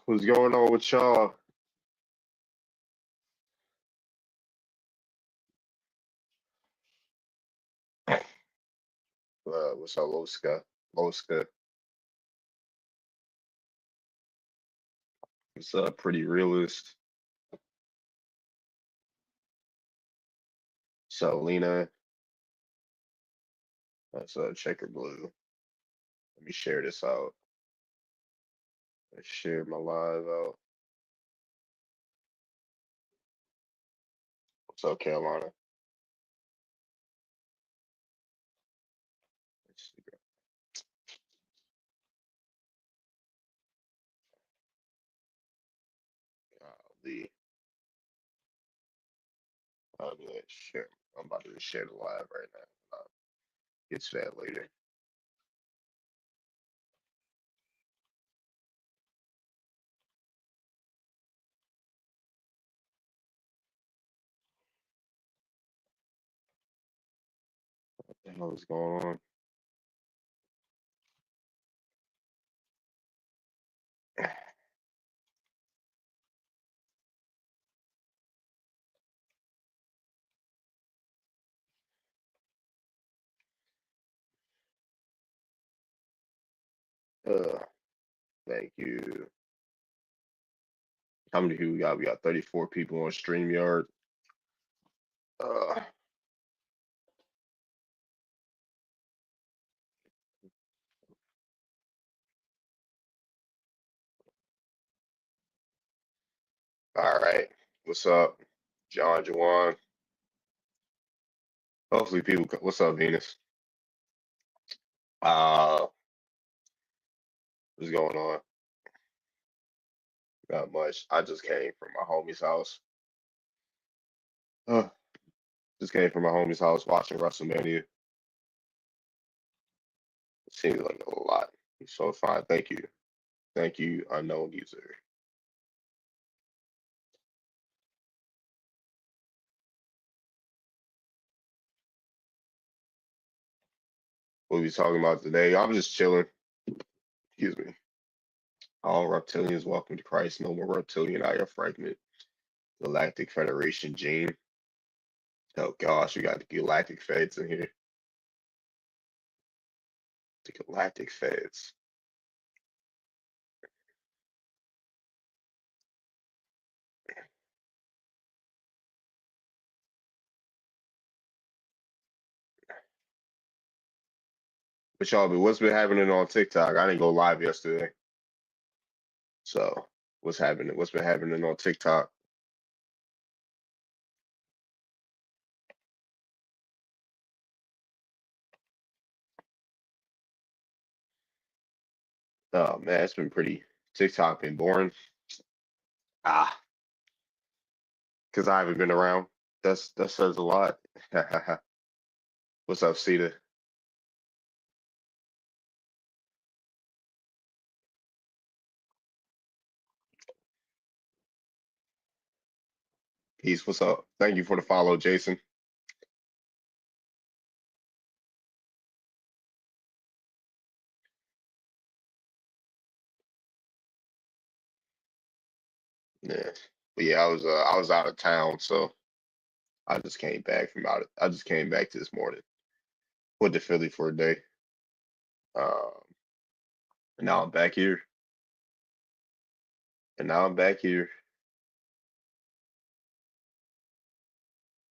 What's going on with y'all? What's up, Loska? Loska, what's up, Pretty Realist? So Lena, that's Checker Blue. Let me share this out. Let's share my live out. What's up, Carolina? Let's see. The share. I'm about to share the live right now. Get to that later. What the hell is going on? Uh, Thank you. How many people we got? We got 34 people on StreamYard. Uh, all right. What's up, John Jawan? Hopefully people. What's up, Venus? Uh, what's going on? Not much. I just came from my homie's house. Uh, just came from my homie's house watching WrestleMania. It seems like a lot. So fine. Thank you. Thank you, unknown user. What we talking about today? I'm just chilling. Excuse me. All reptilians welcome to Christ. No more reptilian. I am fragment. Galactic Federation gene. Oh gosh, we got the Galactic Feds in here. The Galactic Feds. But y'all, but what's been happening on TikTok? I didn't go live yesterday. So what's happening? What's been happening on TikTok? Oh man, it's been pretty. TikTok been boring. Ah, because I haven't been around. That says a lot. What's up, Cedar? Peace. What's up? Thank you for the follow, Jason. Yeah, but yeah, I was out of town, so I just came back from out. I just came back this morning. Went to Philly for a day. Um, and now I'm back here. And now I'm back here.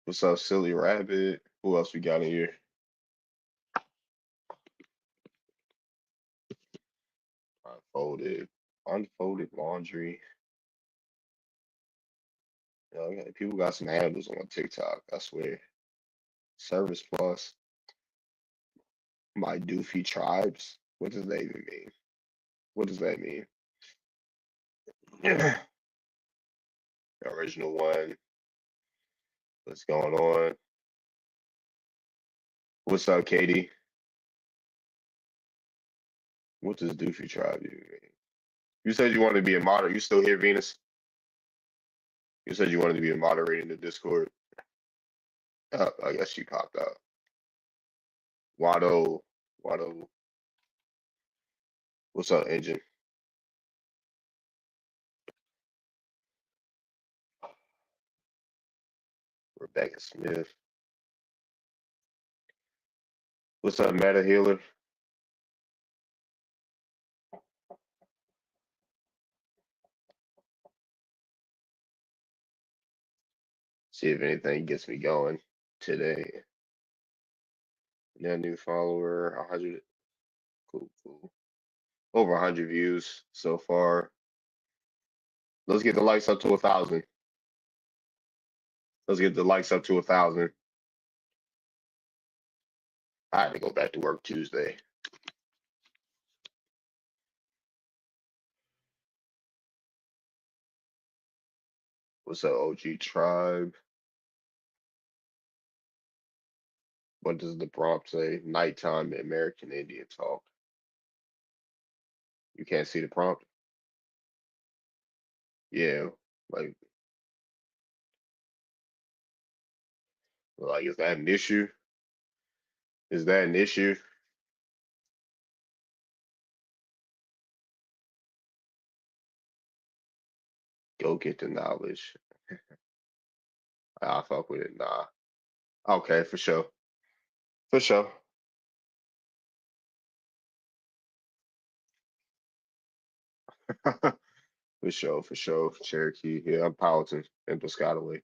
What's up, Silly Rabbit? Who else we got in here? Unfolded laundry. People got some handles on TikTok, I swear. Service Plus, My Doofy Tribes. What does that even mean? What does that mean? The original one. What's going on? What's up, Katie? What does Doofy Tribe even mean? You said you wanted to be a moderator. You still here, Venus? You said you wanted to be a moderator in the Discord. I guess she popped out. Wado, Wado. What's up, Engine? Rebecca Smith. What's up, Meta Healer? See if anything gets me going today. Yeah, new follower, 100. Cool, cool. Over 100 views so far. Let's get the likes up to 1,000. Let's get the likes up to 1,000. I had to go back to work Tuesday. What's up, OG Tribe? What does the prompt say? Nighttime American Indian talk. You can't see the prompt? Yeah. Like, is that an issue? Is that an issue? Go get the knowledge. I fuck with it. Nah. Okay, for sure. For sure. For sure, for sure. Cherokee. Yeah, I'm Powelton and Piscataway.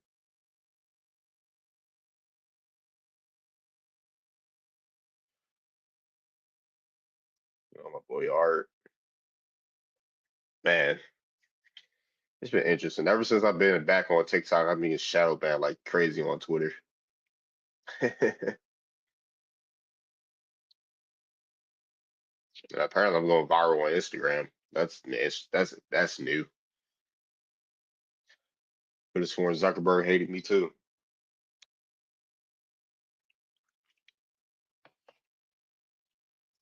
My boy Art. Man, it's been interesting. Ever since I've been back on TikTok, I've been shadow banned like crazy on Twitter. And apparently, I'm going viral on Instagram. That's new. But it's sworn Zuckerberg hated me too.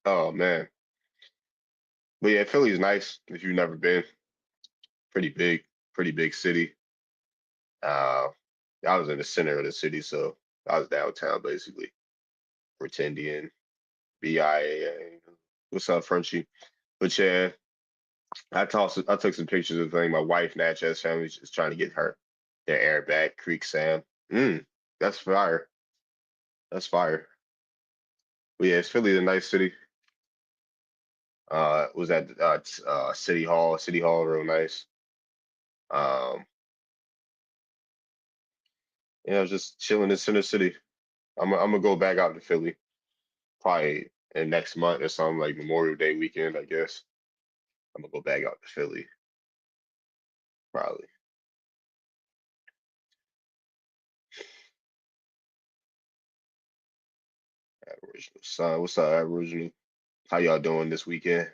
Oh man. But yeah, Philly's nice if you've never been. Pretty big city. Uh, I was in the center of the city, so I was downtown basically. Pretendian, BIA. What's up, Frenchie? But yeah, I took some pictures of my wife, Natchez family, just trying to get their air back. Creek Sam. That's fire. That's fire. But yeah, it's Philly, a nice city. Was at City Hall. City Hall, real nice. Um, yeah, I was just chilling in Center City. I'm gonna go back out to Philly probably in next month or something like Memorial Day weekend, I guess. I'm gonna go back out to Philly probably. Aboriginal son, what's up, Aboriginal? How y'all doing this weekend?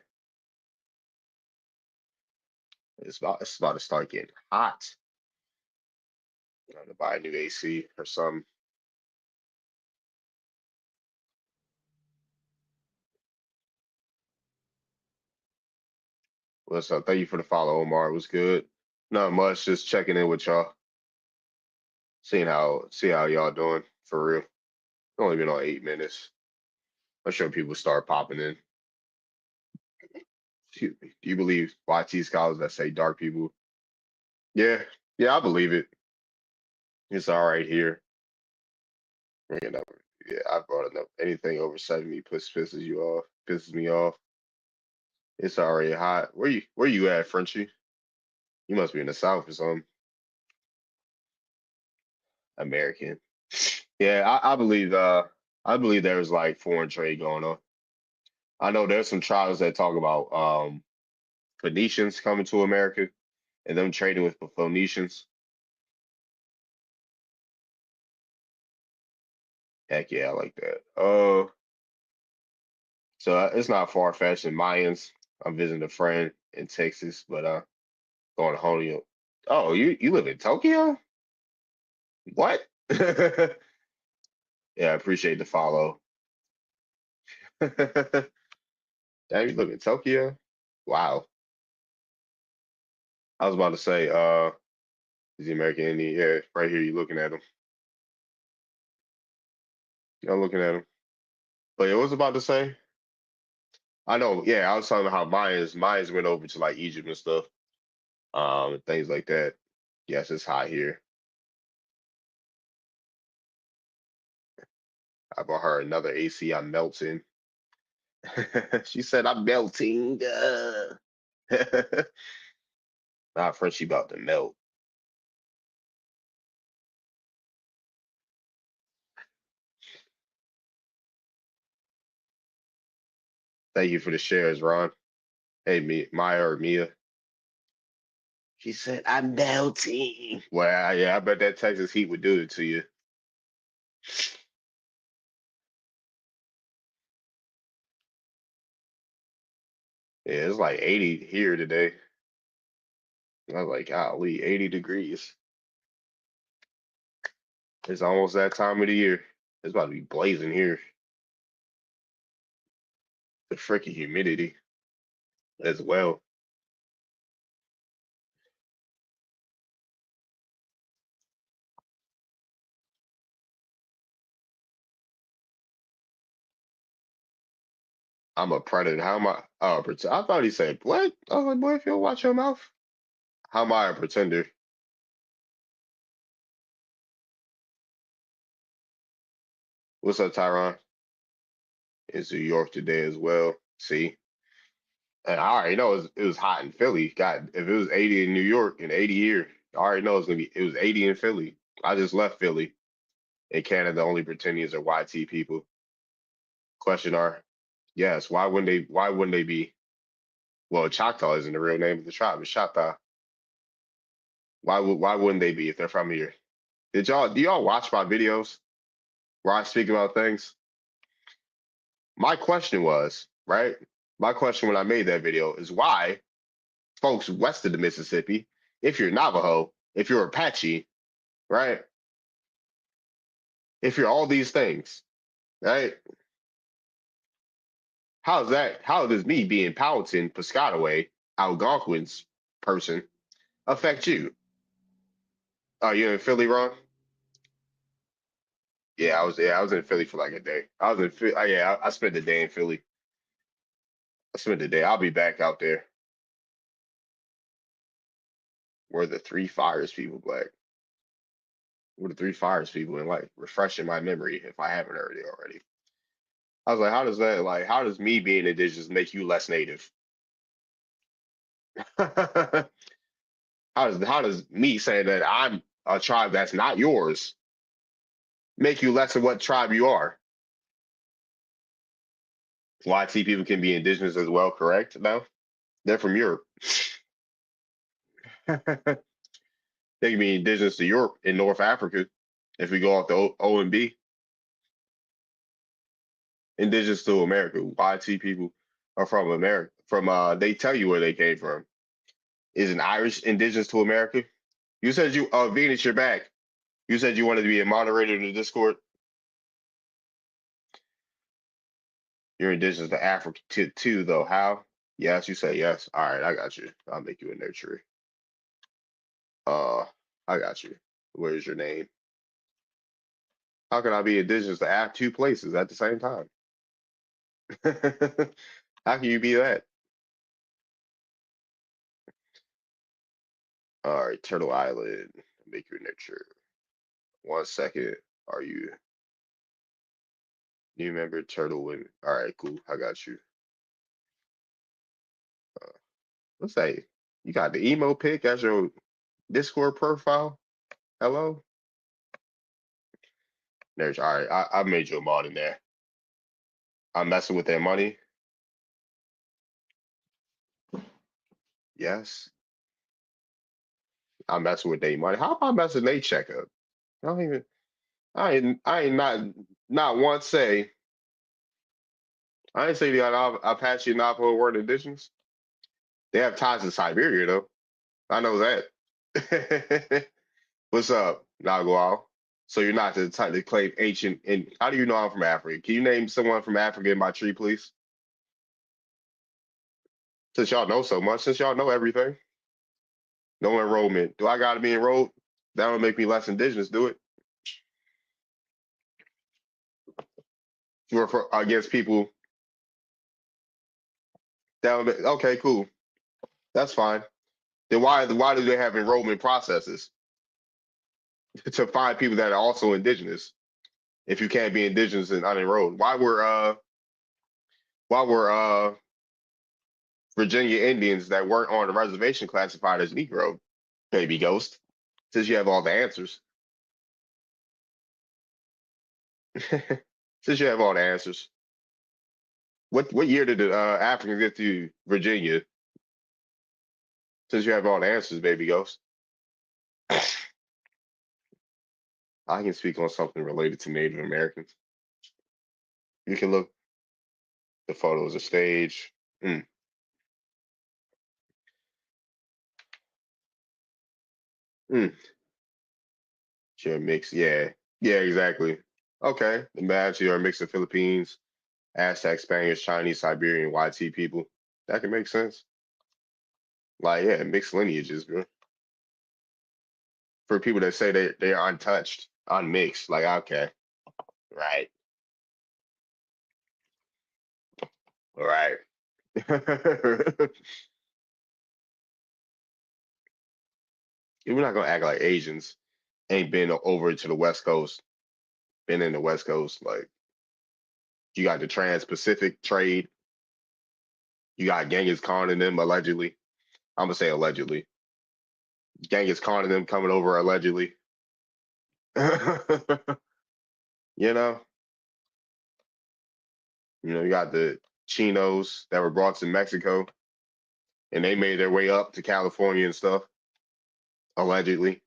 It's about to start getting hot. I'm gonna buy a new AC or something. What's up? Thank you for the follow, Omar. It was good. Not much, just checking in with y'all, see how y'all doing for real. Only been on 8 minutes. I'm sure people start popping in. Excuse me. Do you believe YT scholars that say dark people? Yeah, yeah, I believe it. It's all right here. Bringing up, yeah, I brought it up. Anything over 70 pisses me off. It's already hot. Where you at, Frenchie? You must be in the South or something. American. Yeah, I believe there's like foreign trade going on. I know there's some trials that talk about Phoenicians coming to America and them trading with Phoenicians. Heck yeah, I like that. So it's not far fetched in Mayans. I'm visiting a friend in Texas, but going to Honolulu. Oh, you live in Tokyo? What? Yeah, I appreciate the follow. Damn, you live in Tokyo? Wow. I was about to say, is the American Indian? Yeah, right here, you looking at him. I'm looking at him. But yeah, what was I about to say? I know, yeah, I was talking about how Mayans went over to like Egypt and stuff, and things like that. Yes, it's hot here. I bought her another AC. I'm melting. She said I'm melting. Nah, Frenchie about to melt. Thank you for the shares, Ron. Hey, Maya or Mia. She said I'm melting. Well, yeah, I bet that Texas heat would do it to you. Yeah, it's like 80 here today. I was like, golly, 80 degrees. It's almost that time of the year. It's about to be blazing here. The freaking humidity as well. I'm a predator. How am I? Oh, I thought he said, what? I was like, boy, if you'll watch your mouth. How am I a pretender? What's up, Tyron? It's New York today as well. See? And I already know it was hot in Philly. God, if it was 80 in New York and 80 here, I already know it was 80 in Philly. I just left Philly. In Canada, only pretendians are YT people. Question are, yes, why wouldn't they be? Well, Choctaw isn't the real name of the tribe, it's Choctaw. Why wouldn't they be if they're from here? Do y'all watch my videos where I speak about things? My question was, right? My question when I made that video is why folks west of the Mississippi, if you're Navajo, if you're Apache, right? If you're all these things, right? How does me being Powhatan, Piscataway, Algonquin's person affect you? Oh, you're in Philly, Ron? Yeah, I was in Philly for like a day. I was in Philly. Yeah, I spent the day in Philly. I spent the day. I'll be back out there. Where the Three Fires people black? Where the Three Fires people and like refreshing my memory if I haven't heard it already. I was like, how does me being indigenous make you less native? how does me saying that I'm a tribe that's not yours make you less of what tribe you are? YT people can be indigenous as well, correct? No, they're from Europe. They can be indigenous to Europe and North Africa if we go off the OMB. Indigenous to America. YT people are from America. They tell you where they came from. Is an Irish indigenous to America? You said Venus, you're back. You said you wanted to be a moderator in the Discord. You're indigenous to Africa too, though. How? Yes, you say yes. All right, I got you. I'll make you a nurturer. I got you. Where's your name? How can I be indigenous to two places at the same time? How can you be that? All right, Turtle Island. Make you a nurturer. 1 second. Are you new member Turtle Women? All right, cool. I got you. What's that? You got the emo pic as your Discord profile? Hello? There's all right. I made you a mod in there. I'm messing with their money. Yes. I'm messing with their money. How am I messing their checkup? I don't even I ain't not once say I ain't say the Apache and Navajo weren't indigenous. They have ties to Siberia though. I know that. What's up, Nagual? So you're not the type to claim ancient and how do you know I'm from Africa? Can you name someone from Africa in my tree, please? Since y'all know so much, since y'all know everything. No enrollment. Do I gotta be enrolled? That would make me less indigenous, do it? For against people that would okay, cool. That's fine. Then why do they have enrollment processes to find people that are also indigenous? if you can't be indigenous and unenrolled? Why were Virginia Indians that weren't on the reservation classified as Negro, baby ghost? Since you have all the answers. Since you have all the answers. What year did the Africans get to Virginia? Since you have all the answers, baby ghost. I can speak on something related to Native Americans. You can look. The photos are staged. You're a mix. Yeah. Yeah, exactly. Okay. Imagine you're a mix of Philippines, Aztec, Spaniards, Chinese, Siberian, YT people. That can make sense. Like, yeah, mixed lineages, bro. For people that say they are untouched, unmixed, like, okay. Right. All right. We're not gonna act like Asians ain't been over to the West Coast, been in the West Coast. Like, you got the Trans-Pacific trade. You got Genghis Khan and them allegedly. I'm gonna say allegedly. Genghis Khan and them coming over allegedly. You know, you got the Chinos that were brought to Mexico, and they made their way up to California and stuff, allegedly.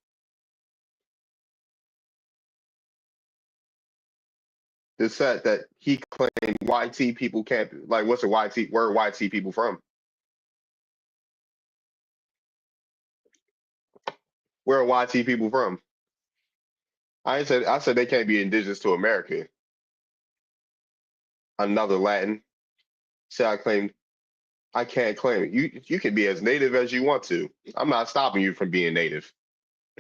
The fact that he claimed YT people can't, like, what's a YT? Where are YT people from? Where are YT people from? I said they can't be indigenous to America. Another Latin. Say I can't claim it. You can be as native as you want to. I'm not stopping you from being native.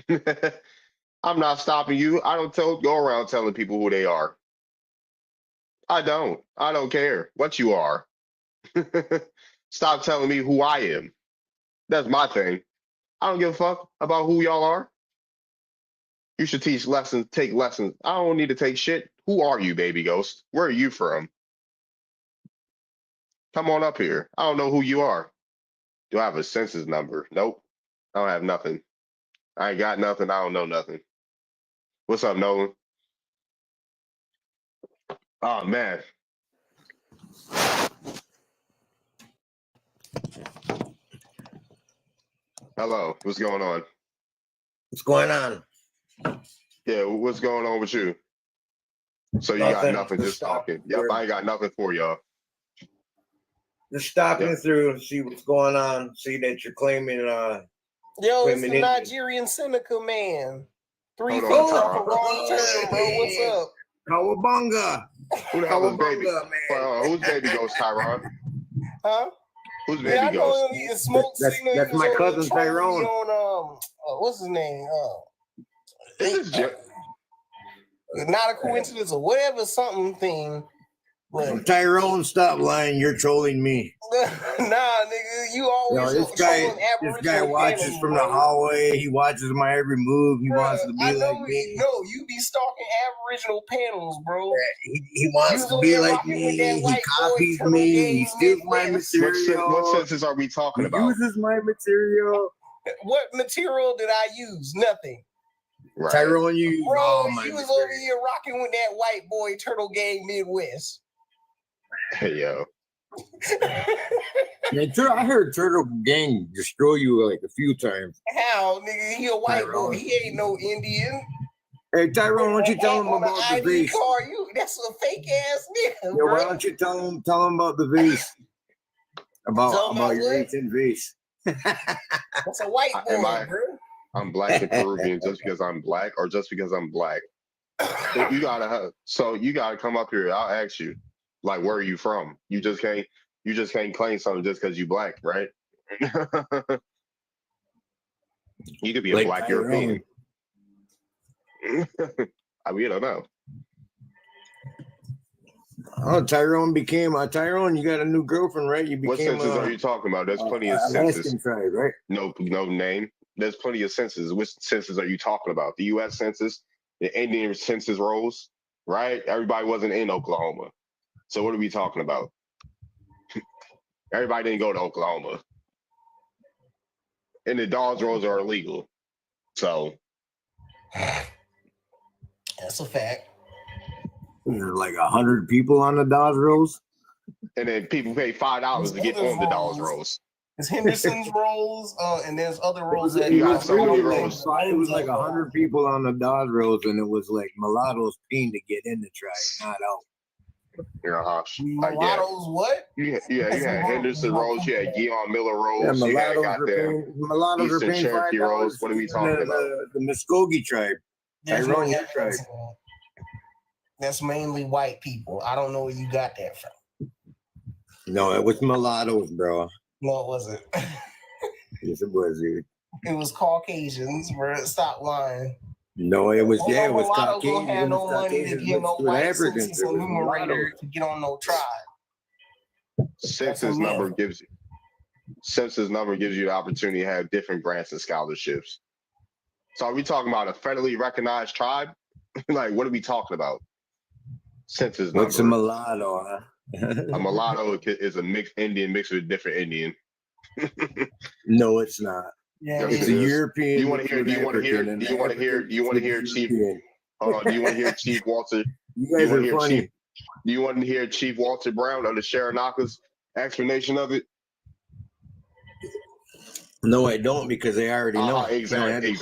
I'm not stopping you. I don't go around telling people who they are. I don't. I don't care what you are. Stop telling me who I am. That's my thing. I don't give a fuck about who y'all are. You should teach lessons, take lessons. I don't need to take shit. Who are you, baby ghost? Where are you from? Come on up here. I don't know who you are. Do I have a census number? Nope. I don't have nothing. I ain't got nothing. I don't know nothing. What's up, Nolan? Oh man. Hello. What's going on? What's going on? Yeah, what's going on with you? So you got nothing, just talking. Yep, I ain't got nothing for y'all. Just stopping through to see what's going on. See that you're claiming Yo, it's the Nigerian Seneca man. 3 feet off a wrong turn, bro. What's up? Cowabunga. Who the hell is baby? Who's baby ghost, Tyron? Huh? Who's baby ghost? That's my cousin Tyrone. On what's his name? This is not a coincidence or whatever something thing. But Tyrone, stop lying. You're trolling me. Nah, nigga, you always. This guy watches from the hallway. He watches my every move. He wants to be like me. No, you be stalking Aboriginal panels, bro. He wants to be like me. He copies me. He steals my material. What senses are we talking about? He uses my material. What material did I use? Nothing. Right. Tyrone, you use all my you was over here rocking with that white boy Turtle Gang Midwest. Hey, yo. I heard Turtle Gang destroy you like a few times. How, nigga? He a white boy. He ain't no Indian. Hey, Tyrone, why don't you tell him about the vase? That's a fake ass nigga. Yeah, why don't you tell him about the vase? About your ancient vase. That's a white boy, bro. I'm black and Peruvian just because I'm black, or just because I'm black. You gotta come up here. I'll ask you, like, where are you from? You just can't claim something just because you black, right? You could be a black European. I mean, I don't know. Oh, Tyrone became Tyrone. You got a new girlfriend, right? You became. What census are you talking about? There's plenty of census. Tribe, right? No name. There's plenty of census. Which census are you talking about? The U.S. Census, the Indian census rolls. right? Everybody wasn't in Oklahoma. So what are we talking about? Everybody didn't go to Oklahoma. And the Dawes Rolls are illegal. So that's a fact. There's like 100 people on the Dawes Rolls. And then people pay $5 to get on the Dawes Rolls. It's Henderson's rolls, and there's other rolls that you got so many rolls. It was like 100 people on the Dawes Rolls, and it was like mulattoes paying to get in the tribe, not out. Mulattoes, what? You had Henderson rolls, you had Guion Miller rolls, you had mulattoes Eastern Cherokee rolls. What are we talking about? The Muskogee tribe. Tribe. That's mainly white people. I don't know where you got that from. No, it was mulattoes, bro. No, it wasn't. Yes, it was, dude. It was Caucasians, bro. Stop lying. No, it was it was Caucasians. Don't have no money to get no white Africans. Numerator to get on no tribe. Census number gives you the opportunity to have different grants and scholarships. So are we talking about a federally recognized tribe? Like, what are we talking about? Census number. What's a mulatto? Huh? A mulatto is a mixed Indian mixed with a different Indian. No, it's not. Yeah, it's a European. Do you want to hear Chief? Hold on. Do you want to hear Chief Walter? You guys are funny. Do you want to hear Chief Walter Brown of the Sharonaka's explanation of it? No, I don't, because they already know. Exactly.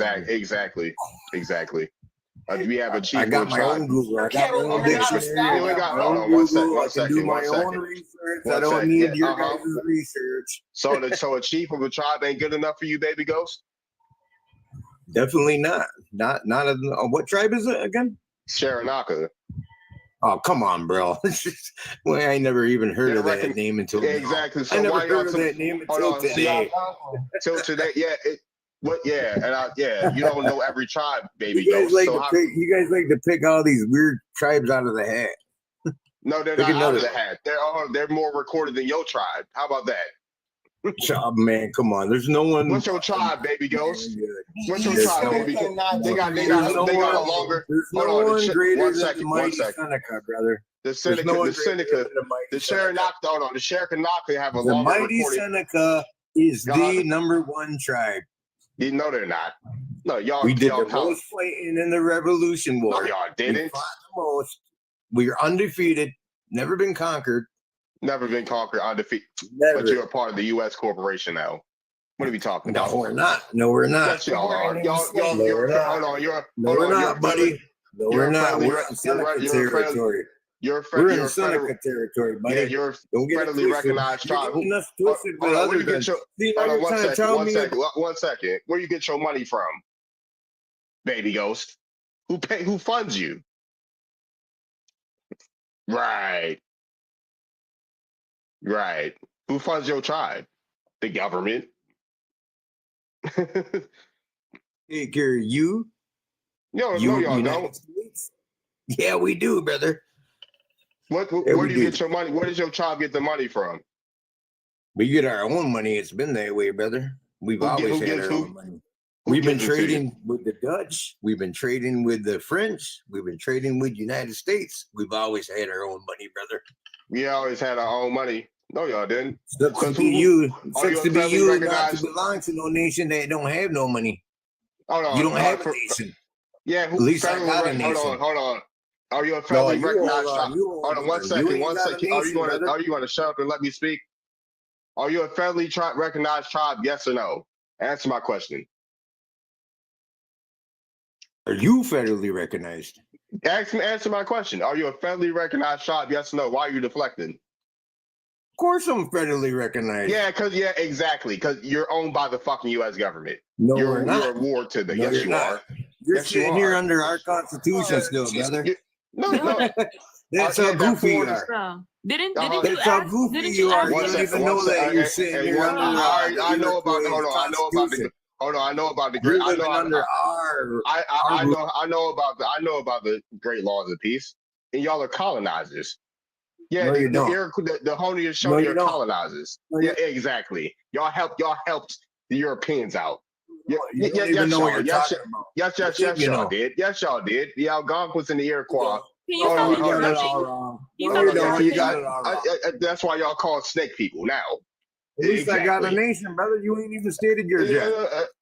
We have a chief. I got my own Google. I got my own dictionary. Hold on, one second. I don't need your guys' research. So a chief of a tribe ain't good enough for you, baby ghost? Definitely not. Not what tribe is it again? Sharonaka. Oh, come on, bro. Well, I never even heard of that name until exactly. So I never heard of that name until today. Till today, you don't know every tribe, baby. You guys like to pick all these weird tribes out of the hat. No, they're not out of the hat. They're more recorded than your tribe. How about that? Oh, man, come on. There's no one. What's your tribe, baby ghost? What's your tribe, baby ghost? They got a longer. There's no one greater than the mighty Seneca, brother. The Seneca, the Sharonaka have a longer. The mighty Seneca is the number one tribe. You know they're not. No, y'all. We did the most fighting in the Revolution War. No, y'all didn't. We fought the most. We are undefeated. Never been conquered. Never been conquered, undefeated. Never. But you're a part of the U.S. corporation now. What are we talking about? No, we're not. No, we're not. Yes, y'all are. Hold on, buddy. No, we're not. We're in Seneca territory. We're in Seneca territory, buddy. Yeah, you're federally recognized tribe. One second. Where you get your money from, baby ghost? Who funds you? Right. Who funds your tribe? The government. Take care of you. No, y'all don't. Yeah, we do, brother. Where do you get your money? Where does your tribe get the money from? We get our own money. It's been that way, brother. We've always had our own money. We've been trading with the Dutch. We've been trading with the French. We've been trading with the United States. We've always had our own money, brother. We always had our own money. No, y'all didn't. Sucks to be you. Sucks to be you not to belong to no nation that don't have no money. You don't have a nation. Yeah, at least I got a nation. Hold on. Are you a federally recognized tribe? Hold on, one second. Are you going to shut up and let me speak? Are you a federally recognized tribe? Yes or no? Answer my question. Are you federally recognized? Answer my question. Are you a federally recognized tribe? Yes or no? Why are you deflecting? Of course I'm federally recognized. Yeah, exactly. Because you're owned by the fucking U.S. government. No, we're not. You're a ward to them. No, yes, you are. You're sitting here under our Constitution still, brother. No. That's how goofy you are. Didn't That's how goofy you are. You don't even know that you're sitting here under I know about the I know about the great. I know about the great laws of peace, and y'all are colonizers. Yeah, no, you don't. The Honey is showing you're colonizers. Yeah, exactly. Y'all helped the Europeans out. Yes, y'all did. Yes, y'all did. The Algonquins and the Iroquois you stop interrupting? You got it all wrong. That's why y'all call snake people now. At least I got a nation, brother. You ain't even stated yours yet.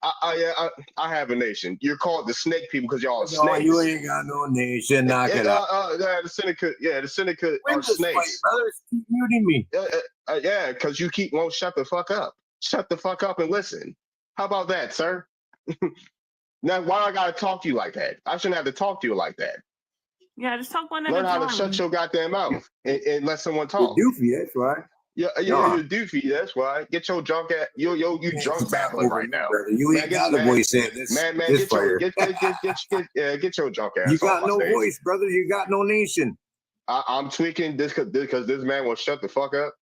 I have a nation. You're called the snake people because y'all are No, snakes. you ain't got no nation. Knock it out. The syndicate are Fight, snakes. brother. Keep muting me. Yeah, because you won't shut the fuck up. Shut the fuck up and listen. How about that, sir? Now, why I gotta talk to you like that? I shouldn't have to talk to you like that. Yeah, just talk one at a time. Learn how to shut your goddamn mouth and let someone talk. You're doofy, that's right. Yeah, you're doofy. That's why. Get your junk at you drunk babbling right now. Brother. You ain't got a voice at this. Man, this get your junk ass. You got no voice, brother. You got no nation. I'm tweaking this because this man will shut the fuck up.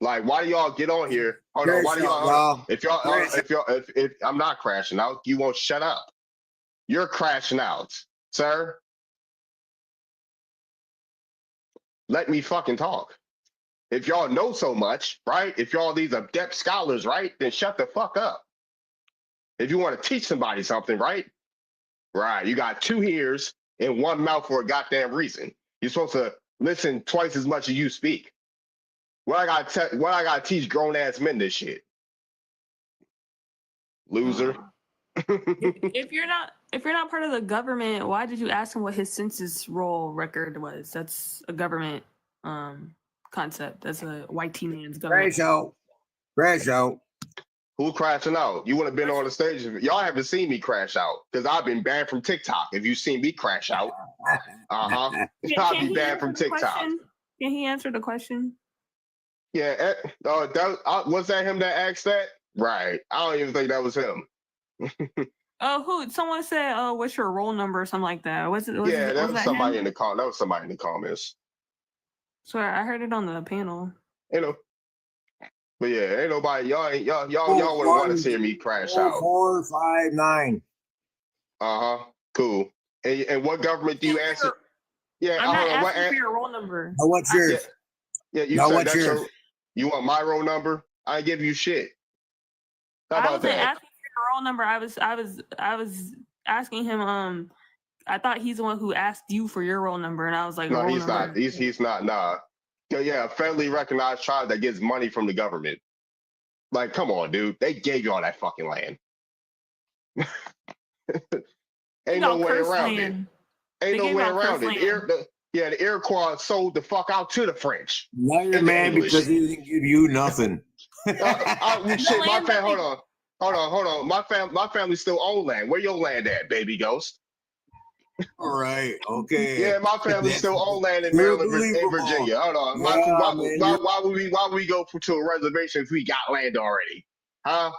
Like, why do y'all get on here? Hold on, why do y'all? If I'm not crashing out, you won't shut up. You're crashing out, sir. Let me fucking talk. If y'all know so much, right? If y'all these adept scholars, right? Then shut the fuck up. If you want to teach somebody something, right? Right. You got 2 ears and 1 mouth for a goddamn reason. You're supposed to listen twice as much as you speak. What I gotta teach grown ass men this shit? Loser. If you're not part of the government, why did you ask him what his census roll record was? That's a government concept. That's a white teen man's government. Crash out. Who crashing out? You would have been on the stage. Y'all haven't seen me crash out because I've been banned from TikTok. If you seen me crash out, I'll be banned from TikTok. Can he answer the question? Yeah. Was that him that asked that? Right. I don't even think that was him. Who? Someone said, "What's your roll number?" or something like that. That was somebody in the call. That was somebody in the comments. Sorry, I heard it on the panel. But yeah, ain't nobody. Y'all wouldn't want to see me crash out. 459. Cool. And what government do you answer? Yeah, I'm not asking for your roll number. What's yours? Yeah, you said that's yours. You want my roll number? I ain't give you shit. How about I wasn't that? asking for your roll number. I was asking him. I thought he's the one who asked you for your roll number, and I was like, no, he's not. He's not. Nah. Yeah, a federally recognized tribe that gets money from the government. Like, come on, dude. They gave you all that fucking land. Ain't no way around it. Ain't no way around it. The Iroquois sold the fuck out to the French. Now you're mad because he didn't give you nothing. Hold on. My family still own land. Where your land at, baby ghost? All right. Okay. Yeah, my family still own land in Maryland and Virginia. Hold on. Why would we go to a reservation if we got land already? Huh?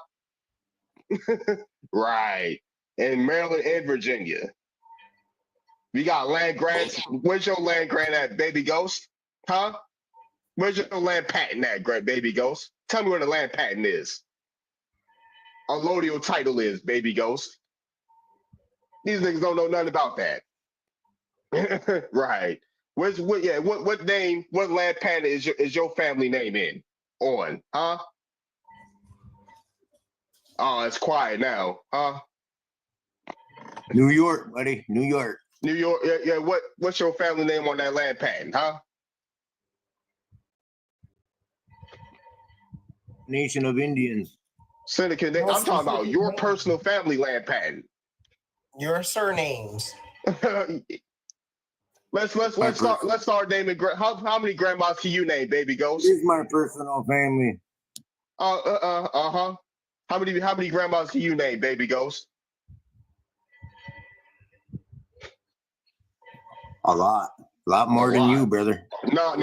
Right. In Maryland and Virginia. We got land grants. Where's your land grant at, baby ghost? Huh? Where's your land patent at, great baby ghost? Tell me where the land patent is. Allodial title is, baby ghost. These niggas don't know nothing about that. Right. What land patent is your family name in? On, huh? Oh, it's quiet now, huh? New York, buddy. New York. New York, yeah. What's your family name on that land patent, huh? Nation of Indians. Syndicate. I'm talking about your personal family land patent. Your surnames. Let's start naming. How many grandmas can you name, baby ghost? This is my personal family. How many grandmas can you name, baby ghost? A lot more than you, brother. No,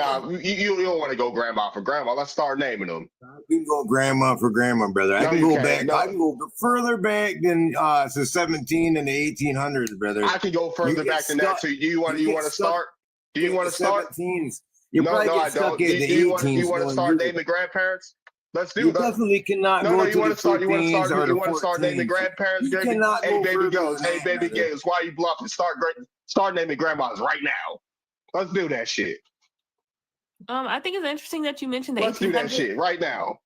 you don't want to go grandma for grandma. Let's start naming them. I can go grandma for grandma, brother. I can go back. No. I can go further back than the 17 and the 1800s, brother. I can go further back than that. So do you want to start? Do you want to start? 17s. No, I don't. Do you want to start naming grandparents? Let's do that. You definitely cannot go to the 15s or the 14s. You want to start naming grandparents? Hey, baby ghost. Hey, baby ghost. Why are you bluffing? Start naming grandmas right now. Let's do that shit. I think it's interesting that you mentioned the 1800s. Let's do that shit right now.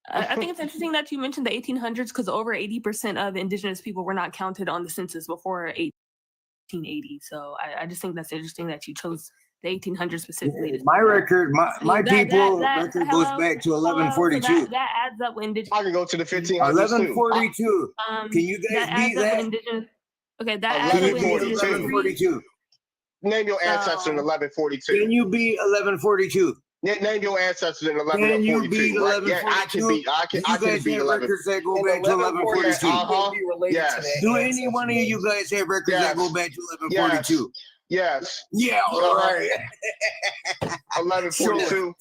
I think it's interesting that you mentioned the 1800s because over 80% of indigenous people were not counted on the census before 1880. So I just think that's interesting that you chose the 1800s specifically. My record, my people record goes back to 1142. So that adds up with indigenous. I can go to the 1500s 1142. Can you guys beat that? Okay, that adds up with indigenous. 1142. Name your ancestor in 1142. Can you beat 1142? Name your ancestors in Can you 1142. beat 1142? Yeah, I can beat. I can beat 11. Records that go back to 1142. Yes. Do any one of you guys have records that go back to 1142? Yes. Yeah. All right. 1142.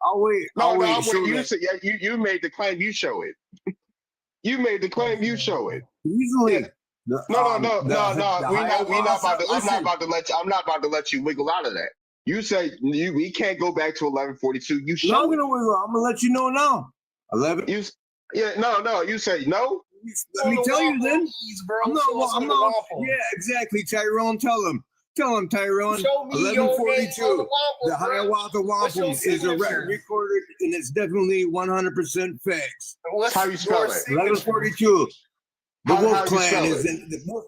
I'll wait. No, you said you made the claim. You show it. You made the claim. You show it. Easily. No. I'm not about to let you wiggle out of that. You say we can't go back to 1142. You show. I'm gonna let you know now. 11. You say no. Let me tell you then. I'm not. Yeah, exactly. Tyrone, tell him. Tell him, Tyrone. 1142. The Hiawatha Wampum is a record recorded, and it's definitely 100% facts. How you spell it? 1142. The Wolf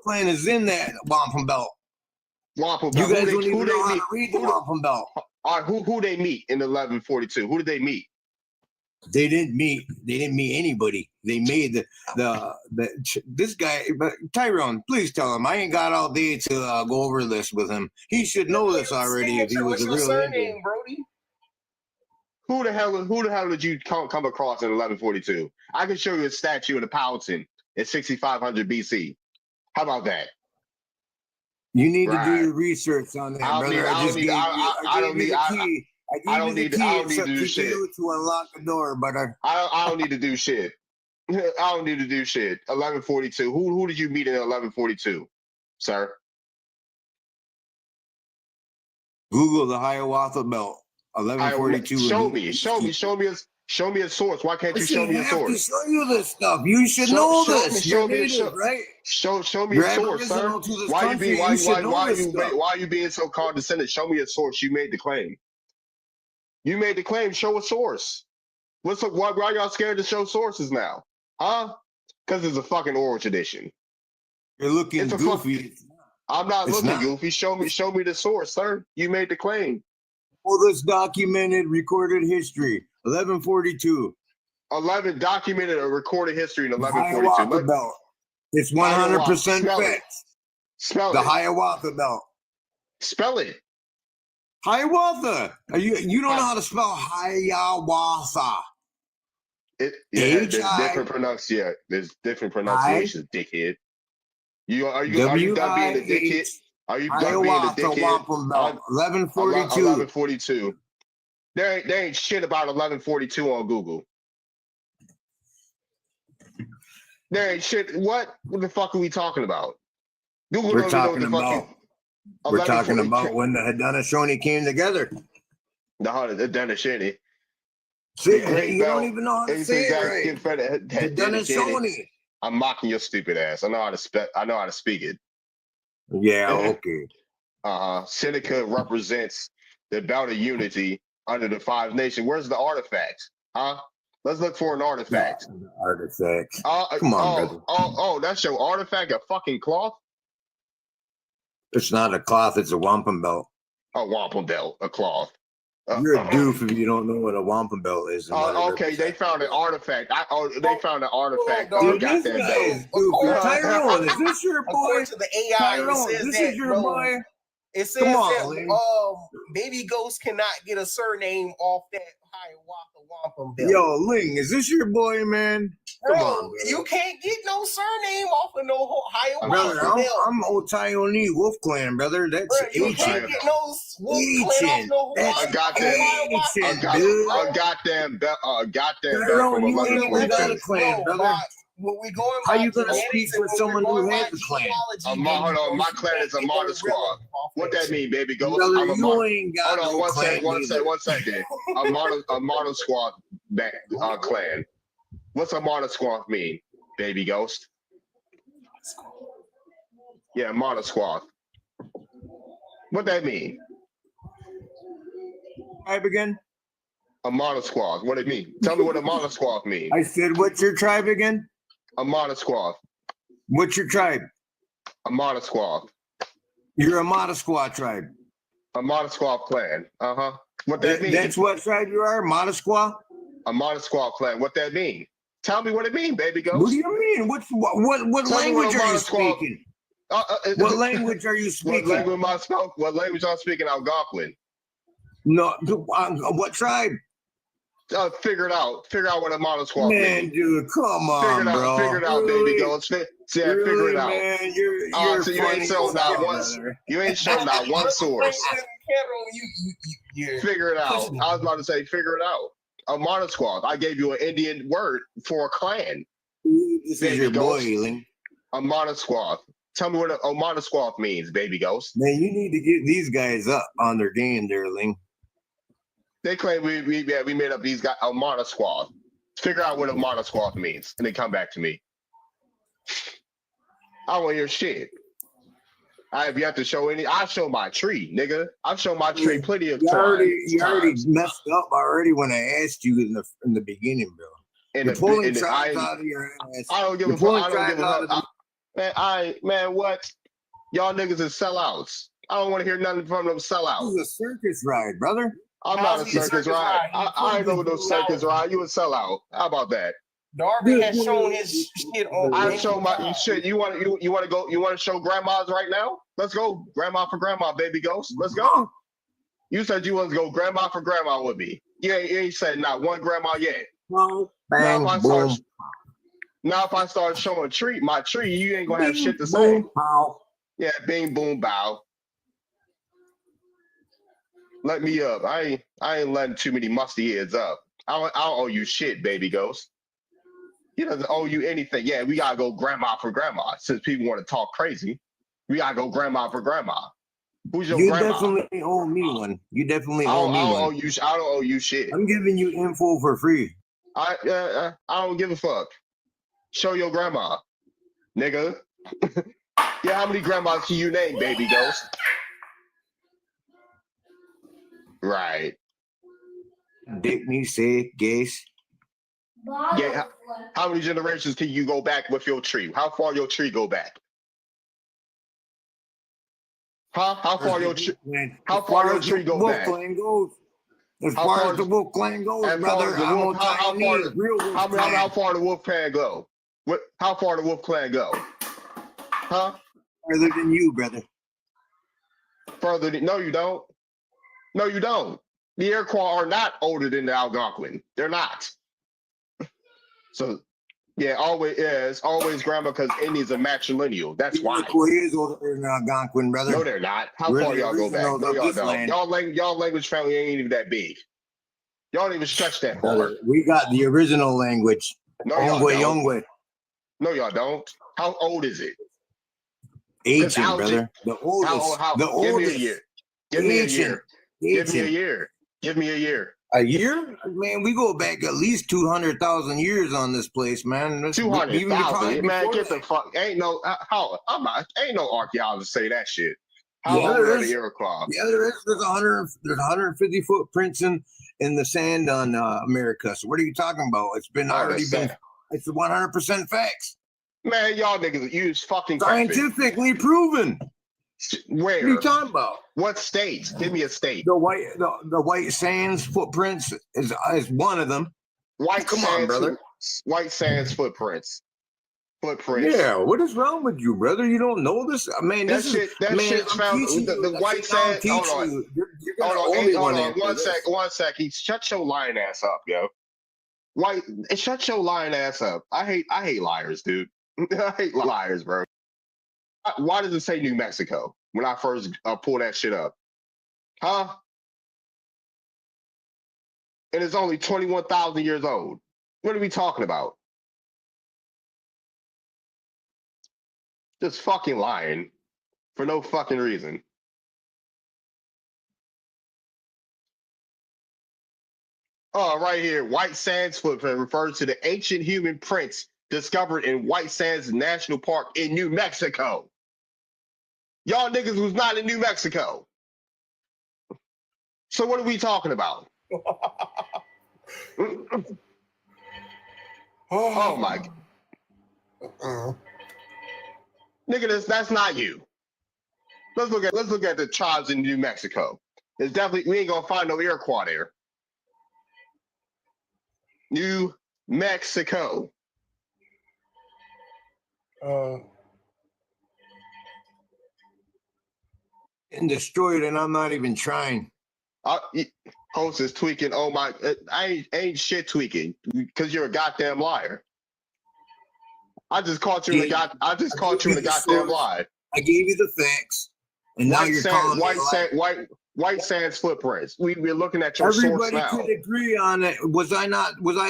Clan is in that wampum belt. Wampum belt. You guys don't even know how to read the wampum belt. All right, who they meet in 1142? Who did they meet? They didn't meet anybody. They made this guy. But Tyrone, please tell him I ain't got all day to go over this with him. He should know this already if he was a real Indian. Brody? Who the hell did you come across in 1142? I can show you a statue in the Powhatan in 6500 BC. How about that? You need to do your research on that, brother. I don't need to do shit to unlock the door, but I don't need to do shit. I don't need to do shit. 1142. Who did you meet in 1142, sir? Google the Hiawatha Belt. 1142. Show me a source. Why can't you show me a source? I show you this stuff. You should know this. You're native, right? Show me a source, sir. Why are you being so condescending? Show me a source. You made the claim. You made the claim. Show a source. Why are y'all scared to show sources now? Huh? Because it's a fucking oral tradition. You're looking goofy. I'm not looking goofy. Show me the source, sir. You made the claim. Well, this documented recorded history. 1142. 11 documented or recorded history in 1142. Belt. It's 100% facts. Spell it. The Hiawatha Belt. Spell it. Hiawatha. You don't know how to spell Hiawatha. There's different pronunciation. There's different pronunciations, dickhead. Are you done being a dickhead? Are you done being a dickhead? 1142. 1142. There ain't shit about 1142 on Google. There ain't shit. What the fuck are we talking about? Google We're talking about when the Haudenosaunee came together. The Haudenosaunee. See, you don't even know how to say it right. Haudenosaunee. I'm mocking your stupid ass. I know how to speak it. Yeah, okay. Seneca represents the belt of unity under the Five Nations. Where's the artifact? Huh? Let's look for an artifact. Artifact. Come on, brother. Oh, that's your artifact, a fucking cloth? It's not a cloth, it's a wampum belt. A wampum belt, a cloth. You're a doof if you don't know what a wampum belt is. Okay, they found an artifact. They found an artifact. Dude, this guy is goofy. Tyrone, is this your boy? According to the AI, Tyrone, this is your boy? It says that Baby Ghost cannot get a surname off that Hiawatha Wampum belt. Yo, Ling, is this your boy, man? Come on, man. You can't get no surname off of no Hiawatha belt. Brother, I'm Otaionee Wolf Clan, brother. That's ancient. You can't get no Wolf Clan off no I got them belt from 1142. Brother. When we going how you gonna speak for someone who has a clan? Hold on, my clan is a Martyr Squad. What that mean, baby? Ghost. I'm a hold on, one second. A Martyr Squad clan. What's a Martyr Squad mean, baby Ghost? Yeah, Martyr Squad. What that mean? Tribe again? A Martyr Squad. What it mean? Tell me what a Martyr Squad mean. I said, what's your tribe again? A Martyr Squad. What's your tribe? A Martyr Squad. You're a Modesquah tribe. A Modesquah clan. What that mean? That's what tribe you are, Modesquah? A Modesquah clan. What that mean? Tell me what it mean, baby ghost. What do you mean? What language are you speaking? What language are you speaking? What language I'm speaking? Algonquin. No, what tribe? Figure it out. Figure out what a Modesquah means. Man, dude, come on, bro. Figure it out, baby ghost. Figure it out. Man, you're So you ain't shown not one. You ain't shown not one source. Figure it out. I was about to say, figure it out. A Modesquah. I gave you an Indian word for a clan. This is your boy, Ling. A Modesquah. Tell me what a Modesquah means, baby ghost. Man, you need to get these guys up on their game there, Ling. They claim we made up these guys, a Modesquah. Figure out what a Modesquah means, and then come back to me. I don't want to hear shit. If you have to show any, I show my tree, nigga. I've shown my tree plenty of times. You already messed up already when I asked you in the beginning, bro. You're pulling tribes out of your ass. I don't give a fuck. I don't give a fuck. Man, what? Y'all niggas is sellouts. I don't want to hear nothing from them sellouts. This is a circus ride, brother. I'm not a circus ride. I ain't know no circus ride. You a sellout. How about that? Darby has shown his shit on. I've shown my shit. You want to go? You want to show grandmas right now? Let's go, grandma for grandma, baby ghost. Let's go. You said you wanted to go grandma for grandma with me. You ain't said not one grandma yet. Well, bang, now if I start showing my tree, you ain't gonna have shit to say. Bow. Yeah, bing boom bow. Let me up. I ain't letting too many musty heads up. I don't owe you shit, baby ghost. He doesn't owe you anything. Yeah, we gotta go grandma for grandma. Since people want to talk crazy, we gotta go grandma for grandma. Who's your grandma? You definitely owe me one. You definitely owe me one. I don't owe you shit. I'm giving you info for free. I don't give a fuck. Show your grandma, nigga. Yeah, how many grandmas can you name, baby ghost? Right. Dick me say guess. Yeah. How many generations can you go back with your tree? How far your tree go back? Huh? How far your tree? How far your tree go back? As far as the Wolf Clan goes, brother, how far the Wolf Clan go? How far the Wolf Clan go? Huh? Further than you, brother. Further than no, you don't. No, you don't. The Iroquois are not older than the Algonquin. They're not. So, yeah, it's always grandma because Indians are matrilineal. That's why. Iroquois is older than Algonquin, brother. No, they're not. How far y'all go back? No, y'all don't. Y'all language family ain't even that big. Y'all don't even stretch that far. We got the original language. No, y'all don't. No, y'all don't. How old is it? Ancient, brother. The oldest. The oldest. Give me a year. Give me a year. Give me a year. A year? Man, we go back at least 200,000 years on this place, man. 200,000? Man, get the fuck. Ain't no archaeologist say that shit. How old are the Iroquois? Yeah, there is. There's 150 footprints in the sand on America. So what are you talking about? It's been it's 100% facts. Man, y'all niggas use fucking scientifically proven. Where? What are you talking about? What states? Give me a state. The White Sands footprints is one of them. Come on, brother. White Sands footprints. Yeah, what is wrong with you, brother? You don't know this? I mean, shit's found. The White Sands. Hold on. One sec. Shut your lying ass up, yo. Shut your lying ass up. I hate liars, dude. I hate liars, bro. Why does it say New Mexico when I first pull that shit up? Huh? And it's only 21,000 years old. What are we talking about? Just fucking lying for no fucking reason. Oh, right here. White Sands footprint refers to the ancient human prints discovered in White Sands National Park in New Mexico. Y'all niggas was not in New Mexico. So what are we talking about? Oh my God. Nigga, that's not you. let's look at the tribes in New Mexico. It's definitely we ain't gonna find no Iroquois there. New Mexico. And destroyed, and I'm not even trying. Host is tweaking. Oh my, I ain't shit tweaking because you're a goddamn liar. I just caught you in the goddamn lie. I gave you the facts, and now you're calling me White Sands footprints. We're looking at your source now. Everybody could agree on it. Was I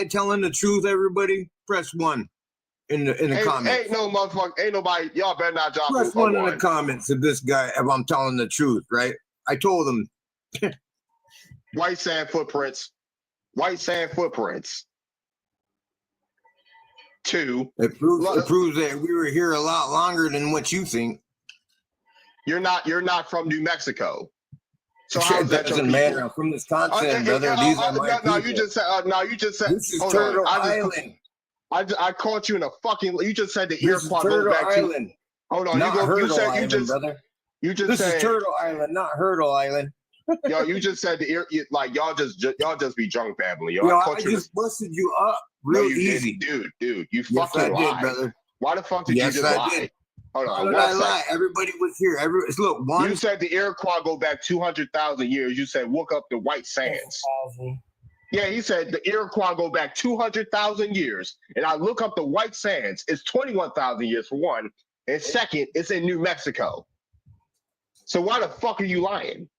telling the truth? Everybody, press 1 in the comments. Ain't no motherfucker. Ain't nobody. Y'all better not drop. Press 1 in the comments if this guy, if I'm telling the truth, right? I told him. White sand footprints. White sand footprints. 2. It proves that we were here a lot longer than what you think. You're not from New Mexico. So it doesn't matter. I'm from Wisconsin, brother. These are my people. You just said. This is Turtle Island. I caught you in a fucking. You just said the Iroquois goes back Island. To. Hold on. Not You Island, brother. You just this said. This is Turtle Island, not Hurdle Island. Yo, you just said y'all just be drunk babbling. Yo, I just busted you up real easy, dude. You fucking lied, brother. Why the fuck did you just lie? Hold on. Why did I lie? Everybody was here. Look, you said the Iroquois go back 200,000 years. You said look up the White Sands. Yeah, he said the Iroquois go back 200,000 years, and I look up the White Sands. It's 21,000 years for one, and second, it's in New Mexico. So why the fuck are you lying?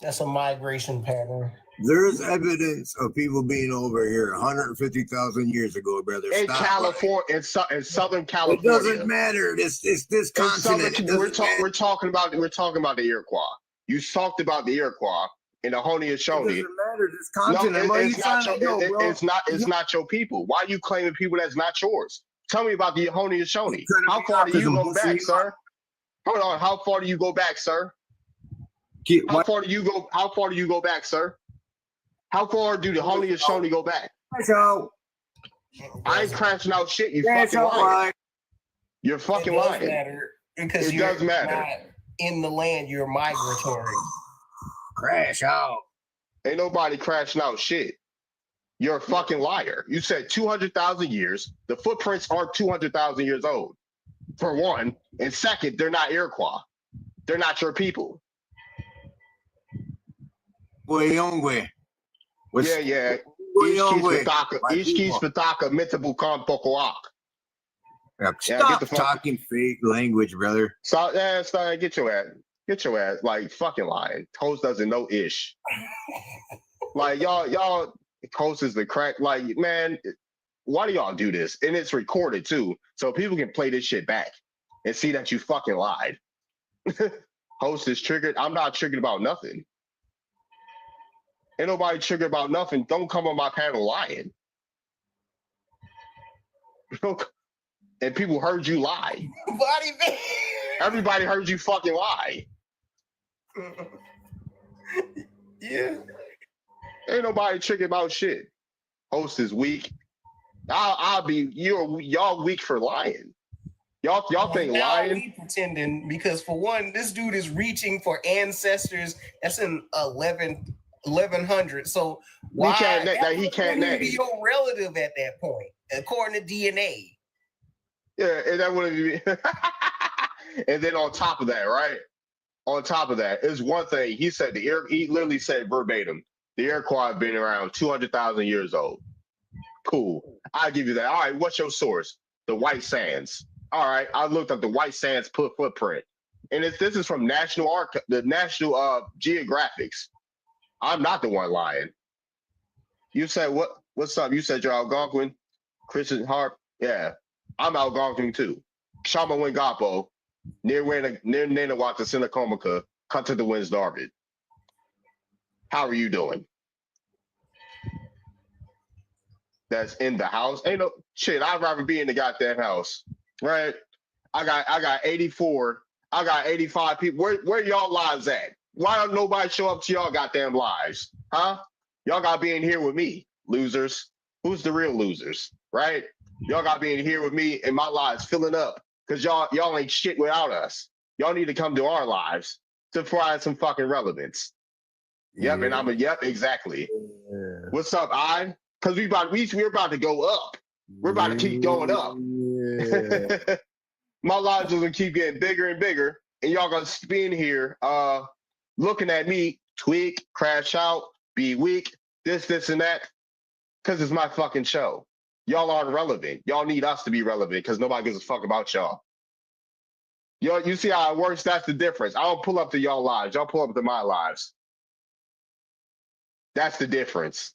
That's a migration pattern. There's evidence of people being over here 150,000 years ago, brother. In California, in Southern California. It doesn't matter. It's this continent. We're talking about the Iroquois. You talked about the Iroquois in the Haudenosaunee. It doesn't matter. This continent. It's not your people. Why are you claiming people that's not yours? Tell me about the Haudenosaunee. How far do you go back, sir? Hold on. How far do you go back, sir? How far do you go back, sir? How far do the Haudenosaunee go back? I ain't crashing out shit. You fucking lying. You're fucking lying. Because it does matter. In the land, you're migratory. Crash out. Ain't nobody crashing out shit. You're a fucking liar. You said 200,000 years. The footprints aren't 200,000 years old, for one. And second, they're not Iroquois. They're not your people. Boyongwe. Yeah. Ishkis Pataka Mitabu Khan Pokoak. Stop talking fake language, brother. Get your ass. Get your ass. Like, fucking lying. Toast doesn't know ish. Like, y'all, Coast is the crack. Like, man, why do y'all do this? And it's recorded, too. So people can play this shit back and see that you fucking lied. Host is triggered. I'm not triggered about nothing. Ain't nobody triggered about nothing. Don't come on my panel lying. And people heard you lie. Everybody heard you fucking lie. Yeah. Ain't nobody triggered about shit. Host is weak. Y'all weak for lying. Y'all think lying? We pretending because for one, this dude is reaching for ancestors. That's in 1100. So why he can't name. Be your relative at that point, according to DNA. Yeah, and that wouldn't be. And then on top of that, right? On top of that, is one thing he said. He literally said verbatim, the Iroquois have been around 200,000 years old. Cool, I'll give you that. All right, what's your source? The White Sands. All right, I looked up the White Sands footprint, and this is from National Geographics. I'm not the one lying. You said what's up? You said you're Algonquin, Christian Harp. Yeah, I'm Algonquin too. Shama Wingapo, near Nanawata, Sinacomica, cut to the winds, Darvid. How are you doing? That's in the house. Ain't no shit. I'd rather be in the goddamn house, right? I got 84. I got 85 people. Where y'all lives at? Why don't nobody show up to y'all goddamn lives? Huh? Y'all gotta be in here with me, losers. Who's the real losers, right? Y'all gotta be in here with me and my lives filling up Because y'all ain't shit without us. Y'all need to come to our lives to provide some fucking relevance. Yep, Yeah. and I'm a yep, exactly. Yeah. What's up, I? Because we're about to go up. We're about to keep going up. Yeah. My lives is gonna keep getting bigger and bigger, and y'all gonna be in here looking at me tweak, crash out, be weak, this, and that, because it's my fucking show. Y'all aren't relevant. Y'all need us to be relevant because nobody gives a fuck about y'all. You see how it works? That's the difference. I don't pull up to y'all lives. Y'all pull up to my lives. That's the difference.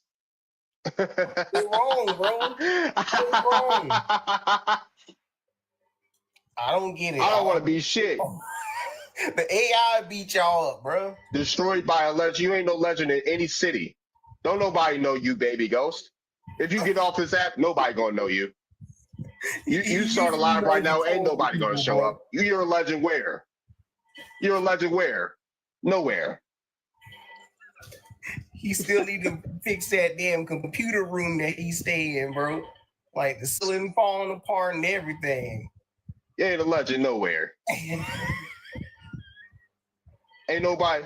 You're wrong, bro. You're wrong. I don't get it. I don't want to be shit. The AI beat y'all up, bro. Destroyed by a legend. You ain't no legend in any city. Don't nobody know you, baby ghost. If you get off this app, nobody gonna know you. You start a live right now, ain't nobody gonna show up. You're a legend where? You're a legend where? Nowhere. He still need to fix that damn computer room that he stay in, bro. Like the ceiling falling apart and everything. You ain't a legend nowhere. Ain't nobody.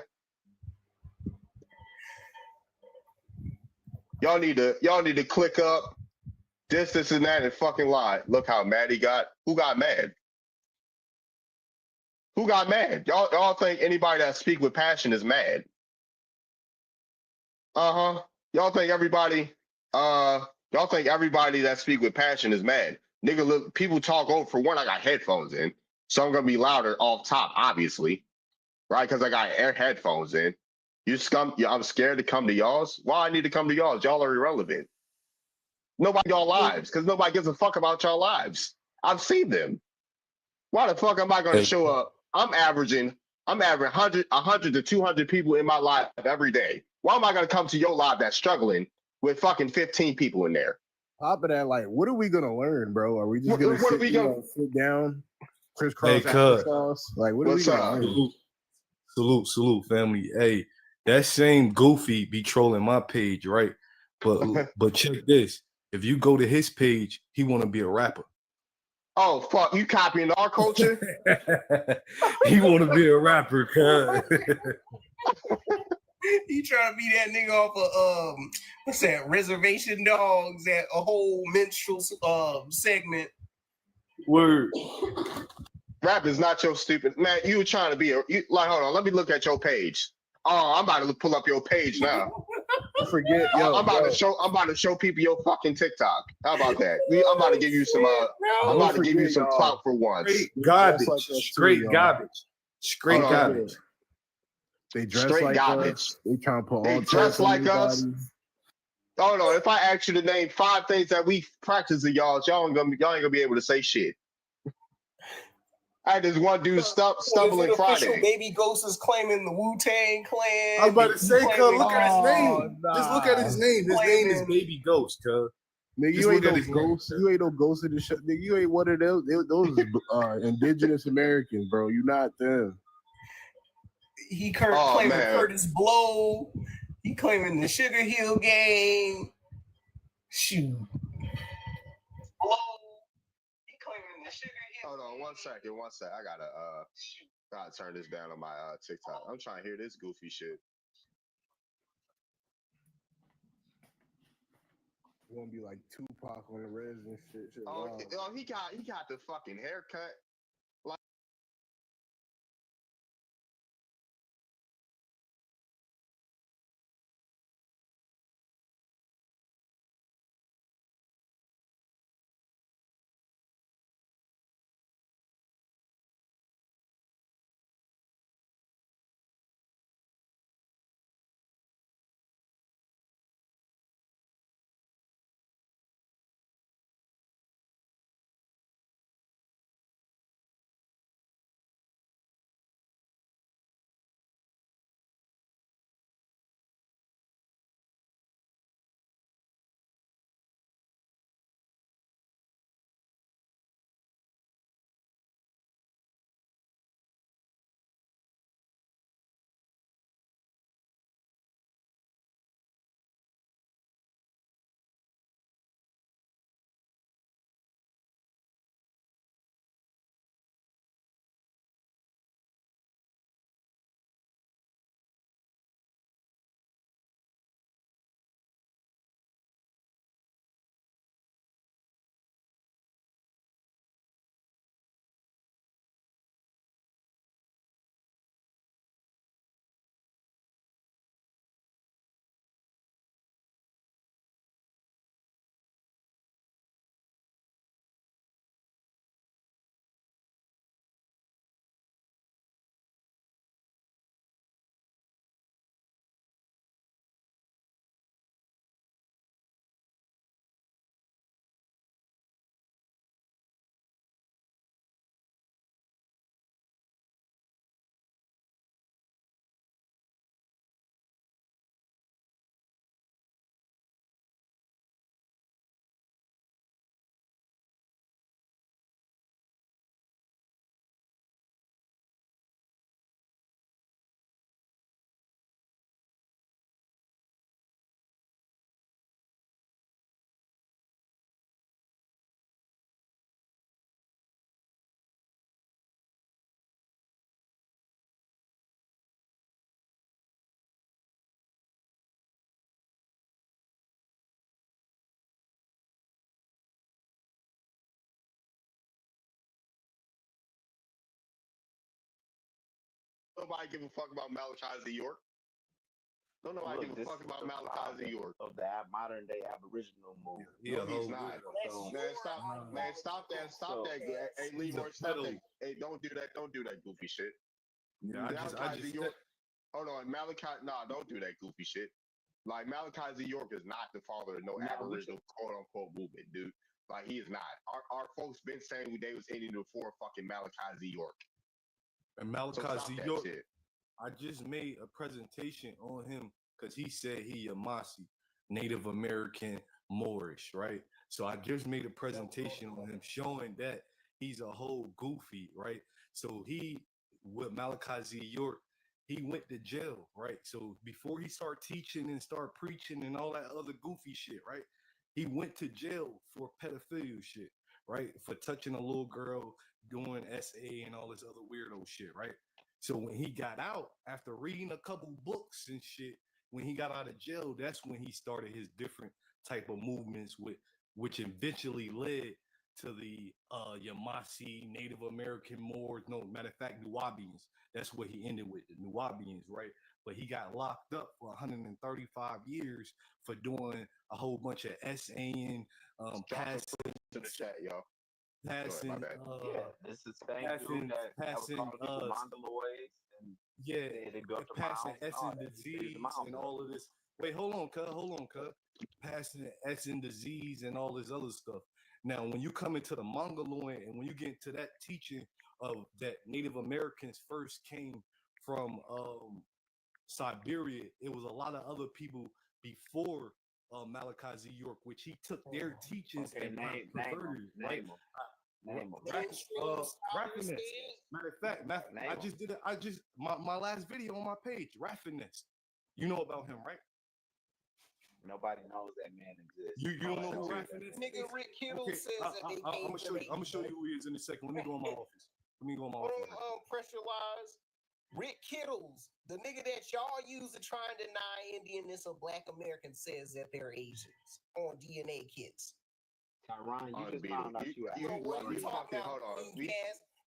Y'all need to click up this, and that, and fucking lie. Look how mad he got. Who got mad? Who got mad? Y'all think anybody that speak with passion is mad? Y'all think everybody that speak with passion is mad? Nigga, look, people talk over. For one, I got headphones in, so I'm gonna be louder off top, obviously, right? Because I got headphones in. I'm scared to come to y'all's. Why I need to come to y'all's? Y'all are irrelevant. Nobody y'all lives, because nobody gives a fuck about y'all lives. I've seen them. Why the fuck am I gonna show up? I'm averaging 100 to 200 people in my life every day. Why am I gonna come to your live that's struggling with fucking 15 people in there? Top of that, like, what are we gonna learn, bro? Are we just gonna sit down, crisscross applesauce? Like, what are we gonna learn? Salute, family. Hey, that same Goofy be trolling my page, right? But check this. If you go to his page, he want to be a rapper. Oh fuck! You copying our culture? He want to be a rapper, cuz. He trying to be that nigga off of what's that? Reservation Dogs, that a whole minstrel segment. Word. Rap is not your stupid man. You were trying to be hold on. Let me look at your page. Oh, I'm about to pull up your page now. Forget, I'm about to show people your fucking TikTok. How about that? I'm about to give you some. I'm about to give you some clout for once. Straight garbage. They dress straight like garbage. Us. They trying to put they all dress like us. Oh no! If I ask you to name 5 things that we practice of y'all ain't gonna be able to say shit. I had this one dude stumbling Friday. Baby Ghost is claiming the Wu-Tang Clan. I was about to say, cuz, look at his name. Just look at his name. His name is Baby Ghost, cuz. Nigga, you ain't no ghost. You ain't no ghost in the show. Nigga, you ain't one of those. Those indigenous Americans, bro. You not them. He claiming Curtis Blow. He claiming the Sugar Hill Gang. Shoot. Blow. He claiming the Sugar Hill. Hold on, one second. I gotta turn this down on my TikTok. I'm trying to hear this goofy shit. You gonna be like Tupac on the res and shit. Oh, he got the fucking haircut. nobody give a fuck about Malachi Z. York. Don't nobody give a fuck about Malachi Z. York. Of that modern day Aboriginal movement. No, he's not. Man, stop that. Hey, Leroy, stop that. Hey, don't do that goofy shit. Yeah, Malachi Z. York. Hold on, Malachi. Nah, don't do that goofy shit. Like Malachi Z. York is not the father of no Aboriginal quote unquote movement, dude. Like he is not. Our folks been saying they was Indian before fucking Malachi Z. York. And Malachi Z. York, I just made a presentation on him because he said he Yamasee, Native American Moorish, right? So I just made a presentation on him showing that he's a whole goofy, right? So he, with Malachi Z. York, he went to jail, right? So before he started teaching and start preaching and all that other goofy shit, right? He went to jail for pedophilia shit, right? For touching a little girl, doing SA and all this other weirdo shit, right? So when he got out, after reading a couple books and shit, when he got out of jail, that's when he started his different type of movements, which eventually led to the Yamasee, Native American Moors, no, matter of fact, Nubians. That's what he ended with, the Nubians, right? But he got locked up for 135 years for doing a whole bunch of SAing, passing to the chat, y'all. Passing, this is passing mongoloids, and they built passing Essen disease and all of this. Wait, hold on, cuz. Passing Essen disease and all this other stuff. Now, when you come into the Mongoloid and when you get into that teaching of that Native Americans first came from Siberia, it was a lot of other people before Malachi Z. York, which he took their teachings and converted. Right? Raffinest. Matter of fact, I just did it. My last video on my page, Raffinest. You know about him, right? Nobody knows that man exists. You don't know who Raffinest is? Nigga, Rick Kittle says that they I'm gonna show you who he is in a second. Let me go in my office. Pressurize. Rick Kittles, the nigga that y'all use to try and deny Indianness of Black Americans, says that they're Asians on DNA kits. Tyron, you just found out you hold on.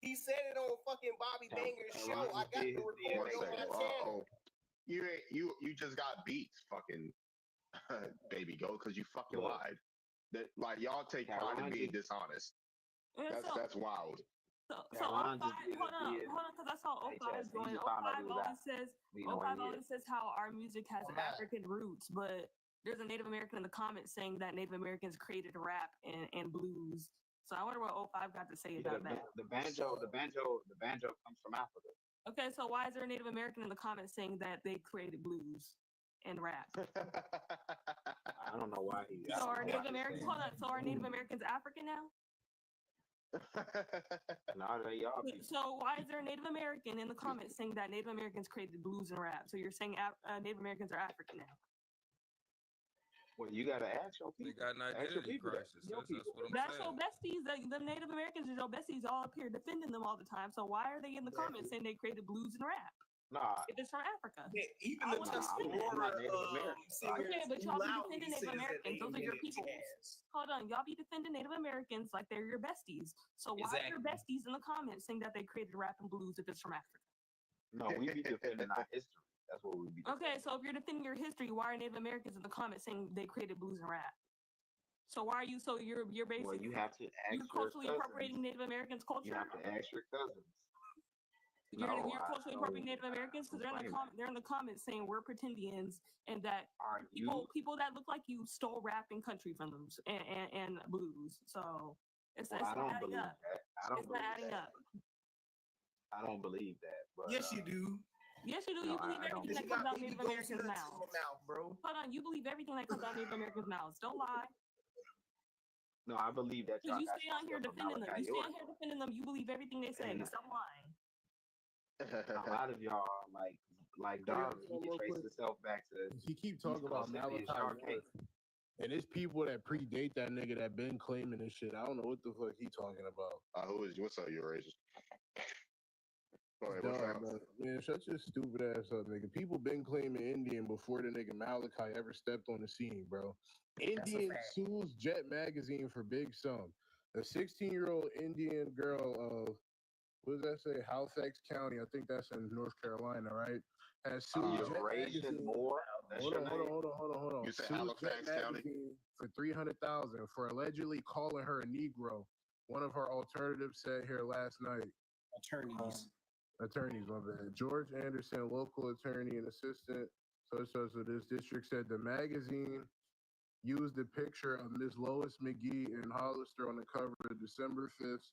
He said it on fucking Bobby Banger's show. I got the recording on my channel. You just got beat, fucking baby go, because you fucking lied. That like y'all take pride in being dishonest. That's wild. So hold on, because I saw O5 is going. O5 always says how our music has African roots, but there's a Native American in the comments saying that Native Americans created rap and blues. So I wonder what O5 got to say about that. The banjo comes from Africa. Okay, so why is there a Native American in the comments saying that they created blues and rap? I don't know why he. So are Native Americans? Hold on. So are Native Americans African now? No, they are. So why is there a Native American in the comments saying that Native Americans created blues and rap? So you're saying Native Americans are African now? Well, you gotta ask your people. They got an identity crisis. That's what I'm saying. That's your besties. The Native Americans are your besties all up here defending them all the time. So why are they in the comments saying they created blues and rap? Nah. If it's from Africa. Yeah, even the Tuscarora singers. Okay, but y'all be defending Native Americans. Those are your people. Hold on, y'all be defending Native Americans like they're your besties. So why are your besties in the comments saying that they created rap and blues if it's from Africa? No, we be defending our history. That's what we be defending. Okay, so if you're defending your history, why are Native Americans in the comments saying they created blues and rap? So why are you? So you're basically. Well, you have to ask you're culturally appropriating Native Americans' culture. You have to ask your cousins. You're culturally appropriating Native Americans because they're in the comments saying we're pretendians and that people that look like you stole rap and country from them and blues. So it's not adding up. It's not adding up. I don't believe that. But, yes, you do. Yes, you do. You believe everything that comes out of Native Americans' mouths, bro. Hold on, you believe everything that comes out of Native Americans' mouths. Don't lie. No, I believe that. You stay on here defending them. You stay on here defending them. You believe everything they say. Stop lying. A lot of y'all like dog. He can trace himself back to. He keep talking about Malachi York, and it's people that predate that nigga that been claiming this shit. I don't know what the fuck he talking about. What's up, you racist? Man, shut your stupid ass up, nigga. People been claiming Indian before the nigga Malachi ever stepped on the scene, bro. Indian sues Jet Magazine for big sum. A 16-year-old Indian girl of what does that say? Halifax County, I think that's in North Carolina, right? Has sued Jet Magazine. Hold on. You said Sued Halifax Jet County? Magazine for $300,000 for allegedly calling her a Negro. One of her alternatives said here last night. Attorneys, my bad. George Anderson, local attorney and assistant. So this district said the magazine used a picture of Miss Lois McGee and Hollister on the cover of December 5th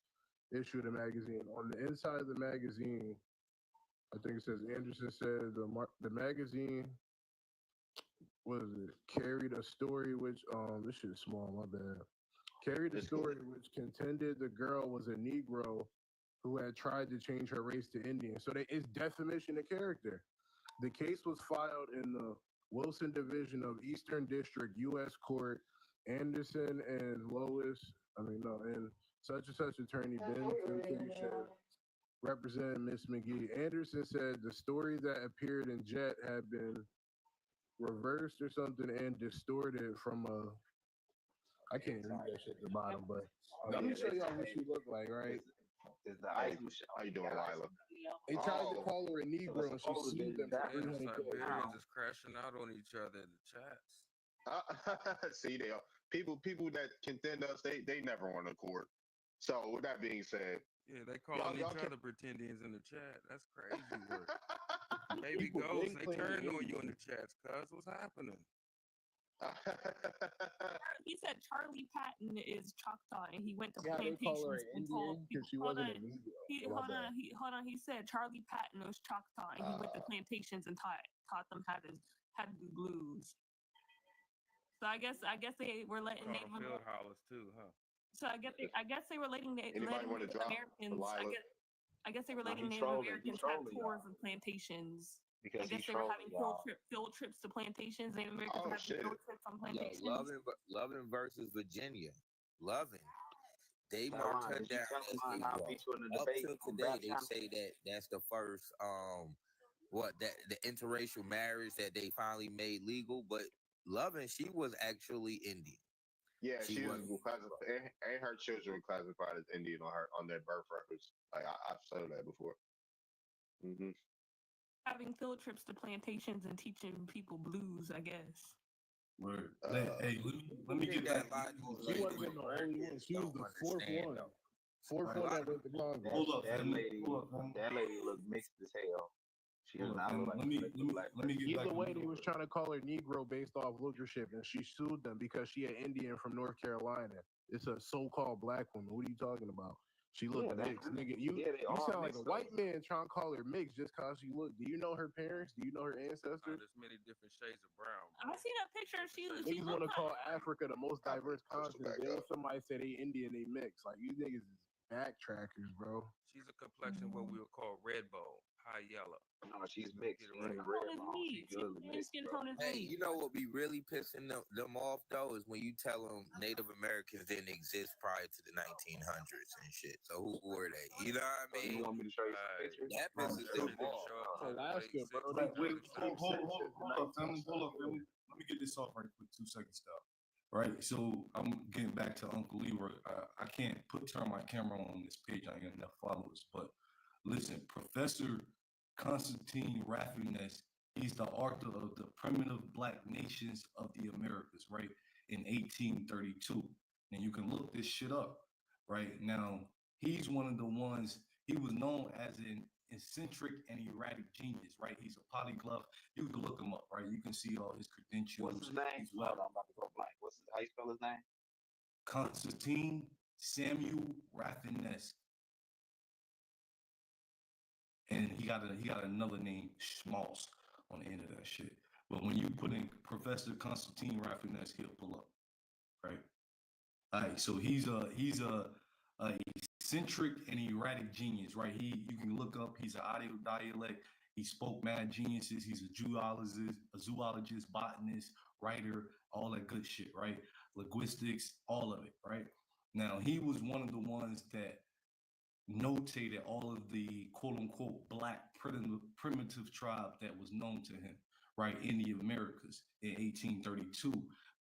issue of the magazine. On the inside of the magazine, I think it says Anderson said the magazine, what is it? Carried a story which this shit is small, my bad. Carried a story which contended the girl was a Negro who had tried to change her race to Indian. So it's defamation of character. The case was filed in the Wilson Division of Eastern District U.S. Court. Anderson and and such and such attorney Ben Temptation represented Miss McGee. Anderson said the story that appeared in Jet had been reversed or something and distorted from I can't read that shit at the bottom, but let me show y'all what she looked like, right? How you doing, Lila? They tried to call her a Negro and she sued them for Siberians just crashing out on each other in the chats. See, people that contend us, they never want to court. So with that being said, yeah, they calling each other pretendians in the chat. That's crazy work. Baby Ghost, they turned on you in the chats, cuz what's happening? He said Charlie Patton is Choctaw and he went to plantations and told people. Hold on. He said Charlie Patton was Choctaw and he went to plantations and taught them how to do blues. So I guess they were letting field hollers too, huh? So I guess they were letting Native Americans. I guess they were letting Native Americans have tours of plantations. I guess they were having field trips to plantations. Native Americans were having field trips on plantations. Loving versus Virginia. Loving. They marked her down as Negro. Up till today, they say that's the first the interracial marriage that they finally made legal. But Loving, she was actually Indian. Yeah, she was classified, and her children were classified as Indian on their birth records. Like I've said that before. Mm-hmm. Having field trips to plantations and teaching people blues, I guess. Word. Hey, let me get that. She wasn't the only one. She was the fourth one. Fourth one that went to Congress. Hold up, that lady looked mixed as hell. She does not look like let me get Either back. way, they was trying to call her Negro based off leadership, and she sued them because she an Indian from North Carolina. It's a so-called black woman. What are you talking about? She looked mixed, nigga. You sound like a white man trying to call her mixed just cause she looked. Do you know her parents? Do you know her ancestors? There's many different shades of brown. I seen that picture. She niggas want to call Africa the most diverse continent. Then somebody say they Indian, they mix. Like you niggas is backtrackers, bro. She's a complexion what we would call red bone, high yellow. No, she's mixed. Hey, you know what be really pissing them off though is when you tell them Native Americans didn't exist prior to the 1900s and shit. So who were they? You know what I mean? You want me to show you some pictures? That pisses them off. Hold up, family. Let me get this off right quick. 2 seconds, stop. Right, so I'm getting back to Uncle Leroy. I can't turn my camera on this page. I ain't got enough followers, but listen, Professor Constantine Raffines, he's the author of the Primitive Black Nations of the Americas, right, in 1832. And you can look this shit up, right? Now, he's one of the ones, he was known as an eccentric and erratic genius, right? He's a polyglot. You can look him up, right? You can see all his credentials. What's his name? I'm about to go blank. How you spell his name? Constantine Samuel Raffines. And he got another name, Schmaltz, on the end of that shit. But when you put in Professor Constantine Raffines, he'll pull up, right? All right, so he's a eccentric and erratic genius, right? You can look up. He's an audio dialect. He spoke mad geniuses. He's a zoologist, botanist, writer, all that good shit, right? Linguistics, all of it, right? Now he was one of the ones that notated all of the quote-unquote black primitive tribe that was known to him, right, in the Americas in 1832.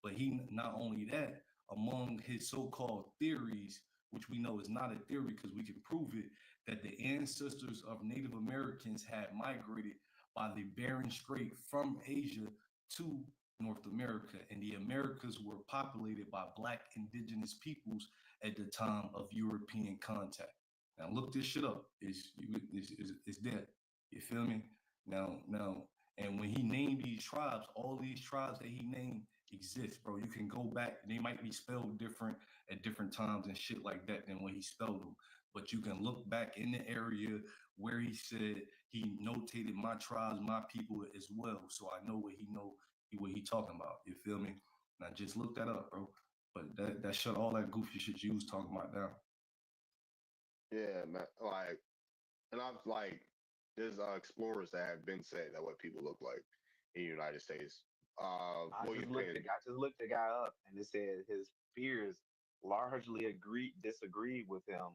But he, not only that, among his so-called theories, which we know is not a theory because we can prove it, that the ancestors of Native Americans had migrated by the Bering Strait from Asia to North America, and the Americas were populated by Black indigenous peoples at the time of European contact. Now look this shit up. It's there. You feel me? Now, and when he named these tribes, all these tribes that he named exist, bro. You can go back. They might be spelled different at different times and shit like that than when he spelled them. But you can look back in the area where he said he notated my tribes, my people as well. So I know what he talking about. You feel me? And I just looked that up, bro. But that shut all that goofy shit you was talking about down. Yeah, man. Like, and I've like, there's explorers that have been saying that what people look like in the United States. I just looked the guy up, and it said his peers largely disagreed with him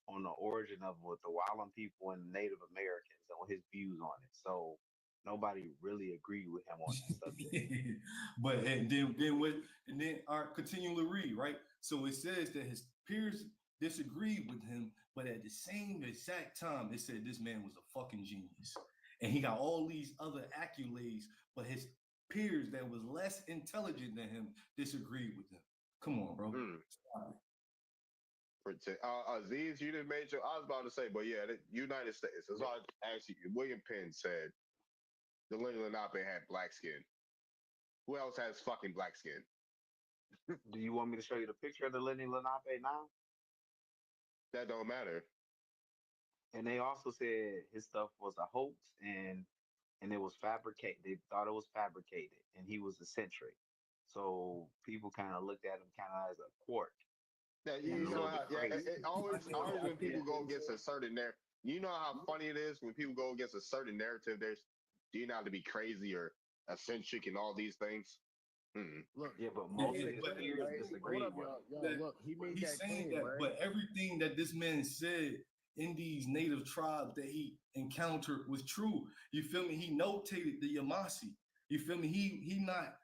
on the origin of what the Wallen people and Native Americans and his views on it. So nobody really agreed with him on that subject. But then continue to read, right? So it says that his peers disagreed with him, but at the same exact time, they said this man was a fucking genius. And he got all these other accolades, but his peers that was less intelligent than him disagreed with him. Come on, bro. Aziz, you didn't mention. I was about to say, but yeah, the United States. That's why actually William Penn said the Lenni Lenape had black skin. Who else has fucking black skin? Do you want me to show you the picture of the Lenni Lenape now? That don't matter. And they also said his stuff was a hoax and it was fabricated. They thought it was fabricated, and he was eccentric. So people kind of looked at him kind of as a quirk. Yeah, you know how, always when people go against a certain narrative, you know how funny it is when people go against a certain narrative. There's you know how to be crazy or eccentric and all these things. Look, yeah, but most of his peers disagree. Look, he made he's that saying claim, that, right? but everything that this man said in these native tribes that he encountered was true. You feel me? He notated the Yamasee. You feel me? He not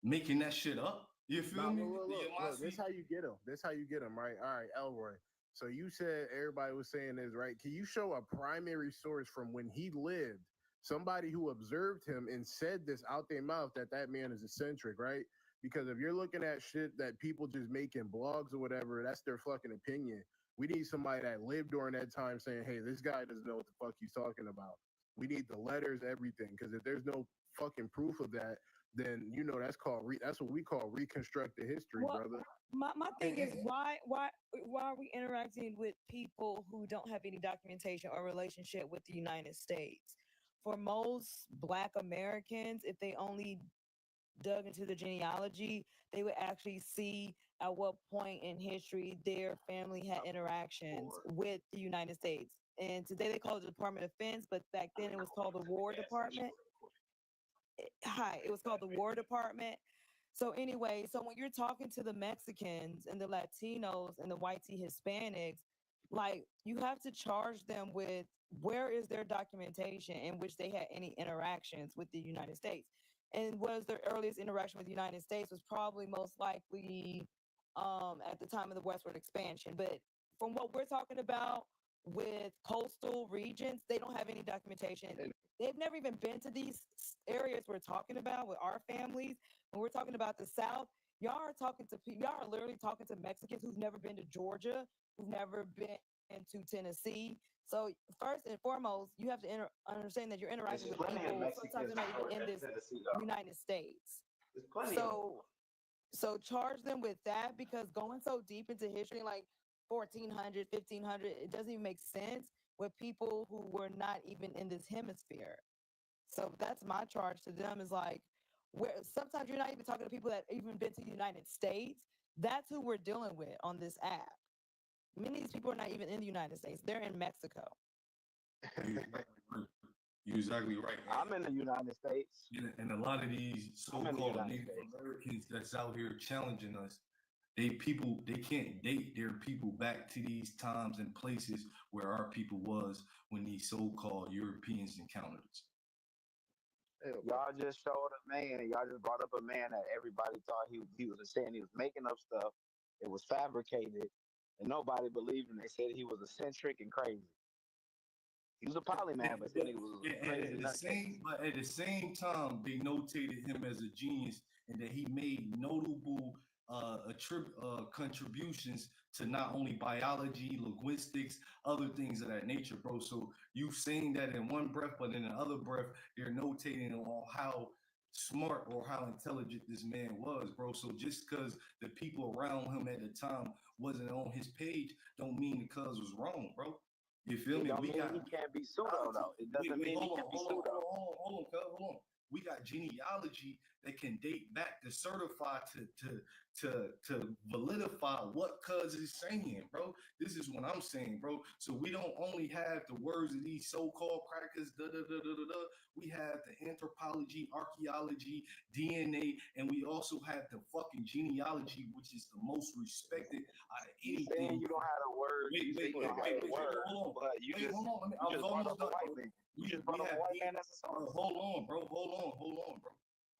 making that shit up. You feel me? Look, this how you get him. This how you get him, right? All right, Elroy. So you said everybody was saying this, right? Can you show a primary source from when he lived, somebody who observed him and said this out their mouth that man is eccentric, right? Because if you're looking at shit that people just make in blogs or whatever, that's their fucking opinion. We need somebody that lived during that time saying, hey, this guy doesn't know what the fuck he's talking about. We need the letters, everything. Because if there's no fucking proof of that, then you know that's what we call reconstructed history, brother. My thing is why are we interacting with people who don't have any documentation or relationship with the United States? For most Black Americans, if they only dug into the genealogy, they would actually see at what point in history their family had interactions with the United States. And today they call it the Department of Defense, but back then it was called the War Department. It was called the War Department. So anyway, so when you're talking to the Mexicans and the Latinos and the white Hispanics, like you have to charge them with where is their documentation in which they had any interactions with the United States. And was their earliest interaction with the United States was probably most likely at the time of the westward expansion. But from what we're talking about with coastal regions, they don't have any documentation. They've never even been to these areas we're talking about with our families. When we're talking about the South, y'all are literally talking to Mexicans who've never been to Georgia, who've never been to Tennessee. So first and foremost, you have to understand that you're interacting with people sometimes not even in this United States. So charge them with that, because going so deep into history, like 1400, 1500, it doesn't even make sense with people who were not even in this hemisphere. So that's my charge to them, is like, where sometimes you're not even talking to people that even been to the United States. That's who we're dealing with on this app. Many of these people are not even in the United States. They're in Mexico. You're exactly right. I'm in the United States. And a lot of these so-called Native Americans that's out here challenging us, they can't date their people back to these times and places where our people was when these so-called Europeans encountered us. Y'all just showed a man. Y'all just brought up a man that everybody thought he was saying he was making up stuff. It was fabricated, and nobody believed him. They said he was eccentric and crazy. He was a polymath, but then he was crazy. At the same time, they notated him as a genius and that he made notable contributions to not only biology, linguistics, other things of that nature, bro. So you saying that in one breath, but in the other breath, they're notating on how smart or how intelligent this man was, bro. So just because the people around him at the time wasn't on his page, don't mean the cuz was wrong, bro. You feel me? He can't be pseudo though. It doesn't mean he can be pseudo. Hold on. We got genealogy that can date back to certify to validify what cuz is saying, bro. This is what I'm saying, bro. So we don't only have the words of these so-called crackers, we have the anthropology, archaeology, DNA, and we also have the fucking genealogy, which is the most respected out of anything. You don't have the word. Hold on. You just brought up a white man. You just brought up a white man as a source. Hold on, bro.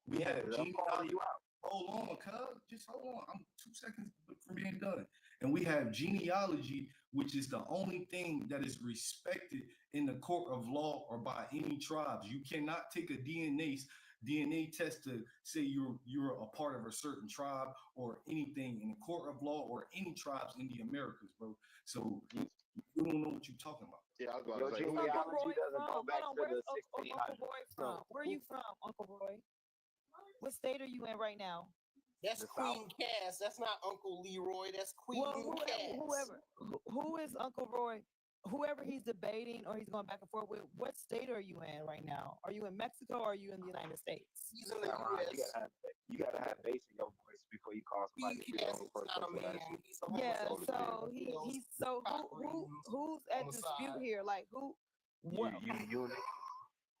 We have genealogy. Hold on, cuz. Just hold on. I'm 2 seconds from being done. And we have genealogy, which is the only thing that is respected in the court of law or by any tribes. You cannot take a DNA test to say you're a part of a certain tribe or anything in the court of law or any tribes in the Americas, bro. So you don't know what you're talking about. Yeah, I was about Your to say. genealogy doesn't go back to the 1600s. Uncle Roy, where are you from, Uncle Roy? What state are you in right now? That's Queen Cass. That's not Uncle Leroy. That's Queen Cass. Who is Uncle Roy? Whoever he's debating or he's going back and forth with, what state are you in right now? Are you in Mexico or are you in the United States? He's in the U.S. You gotta have bass in your voice before you call somebody. Yeah, so he's so who's at dispute here? Like who? You.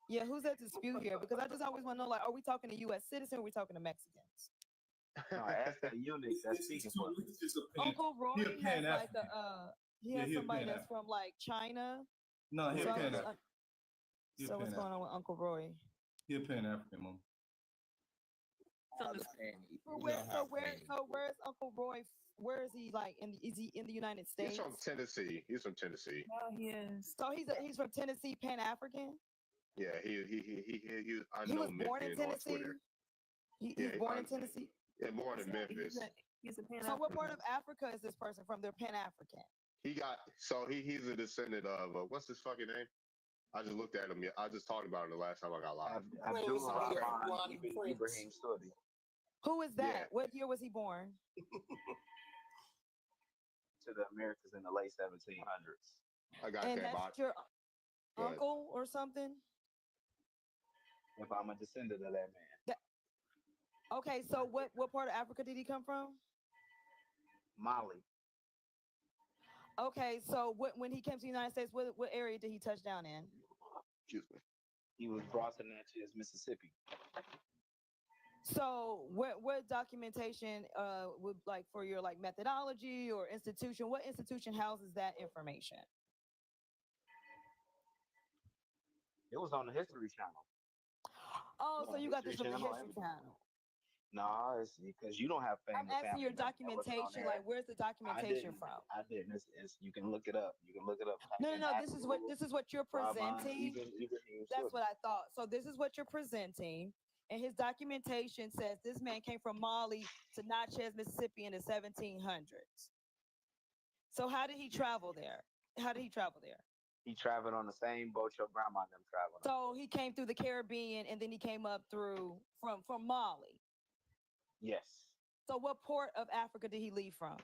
Yeah, who's at dispute here? Because I just always want to know, like, are we talking to U.S. citizens or are we talking to Mexicans? No, ask that eunuch that's speaking for us. Uncle Roy has like he has somebody that's from like China. No, he's Pan-African. So what's going on with Uncle Roy? He's Pan-African, mom. So where's Uncle Roy? Where is he? Like, is he in the United States? He's from Tennessee. Oh, he is. So he's from Tennessee, Pan-African. Yeah, he He was born in Tennessee. He was born in Tennessee. Yeah, born in Memphis. So what part of Africa is this person from? They're Pan-African. He's a descendant of what's his fucking name? I just looked at him. I just talked about him the last time I got live. Ibrahim Studi. Who is that? Yeah. What year was he born? To the Americas in the late 1700s. I got and that. That's your uncle or something? If I'm a descendant of that man. Okay, so what part of Africa did he come from? Mali. Okay, so when he came to the United States, what area did he touch down in? Excuse me. He was brought to Natchez, Mississippi. So what documentation would like for your like methodology or institution? What institution houses that information? It was on the History Channel. Oh, so you got this from the History Channel? No, it's because you don't have family. I'm asking your documentation. Like, where's the documentation from? I didn't. You can look it up. You can look it up. No. This is what you're presenting. That's what I thought. So this is what you're presenting, and his documentation says this man came from Mali to Natchez, Mississippi in the 1700s. So how did he travel there? He traveled on the same boat your grandma and them traveled. So he came through the Caribbean, and then he came up through from Mali. Yes. So what port of Africa did he leave from?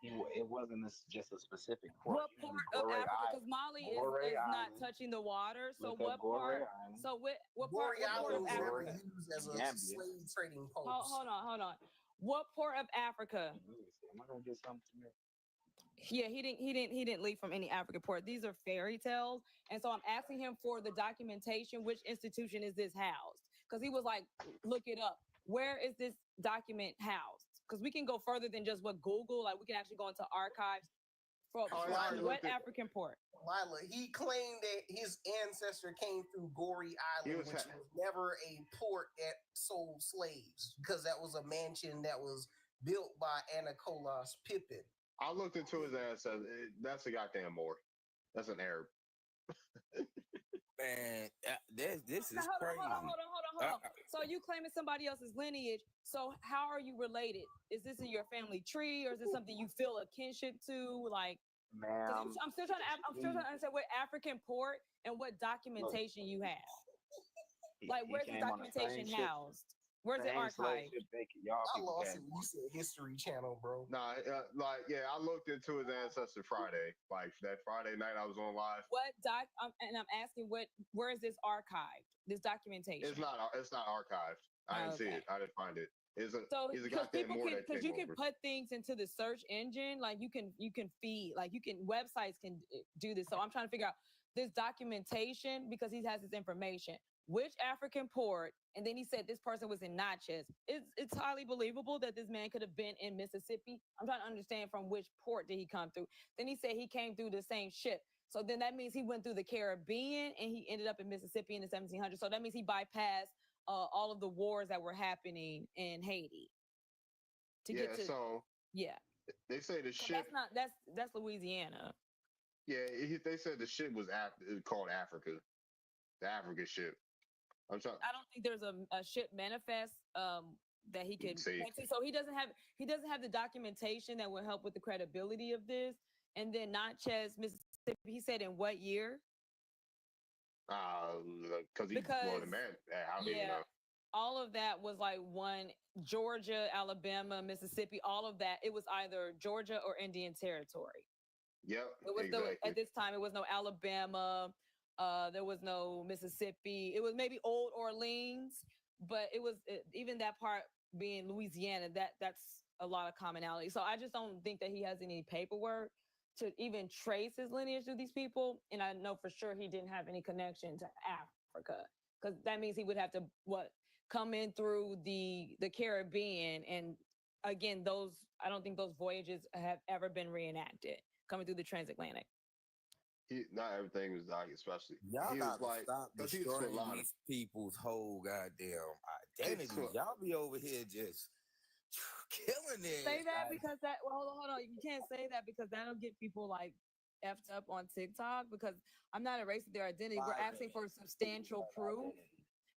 It wasn't just a specific port. What part of Africa? Because Mali is not touching the water. So what part? So what part of Africa? Used as a slave trading post. Hold on. What part of Africa? Am I gonna get something from there? Yeah, he didn't leave from any African port. These are fairy tales, and so I'm asking him for the documentation. Which institution is this housed? Because he was like, look it up. Where is this document housed? Because we can go further than just what Google. Like we can actually go into archives. What African port? Lila, he claimed that his ancestor came through Goree Island, which was never a port that sold slaves, because that was a mansion that was built by Anacolas Pippin. I looked into his ancestors. That's a goddamn Moor. That's an Arab. Man, this is Hold crazy. on. So you claiming somebody else's lineage. So how are you related? Is this in your family tree, or is this something you feel a kinship to? Like, Ma'am, I'm still trying to understand what African port and what documentation you have. Like, where's the documentation housed? Where's it archived? I lost it when you said History Channel, bro. Nah, I looked into his ancestor Friday. Like that Friday night, I was on live. What and I'm asking, where is this archived? This documentation? It's not archived. I didn't see it. I didn't find it. Because you can put things into the search engine, like you can feed, like websites can do this. So I'm trying to figure out this documentation because he has this information. Which African port? And then he said this person was in Natchez. It's highly believable that this man could have been in Mississippi. I'm trying to understand from which port did he come through. Then he said he came through the same ship. So then that means he went through the Caribbean and he ended up in Mississippi in the 1700s. So that means he bypassed all of the wars that were happening in Haiti. They say the ship. That's Louisiana. Yeah, they said the ship was called Africa, the African ship. I don't think there's a ship manifest that he could. So he doesn't have the documentation that will help with the credibility of this. And then Natchez, Mississippi. He said in what year? Because he's the man. How do you know? All of that was like Georgia, Alabama, Mississippi. All of that. It was either Georgia or Indian Territory. Yep. It was at this time. It was no Alabama. There was no Mississippi. It was maybe Old Orleans, but it was even that part being Louisiana. That's a lot of commonality. So I just don't think that he has any paperwork to even trace his lineage to these people. And I know for sure he didn't have any connection to Africa, because that means he would have to come in through the Caribbean. And again, I don't think those voyages have ever been reenacted coming through the transatlantic. Not everything was like, especially y'all he got was to stop destroying these people's whole goddamn identity. Y'all be over here just killing it. Say that because hold on. You can't say that because that'll get people like effed up on TikTok, because I'm not erasing their identity. We're asking for substantial proof,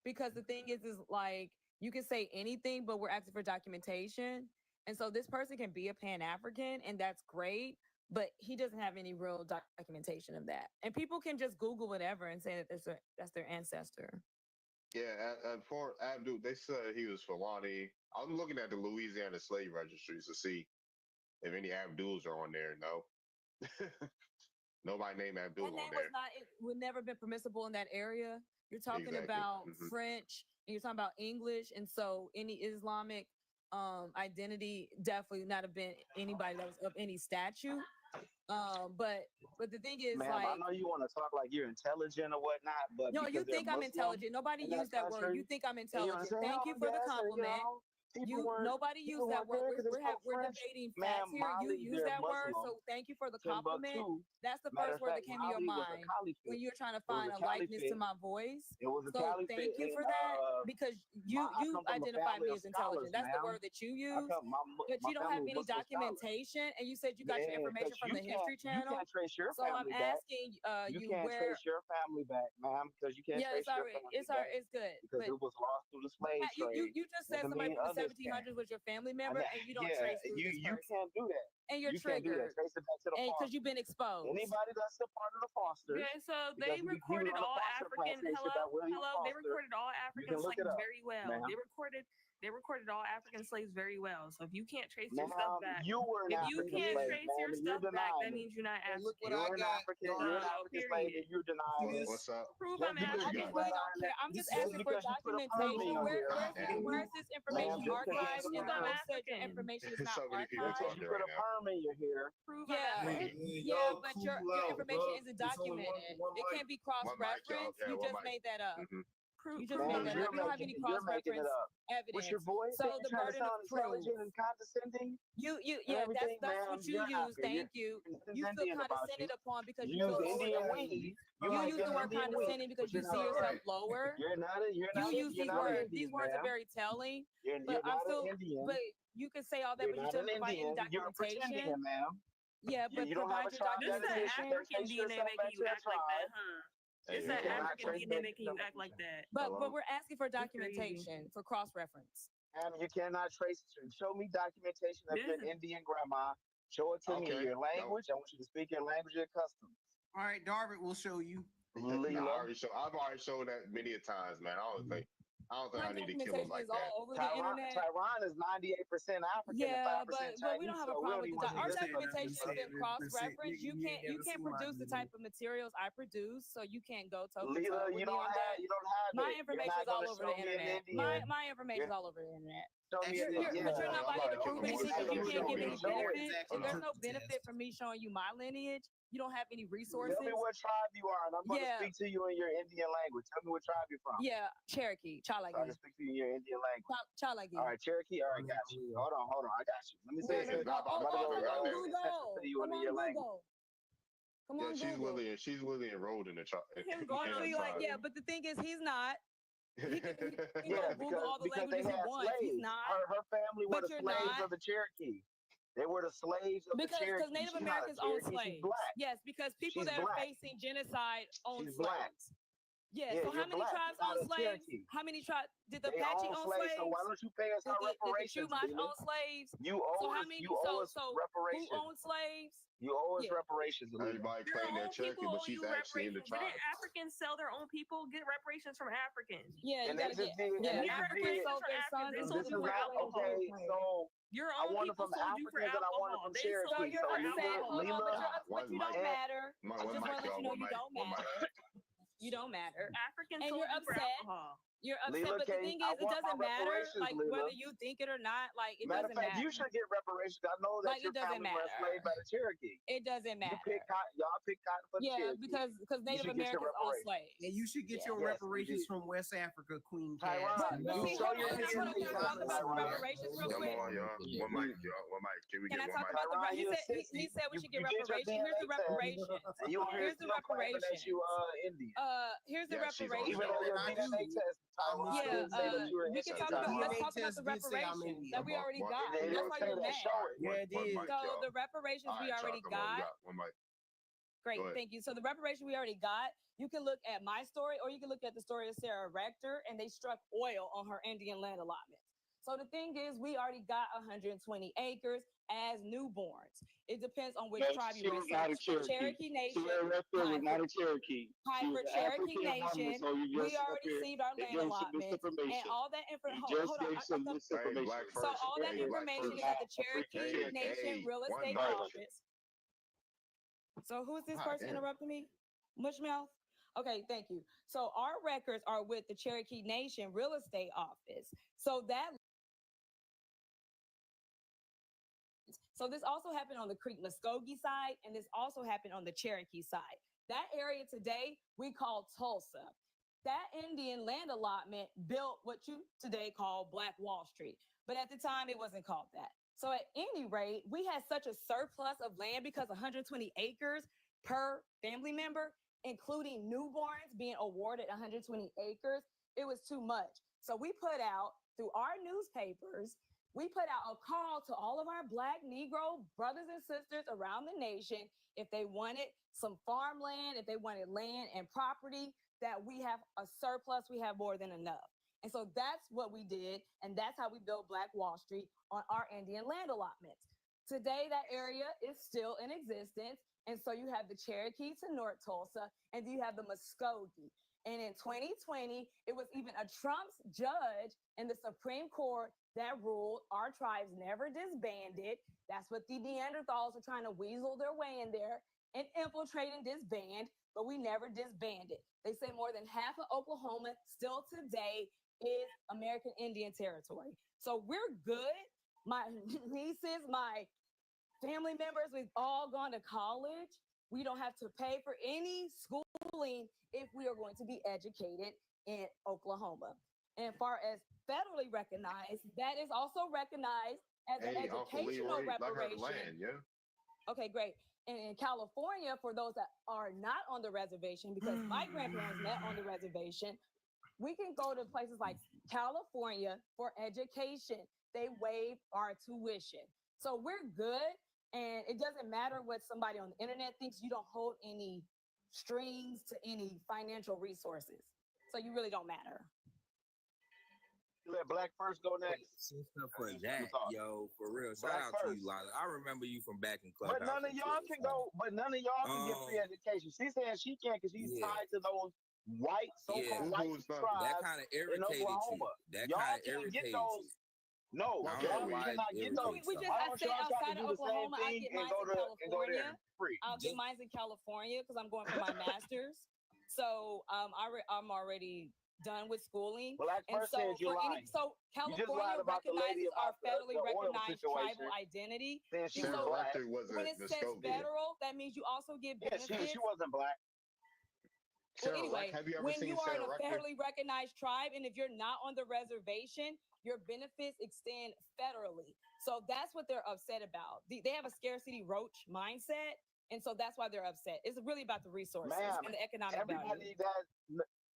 because the thing is like you can say anything, but we're asking for documentation. And so this person can be a Pan-African, and that's great, but he doesn't have any real documentation of that. And people can just Google whatever and say that that's their ancestor. Yeah, for Abdul, they said he was Fulani. I'm looking at the Louisiana slave registries to see if any Abduls are on there. No. Nobody named Abdul on there. It would never been permissible in that area. You're talking about French, and you're talking about English. And so any Islamic identity definitely not have been anybody that was of any statute. But the thing is, ma'am, I know you want to talk like you're intelligent or whatnot, but no, you think I'm intelligent. Nobody used that word. You think I'm intelligent. Thank you for the compliment. Nobody used that word. We're debating facts here. You use that word, so thank you for the compliment. That's the first word that came to your mind when you're trying to find a likeness to my voice. So thank you for that, because you identify me as intelligent. That's the word that you use, but you don't have any documentation, and you said you got your information from the History Channel. So I'm asking you can't trace your family back, ma'am, because you can't trace your family back. It's good. Because it was lost through the slave trade. You just said somebody from the 1700s was your family member, and you don't trace through this person. You can't do that. And you're triggered. Trace it back to the because you've been exposed. Anybody that's a part of the Fosters. Yeah, so they recorded all African. Hello. They recorded all African slaves very well. They recorded all African slaves very well. So if you can't trace your stuff back, your stuff back, that means you're not African. You're an African. You're an African slave, and you're denying. What's up? Prove I'm African. I'm just asking for documentation. Where is this information archived? And the African information is not archived. You put a perm in your hair. But your information isn't documented. It can't be cross-referenced. You just made that up. You just made that up. We don't have any cross-reference evidence. What's your voice? So the burden of proof. Intelligent and condescending. That's what you use. Thank you. You feel condescended upon because you feel Indian lower. You use the word condescending because you see yourself lower. You use these words. These words are very telling. But you can say all that, but you don't provide any documentation. Yeah, but You don't have provide a your tribe This is that documentation. African Trace DNA yourself making back you to a act like that, tribe. huh? Hey, It's You that cannot African trace DNA back making you act like that. But Hello. we're asking for It's crazy. documentation for cross reference. And you cannot trace it. Show me documentation of your This is Indian grandma. Show it to me in Okay. your No. language. I want you to speak your language and customs. All right, Darvin will show you. Nah, Leela. I've already showed that many a times, man. I don't think My I need to kill him documentation like is all that. over the internet. Tyron is 98% African Yeah, and 5% but we Chinese. don't have a So problem really with the our want you to documentation has been cross referenced. nigga, You you can't ain't never can't seen my produce the DNA. type of materials I produce, so you can't go toe to toe Leela, with you me don't on have that. you don't have My it. You're information not is all gonna over show the me an internet. Indian. My information is all over the internet. Show me an But Indian. you're not I'm about about to to prove kill him. anything because you can't give any Show it. benefit. If there's no benefit for me showing you my lineage, you don't have any resources. Tell me what tribe you are, and I'm going to Yeah. speak to you in your Indian language. Tell me what tribe you're from. Yeah, Cherokee, So I can Chalagi. speak to you in your Indian language. Chalagi. All right, Cherokee. All right, got you. Hold on. I got you. Let me say Where Yeah, to something. go? not about Oh, to come fucking on, goddamn. Google. To you Come in on, your language. Google. Come Yeah, on, Google. she's Willie enrolled in the tribe. him He's going gonna on be like, tribe. yeah, but the thing is, he's not. He can Yeah, go Google all the because they languages he had wants. He's slaves. not. Her family were But the you're slaves not. of the Cherokee. They were the slaves of the Because Cherokee. Native She's Americans not a own Cherokee. slaves. She's black. Yes, because people She's that are black. facing genocide own She's black. slaves. Yeah, Yeah, so how you're many black. tribes You're not own a slaves? Cherokee. How many tribes did the They Apache own own slaves. slaves? So why don't you pay us Did our the reparations, Chumash Leela? own slaves? You owe So how us. many? You owe us So who reparations. owns slaves? You owe us Yeah. reparations, Leela. Everybody Your claim they're own Cherokee, people but owe she's you actually in the reparations. Didn't tribe. Africans sell their own people? Get reparations from Africans. Yeah, you And they gotta just get. did. Yeah, And they Get just Africans did. sold their sons They into sold This you is for not alcohol. okay. So Your I own want it people from the sold you for Africans and I want it alcohol. from They sold Cherokee. you You're for So upset. Leela, Hold on, alcohol. but you don't One mic. matter. I One just mic, want to let y'all. you know One you mic. don't One mic. matter. You don't matter. Africans And sold you're you for upset. alcohol. You're upset, Leela but the K, thing I is, it want my doesn't matter, reparations, like Leela. whether you think it or not. Like it Matter of doesn't fact, matter. you should get reparations. I know that Like your it doesn't family were matter. enslaved by the Cherokee. It doesn't You matter. pick cotton, y'all pick cotton for the Yeah, Cherokee. because You Native should get your Americans own reparations. slaves. And you should get Yeah. your Yes, reparations indeed. from West Africa, Queen Cass. Tyron, But you see, show hold your on, Indian can I talk about the Tyron. reparations real Come quick? on, y'all. One mic, y'all. One mic. Can we Can get I one talk mic? about the? Tyron, He you're said he 60. said we You should get did your reparations. Here's the DNA test. reparations. And you over here Here's the still claiming that reparations. you Indian. Here's the Yeah, she's on reparations. Even though your I DNA do. test, Tyron Yeah, didn't say that you were we can Indian. talk about. DNA Let's talk about test the did say I'm reparations Indian. that we already got. It That's didn't why say you're that. mad. Show it. Yeah, it One did. mic, So y'all. the reparations All we right, y'all. already Come on. We got. got one mic. Great, Go ahead. thank you. So the reparation we already got, you can look at my story or you can look at the story of Sarah Rector, and they struck oil on her Indian land allotments. So the thing is, we already got 120 acres as newborns. It depends on which tribe She you're was in. not a So Cherokee. Cherokee Nation, Sarah Rector was not Piper, a Cherokee. She Piper, was an Cherokee African woman, Nation, so you we just sit up already here received our and land gave some allotments and misinformation. all that You information. just Hold on, gave some Hey, misinformation. black so first. all that Hey, black information is first. at the Cherokee Hey, Nation hey, Real one Estate mic. Office. So who is this God person damn. interrupting me? Mushmouth? Okay, thank you. So our records are with the Cherokee Nation Real Estate Office. So this also happened on the Creek Muskogee side, and this also happened on the Cherokee side. That area today we call Tulsa. That Indian land allotment built what you today call Black Wall Street, but at the time it wasn't called that. So at any rate, we had such a surplus of land because 120 acres per family member, including newborns being awarded 120 acres, it was too much. So we put out through our newspapers, we put out a call to all of our Black Negro brothers and sisters around the nation if they wanted some farmland, if they wanted land and property, that we have a surplus, we have more than enough. And so that's what we did, and that's how we built Black Wall Street on our Indian land allotments. Today, that area is still in existence, and so you have the Cherokee to North Tulsa, and you have the Muskogee. And in 2020, it was even a Trump's judge in the Supreme Court that ruled our tribes never disbanded. That's what the Neanderthals are trying to weasel their way in there and infiltrate and disband, but we never disbanded. They say more than half of Oklahoma still today is American Indian territory. So we're good. My nieces, my family members, we've all gone to college. We don't have to pay for any schooling if we are going to be educated in Oklahoma. And as far as federally recognized, that is also recognized as an Hey, Uncle educational Leroy, let her reparation. land, yeah? Okay, great. And in California, for those that are not on the reservation, because my grandparents met on the reservation, we can go to places like California for education. They waive our tuition. So we're good. And it doesn't matter what somebody on the internet thinks. You don't hold any strings to any financial resources. So you really don't matter. Let Black First go next. For that, yo, for real. Shout out to you, Lila. I remember you from back in Clubhouse. But none of y'all can go. But none of y'all can get free education. She's saying she can't because she's tied to those white so-called white tribes that kind of irritated in Oklahoma. That kind of irritated you. No, y'all cannot get those. I stay outside of Oklahoma. I get mine in California. I'll get mine in California because I'm going for my master's. So I'm already done with schooling. Black and so California recognizes our federally recognized tribal identity. Sarah Rector wasn't when it says federal, that means you also get benefits. She wasn't black. Well, anyway, when you are in a federally recognized tribe, and if you're not on the reservation, your benefits extend federally. So that's what they're upset about. They have a scarcity roach mindset, and so that's why they're upset. It's really about the resources and the economic value.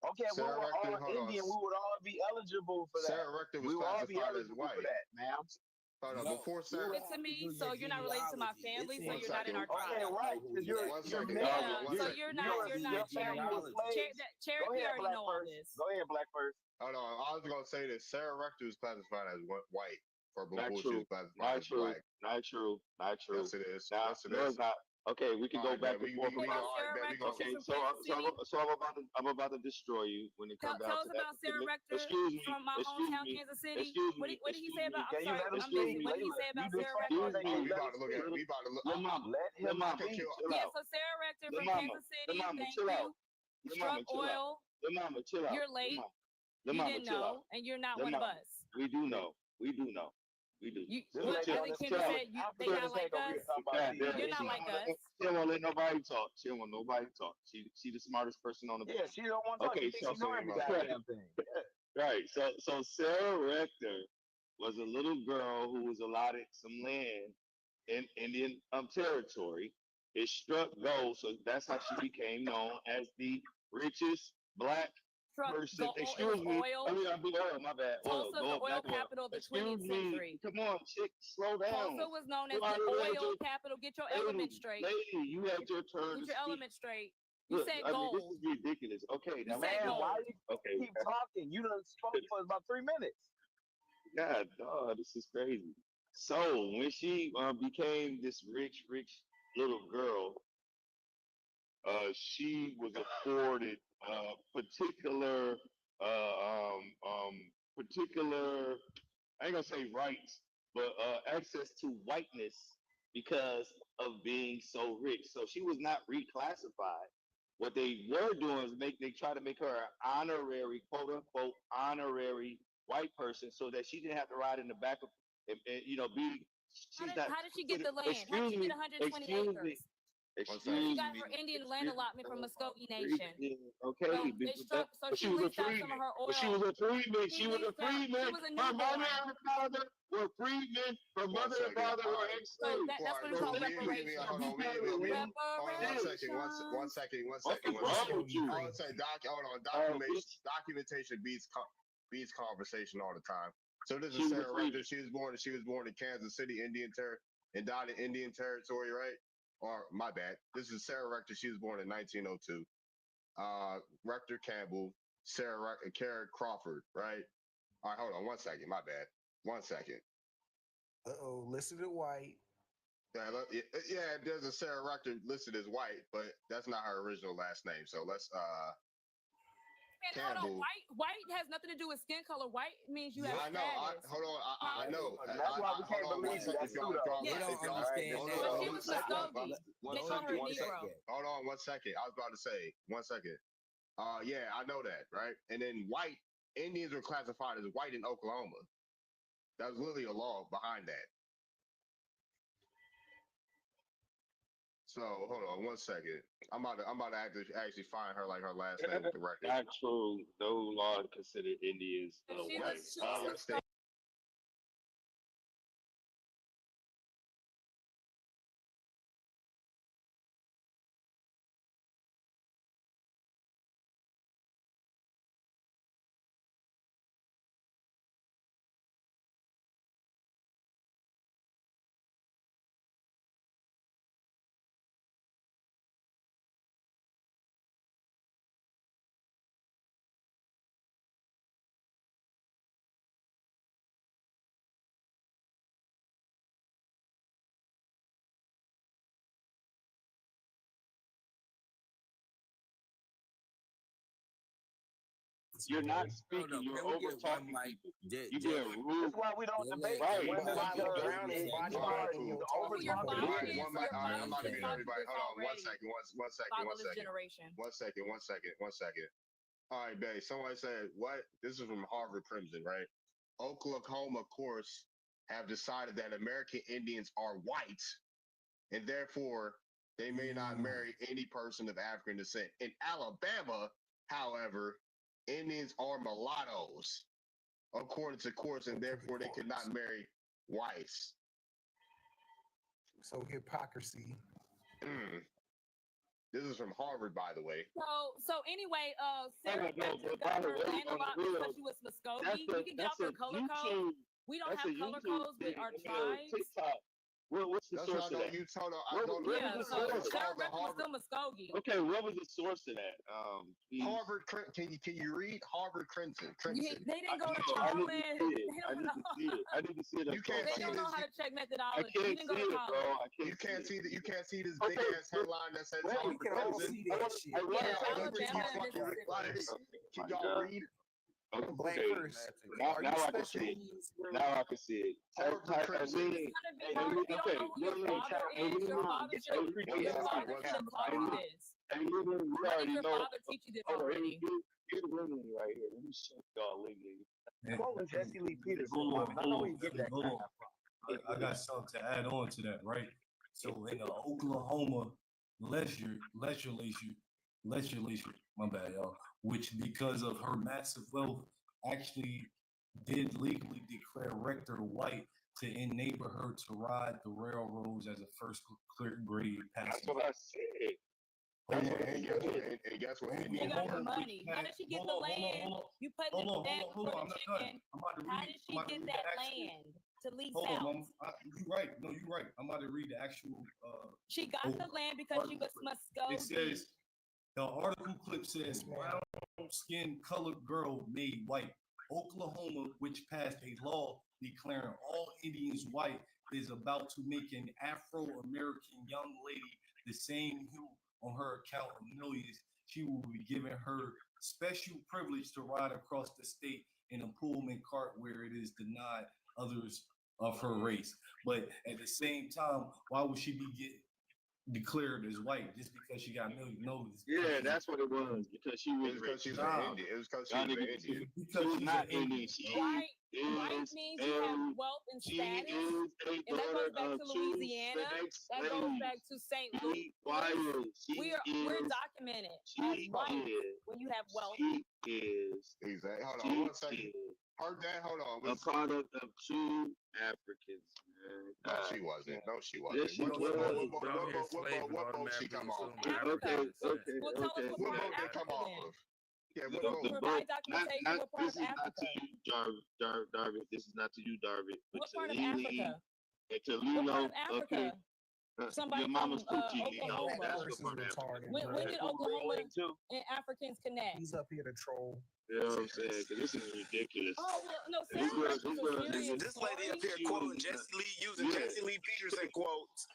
Okay, we were all Indian. We would all be eligible for that. Sarah Rector was classified as white. For that, ma'am. Before Sarah. To me, so you're not related to my family, so you're not in our tribe. Okay, right. So you're not Cherokee already know all this. Go ahead, Black First. Hold on, I was gonna say that Sarah Rector was classified as white before she was classified as black. Not true. Yes, it is. Yes, it is. Okay, we can go back and forth. Okay, so I'm about to destroy you when it comes down to that. Tell us about Sarah Rector from my hometown, Kansas City. What did he say about? I'm sorry, I'm busy. What did he say about Sarah Rector? We about to look at. We about to look. Let him Yeah, so Sarah Rector from Kansas City. Thank you. Struck oil. Chill out. You're late. You didn't know, and you're not one of us. We do know. We do. What other kids said they not like us? You're not like us. She don't want to let nobody talk. She the smartest person on the board. Yeah, she don't want to talk. Okay, she knows every goddamn thing. Right. So Sarah Rector was a little girl who was allotted some land in Indian territory. It struck gold, so that's how she became known as the richest black person. Excuse me. Oil. I mean oil. My bad. Tulsa, the oil capital of the 20th century. Come on, chick, slow down. Tulsa was known as the oil capital. Get your elements straight. Lady, you had your turn. Get your elements straight. You said gold. This is ridiculous. Okay, now why you keep talking? You done spoke for about 3 minutes. God, this is crazy. So when she became this rich little girl, she was afforded particular I ain't gonna say rights, but access to whiteness because of being so rich. So she was not reclassified. What they were doing is they try to make her an honorary, quote unquote, honorary white person, so that she didn't have to ride in the back of, be. How did she get the land? How did she get 120 acres? She got her Indian land allotment from Muskogee Nation. Okay, so she leased out some of her oil. She was a freedman. Her mother and her father were freedmen. Her mother and father were enslaved. That's what it's called reparation. One second. Documentation beats conversation all the time. So this is Sarah Rector. She was born in Kansas City, and died in Indian Territory, right? Or my bad. This is Sarah Rector. She was born in 1902. Rector Campbell, Karen Crawford, right? All right, hold on 1 second. My bad. 1 second. Listed as white. Yeah, there's a Sarah Rector listed as white, but that's not her original last name. So let's Campbell. White has nothing to do with skin color. White means you have I know. I know. That's why we can't believe that. She was Muskogee. They call her Negro. Hold on 1 second. I was about to say 1 second. Yeah, I know that, right? And then white Indians were classified as white in Oklahoma. That was literally a law behind that. So hold on 1 second. I'm about to actually find her like her last name with the record. Not true. No law considered Indians white. You're not speaking. You're over talking people. You get rude. That's why we don't debate. Right. Women Because are drowning body bagging your Who your talking. father Alright, is, one mic. your Alright, I'm father about to is mute everybody. Hold on, one already second. One second. fatherless generation. One second. All right, babe. Somebody said what? This is from Harvard Crimson, right? Oklahoma courts have decided that American Indians are white, and therefore they may not marry any person of African descent. In Alabama, however, Indians are mulattoes, according to courts, and therefore they cannot marry whites. So hypocrisy. This is from Harvard, by the way. So anyway, Sarah No, just but got by the her way, land on the about real, because she was Muskogee. We can get off the color code. We don't have color codes with our tribes. TikTok. What's the That's source what of I know. that? You told her. Yeah, so It's Sarah called the Griffin was Harvard. still Muskogee. Okay, what was the source of that? Harvard. Can you read Harvard Crimson? They didn't go to I need college. to see it. They I don't need know. to see it. I need to see it. You can't They see don't this. know how to check I methodology. can't You didn't go see to it, bro. college. I can't. You can't see that. You can't see this Okay, big ass headline that says well, Harvard We can all Crimson. see that shit. Yeah, Can Alabama and Mississippi. Can y'all read? Black Okay. first. Now Are you I can special see it. needs? Now I can see it. Harvard Crimson. It's gonna be hard if you don't know who your father is. Your father should have taught you this. Hey, Lulu, we When did already your know. father teach you this Hold on, already? here's the women right here. Let me show y'all legally. Quoting Jesse Lee Peterson. Hold I know where you on. get that. I got something to add on to that, right? So in the Oklahoma legislature, my bad, y'all, which because of her massive wealth actually did legally declare Rector white to enable her to ride the railroads as a first grade passenger. That's what I said. And guess what? She got the money. How did she get the land? You put the debt for the chicken. How did she get that land to lease out? You're right. No, you're right. I'm about to read the actual. She got the land because she was It Muskogee. says the article clip says brown-skinned colored girl made white. Oklahoma, which passed a law declaring all Indians white, is about to make an Afro-American young lady the same hue on her account of millions. She will be given her special privilege to ride across the state in a Pullman cart where it is denied others of her race. But at the same time, why would she be declared as white just because she got millions? No, Yeah, that's what it was. Because she was because she's an Indian. It was because she was an Indian. She was not Indian. White means you have wealth and status, and that goes back to Louisiana. That goes back to St. Louis. We're documented as white when you have wealth. Exactly. Hold on one second. Heard that? Hold on. A product of two Africans. No, she wasn't. No, she wasn't. Yes, she was. What boat she come off? Okay. Well, tell us what part of They come Africa off then. of. Yeah, The what boat? Provide documentation what part this of is not to Africa. you, Darvin. This is not to you, Darvin. But What to part of Lily Africa? and to What Lilo. part of Okay. Africa? Somebody Your mama's from coochie. No, Oklahoma. that's your part of Africa. When did Oklahoma and Africans connect? He's up here to troll. You know what I'm saying? Because this is ridiculous. Oh, well, no, Sarah Griffin was a serious This lady up here She quoting was- Jesse Lee, using Yeah. Jesse Lee Peterson quotes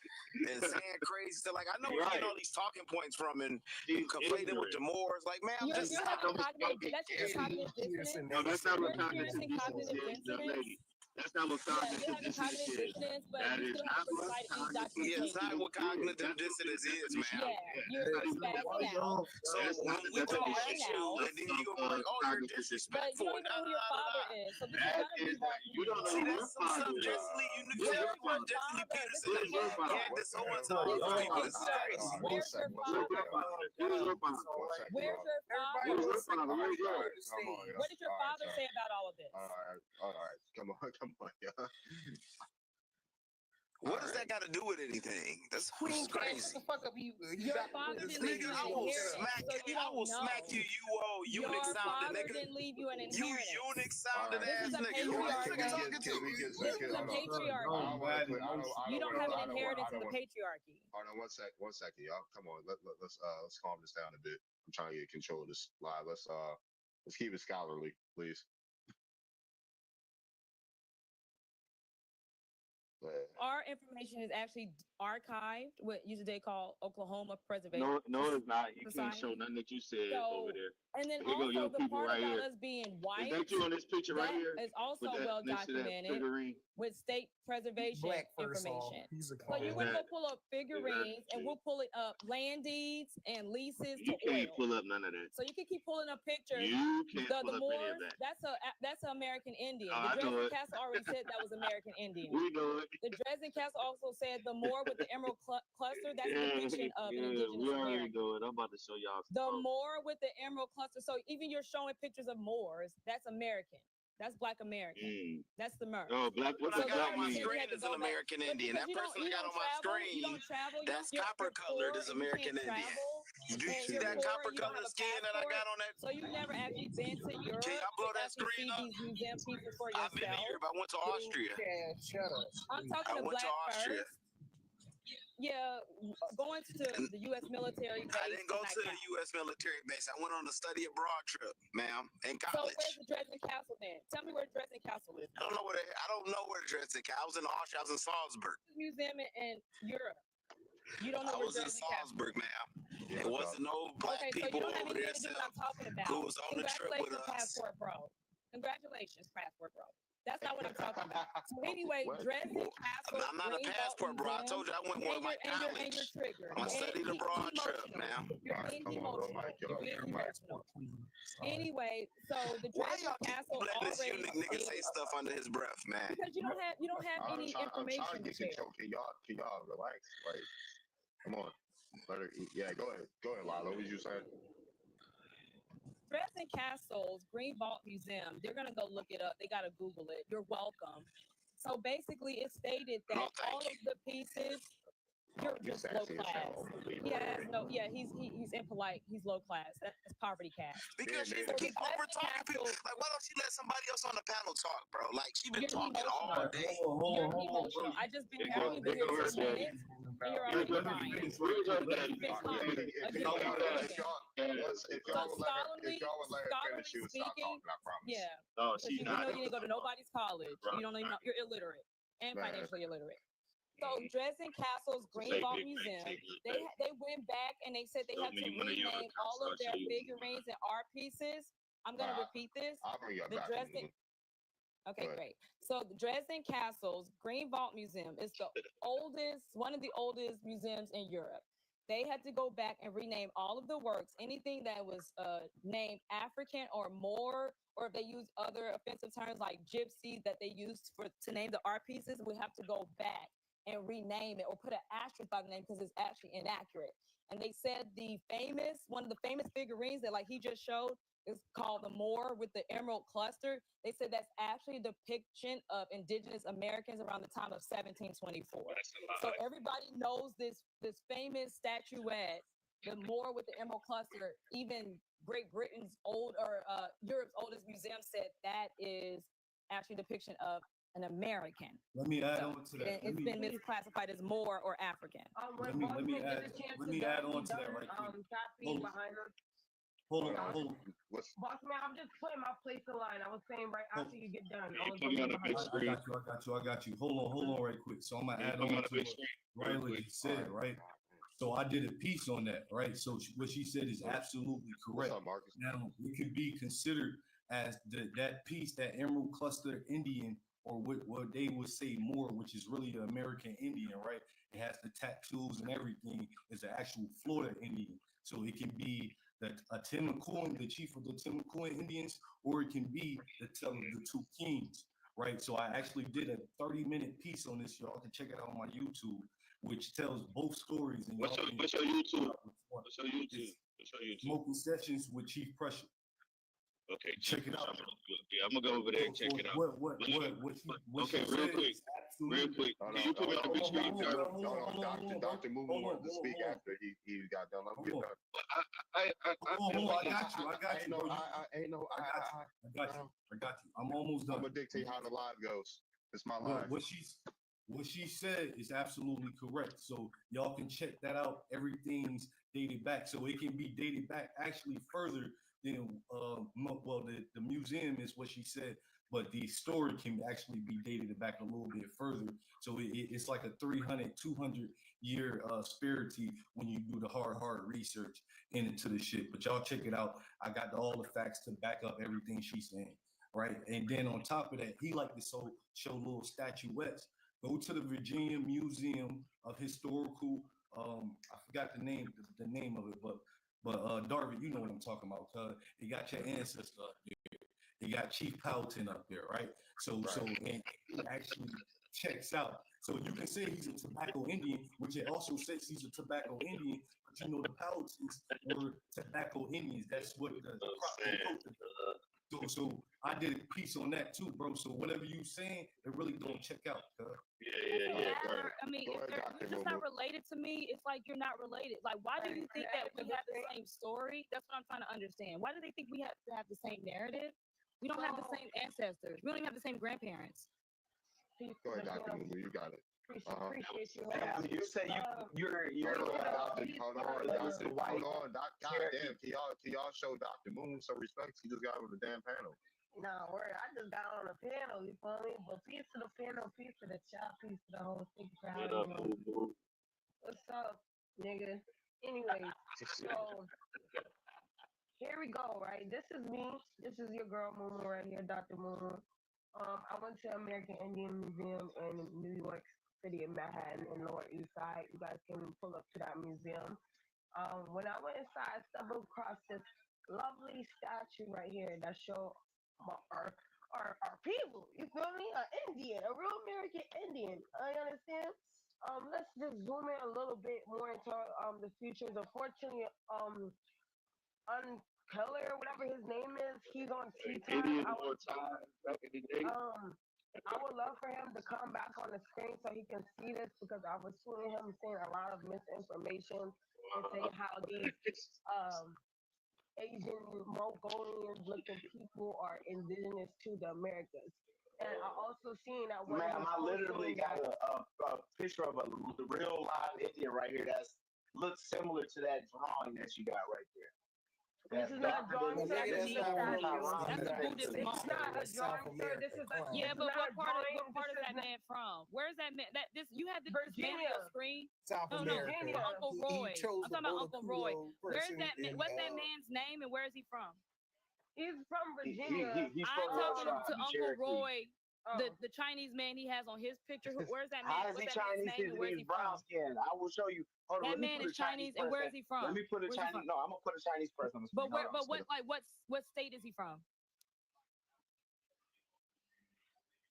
and saying crazy stuff. Like, I know where you Right. get all these talking points from and She's conflating with the ignorant. Moors. Like, man, I'm You're just having cognitive, that's just cognitive dissonance. No, that's not what You're cognitive experiencing dissonance cognitive is, young dissonance. lady. That's not what Yeah, you're cognitive having dissonance cognitive is. dissonance, but That you is still not have to what provide any cognitive yeah, it's not what dissonance cognitive is. dissonance is, man. Yeah, you're spazzing out. So That's when not we the come at definition you, of and then you gonna be like, oh, you're cognitive But disrespectful. you don't even know who your father is, so this is That gonna be is hard for you don't know See, who your that's some father stuff is. Jesse Lee, you Where's niggas your you father? Jesse Lee Peterson. Where's your father? Yeah, this so and so. Where's your Like, father? this is crazy. Where's your father? Where's your father? Where's your father? Where's your father? Where's yours? What did your father say about all of this? All right. Come on, yeah. What does that got to do with anything? That's Queen, crazy. shut the fuck up. You Your father didn't leave you Nigga, an I will inheritance, smack so you I will don't smack know. you, you Your eunuch sounding father nigga. didn't leave you an You inheritance. eunuch sounding This ass is a nigga. Who this nigga patriarchy. talking to? This is a patriarchy. You don't have an inheritance in the patriarchy. Hold on one second, y'all. Come on, let's calm this down a bit. I'm trying to get control of this live. Let's keep it scholarly, please. our information is actually archived, what usually they call Oklahoma Preservation. No, it's not. You can't Society. show nothing that you said over there. And then Here go also your the people part right about here. us being white, Is that you on this picture right here? is also With that- well next to that documented figurine? with state preservation Black first off. information. He's a So you Is would go that- pull up figurines and we'll pull it up land deeds and leases You to can't oil. pull up none of that. So you can keep pulling up pictures. You can't The pull up any Moors, of that. that's an American Indian. Oh, The I know Dresden it. Castle already said that was American Indian. We know it. The Dresden Castle also said the Moor with the emerald cluster, that's a depiction of an we indigenous already American. know it. I'm about to show y'all. The Moor with the emerald cluster. So even you're showing pictures of Moors, that's American. That's Black American. That's the Moor. Oh, Black. What So does they that already mean? said you Screen had to is an go back. American But Indian. because That person I got on my you screen, don't travel. that's you're copper colored poor is and you American can't Indian. travel, Do you and see you're that poor copper and you don't colored have a skin that I got on that? So you've never actually been to Europe Can y'all blow to that actually screen see up? these museum pieces for I've been to yourself. Europe. I went to Austria. Yeah, shut up. I'm talking I to went to Black Austria. first. Yeah, going to the U.S. military base. I didn't go does to not the count. U.S. military base. I went on a study abroad trip, ma'am, in So college. where's the Dresden Castle then? Tell me where the Dresden Castle is. I don't know where the Dresden Castle. I was in Austria. I was in Salzburg. Museum in Europe. You don't know I where was in Dresden Castle. Salzburg, ma'am. There wasn't no black Okay, so you people don't have over there anything to do with what I'm talking about. who was on the trip with Congratulations, us. Passport Bro. Congratulations, Passport Bro. That's not what I'm talking about. So anyway, What? Dresden Castle. I'm not a Greenbelt passport, bro. I Museum, told you I went and with my you're- and you're college. triggered. I'm a studied And abroad emotional. trip, ma'am. You're being emotional. You're being emotional. Anyway, so the Why Dresden y'all keep Castle letting this already eunuch nigga say stuff under his breath, man? because you don't have any I'm information trying to to get you. share. Can y'all relax? Like, come on. Let her eat. Yeah, go ahead. Go ahead, Lila. What was you saying? Dresden Castle's Green Vault Museum, they're going to go look it up. They got to Google it. You're welcome. So basically, it stated that all of the pieces, you're just low class. He's impolite. He's low class. That's poverty caste. Because she So keep the over Dresden talking people. Castle- Like, why don't she let somebody else on the panel talk, bro? Like, she been You're talking all emotional. day. You're emotional. I just been here. I only been here 10 minutes, and you're already crying. If So y'all would let her finish, she would stop speaking, talking. I promise. yeah. No, Because she's you not. know you didn't go to nobody's college. You don't even know you're illiterate and Man. financially illiterate. So Dresden Castle's Green Vault Museum, they went back and they said they Show had to me one of your rename accounts, all of I'll their show you. figurines and art pieces. I'm gonna repeat this. I'll bring you The back. Dresden. Okay, Go ahead. great. So the Dresden Castle's Green Vault Museum is the one of the oldest museums in Europe. They had to go back and rename all of the works, anything that was named African or Moor, or if they use other offensive terms like gypsy that they used to name the art pieces, we have to go back and rename it or put an asterisk by the name because it's actually inaccurate. And they said one of the famous figurines that like he just showed is called the Moor with the emerald cluster. They said that's actually a depiction of indigenous Americans around the time of 1724. So everybody knows this famous statuette, the Moor with the emerald cluster. Even Great Britain's Europe's oldest museum said that is actually a depiction of an American. Let me add on to that. It's been misclassified as Moor or African. Let me add on to that right quick. Hold on. Boss man, I'm just putting my place in line. I was saying right after you get done. I got you. Hold on right quick. So I'm gonna add on to what Riley said, right? So I did a piece on that, right? So what she said is absolutely correct. Now it could be considered as that piece, that Emerald Cluster Indian, or what they would say Moor, which is really an American Indian, right? It has the tattoos and everything. Is an actual Florida Indian. So it can be a Tim McCoy, the chief of the Tim McCoy Indians, or it can be the Tell of the Two Kings, right? So I actually did a 30-minute piece on this. Y'all can check it out on my YouTube, which tells both stories. And What's your YouTube? What's your YouTube? Smoking Sessions with Chief Pressure. Okay, check it out. I'm gonna go over there and check it out. Okay, real quick. Can you put me on the screen? Dr. Moo wanted to speak after he got done. Let me get done. I got you. I'm almost done. I'm gonna dictate how the live goes. It's my live. What she said is absolutely correct. So y'all can check that out. Everything's dated back. So it can be dated back actually further than the museum is what she said. but the story can actually be dated back a little bit further. So it's like a 300, 200-year disparity when you do the hard research into the shit. But y'all check it out. I got all the facts to back up everything she's saying, right? And then on top of that, he like to show little statuettes. Go to the Virginia Museum of Historical. I forgot the name of it, but Darvin, you know what I'm talking about. He got your ancestor up there. He got Chief Powhatan up there, right? So and he actually checks out. So you can say he's a tobacco Indian, which it also says he's a tobacco Indian, but you know the Powhatans were tobacco Indians. That's what so I did a piece on that too, bro. So whatever you saying, it really don't check out. I mean, if you're just not related to me, it's like you're not related. Like, why do you think that we have the same story? That's what I'm trying to understand. Why do they think we have to have the same narrative? We don't have the same ancestors. We don't even have the same grandparents. Go ahead, Dr. Mumu, you got it. Appreciate you. You say you're hold on, Doc. Goddamn, can y'all show Dr. Mumu some respect? He just got on the damn panel. No, word. I just got on the panel, you feel me? But piece to the panel, piece to the chop, piece to the whole thing. What's up, nigga? Anyways, so here we go, right? This is me. This is your girl Mumu right here, Dr. Mumu. I went to American Indian Museum in New York City in Manhattan in Lower East Side. You guys can pull up to that museum. When I went inside, I stumbled across this lovely statue right here that show our people. You feel me? An Indian, a real American Indian. I understand. Let's just zoom in a little bit more into the futures. Unfortunately, Keller, whatever his name is, he's on T-Time. I would love for him to come back on the screen so he can see this, because I was seeing him saying a lot of misinformation and saying how these Asian Mongolian looking people are indigenous to the Americas. And I also seen that one. Ma'am, I literally got a picture of a real live Indian right here that looks similar to that drawing that you got right there. This is not a drawing, sir. This is a statue. That's a Buddhist monk. It's not a drawing, sir. This is a yeah, but what part is that man from? Where's that man? You have the man on your screen. South America. Uncle Roy. I'm talking about Uncle Roy. Where's that man? What's that man? man's name and where is he from? He's from Virginia. I'm talking to Uncle Roy. The Chinese man he has on his picture. Where's that man? How is he Chinese? He's brown skin. I will show you. Hold on, that man is Chinese, and where is he from? Let me put a Chinese. No, I'm gonna put a Chinese person on the screen. But what state is he from?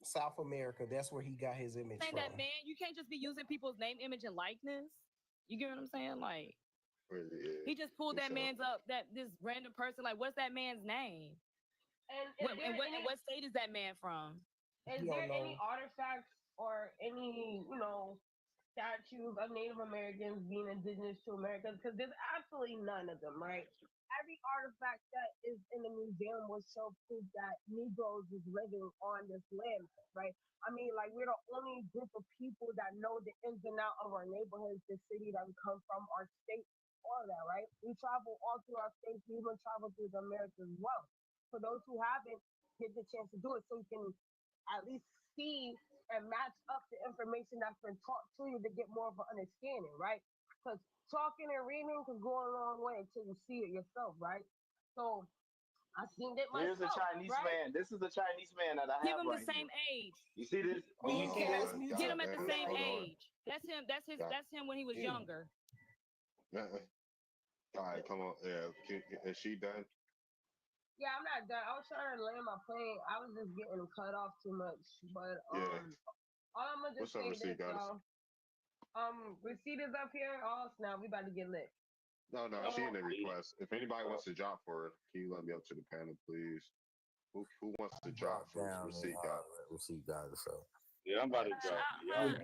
South America. That's where he got his image from. That man, you can't just be using people's name, image, and likeness. You get what I'm saying? Like, he just pulled that man's up. This random person. Like, what's that man's name? And what state is that man from? Is there any artifacts or any, statues of Native Americans being indigenous to America? Because there's absolutely none of them, right? Every artifact that is in the museum will show proof that Negroes is living on this land, right? I mean, like, we're the only group of people that know the ins and outs of our neighborhoods, the city that we come from, our state, all of that, right? We travel all through our states. We even travel through the Americas as well. For those who haven't, get the chance to do it so you can at least see and match up the information that's been taught to you to get more of an understanding, right? Because talking and reading can go a long way until you see it yourself, right? So I seen it myself. Here's a Chinese man. This is a Chinese man that I have. Give him right the same here. age. You see this? Get him at the same age. That's him. That's him when he was younger. All right, come on. Yeah, is she done? Yeah, I'm not done. I was trying to land my plane. I was just getting cut off too much. But all I'm gonna just say is, receipt is up here. Oh snap, we about to get lit. No, she in the request. If anybody wants to drop for it, can you let me up to the panel, please? Who wants to drop for receipt, guys? Receipt, guys. So yeah, I'm about to drop.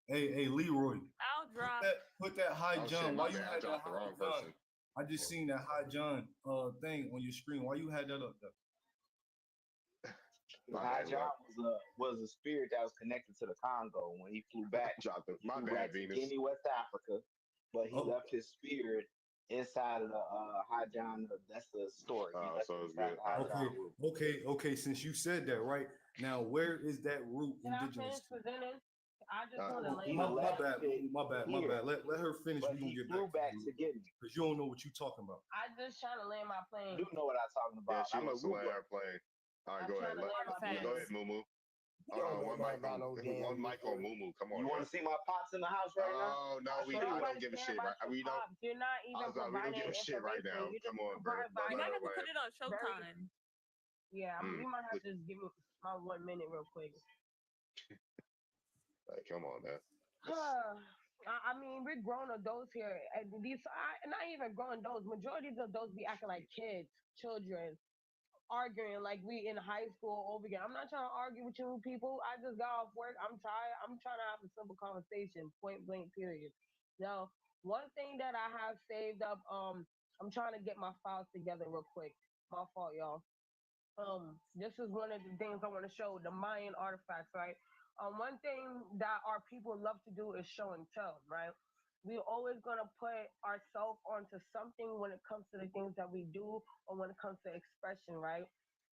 Hey, Leroy. I'll drop. Put that High John. Why you had that the wrong person? I just seen that High John thing on your screen. Why you had that up there? High John was a spirit that was connected to the Congo when he flew back. My bad, Venus. Guinea, West Africa, but he left his spirit inside of the High John. That's the story. So it's good. Okay. Since you said that, right now, where is that root indigenous? I just want to lay my bad. Let her finish. But we gonna he get flew back to to get me because you don't know what you're talking about. I just trying to land my plane. You know what I'm talking Yeah, about. she wants to land her plane. All right, go ahead. Go ahead, Mumu. One mic on Mumu. Come on. You want to see my pops in the house right now? Oh no, we don't give a shit. Right? We don't. You're not even We don't give a shit right now. Come on, bro. You might have to put it on Showtime. Yeah, you might have to just give me my 1 minute real quick. Like, come on, man. I mean, we're grown adults here, and not even grown adults. Majority of those be acting like kids, children, arguing like we in high school over again. I'm not trying to argue with you people. I just got off work. I'm tired. I'm trying to have a simple conversation, point blank, period. Now, one thing that I have saved up, I'm trying to get my files together real quick. My fault, y'all. This is one of the things I want to show, the Mayan artifacts, right? One thing that our people love to do is show and tell, right? We're always going to put ourselves onto something when it comes to the things that we do or when it comes to expression, right?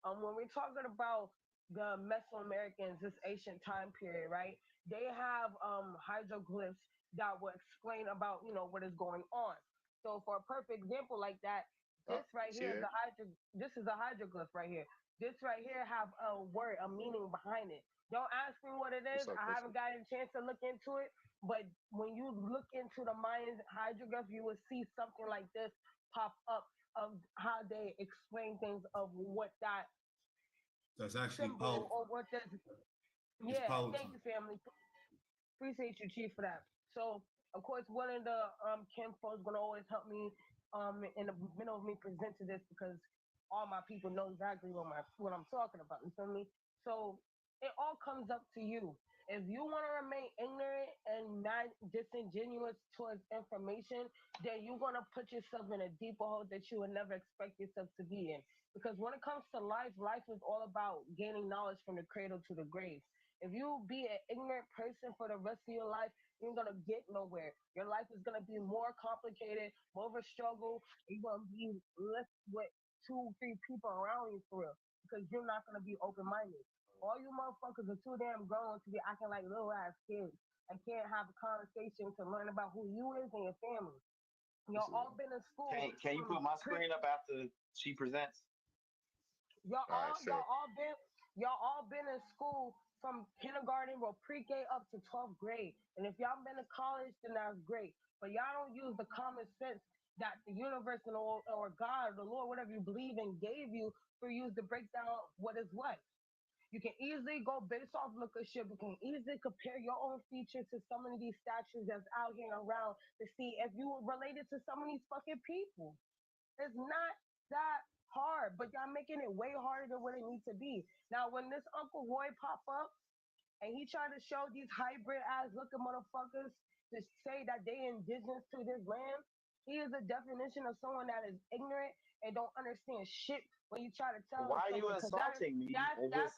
When we're talking about the Mesoamericans, this ancient time period, right? They have hieroglyphs that will explain about, what is going on. So for a perfect example like that, this right here, this is a hieroglyph right here. This right here have a word, a meaning behind it. Don't ask me what it is. I haven't gotten a chance to look into it. But when you look into the Mayan hieroglyph, you will see something like this pop up of how they explain things of what that's actually symbol or what this. Yeah, thank you, family. Appreciate you, Chief, for that. So, of course, one of the kinfolk is going to always help me in the middle of me present to this because all my people know exactly what I'm talking about. You feel me? So it all comes up to you. If you want to remain ignorant and not disingenuous towards information, then you're going to put yourself in a deeper hole that you would never expect yourself to be in. Because when it comes to life is all about gaining knowledge from the cradle to the grave. If you be an ignorant person for the rest of your life, you're going to get nowhere. Your life is going to be more complicated, more of a struggle. You're going to be left with 2-3 people around you for real because you're not going to be open-minded. All you motherfuckers are too damn grown to be acting like little ass kids and can't have a conversation to learn about who you is and your family. Y'all all been in school. Can you put my screen up after she presents? Y'all all been in school from kindergarten or pre-K up to 12th grade. And if y'all been to college, then that's great. But y'all don't use the common sense that the universe or God or the Lord, whatever you believe in, gave you for you to break down what is what. You can easily go based off look-a-ship. You can easily compare your own features to some of these statues that's out here around to see if you were related to some of these fucking people. It's not that hard, but y'all making it way harder than what it needs to be. Now, when this Uncle Roy pop up and he tried to show these hybrid-ass looking motherfuckers to say that they indigenous to this land, he is a definition of someone that is ignorant and don't understand shit when you try to tell Why are you insulting me? That's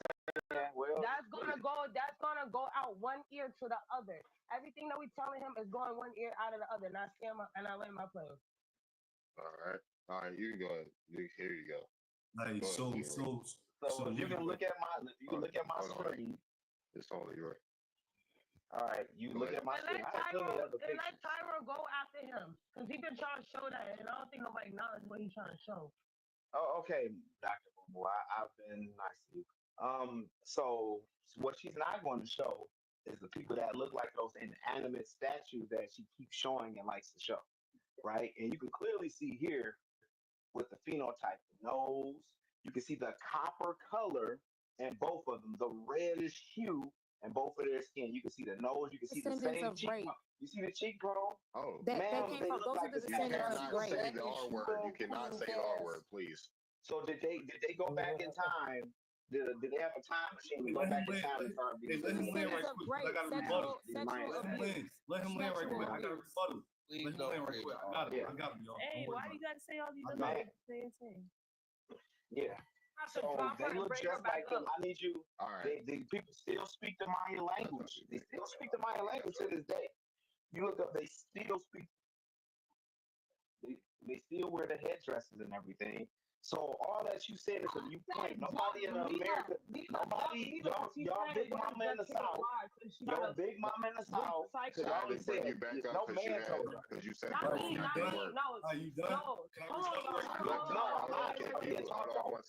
gonna go out one ear to the other. Everything that we telling him is going one ear out of the other. And I land my plane. All right, you can go ahead. Here you go. Nice. So you can look at my screen. It's totally right. All right, you look at my screen. Let Tyro go after him because he been trying to show that, and I don't think nobody acknowledges what he's trying to show. Oh, okay, Dr. Bobo, I've been nice to you. So what she's not going to show is the people that look like those inanimate statues that she keeps showing and likes to show, right? And you can clearly see here with the phenotype, the nose, you can see the copper color in both of them, the reddish hue in both of their skin. You can see the nose, you can see the same cheekbone. You see the cheekbone? Oh, man, they look like the same. You cannot say the R word. You cannot say the R word, please. So did they go back in time? Did they have a time machine to go back in time and start being? Let him land right quick. I got a rebuttal. Let him land right quick. I got a rebuttal. Let him land right quick. I got him, y'all. Hey, why you gotta say all these other things? Yeah. So they look just like them. I need you. All right. They people still speak the Mayan language. They still speak the Mayan language to this day. You look up, they still speak. They still wear the headdresses and everything. So all that you said is a viewpoint. Nobody in America, nobody, y'all big mama in the South, y'all big mama in the South, because y'all Bring said you back no up because man told her. you said Not that. me, not me. No, Are you done? no. Hold on,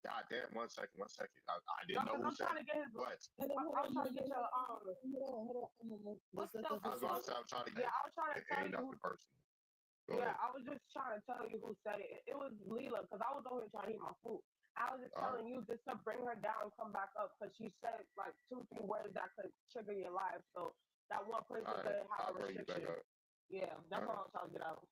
God damn, 1 second. I didn't know who I'm said trying to get his. what. I'm trying to get your what's up? I was going to say, I'm trying to get Yeah, I was trying to it. tell Ain't you. nothing personal. Go Yeah, ahead. I was just trying to tell you who said it. It was Leela, because I was over here trying to eat my food. I was just telling you just to bring her down and come back up, because she said like 2-3 words that could trigger your life. So that one person could have a I'll bring you back restriction. up. Yeah, that's what I was trying to get out.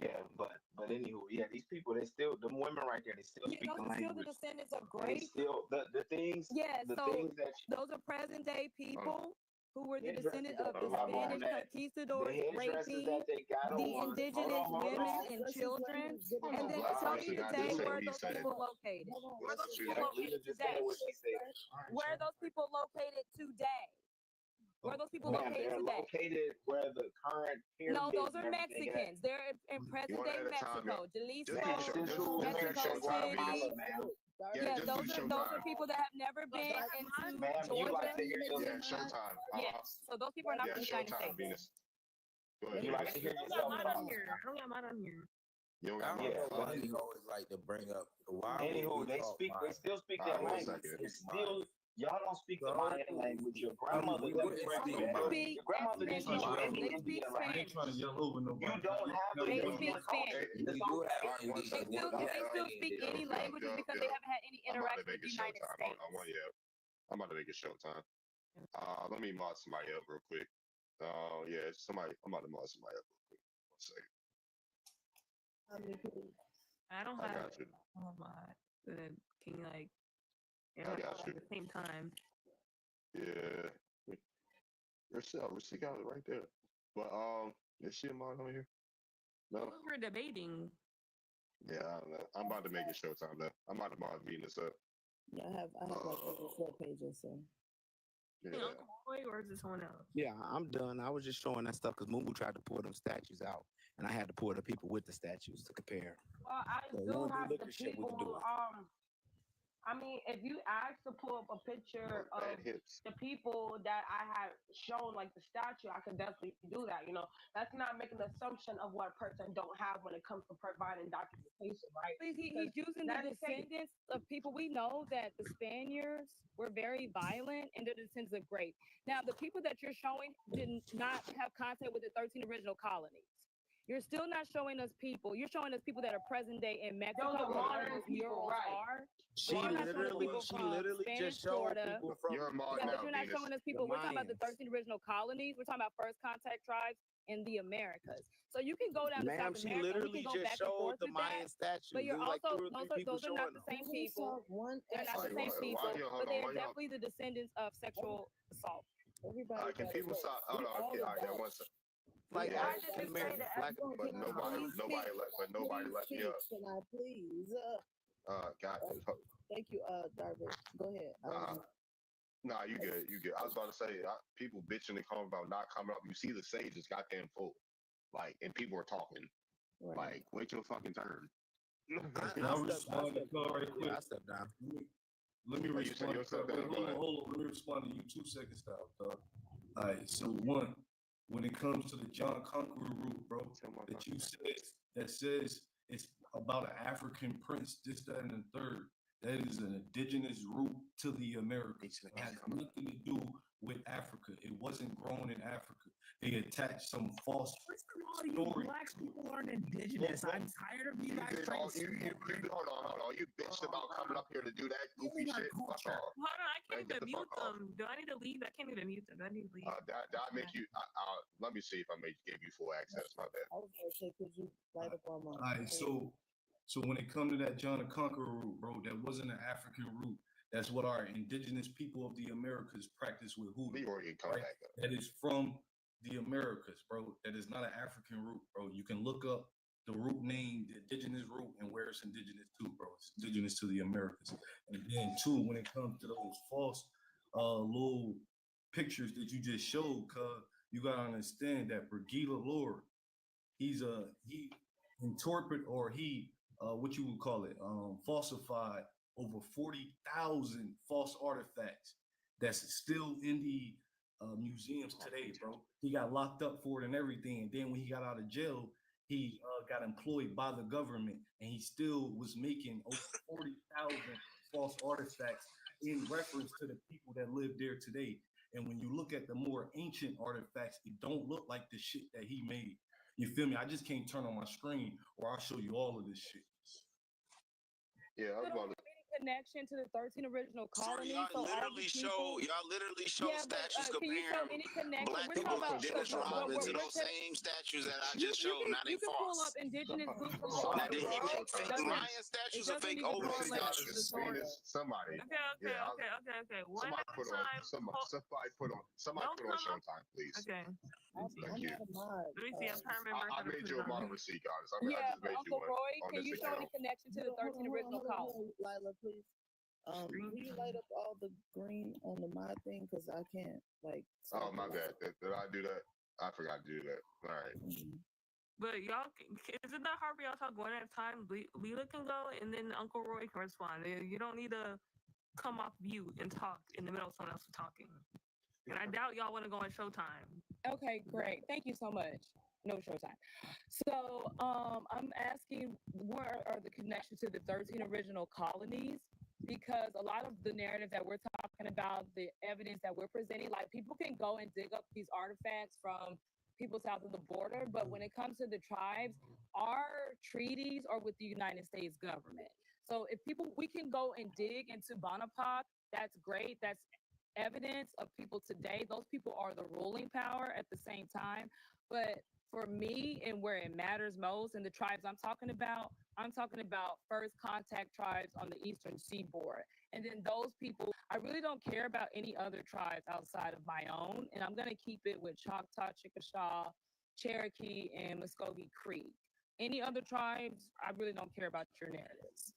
Yeah, but anywho, yeah, these people, they still, them women right there, they still speak the Those are still language. the descendants of They great. still the things. Yeah, The so things that those are present day people who were the headdresses descendant that of they the got on, Spanish that conquistadors the headdresses raping that they got the on. indigenous Hold women on. and children. And then Wow, tell me listen, I today just said where what he those said. people located. Where those people Yeah, located Just today? said what she said. Where are those people located today? Where are those people Man, located they're today? located where the current No, pyramids those and are everything at. Mexicans. They're in present One day at a time, Mexico. yo. Jalisco, Central Mexico America, Guatemala, City. ma'am. Yeah, just those do are Showtime. people that have never been into Ma'am, you Georgia. like to hear yourself. Yeah, Showtime. Yes. So those people are not Yeah, from the United Showtime, States. Venus. Go ahead, You like to Venus. hear I don't yourself got mine on talk. here. I don't got mine on here. You don't I got don't my know why phone. you always like to bring up. Why would Anywho, we they talk speak. They Mayan? still speak All their right, 1 language. second. They still. Y'all don't speak the So Mayan language. Your grandmother we didn't wouldn't speak speak that. Speak Your grandmother didn't speak Espanol. any They speak Indian I ain't language. trying to yell over nobody. You don't have the They Never speak Indian culture. Spanish. We It's do okay. have All right, 1 Indian. second. They still speak Yo, any yo, languages yo, because yo. they haven't had any I'm about to interaction with make the it United Showtime. States. I want you. I'm about to make it Showtime. Let me mod somebody up real quick. Yeah, somebody. I'm about to mod somebody up real quick. 1 second. I don't I have got you. can you like I got at you. the same time. Yeah. Receipt got it right there. But is she a mod on here? No. We're debating. Yeah, I don't know. I'm about to make it Showtime though. I'm about to mod Venus up. Yeah, I have like over 4 pages. So Yeah. Uncle Roy, or is it someone else? Yeah, I'm done. I was just showing that stuff because Mumu tried to pull them statues out, and I had to pull the people with the statues to compare. I So do we don't do have liquor the shit, we people. can do it. I mean, if you ask to pull up a picture of Bad hips. the people that I had shown, like the statue, I could definitely do that. You know, that's not making an assumption of what a person don't have when it comes to providing documentation, right? he's using the descendants of people. We know that the Spaniards were very violent and they're descendants of great. Now, the people that you're showing did not have contact with the 13 original colonies. You're still not showing us people. You're showing us people that are present day in Mexico. Those are where modern those people, murals right? are. She But you're not showing us literally, people she from literally Spanish just showed Florida. people from. You're a mod Yeah, now, but you're not Venus. showing us people. The We're talking about the Mayans. 13 original colonies. We're talking about first contact tribes in the Americas. So you can go down to Ma'am, South she America. literally We can go just back and showed forth the with that. Mayan statues. But you're There was like also 2 or 3 people those are not showing the them. same people. They're not the Why same people, you hold but on? they Why are you definitely the descendants of sexual assault. can people stop? Hold on. Okay, all right, yeah, 1 second. Like Yeah, African Americans, black. but nobody let me up. Can I please? God, Thank you, Darvin. Go ahead. nah, you good, you good. I was about to say, people bitching and calling about not coming up. You see the stage is goddamn full, like, and people are talking. Like, wait your fucking turn. Can I respond to Cub right quick? I stepped down. Let me Oh, you said respond. you stepped down, Hold go on. Let me respond to you 2 seconds now, Cub. All right. So one, when it comes to the John Conqueror route, bro, that you says it's about an African prince, this, that, and the third. That is an indigenous route to the Americas. It has nothing to do with Africa. It wasn't grown in Africa. They attached some false story. Black people aren't indigenous. I'm tired of you guys trying to Hold on. You bitched about coming up here to do that goofy shit. Fuck off. Hold on, I can't Man, get even the mute fuck off. them. Do I need to leave? I can't even mute them. I need to leave. That make you. Let me see if I may give you full access. My bad. I was gonna say, could you write up on my? All right, so when it comes to that John the Conqueror route, bro, that wasn't an African route. That's what our indigenous people of the Americas practice with hoodoo. Right? That is from the Americas, bro. That is not an African route, bro. You can look up the route name, the indigenous route, and where it's indigenous to, bro. It's indigenous to the Americas. And then two, when it comes to those false little pictures that you just showed, cuz you gotta understand that Brigida Lord, he interpret or he what you would call it, falsified over 40,000 false artifacts that's still in the museums today, bro. He got locked up for it and everything. And then when he got out of jail, he got employed by the government, and he still was making over 40,000 false artifacts in reference to the people that live there today. And when you look at the more ancient artifacts, it don't look like the shit that he made. You feel me? I just can't turn on my screen, or I'll show you all of this shit. Yeah, I was about to. Connection to the 13 original colonies. Y'all literally show statues comparing black people to Dennis Rodman to those same statues that I just showed. Now they false. Pull up indigenous groups from Now did he make fake Mayan statues or fake Olmec statues? Somebody. Okay. One at a time. Somebody put on Showtime, please. Okay. Thank you. Let me see. I'm trying to remember. I made you a moderacy, guys. I just made you Uncle one Roy, on can this you show any account. connection to the 13 original colonies? Lila, please. Will you light up all the green on the mod thing? Because I can't, like. Oh, my bad. Did I do that? I forgot to do that. All right. But y'all, is it not hard for y'all to talk one at a time? Leela can go, and then Uncle Roy can respond. You don't need to come off mute and talk in the middle of someone else talking. And I doubt y'all want to go on Showtime. Okay, great. Thank you so much. No Showtime. So I'm asking, where are the connections to the 13 original colonies? Because a lot of the narrative that we're talking about, the evidence that we're presenting, like people can go and dig up these artifacts from people south of the border, but when it comes to the tribes, our treaties are with the United States government. So if we can go and dig into Bonaparte, that's great. That's evidence of people today. Those people are the ruling power at the same time. But for me, and where it matters most, and the tribes I'm talking about first contact tribes on the Eastern Seaboard. And then those people, I really don't care about any other tribes outside of my own. And I'm going to keep it with Choctaw, Chickasaw, Cherokee, and Muskogee Creek. Any other tribes, I really don't care about your narratives.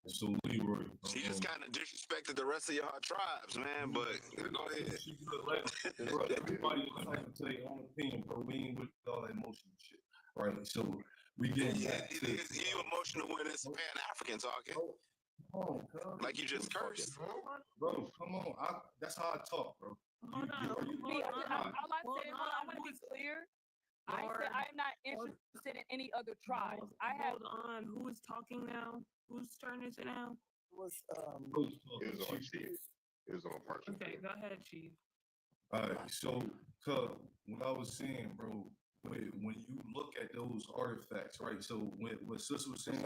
So Leroy, she just kind of disrespected the rest of y'all tribes, man. But go ahead. Everybody was entitled to their own opinion, bro. We ain't with all that emotional shit, right? So we get you emotional when it's Pan African talking. Like you just cursed, bro. Come on, that's how I talk, bro. All I want to be clear. I said I am not interested in any other tribes. Hold on. Who is talking now? Whose turn is it now? It was on Chief. It was on Parker. Okay, go ahead, Chief. All right, so what I was saying, bro, when you look at those artifacts, right? So what Sis was saying,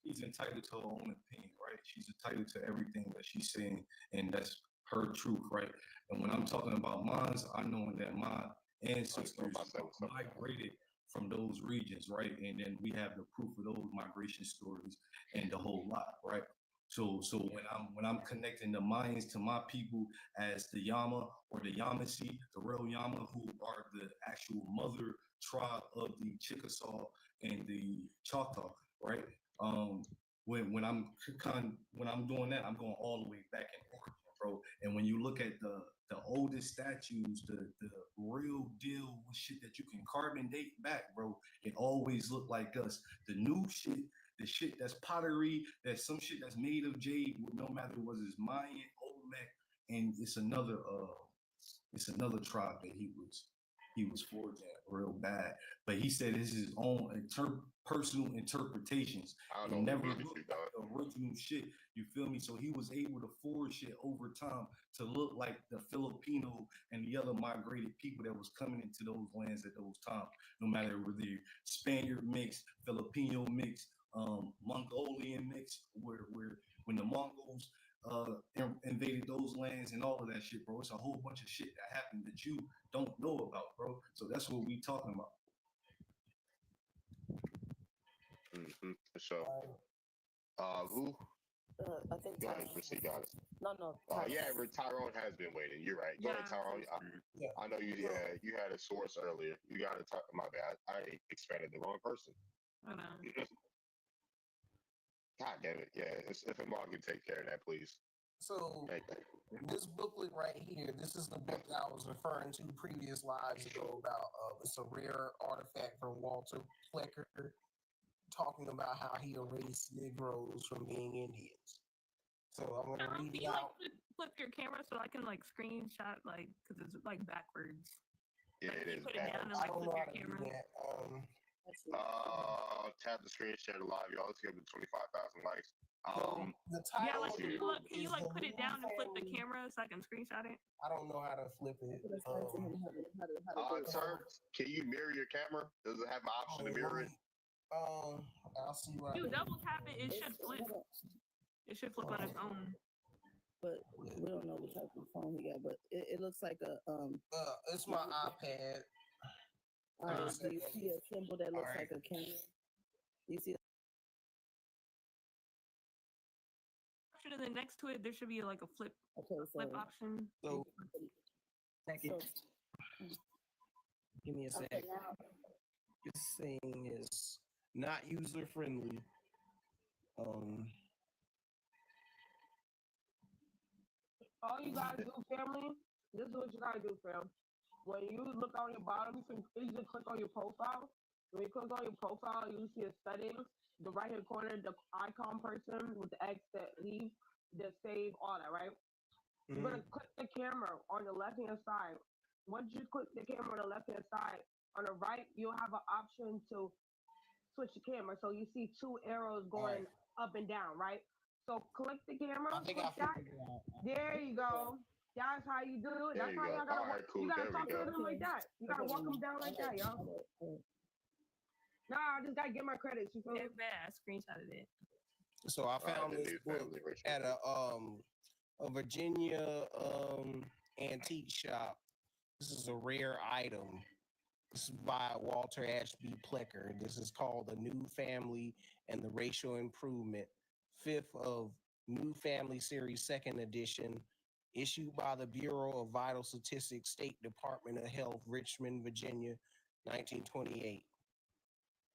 she's entitled to her own opinion, right? She's entitled to everything that she's saying, and that's her truth, right? And when I'm talking about mine, I know that my ancestors migrated from those regions, right? And then we have the proof of those migration stories and the whole lot, right? So when I'm connecting the Mayans to my people as the Yama or the Yamasee, the real Yama, who are the actual mother tribe of the Chickasaw and the Choctaw, right? When I'm doing that, I'm going all the way back in origin, bro. And when you look at the oldest statues, the real deal shit that you can carbon date back, bro, it always looked like us. The new shit, the shit that's pottery, that's some shit that's made of jade, no matter was it's Mayan, Olmec, and it's another tribe that he was forged at real bad. But he said this is his own personal interpretations. He never looked at the original shit. You feel me? So he was able to forge shit over time to look like the Filipino and the other migrated people that was coming into those lands at those times. No matter whether they're Spaniard mix, Filipino mix, Mongolian mix, where when the Mongols invaded those lands and all of that shit, bro. It's a whole bunch of shit that happened that you don't know about, bro. So that's what we talking about. For sure. Who? I think got it. No. Yeah, Tyrone has been waiting. You're right. Go ahead, Tyrone. I know you. Yeah, you had a source earlier. You got to talk. My bad. I expanded the wrong person. I know. God damn it. Yeah, if Amar can take care of that, please. So this booklet right here, this is the book that I was referring to previous lives ago about. It's a rare artifact from Walter Plecker, talking about how he erased Negroes from being Indians. So I'm gonna read it out. Flip your camera so I can like screenshot, like, because it's like backwards. Yeah, it is. Put it down and like flip your camera. Tap the screen share the live, y'all. Let's get to 25,000 likes. The title can you like put it down and flip the camera so I can screenshot it? I don't know how to flip it. Sir, can you mirror your camera? Does it have an option to mirror it? I'll see what. You double tap it, it should flip. It should flip on its own. But we don't know what type of phone he got. But it looks like a It's my iPad. So you see a symbol that looks like a camera. You see. And then next to it, there should be like a flip option. So, thank you. Give me a sec. This thing is not user friendly. All you gotta do, family, this is what you gotta do, fam. When you look on your bottom, you just click on your profile. When you click on your profile, you see a settings. The right hand corner, the icon person with the X that leave, that save, all that, right? You're gonna click the camera on the left hand side. Once you click the camera on the left hand side, on the right, you'll have an option to switch the camera. So you see two arrows going up and down, right? So click the camera. Click that. There you go. That's how you do it. That's how y'all gotta you gotta talk to them like that. You gotta walk them down like that, y'all. Nah, I just gotta get my credits. You feel me? I screenshotted it. So I found this book at a Virginia antique shop. This is a rare item. This is by Walter Ashby Plecker. This is called The New Family and the Racial Improvement, 5th of New Family Series, 2nd edition, issued by the Bureau of Vital Statistics, State Department of Health, Richmond, Virginia, 1928.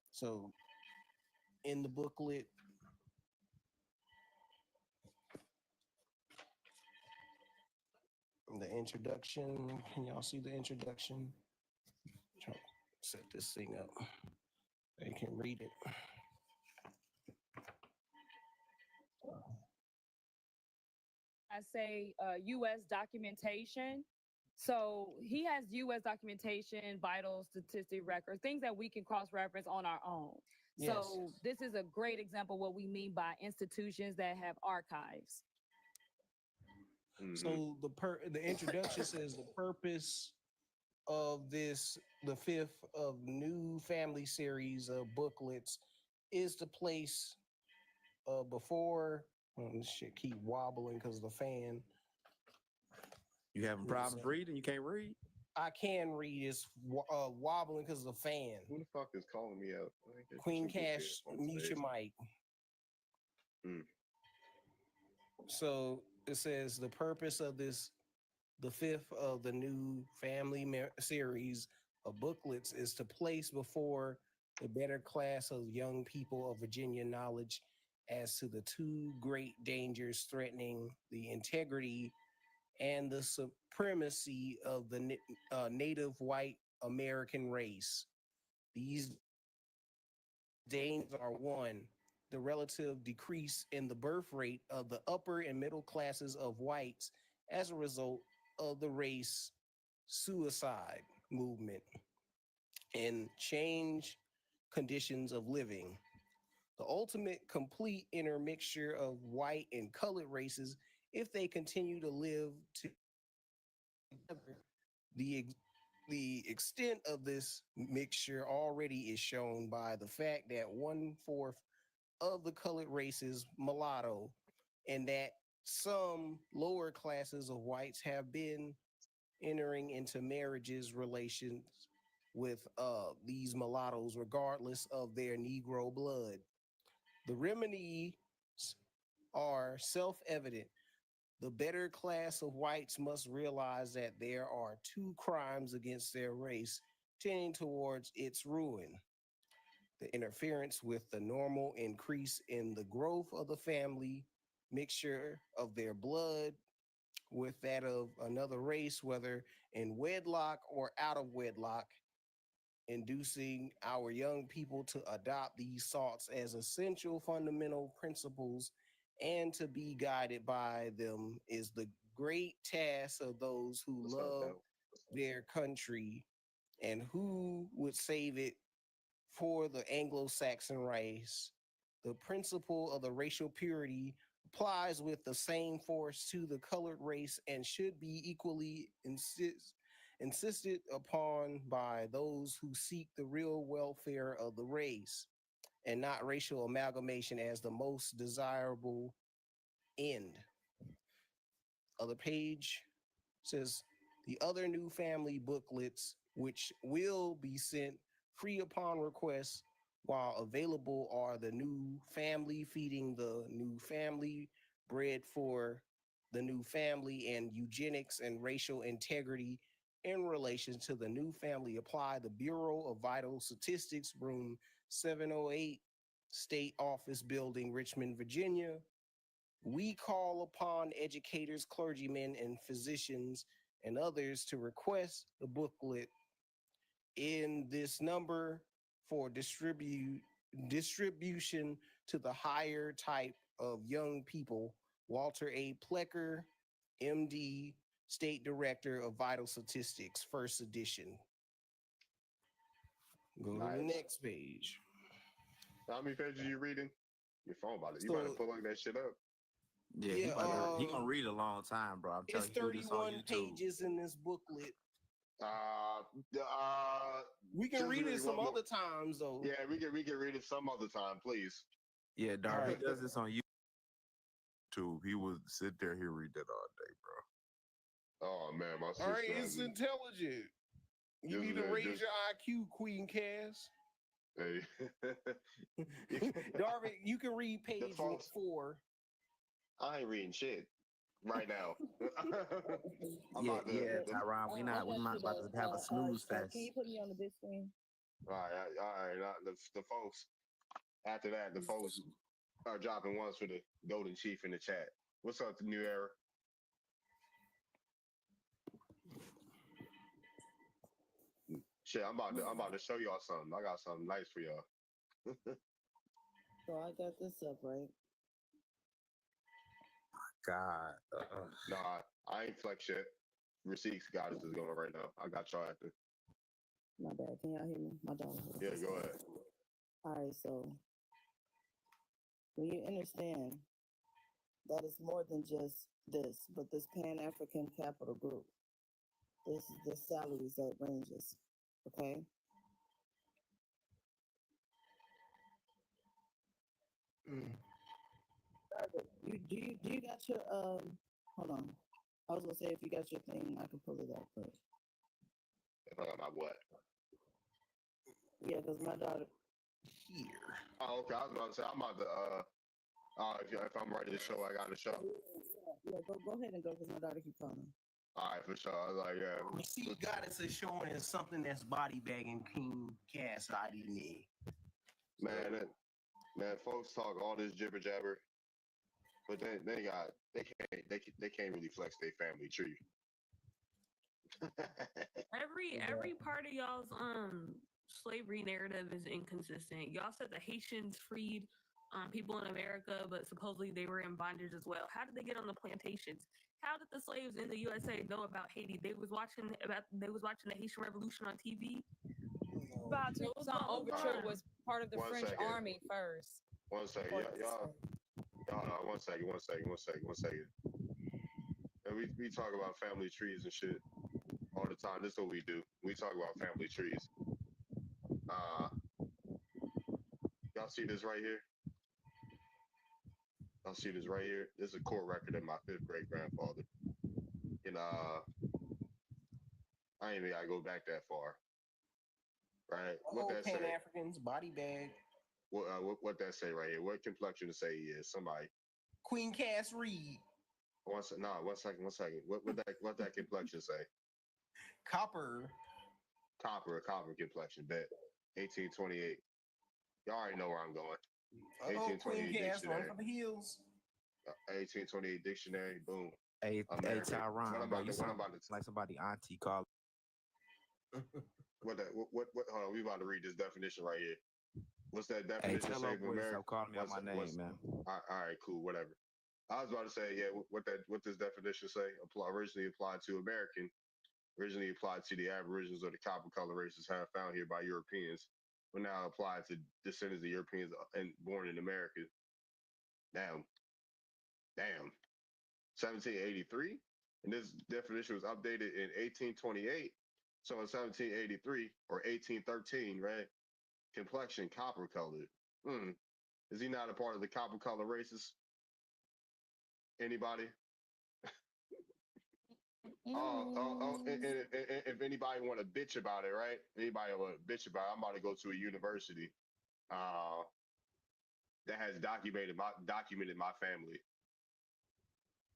So in the booklet, the introduction, can y'all see the introduction? Try to set this thing up so you can read it. I say U.S. documentation. So he has U.S. documentation, vital statistic records, things that we can cross-reference on our own. Yes. So this is a great example of what we mean by institutions that have archives. So the introduction says the purpose of this, the 5th of New Family series of booklets, is to place before. This shit keep wobbling because of the fan. You having problems reading? You can't read? I can read. It's wobbling because of the fan. Who the fuck is calling me out? Queen Cash, mute your mic. So it says the purpose of this, the 5th of the New Family series of booklets, is to place before the better class of young people of Virginia knowledge as to the two great dangers threatening the integrity and the supremacy of the native white American race. These dangers are: 1, the relative decrease in the birth rate of the upper and middle classes of whites as a result of the race suicide movement and change conditions of living. The ultimate complete intermixture of white and colored races if they continue to live together. The extent of this mixture already is shown by the fact that 1/4 of the colored race is mulatto, and that some lower classes of whites have been entering into marriages relations with these mulattoes regardless of their Negro blood. The remedies are self-evident. The better class of whites must realize that there are 2 crimes against their race tending towards its ruin: the interference with the normal increase in the growth of the family mixture of their blood with that of another race, whether in wedlock or out of wedlock, inducing our young people to adopt these thoughts as essential fundamental principles and to be guided by them is the great task of those who love their country and who would save it for the Anglo-Saxon race. The principle of the racial purity applies with the same force to the colored race and should be equally insisted upon by those who seek the real welfare of the race and not racial amalgamation as the most desirable end. Other page says the other new family booklets, which will be sent free upon request while available, are the new family feeding the new family, bread for the new family, and eugenics and racial integrity in relation to the new family. Apply the Bureau of Vital Statistics, room 708, State Office Building, Richmond, Virginia. We call upon educators, clergymen, and physicians and others to request the booklet in this number for distribution to the higher type of young people. Walter A. Plecker, MD, State Director of Vital Statistics, first edition. Go to the next page. How many pages are you reading? Your phone about it. You better pull that shit up. Yeah, he gonna read a long time, bro. I'm telling you. It's 31 pages in this booklet. We can read it some other times, though. Yeah, we can read it some other time, please. Yeah, Darby does this on YouTube. He would sit there, he'll read that all day, bro. Oh man, my sister. All right, it's intelligent. You need to raise your IQ, Queen Cass. Hey. Darby, you can read page 4. I ain't reading shit right now. Tyron, we're not about to have a snooze fest. Can you put me on the big screen? All right. The folks. After that, the folks are dropping ones for the Golden Chief in the chat. What's up, the New Era? Shit, I'm about to show y'all something. I got something nice for y'all. So I got this up, right? God. Nah, I ain't flex shit. Receipts goddess is going right now. I got y'all after. My bad. Can y'all hear me? My dog. Yeah, go ahead. All right, so when you understand that it's more than just this, but this Pan-African Capital Group, this is the salaries that ranges, okay? Do you got your hold on. I was gonna say if you got your thing, I can pull it up, but if I got my what? Yeah, because my daughter here. Oh, okay. I was about to say I'm about to if I'm ready to show, I got to show. Yeah, go ahead and go because my daughter keeps calling. All right, for sure. I was like, yeah. Receipt goddess is showing is something that's body bagging King Cass ID. Man, folks talk all this jibber jabber, but they can't really flex their family tree. Every part of y'all's slavery narrative is inconsistent. Y'all said the Haitians freed people in America, but supposedly they were in bondage as well. How did they get on the plantations? How did the slaves in the USA know about Haiti? They was watching the Haitian Revolution on TV. Overture was part of the French army first. One second, y'all. One second. And we talk about family trees and shit all the time. This is what we do. We talk about family trees. Y'all see this right here? This is a court record of my 5th great grandfather. And I ain't even gotta go back that far. Right? What that say? Pan-Africans, body bag. What that say right here? What complexion to say he is? Somebody. Queen Cass Reed. One second. What that complexion say? Copper complexion. Bet. 1828. Y'all already know where I'm going. 1828 Queen Cass, dictionary. run for the hills. 1828 dictionary. Boom. Hey, Tyron, bro, you sound about to like somebody auntie call. What? Hold on, we about to read this definition right here. What's that Hey, definition tell say old for boy to America? stop calling me out my name, man. All right, cool, whatever. I was about to say, yeah, what this definition say? Originally applied to American, originally applied to the Aborigines or the copper color races found here by Europeans, but now applied to descendants of Europeans and born in America. Damn. 1783, and this definition was updated in 1828. So in 1783 or 1813, right? Complexion copper colored. Is he not a part of the copper color races? Anybody? And if anybody want to bitch about it, right? Anybody want to bitch about it, I'm about to go to a university that has documented my family.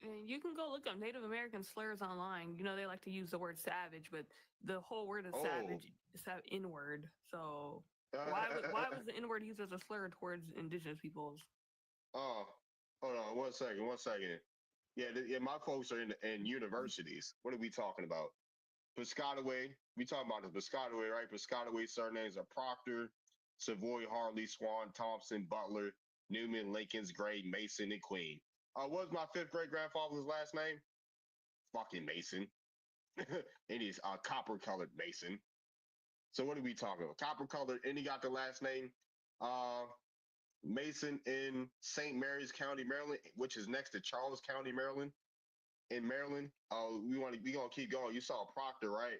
And you can go look up Native American slurs online. You know, they like to use the word savage, but the whole word is savage, N-word. So why was the N-word used as a slur towards indigenous peoples? Oh, hold on, one second. Yeah, my folks are in universities. What are we talking about? Piscataway. We talking about the Piscataway, right? Piscataway surnames are Proctor, Savoy, Harley, Swan, Thompson, Butler, Newman, Lincoln's, Gray, Mason, and Queen. What's my fifth great grandfather's last name? Fucking Mason. And he's copper colored Mason. So what are we talking about? Copper colored, and he got the last name Mason in St. Mary's County, Maryland, which is next to Charles County, Maryland. In Maryland, we gonna keep going. You saw Proctor, right?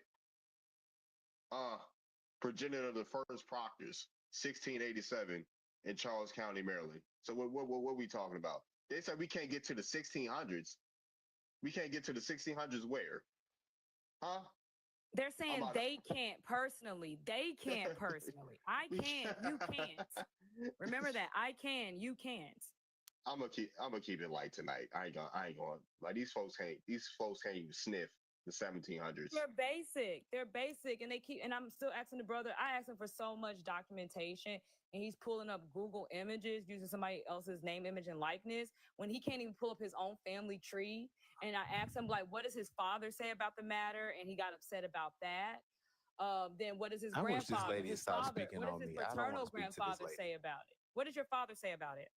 Progenitor of the first Proctors, 1687 in Charles County, Maryland. So what we talking about? They said we can't get to the 1600s. We can't get to the 1600s where? Huh? They're saying they can't personally. They can't personally. I can. You can't. Remember that. I can. You can't. I'm gonna keep it light tonight. I ain't gonna like these folks can't even sniff the 1700s. They're basic, and and I'm still asking the brother. I asked him for so much documentation, and he's pulling up Google images using somebody else's name, image, and likeness when he can't even pull up his own family tree. And I asked him, like, what does his father say about the matter? And he got upset about that. Then what does his grandfather, his father, what does his paternal grandfather say about it? What does your father say about it?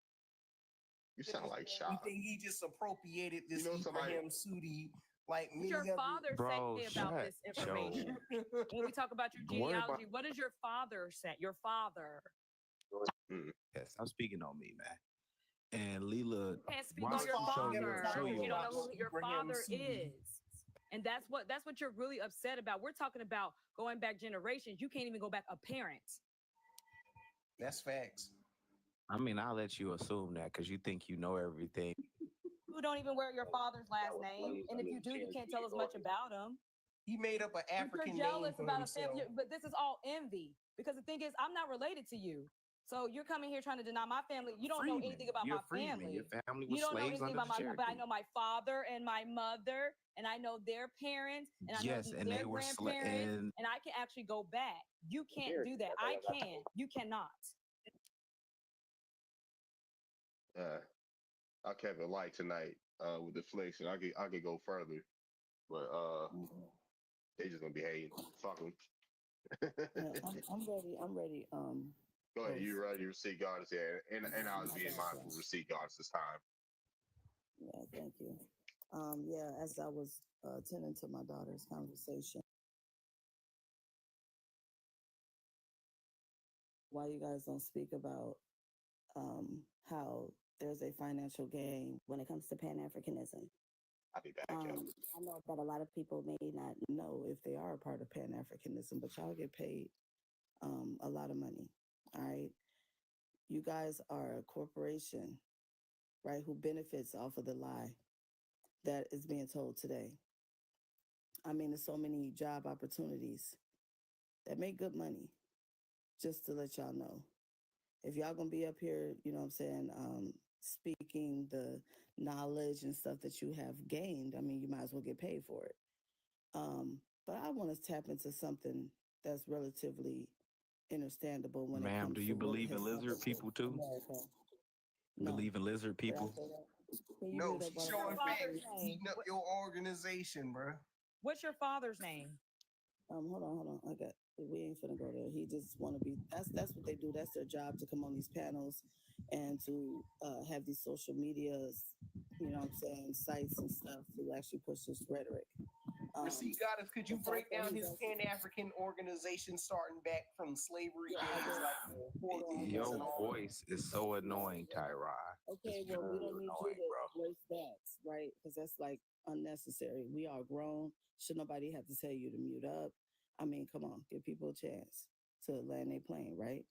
You sound like Shaw. You think he just appropriated this Ibrahim Sudi? Like what does your father say about this information? When we talk about your genealogy, what does your father say? Your father. Yes, I'm speaking on me, man. And Leela, can't speak on your father. You don't know who your father is. And that's what you're really upset about. We're talking about going back generations. You can't even go back a parent. That's facts. I mean, I'll let you assume that because you think you know everything. You don't even wear your father's last name. And if you do, you can't tell us much about him. He made up an African you're jealous name about for himself. But this is all envy. Because the thing is, I'm not related to you. So you're coming here trying to deny my family. You don't know anything about my family. Your family was you don't know slaves anything under about the my, but I know my father and my mother, and I know their parents, and I know their grandparents, and I can actually go back. You can't do that. I can. You cannot. I kept it light tonight with the flicks, and I could go further, but they just gonna be hating. Fuck them. I'm ready. Go ahead. You ready? Receipt goddess, yeah, and I was being mindful. Receipt goddess this time. Yeah, thank you. Yeah, as I was attending to my daughter's conversation, why you guys don't speak about how there's a financial gain when it comes to Pan-Africanism. I'll be back. I know that a lot of people may not know if they are a part of Pan-Africanism, but y'all get paid a lot of money. All right. You guys are a corporation, right, who benefits off of the lie that is being told today. I mean, there's so many job opportunities that make good money, just to let y'all know. If y'all gonna be up here, you know what I'm saying, speaking the knowledge and stuff that you have gained, I mean, you might as well get paid for it. But I want to tap into something that's relatively understandable when it comes to do you believe in lizard people too? No. Believe in lizard people? No, she's What's showing your facts. father's name? Heating up your organization, bro. What's your father's name? Hold on. We ain't finna go there. He just want to be. That's what they do. That's their job, to come on these panels and to have these social medias, you know what I'm saying, sites and stuff to actually push this rhetoric. Receipt Goddess, could you break down his Pan-African organization starting back from slavery days? Your voice is so annoying, Tyrod. Okay, well, we don't need you to waste that, right? Because that's like unnecessary. We are grown. Should nobody have to tell you to mute up? I mean, come on, give people a chance to land their plane, right?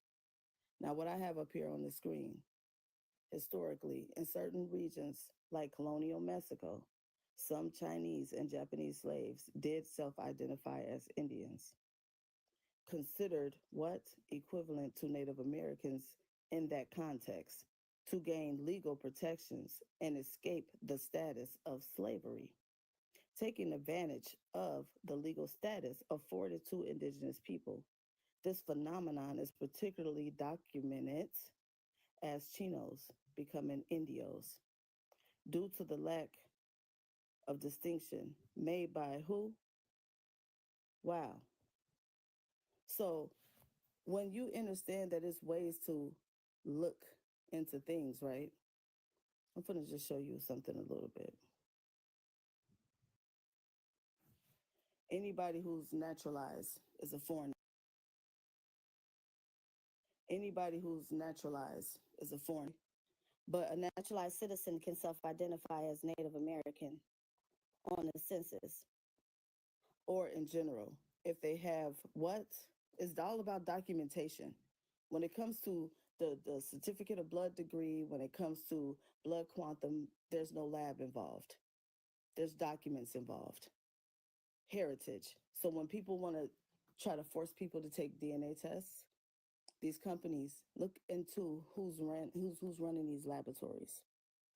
Now, what I have up here on the screen, historically, in certain regions like colonial Mexico, some Chinese and Japanese slaves did self-identify as Indians, considered what? Equivalent to Native Americans in that context, to gain legal protections and escape the status of slavery, taking advantage of the legal status afforded to indigenous people. This phenomenon is particularly documented as Chinos becoming Indios due to the lack of distinction made by who? Wow. So when you understand that it's ways to look into things, right? I'm going to just show you something a little bit. Anybody who's naturalized is a foreigner. Anybody who's naturalized is a foreigner. But a naturalized citizen can self-identify as Native American on the census or in general. If they have what? It's all about documentation. When it comes to the certificate of blood degree, when it comes to blood quantum, there's no lab involved. There's documents involved. Heritage. So when people want to try to force people to take DNA tests, these companies look into who's running these laboratories.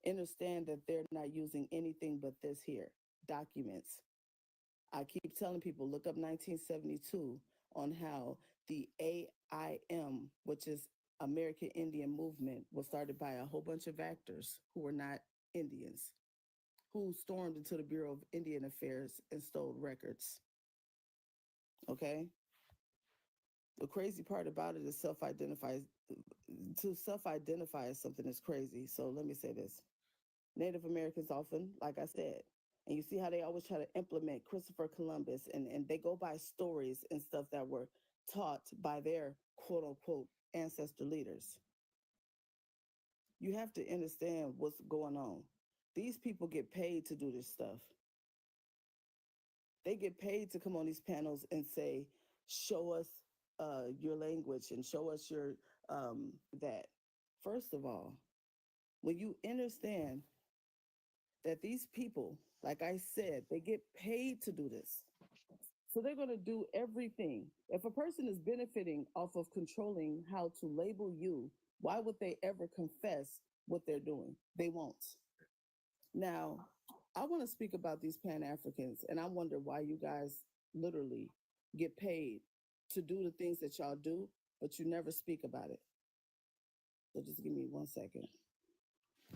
Understand that they're not using anything but this here, documents. I keep telling people, look up 1972 on how the AIM, which is American Indian Movement, was started by a whole bunch of actors who were not Indians, who stormed into the Bureau of Indian Affairs and stole records. Okay? The crazy part about it is to self-identify as something is crazy. So let me say this. Native Americans often, like I said, and you see how they always try to implement Christopher Columbus, and they go by stories and stuff that were taught by their quote unquote ancestor leaders. You have to understand what's going on. These people get paid to do this stuff. They get paid to come on these panels and say, show us your language and show us your that. First of all, when you understand that these people, like I said, they get paid to do this. So they're going to do everything. If a person is benefiting off of controlling how to label you, why would they ever confess what they're doing? They won't. Now, I want to speak about these Pan-Africans, and I wonder why you guys literally get paid to do the things that y'all do, but you never speak about it. So just give me 1 second.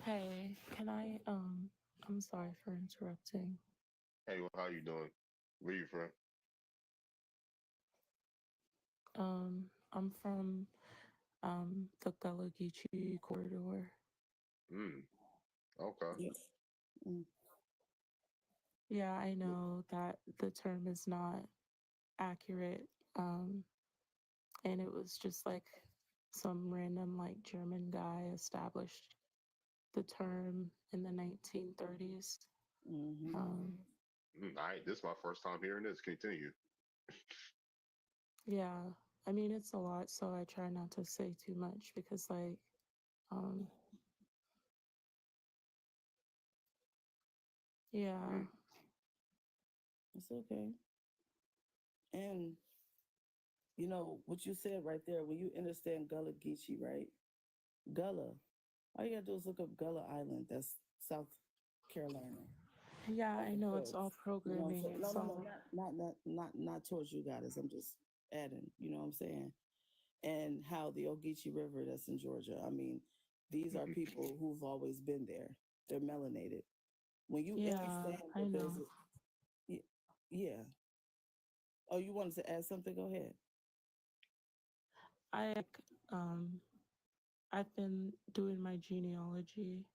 Hey, can I, I'm sorry for interrupting. Hey, well, how you doing? Where you from? I'm from, the Gullah Geechee corridor. Okay. Yes. Yeah, I know that the term is not accurate. And it was just like some random like German guy established the term in the 1930s. This is my first time hearing this. Continue. Yeah, I mean, it's a lot, so I try not to say too much because like, yeah. It's okay. And you know what you said right there, when you understand Gullah Geechee, right? Gullah, all you gotta do is look up Gullah Island. That's South Carolina. Yeah, I know it's all programming. You know what I'm saying? No, not towards you guys. I'm just adding, you know what I'm saying? And how the Ogeechee River that's in Georgia. I mean, these are people who've always been there. They're melanated. When you Yeah, understand I that know. yeah. Oh, you wanted to add something? Go ahead. Um, I've been doing my genealogy,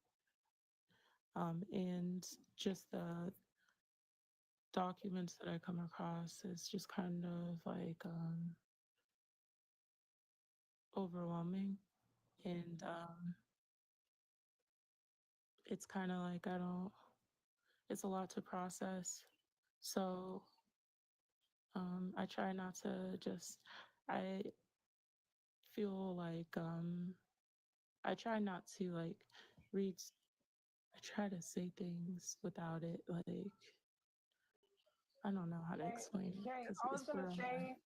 and just the documents that I come across is just kind of like overwhelming, and it's kind of like it's a lot to process. So I try not to I feel like I try not to like read. I try to say things without it like I don't know how to explain it Okay, because I was it's gonna for say,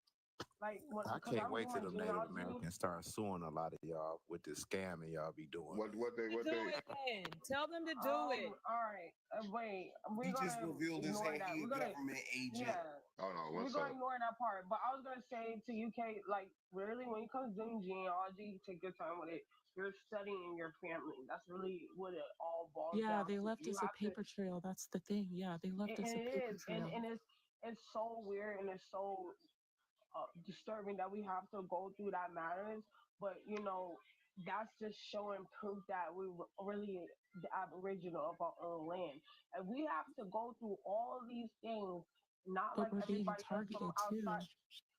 like, I because can't I'm wait till doing them Native genealogy. Americans start suing a lot of y'all with this scamming y'all be doing. What they Do it then. Tell them to do it. All right, wait. He We're just gonna revealed his ignore hand. that. He a We're gonna, government agent. yeah. Hold on, We're what's gonna up? ignore that part. But I was gonna say to UK, like, really, when it comes to doing genealogy, take your time with it. You're studying your family. That's really what it all boils Yeah, down they to. left You us a have to, paper trail. That's the thing. Yeah, they left us and a it paper is, trail. and it's so weird and it's so disturbing that we have to go through that matters. But that's just showing proof that we were really the aboriginal of our own land, and we have to go through all these things. Not But like we're being everybody else from targeted too. outside.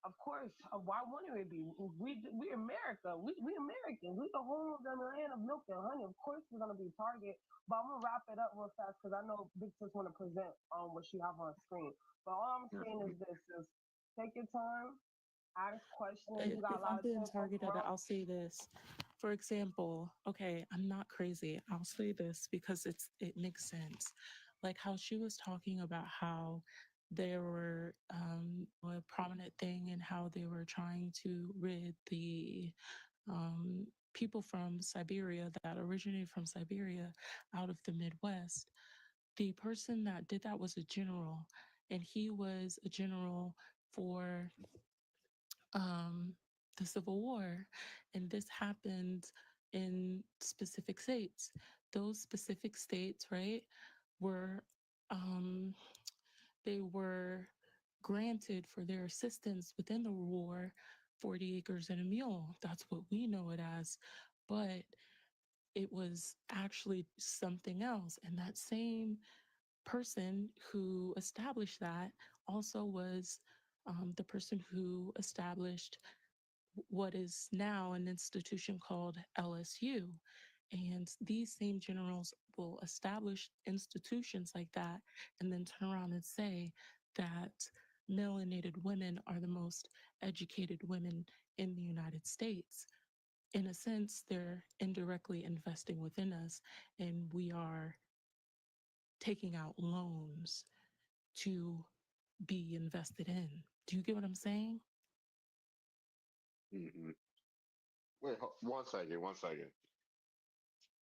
Of course, why wouldn't we be? We America. We Americans. We the home of the land of milk and honey. Of course, we're gonna be targeted. But I'm gonna wrap it up real fast because I know Big Sis want to present what she have on screen. But all I'm saying is this: is take your time, ask questions. You got If a lot I'm of being tips from targeted, I'll say this. For example, okay, I'm not crazy. I'll say this because it makes sense. Like how she was talking about how there were a prominent thing and how they were trying to rid the people from Siberia that originated from Siberia out of the Midwest. The person that did that was a general, and he was a general for the Civil War, and this happened in specific states. Those specific states, right, were they were granted for their assistance within the war 40 acres and a mule. That's what we know it as, but it was actually something else. And that same person who established that also was the person who established what is now an institution called LSU. And these same generals will establish institutions like that and then turn around and say that melanated women are the most educated women in the United States. In a sense, they're indirectly investing within us, and we are taking out loans to be invested in. Do you get what I'm saying? Mm-hmm. Wait, 1 second, 1 second.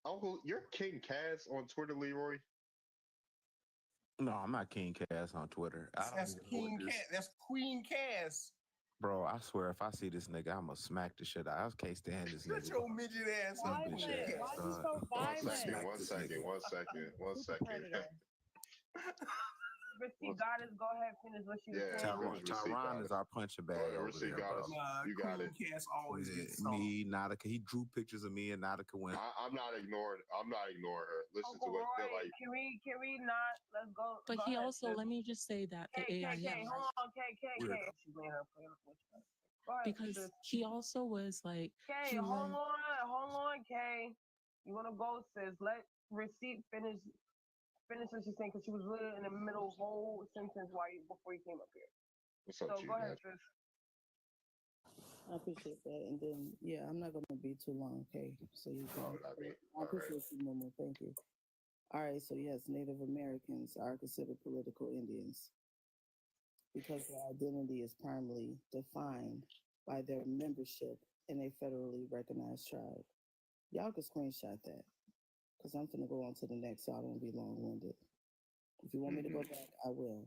Uncle, you're King Cass on Twitter, Leroy. No, I'm not King Cass on Twitter. That's King Cass. That's Queen Cass. Bro, I swear, if I see this nigga, I'ma smack the shit out. I can't stand this nigga. Shut your midget ass up. Why are you so violent? 1 second. Risky Goddess, go ahead, finish what she was saying. Tyron is our punching bag over there, bro. You got it. Cass always gets me, Nautica. He drew pictures of me and Nautica when I'm not ignoring her. Listen Uncle to what they're Roy, like. can we not? Let's go. But go he ahead, also, sis. let me just say that the K, AIM, hold on, K. She's laying her play. Go ahead, because sis. he also was like, K, hold on, K. You wanna go, sis? Let Receipt finish what she's saying because she was really in the middle whole sentence before you came up here. What's up, so go ahead, sis. I appreciate that. And then, yeah, I'm not going to be too long, okay? So you can. I appreciate you, Momo. Thank you. All right. So, yes, Native Americans are considered political Indians because their identity is primarily defined by their membership in a federally recognized tribe. Y'all can screenshot that because I'm going to go on to the next so I don't be long-winded. If you want me to go back, I will.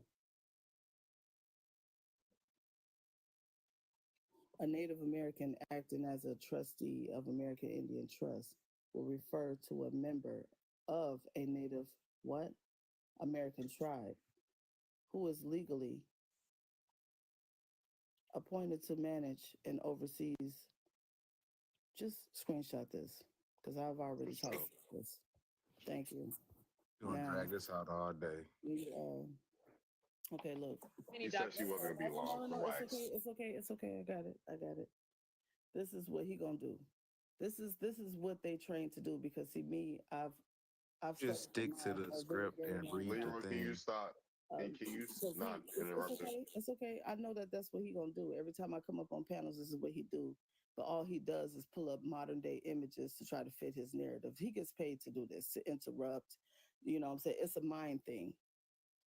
A Native American acting as a trustee of American Indian Trust will refer to a member of a Native what? American tribe who is legally appointed to manage and oversees. Just screenshot this because I've already talked about this. Thank you. You're gonna drag this out all day. Okay, look. He said she wasn't gonna be long. No, Relax. it's okay. I got it. This is what he gonna do. This is what they train to do because see me, I've Just stick to the script and read the Leroy, thing. can you stop? And can you not interrupt us? It's okay. I know that's what he gonna do. Every time I come up on panels, this is what he do. But all he does is pull up modern day images to try to fit his narrative. He gets paid to do this, to interrupt. You know what I'm saying? It's a mind thing.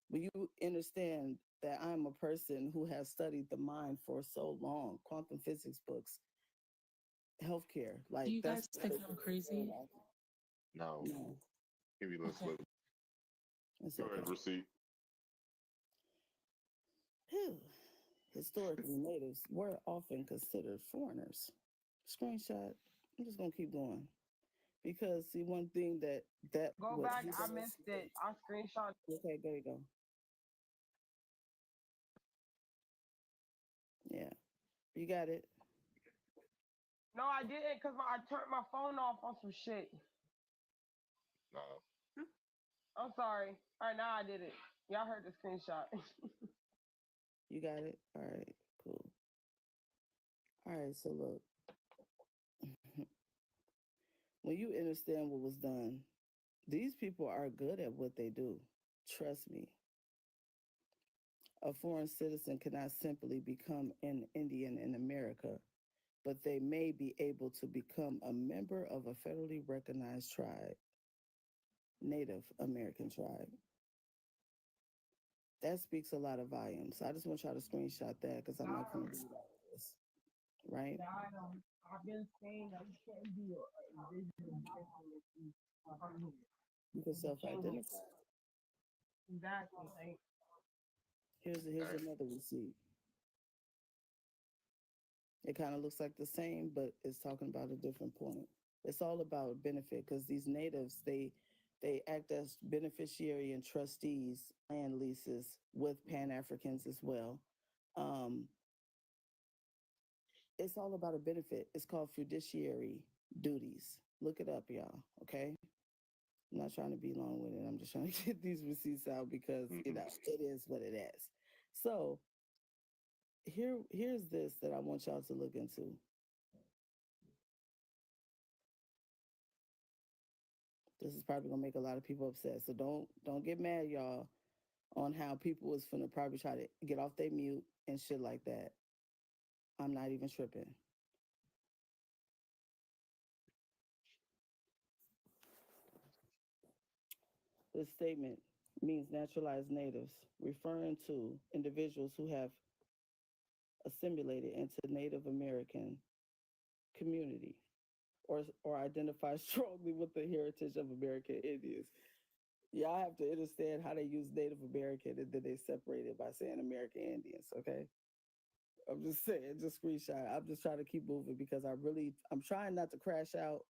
When you understand that I'm a person who has studied the mind for so long, quantum physics books, healthcare, like Do you guys think I'm crazy? No. Give me this look. Go ahead, receipt. Historically, natives were often considered foreigners. Screenshot. I'm just gonna keep going because see one thing that Go back. I missed it. I screenshot. Okay, there you go. Yeah, you got it. No, I didn't because I turned my phone off on some shit. No. I'm sorry. All right, now I did it. Y'all heard the screenshot. You got it? All right, cool. All right, so look. When you understand what was done, these people are good at what they do. Trust me. A foreign citizen cannot simply become an Indian in America, but they may be able to become a member of a federally recognized tribe, Native American tribe. That speaks a lot of volumes. I just want y'all to screenshot that because I'm not going to do all this. Right? I've been saying that you can't be You can self-identify. Exactly. Here's another receipt. It kind of looks like the same, but it's talking about a different point. It's all about benefit because these natives, they act as beneficiary and trustees, land leases with Pan-Africans as well. It's all about a benefit. It's called fiduciary duties. Look it up, y'all, okay? I'm not trying to be long-winded. I'm just trying to get these receipts out because, you know, it is what it is. So here's this that I want y'all to look into. This is probably gonna make a lot of people upset. So don't get mad, y'all, on how people is finna probably try to get off their mute and shit like that. I'm not even tripping. This statement means naturalized natives, referring to individuals who have assimilated into Native American community or identify strongly with the heritage of American Indians. Y'all have to understand how they use Native American and then they separate it by saying American Indians, okay? I'm just saying, just screenshot. I'm just trying to keep moving because I'm trying not to crash out.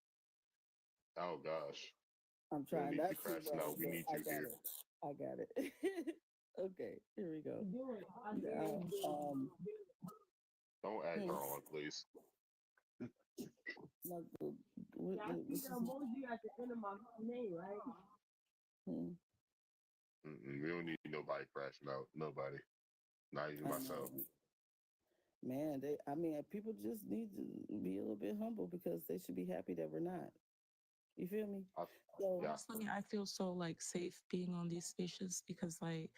Oh gosh. I'm trying not to crash. No, we need you here. I got it. Okay, here we go. Don't add her on, please. I see the emoji at the end of my name, right? We don't need nobody crashing out. Nobody. Not even myself. Man, people just need to be a little bit humble because they should be happy that we're not. You feel me? Honestly, I feel so like safe being on these spaces because like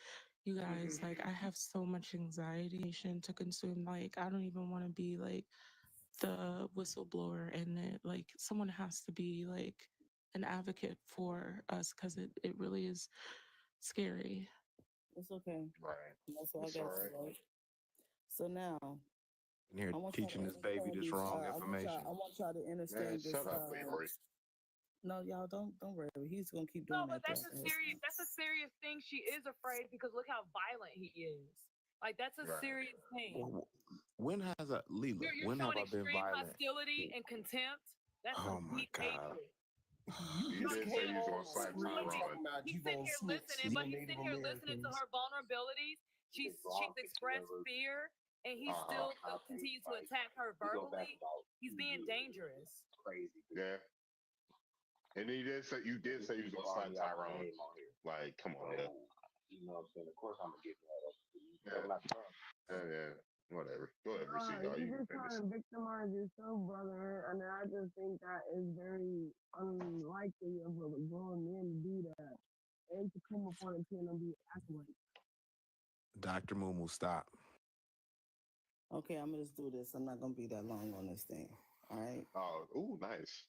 you guys, like I have so much anxiety to consume. Like I don't even want to be like the whistleblower and it like someone has to be like an advocate for us because it really is scary. It's okay. Right. That's what I got to say. So now And here teaching this baby this wrong information. I want y'all to understand this. Shut up, Leroy. No, y'all don't worry. He's gonna keep doing that. No, but that's a serious thing. She is afraid because look how violent he is. Like that's a serious thing. When has You're when have I been extreme violent? hostility and contempt. That's some deep hatred. You did say you was gonna slap Tyrone. He's sitting here listening, but he's sitting here listening to her vulnerabilities. She's expressed fear, and he still continues to attack her verbally. He's being dangerous. Crazy. Yeah. And you did say you was gonna slap Tyrone. Like, come on, man. You know what I'm saying? Of course I'm gonna get Yeah. Whatever. Go ahead, Rashida. You're just trying to victimize yourself, brother, and I just think that is very unlikely of a grown man to do that and to come up on a channel and be acting like. Dr. Mumu, stop. Okay, I'm gonna just do this. I'm not gonna be that long on this thing. All right. Oh, nice.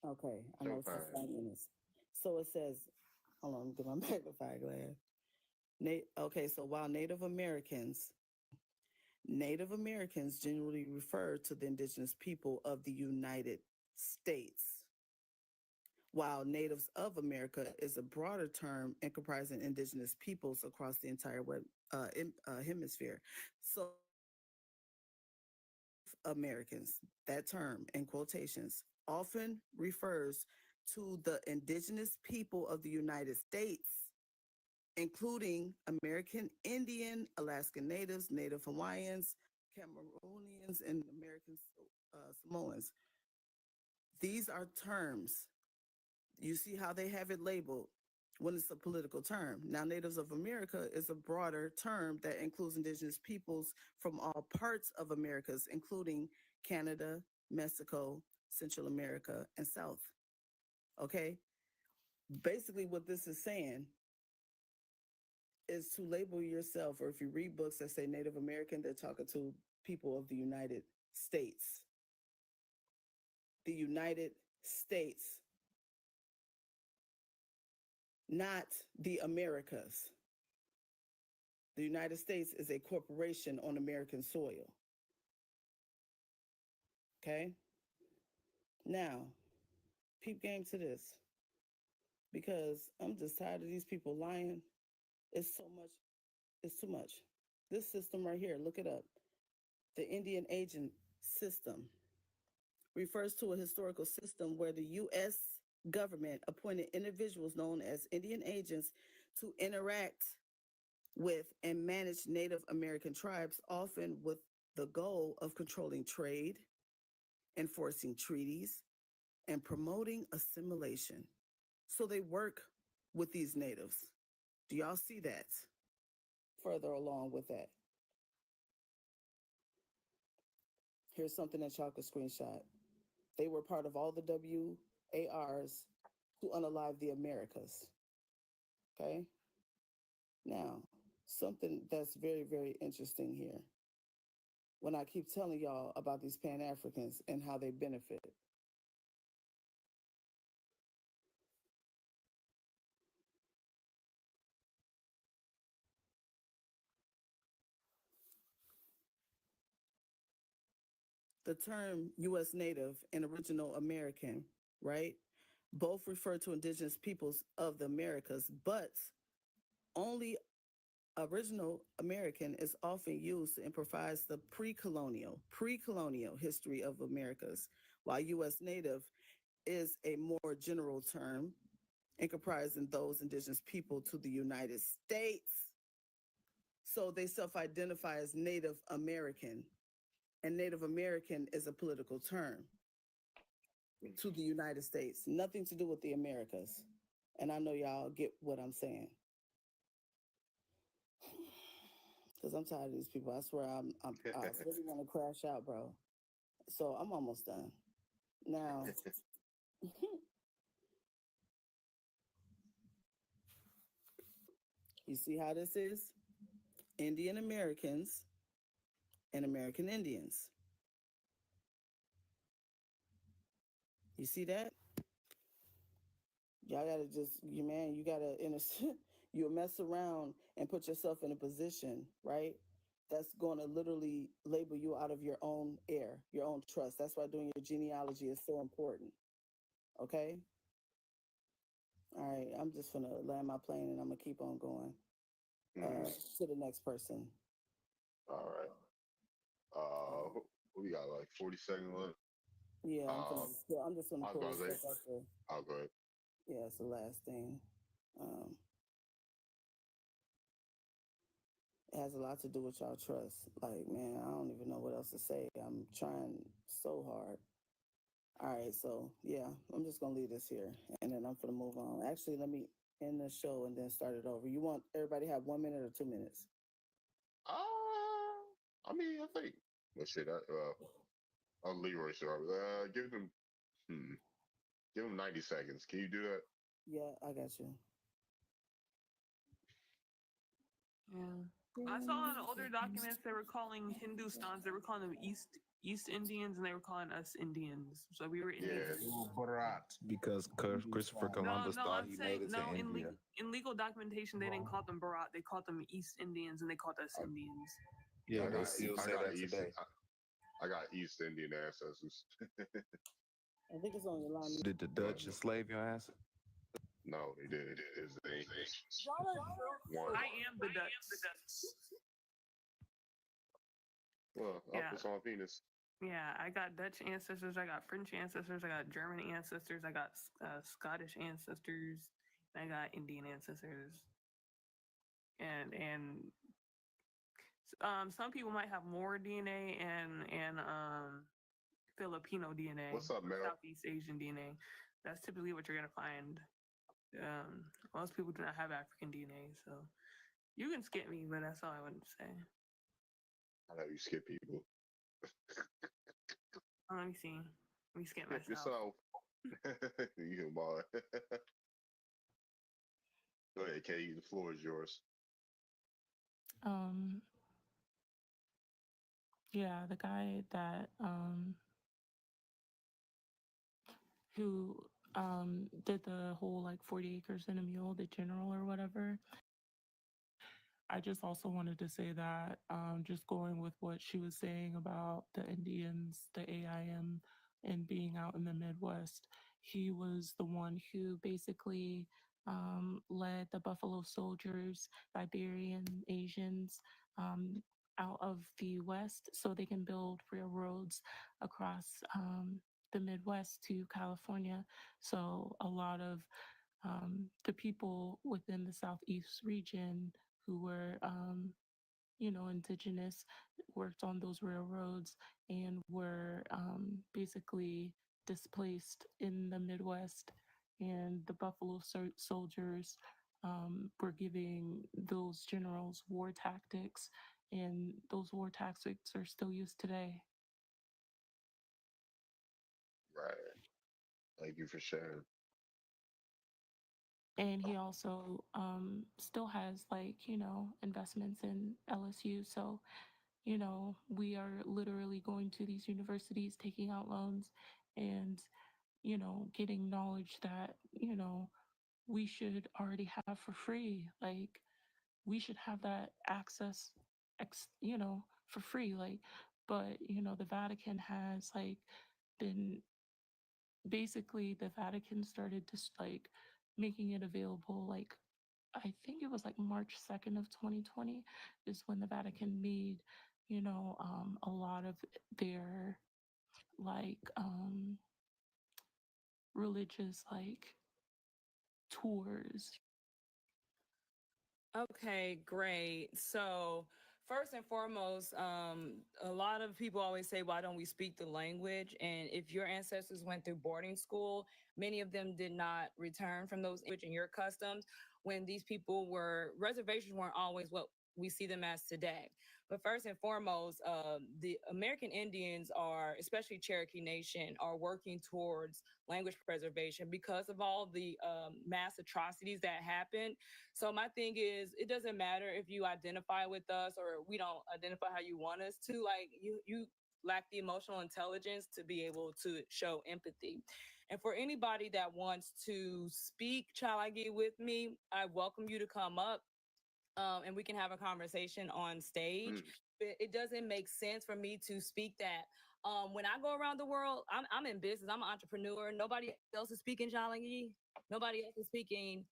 Okay, I know it's 5 minutes. So it says, hold on, let me get my magnifying glass. Okay, so while Native Americans generally refer to the indigenous people of the United States, while Natives of America is a broader term encompassing indigenous peoples across the entire hemisphere. So Americans, that term in quotations, often refers to the indigenous people of the United States, including American Indian, Alaskan Natives, Native Hawaiians, Cameroonians, and American Samoans. These are terms. You see how they have it labeled when it's a political term. Now, Natives of America is a broader term that includes indigenous peoples from all parts of Americas, including Canada, Mexico, Central America, and South. Okay? Basically, what this is saying is to label yourself, or if you read books that say Native American, they're talking to people of the United States. The United States, not the Americas. The United States is a corporation on American soil. Okay? Now, peep game to this, because I'm just tired of these people lying. It's so much. It's too much. This system right here, look it up. The Indian agent system refers to a historical system where the U.S. government appointed individuals known as Indian agents to interact with and manage Native American tribes, often with the goal of controlling trade, enforcing treaties, and promoting assimilation. So they work with these natives. Do y'all see that? Further along with that. Here's something that y'all could screenshot. They were part of all the WARs to unalive the Americas. Okay? Now, something that's very, very interesting here. When I keep telling y'all about these Pan-Africans and how they benefit. The term U.S. Native and Original American, right, both refer to indigenous peoples of the Americas, but only Original American is often used to emphasize the pre-colonial history of Americas, while U.S. Native is a more general term encompassing those indigenous people to the United States. So they self-identify as Native American. And Native American is a political term to the United States, nothing to do with the Americas. And I know y'all get what I'm saying. Because I'm tired of these people. I swear I really want to crash out, bro. So I'm almost done. Now, you see how this is? Indian Americans and American Indians. You see that? Y'all gotta you gotta, you'll mess around and put yourself in a position, right? That's gonna literally label you out of your own air, your own trust. That's why doing your genealogy is so important, okay? All right, I'm just gonna land my plane and I'm gonna keep on going to the next person. All right. We got like 40 seconds left. Yeah, I'm just gonna pull this stuff up there. I'll go ahead. Yeah, it's the last thing. It has a lot to do with y'all trust. Like, man, I don't even know what else to say. I'm trying so hard. All right, so yeah, I'm just gonna leave this here, and then I'm gonna move on. Actually, let me end the show and then start it over. You want everybody to have 1 minute or 2 minutes? I mean, I think. Let's say that. I'll Leroy start. Give them 90 seconds. Can you do that? Yeah, I got you. Yeah. I saw in older documents they were calling Hindustans, they were calling them East Indians, and they were calling us Indians. So we were Indians. Because Christopher Columbus thought he made it to India. In legal documentation, they didn't call them Bharat. They called them East Indians, and they called us Indians. Yeah, they still say that today. I got East Indian ancestors. I think it's on the line. Did the Dutch enslave your ass? No, they did. It's the English. I am the Dutch. Well, Yeah. Upper on Venus. Yeah, I got Dutch ancestors. I got French ancestors. I got German ancestors. I got Scottish ancestors. And I got Indian ancestors. And some people might have more DNA and Filipino DNA. What's up, man? Southeast Asian DNA. That's typically what you're gonna find. Most people do not have African DNA, so you can skip me, but that's all I wanted to say. I know you skip people. Let me see. Let me skip myself. Yourself. You can ball. Go ahead, Katie. The floor is yours. Yeah, the guy that who did the whole like 40 acres and a mule, the general or whatever. I just also wanted to say that just going with what she was saying about the Indians, the AIM, and being out in the Midwest, he was the one who basically led the Buffalo Soldiers, Iberian Asians, out of the West so they can build railroads across the Midwest to California. So a lot of the people within the Southeast region who were, indigenous, worked on those railroads and were basically displaced in the Midwest. And the Buffalo Soldiers were giving those generals war tactics, and those war tactics are still used today. Right. Thank you for sharing. And he also still has investments in LSU. So, we are literally going to these universities, taking out loans and, getting knowledge that, we should already have for free. Like, we should have that access, for free. Like, but, the Vatican has been basically the Vatican started to making it available. I think it was March 2nd of 2020 is when the Vatican made, a lot of their religious tours. Okay, great. So first and foremost, a lot of people always say, why don't we speak the language? And if your ancestors went through boarding school, many of them did not return from those and your customs when these people reservations weren't always what we see them as today. But first and foremost, the American Indians especially Cherokee Nation, are working towards language preservation because of all the mass atrocities that happened. So my thing is, it doesn't matter if you identify with us or we don't identify how you want us to. You lack the emotional intelligence to be able to show empathy. And for anybody that wants to speak Chalagi with me, I welcome you to come up. And we can have a conversation on stage. It doesn't make sense for me to speak that. When I go around the world, I'm in business. I'm an entrepreneur. Nobody else is speaking Chalagi. Nobody else is speaking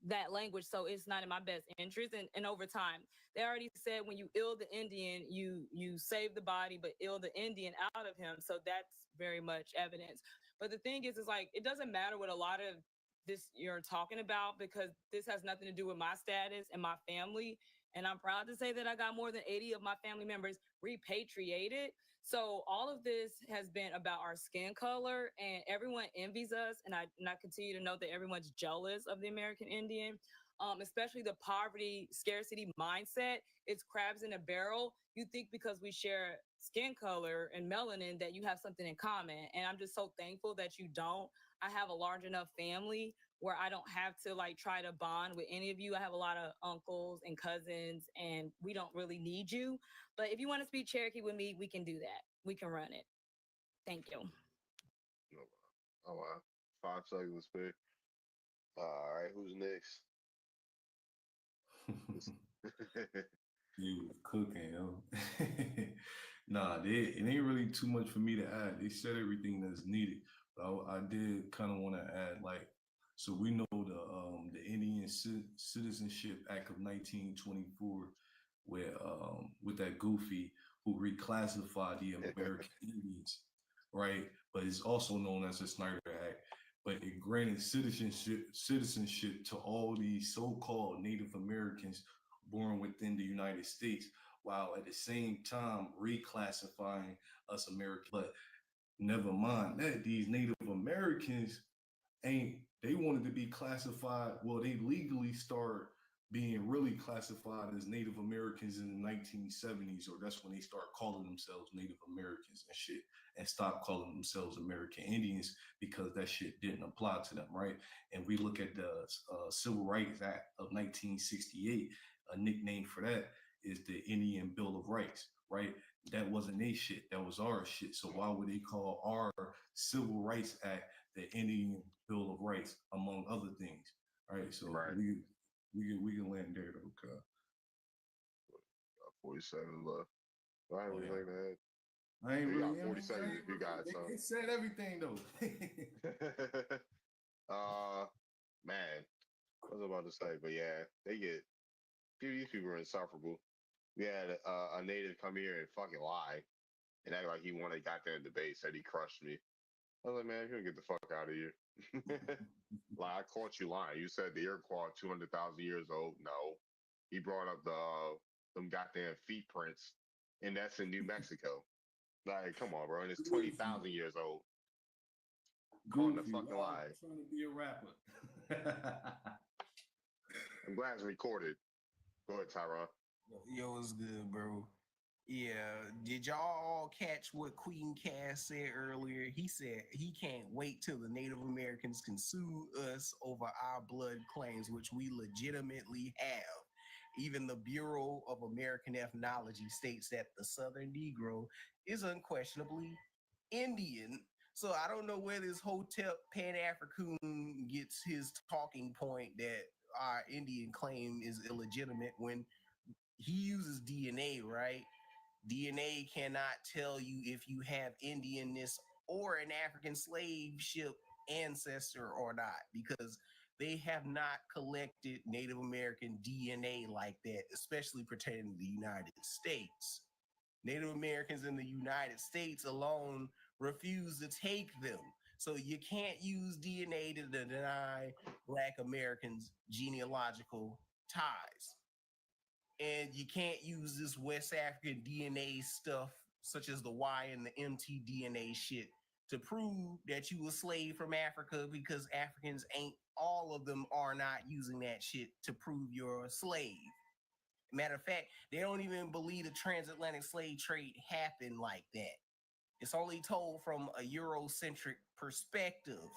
that language, so it's not in my best interest. And over time, they already said when you ill the Indian, you save the body, but ill the Indian out of him. So that's very much evidence. But the thing is like, it doesn't matter what a lot of this you're talking about, because this has nothing to do with my status and my family. And I'm proud to say that I got more than 80 of my family members repatriated. So all of this has been about our skin color, and everyone envies us. And I continue to note that everyone's jealous of the American Indian, especially the poverty scarcity mindset. It's crabs in a barrel. You think because we share skin color and melanin that you have something in common. And I'm just so thankful that you don't. I have a large enough family where I don't have to like try to bond with any of you. I have a lot of uncles and cousins, and we don't really need you. But if you want to speak Cherokee with me, we can do that. We can run it. Thank you. Oh, wow. 5 seconds, man. All right, who's next? You was cooking, yo. Nah, it ain't really too much for me to add. They said everything that's needed. But I did kind of want to add, like, so we know the Indian Citizenship Act of 1924, where with that goofy who reclassified the American Indians, right? But it's also known as the Snyder Act. But it granted citizenship to all these so-called Native Americans born within the United States, while at the same time reclassifying us Americans. But never mind that, these Native Americans they wanted to be classified. Well, they legally start being really classified as Native Americans in the 1970s, or that's when they start calling themselves Native Americans and shit, and stop calling themselves American Indians because that shit didn't apply to them, right? And we look at the Civil Rights Act of 1968, a nickname for that is the Indian Bill of Rights, right? That wasn't their shit, that was our shit. So why would they call our Civil Rights Act the Indian Bill of Rights, among other things, right? So we can land there though, okay. 47 left. I ain't really that. I ain't really got 40 seconds if you got something. They said everything though. Man, I was about to say, but yeah, these people are insufferable. We had a native come here and fucking lie and act like he won a goddamn debate, said he crushed me. I was like, man, you don't get the fuck out of here. Like, I caught you lying. You said the Iroquois 200,000 years old. No. He brought up them goddamn feet prints, and that's in New Mexico. Like, come on, bro. And it's 20,000 years old. Calling the fucking lie. Trying to be a rapper. I'm glad it's recorded. Go ahead, Tyron. Yo, it's good, bro. Yeah, did y'all all catch what Queen Cass said earlier? He said he can't wait till the Native Americans can sue us over our blood claims, which we legitimately have. Even the Bureau of American Ethnology states that the Southern Negro is unquestionably Indian. So I don't know where this Hotep Pan-African gets his talking point that our Indian claim is illegitimate when he uses DNA, right? DNA cannot tell you if you have Indianness or an African slave ship ancestor or not, because they have not collected Native American DNA like that, especially pertaining to the United States. Native Americans in the United States alone refuse to take them. So you can't use DNA to deny Black Americans' genealogical ties. And you can't use this West African DNA stuff, such as the Y and the mtDNA shit, to prove that you a slave from Africa, because Africans all of them are not using that shit to prove you're a slave. Matter of fact, they don't even believe the transatlantic slave trade happened like that. It's only told from a Eurocentric perspective.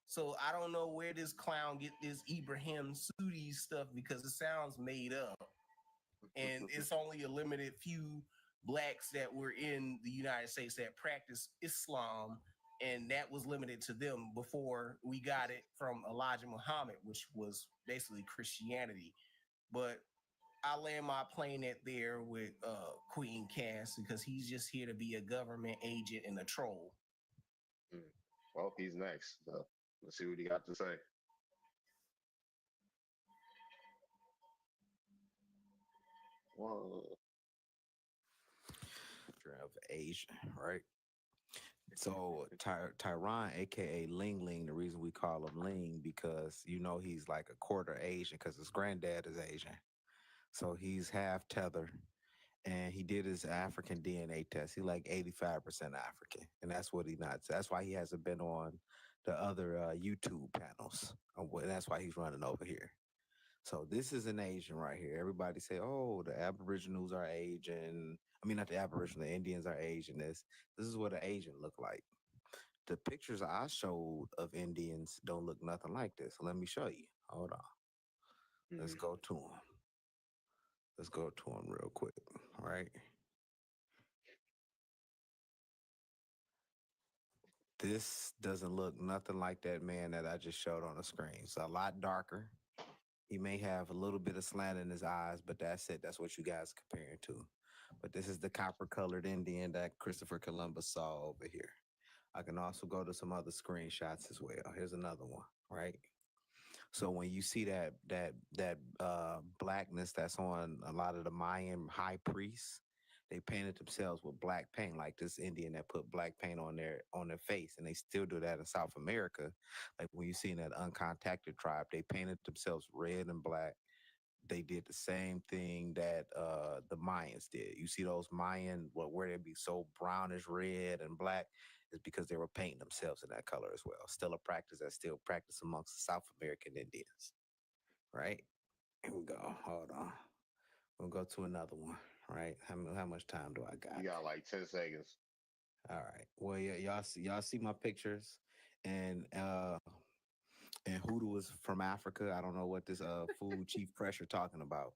So I don't know where this clown get this Ibrahim Sudi stuff, because it sounds made up. And it's only a limited few Blacks that were in the United States that practice Islam, and that was limited to them before we got it from Elijah Muhammad, which was basically Christianity. But I land my plane at there with Queen Cass, because he's just here to be a government agent and a troll. Well, he's next. So let's see what he got to say. Of Asia, right? So Tyron, aka Ling Ling, the reason we call him Ling because he's like a quarter Asian because his granddad is Asian. So he's half tether, and he did his African DNA test. He like 85% African, and that's what he's not. That's why he hasn't been on the other YouTube panels. That's why he's running over here. So this is an Asian right here. Everybody say, oh, the Aboriginals are Asian. I mean, not the Aboriginal, the Indians are Asian. This is what an Asian look like. The pictures I showed of Indians don't look nothing like this. So let me show you. Hold on. Let's go to them. Let's go to them real quick. All right. This doesn't look nothing like that man that I just showed on the screen. It's a lot darker. He may have a little bit of slant in his eyes, but that's it. That's what you guys comparing to. But this is the copper-colored Indian that Christopher Columbus saw over here. I can also go to some other screenshots as well. Here's another one, right? So when you see that blackness that's on a lot of the Mayan high priests, they painted themselves with black paint, like this Indian that put black paint on their face, and they still do that in South America. Like when you see that uncontacted tribe, they painted themselves red and black. They did the same thing that the Mayans did. You see those Mayan, where they'd be so brownish red and black, is because they were painting themselves in that color as well. Still a practice that's still practiced amongst the South American Indians, right? Here we go. Hold on. We'll go to another one. Right? How much time do I got? You got like 10 seconds. All right. Well, yeah, y'all see my pictures, and Hoodoo is from Africa. I don't know what this food chief pressure talking about.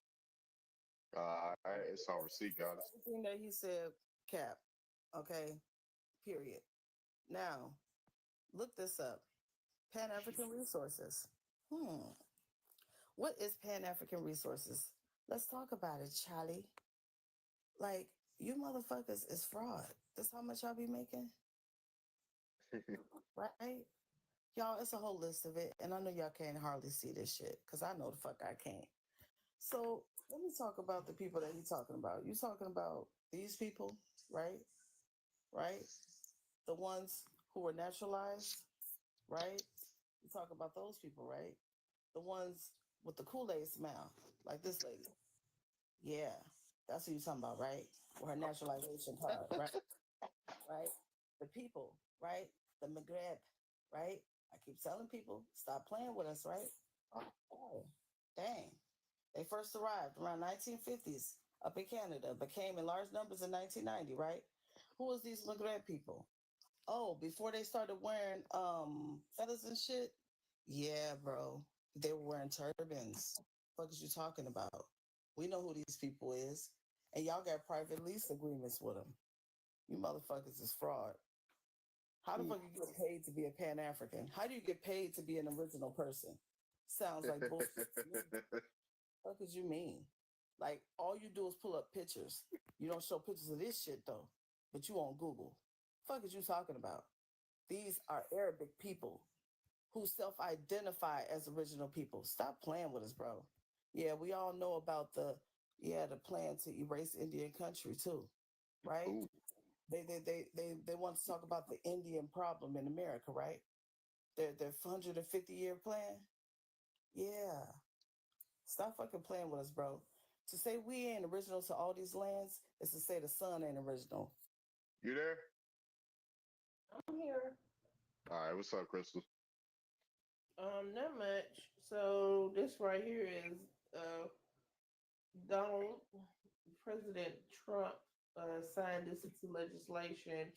It's on receipt, guys. Everything that he said, cap. Okay. Period. Now, look this up. Pan-African Resources. What is Pan-African Resources? Let's talk about it, Charlie. Like, you motherfuckers is fraud. That's how much y'all be making? Right? Y'all, it's a whole list of it. And I know y'all can't hardly see this shit, because I know the fuck I can't. So let me talk about the people that he's talking about. You talking about these people, right? Right? The ones who were naturalized, right? You talk about those people, right? The ones with the Kool-Aid smell, like this lady. Yeah. That's what you're talking about, right? Or her naturalization card, right? Right? The people, right? The Maghreb, right? I keep telling people, stop playing with us, right? Oh, dang. They first arrived around 1950s up in Canada, but came in large numbers in 1990, right? Who was these Maghreb people? Oh, before they started wearing feathers and shit? Yeah, bro. They were wearing turbans. What is you talking about? We know who these people is. And y'all got private lease agreements with them. You motherfuckers is fraud. How the fuck you get paid to be a Pan-African? How do you get paid to be an original person? Sounds like bullshit. What does you mean? Like, all you do is pull up pictures. You don't show pictures of this shit, though. But you on Google. Fuck is you talking about? These are Arabic people who self-identify as original people. Stop playing with us, bro. Yeah, we all know about the plan to erase Indian country too, right? Ooh. They want to talk about the Indian problem in America, right? Their 150-year plan. Yeah. Stop fucking playing with us, bro. To say we ain't original to all these lands is to say the sun ain't original. You there? I'm here. All right, what's up, Crystal? Not much. So this right here is President Trump signed this into legislation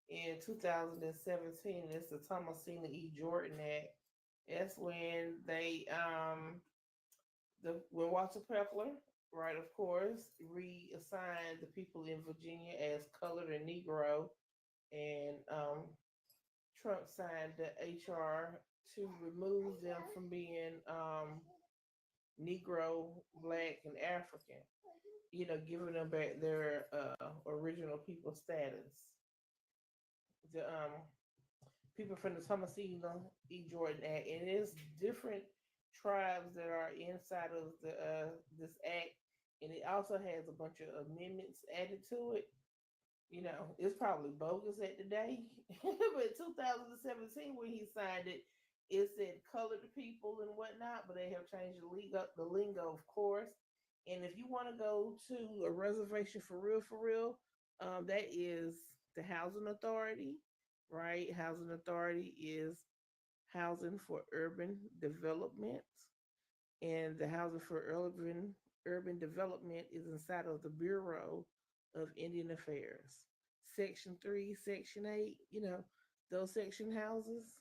in 2017. It's the Thomasina E. Jordan Act. That's when they when Walter Pepler, right, of course, reassigned the people in Virginia as colored and Negro, and Trump signed the HR to remove them from being Negro, Black, and African, giving them back their original people status. The people from the Thomasina E. Jordan Act, and it's different tribes that are inside of the this act, and it also has a bunch of amendments added to it. You know, it's probably bogus at the day, but 2017 when he signed it, it said colored people and whatnot, but they have changed the lingo, of course. And if you want to go to a reservation for real, that is the housing authority, right? Housing authority is housing for urban development, and the housing for urban development is inside of the Bureau of Indian Affairs. Section 3, Section 8, you know, those section houses,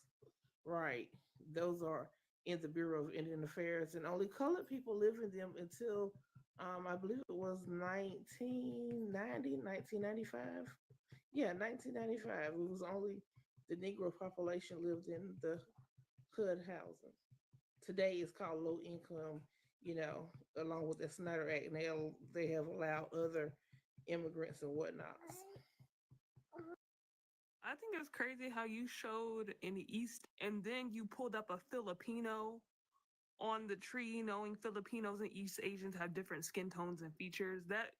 right? Those are in the Bureau of Indian Affairs, and only colored people live in them until I believe it was 1995. Yeah, 1995. It was only the Negro population lived in the HUD housing. Today it's called low income, you know, along with the Snyder Act, and they have allowed other immigrants and whatnot. I think it's crazy how you showed in the East and then you pulled up a Filipino on the tree, knowing Filipinos and East Asians have different skin tones and features. That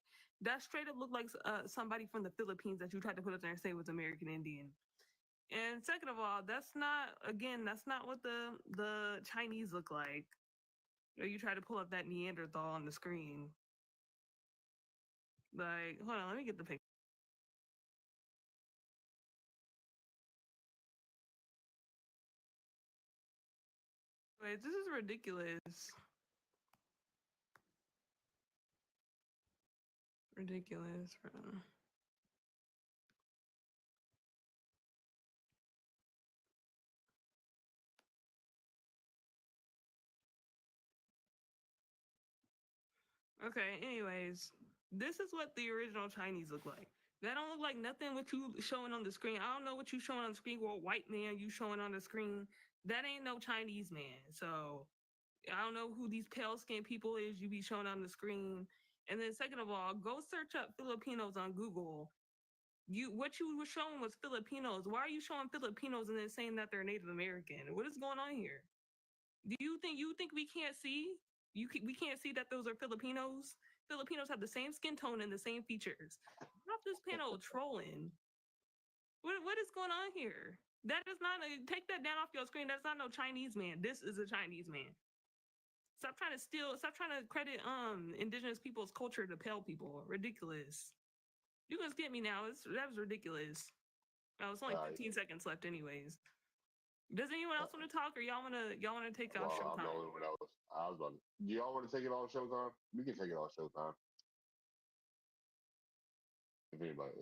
straight up looked like somebody from the Philippines that you tried to put up there and say was American Indian. And second of all, that's not what the Chinese look like. You try to pull up that Neanderthal on the screen. Like, hold on, let me get the picture. Wait, this is ridiculous. Ridiculous, bro. Okay, anyways, this is what the original Chinese look like. That don't look like nothing what you showing on the screen. I don't know what you showing on the screen. What white man you showing on the screen. That ain't no Chinese man. So I don't know who these pale skinned people is you be showing on the screen. And then second of all, go search up Filipinos on Google. What you were showing was Filipinos. Why are you showing Filipinos and then saying that they're Native American? What is going on here? Do you think we can't see? We can't see that those are Filipinos? Filipinos have the same skin tone and the same features. Stop this panel trolling. What is going on here? That is not take that down off your screen. That's not no Chinese man. This is a Chinese man. Stop trying to credit indigenous people's culture to pale people. Ridiculous. You can skip me now. That was ridiculous. Oh, it's only 15 seconds left anyways. Does anyone else want to talk, or y'all wanna take off Showtime? Do y'all want to take it off Showtime? We can take it off Showtime. If anybody,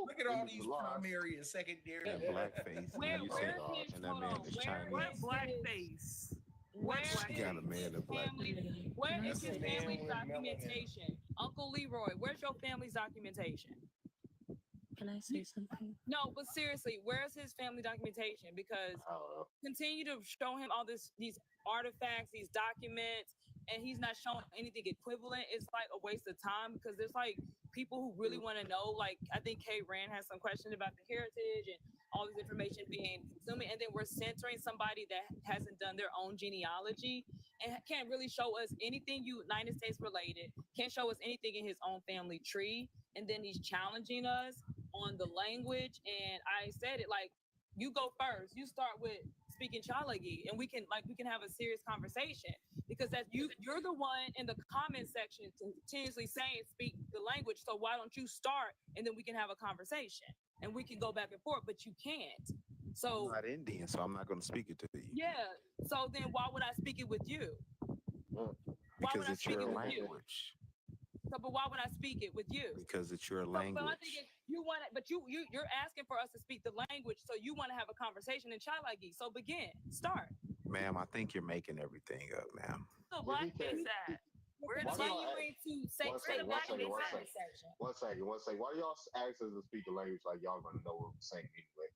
Look at all these primary and secondary. That blackface. Where you said, and that man is Chinese. What blackface? You got a man of black. Where is his family's documentation? Uncle Leroy, where's your family's documentation? Can I say something? No, but seriously, where's his family documentation? Because continue to show him all these artifacts, these documents, and he's not showing anything equivalent. It's like a waste of time, because there's like people who really want to know. Like, I think Kay Rand has some questions about the heritage and all this information being consumed, and then we're centering somebody that hasn't done their own genealogy and can't really show us anything United States related, can't show us anything in his own family tree, and then he's challenging us on the language. And I said it, like, you go first. You start with speaking Chalagi, and we can have a serious conversation, because that you're the one in the comment section continuously saying speak the language. So why don't you start, and then we can have a conversation and we can go back and forth, but you can't. So I'm not Indian, so I'm not going to speak it to you. Yeah. So then why would I speak it with you? Because it's your language. So, but why would I speak it with you? Because it's your language. But I think you're asking for us to speak the language, so you want to have a conversation in Chalagi. So begin, start. Ma'am, I think you're making everything up, ma'am. So blackface at? We're continuing to say the blackface section. One second. Why do y'all ask us to speak the language like y'all gonna know what we're saying anyway?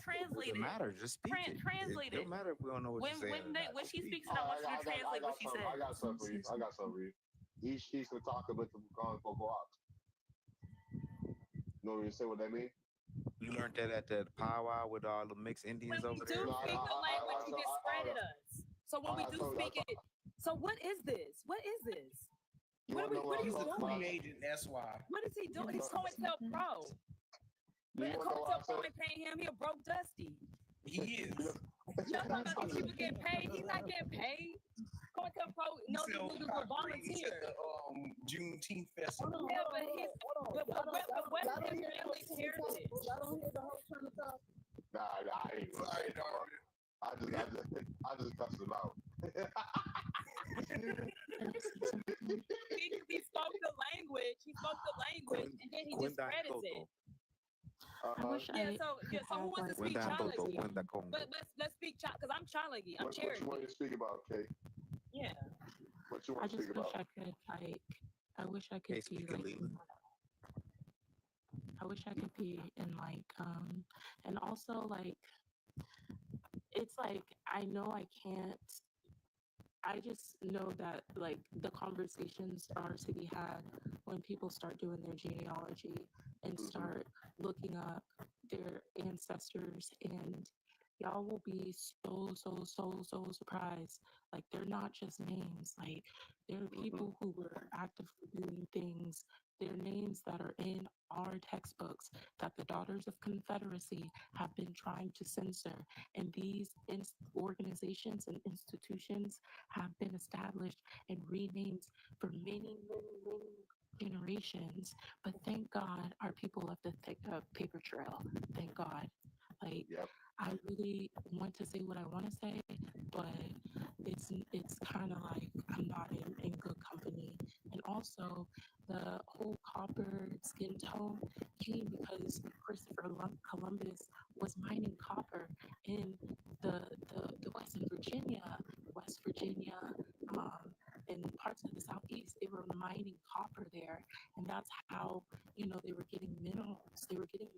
Translate it. Doesn't matter. Just speak it. Translate it. Don't matter if we don't know what you're saying. When she speaks it, I want you to translate what she said. I got something for you. She's gonna talk about the Coco Ox. You know what you say? What that mean? You learned that at the powwow with all the mixed Indians over there. When we do speak the language, you discredit us. So when we do speak it, So what is this? What is this? What are you doing? Agent, that's why. What is he doing? He's COINTELPRO. But COINTELPRO ain't paying him. He a broke Dusty. He is. Y'all talking about these people getting paid? He's not getting paid. COINTELPRO knows these niggas will volunteer. Juneteenth festival. Yeah, but what's his family's heritage? Nah, I ain't gonna say that. I just cussed him out. He spoke the language. And then he discredits it. So who wants to speak Chalagi? But let's speak because I'm Chalagi. I'm Cherokee. What you want to speak about, Kay? Yeah. What you want to speak about? I wish I could be like. I wish I could be in like and also like it's like I know I can't. I just know that like the conversations are to be had when people start doing their genealogy and start looking up their ancestors, and y'all will be so surprised. Like they're not just names. Like there are people who were actively doing things. Their names that are in our textbooks that the Daughters of Confederacy have been trying to censor. And these organizations and institutions have been established and renamed for many generations. But thank God our people left a paper trail. Thank God. Like, I really want to say what I want to say, but it's kind of like I'm not in good company. And also, the whole copper skin tone came because Christopher Columbus was mining copper in the West Virginia, and parts of the Southeast. They were mining copper there, and that's how they were getting minerals. They were getting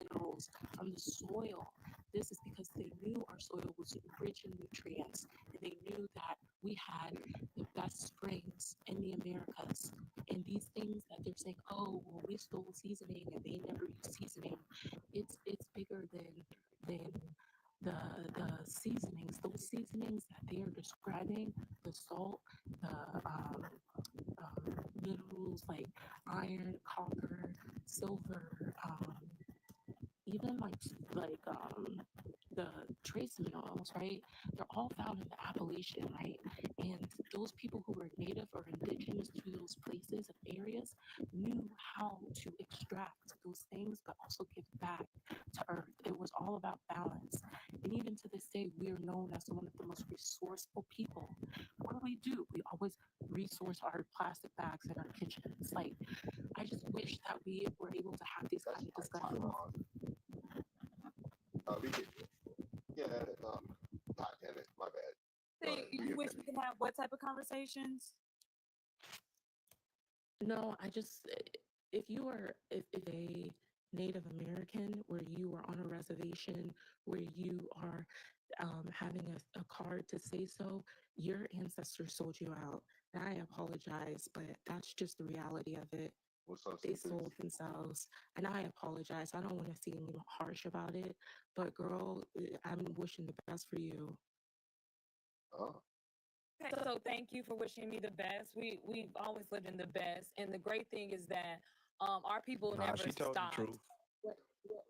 minerals from the soil. This is because they knew our soil was rich in nutrients, and they knew that we had the best springs in the Americas. And these things that they're saying, oh, well, we stole seasoning and they never used seasoning. It's bigger than the seasonings. Those seasonings that they are describing, the salt, the minerals like iron, copper, silver, even like the trace minerals, right? They're all found in the Appalachian, right? And those people who were native or indigenous to those places and areas knew how to extract those things, but also give back to Earth. It was all about balance. And even to this day, we are known as one of the most resourceful people. What do? We always resource our plastic bags in our kitchens. Like, I just wish that we were able to have these kind of discussions. God damn it, my bad. So you wish we could have what type of conversations? No, I just if a Native American where you are on a reservation, where you are having a card to say so, your ancestors sold you out. And I apologize, but that's just the reality of it. They sold themselves, and I apologize. I don't want to seem harsh about it, but girl, I'm wishing the best for you. Oh. Okay, so thank you for wishing me the best. We've always lived in the best, and the great thing is that our people never she told stopped. the truth.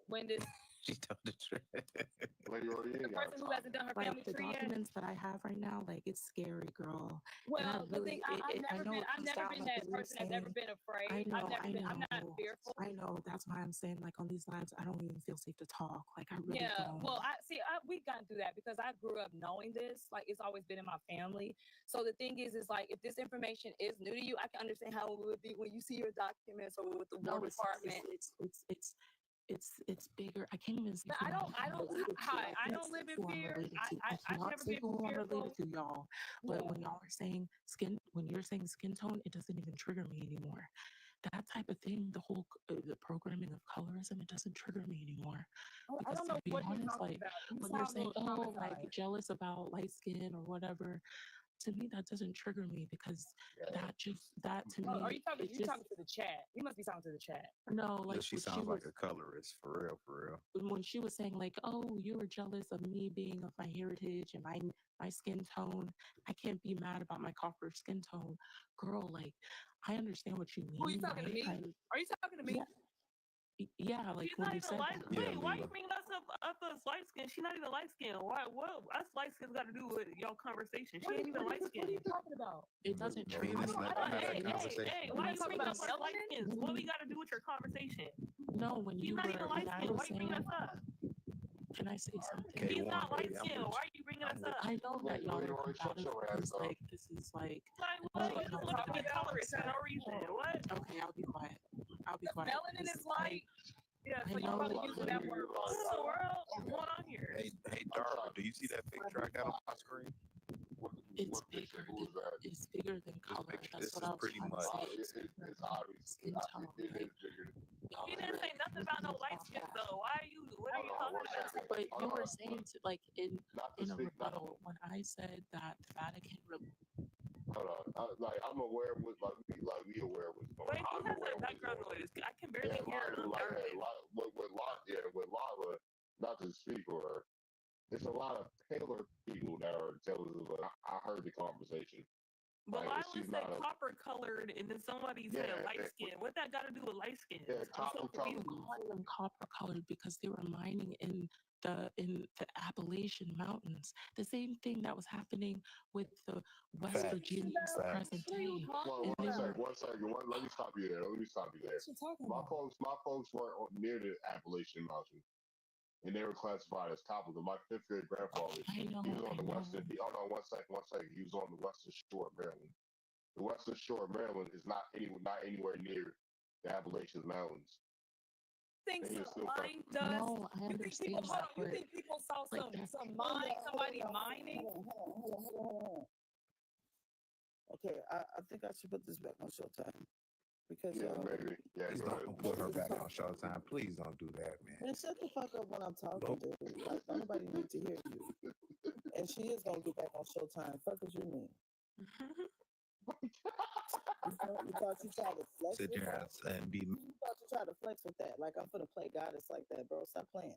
When did She told the truth. the person who hasn't done her family the tree yet? documents that I have right now, like it's scary, girl. Well, the thing, I've never been that like person that's ever been afraid. I'm not fearful. I know. That's why I'm saying, like, on these lives, I don't even feel safe to talk. Like, I really don't. Well, we've gotten through that because I grew up knowing this. Like, it's always been in my family. So the thing is like, if this information is new to you, I can understand how it would be when you see your documents or with the War Department. It's bigger. I can't even say. I don't live in fear. I've never been fearful. Related to y'all, but when y'all are saying when you're saying skin tone, it doesn't even trigger me anymore. That type of thing, the whole the programming of colorism, it doesn't trigger me anymore. I don't know what you're talking like about. when you're saying, oh, like jealous about light skin or whatever. to me that doesn't trigger me because that to me. Are you talking? You talking to the chat? You must be talking to the chat. No, like she sounds like a colorist for real, for real. when she was saying like, "Oh, you were jealous of me being of my heritage and my skin tone. I can't be mad about my copper skin tone, girl. Like, I understand what you mean. Who are you talking to me? Are you talking to me? Yeah, like She's when not you even said light. that. Wait, why are you bringing us up as light skin? She's not even light skin. Why? What? Us light skins got to do with y'all conversation? She ain't even light skin. What are you talking about? It doesn't trigger me. Hey, why are you bringing up us light skins? What we got to do with your conversation? No, when He's you not were even light when I skin. was Why you bringing saying, us up? can I say something? He's not light skin. Why are you bringing us up? I know that y'all are combative because like this is like. Like, what? You just want to be colorist for no reason. What? Okay, I'll be quiet. I'll be quiet. Melanin is light. Yeah, so I you know probably using that word. What in the world? What's going on here? Hey, Dara, do you see that picture I got on my screen? It's bigger. It's bigger than color. That's This what is I was pretty trying to much. say. It's skin tone. Like, He didn't say nothing about no light skin though. Why are you? What are you talking about? but you were saying to, like in a rebuttal when I said that the Vatican. Hold on, I'm aware with we aware what's going Wait, on. he has that background noise. I can barely hear him. With Lava, not to speak for her, there's a lot of paler people that are jealous of her. I heard the conversation. But Like, Lila said copper colored, and then somebody said light skin. What that got to do with light skin? Yeah, I'm calling them copper colored because they were mining in the Appalachian Mountains. The same thing that was happening with the West Virginians present day. One second. Let me stop you there. My folks weren't near the Appalachian Mountains, and they were classified as copper. My fifth grade grandfather, he was on the western. Hold on, one second. He was on the western shore of Maryland. The western shore of Maryland is not anywhere near the Appalachian Mountains. Think some mine does. No, I understand that, You think people saw somebody mining? Hold on. Okay, I think I should put this back on Showtime. Because maybe. Please don't put her back on Showtime. Please don't do that, man. Man, shut the fuck up when I'm talking, dude. Like, nobody needs to hear you. And she is gonna get back on Showtime. Fuck as you mean? You thought you tried to flex Sit with there that? and be. You thought you tried to flex with that? Like I'm gonna play goddess like that, bro? Stop playing.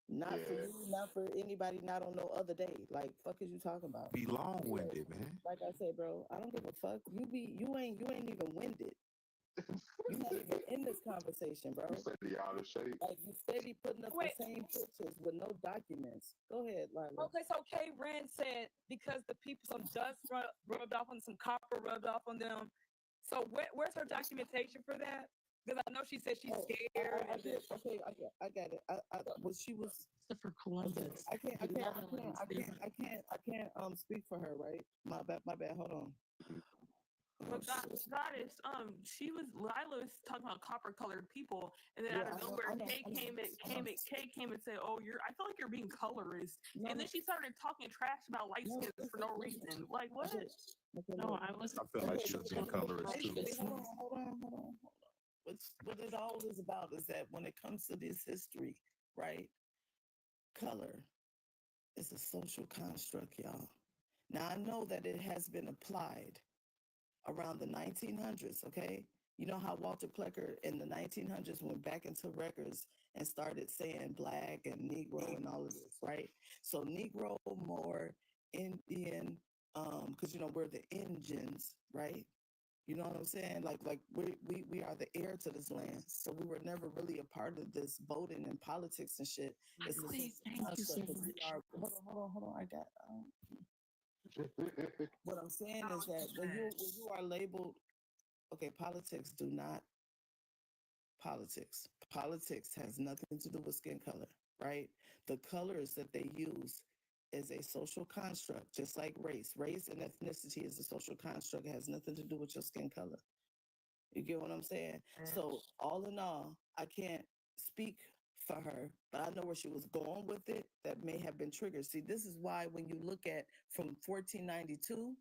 Not for you, not for anybody, not on no other day. Like, fuck is you talking about? Be long-winded, man. Like I said, bro, I don't give a fuck. You ain't even winded. You're not even in this conversation, bro. Like you steady putting up the same pictures with no documents. Go ahead, Lila. Okay, so Kay Rand said because the people, some dust rubbed off on some copper rubbed off on them. So where's her documentation for that? Because I know she said she's scared. I got it. She was for Columbus. I can't speak for her, right? My bad. Hold on. But goddess, Lila was talking about copper colored people, and then out of nowhere, Kay came and said, "Oh, I feel like you're being colorist," and then she started talking trash about light skins for no reason. Like what? No, I was. I feel like she was being colorist too. Hold on. What it all is about is that when it comes to this history, right? Color is a social construct, y'all. Now I know that it has been applied around the 1900s, okay? You know how Walter Plecker in the 1900s went back into records and started saying black and Negro and all of this, right? So Negro, Moor, Indian, because we're the engines, right? You know what I'm saying? Like we are the heir to this land. So we were never really a part of this voting and politics and shit. It's Thank you so much. Hold on. I got what I'm saying is that when you are labeled, okay, politics has nothing to do with skin color, right? The colors that they use is a social construct, just like race. Race and ethnicity is a social construct. It has nothing to do with your skin color. You get what I'm saying? So all in all, I can't speak for her, but I know where she was going with it that may have been triggered. See, this is why when you look at from 1492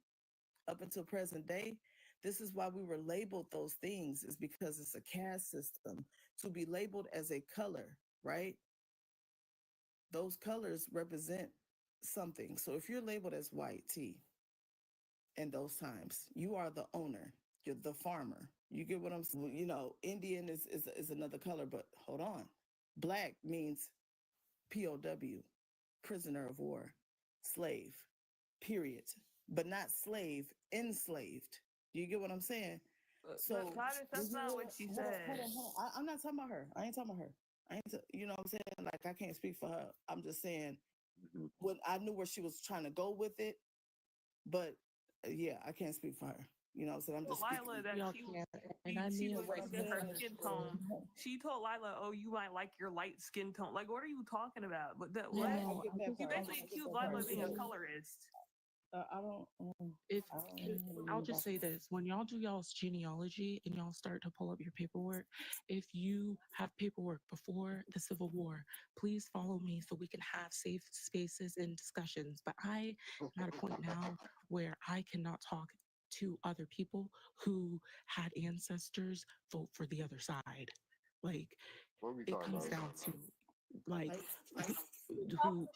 up until present day, this is why we were labeled those things, is because it's a caste system. To be labeled as a color, right? Those colors represent something. So if you're labeled as white T in those times, you are the owner. You're the farmer. You get what I'm saying? You know, Indian is another color, but hold on. Black means POW, prisoner of war, slave, period. But not slave, enslaved. Do you get what I'm saying? So that's not what she said. I'm not talking about her. I ain't talking about her. You know what I'm saying? Like, I can't speak for her. I'm just saying, when I knew where she was trying to go with it, but yeah, I can't speak for her. You know what I'm saying? I'm just Lila that she was like her skin tone. She told Lila, "Oh, you might like your light skin tone." Like, what are you talking about? But that what? You basically accused Lila of being a colorist. I'll just say this: when y'all do y'all's genealogy and y'all start to pull up your paperwork, if you have paperwork before the Civil War, please follow me so we can have safe spaces and discussions. But I am at a point now where I cannot talk to other people who had ancestors vote for the other side. Like, it comes down to like who.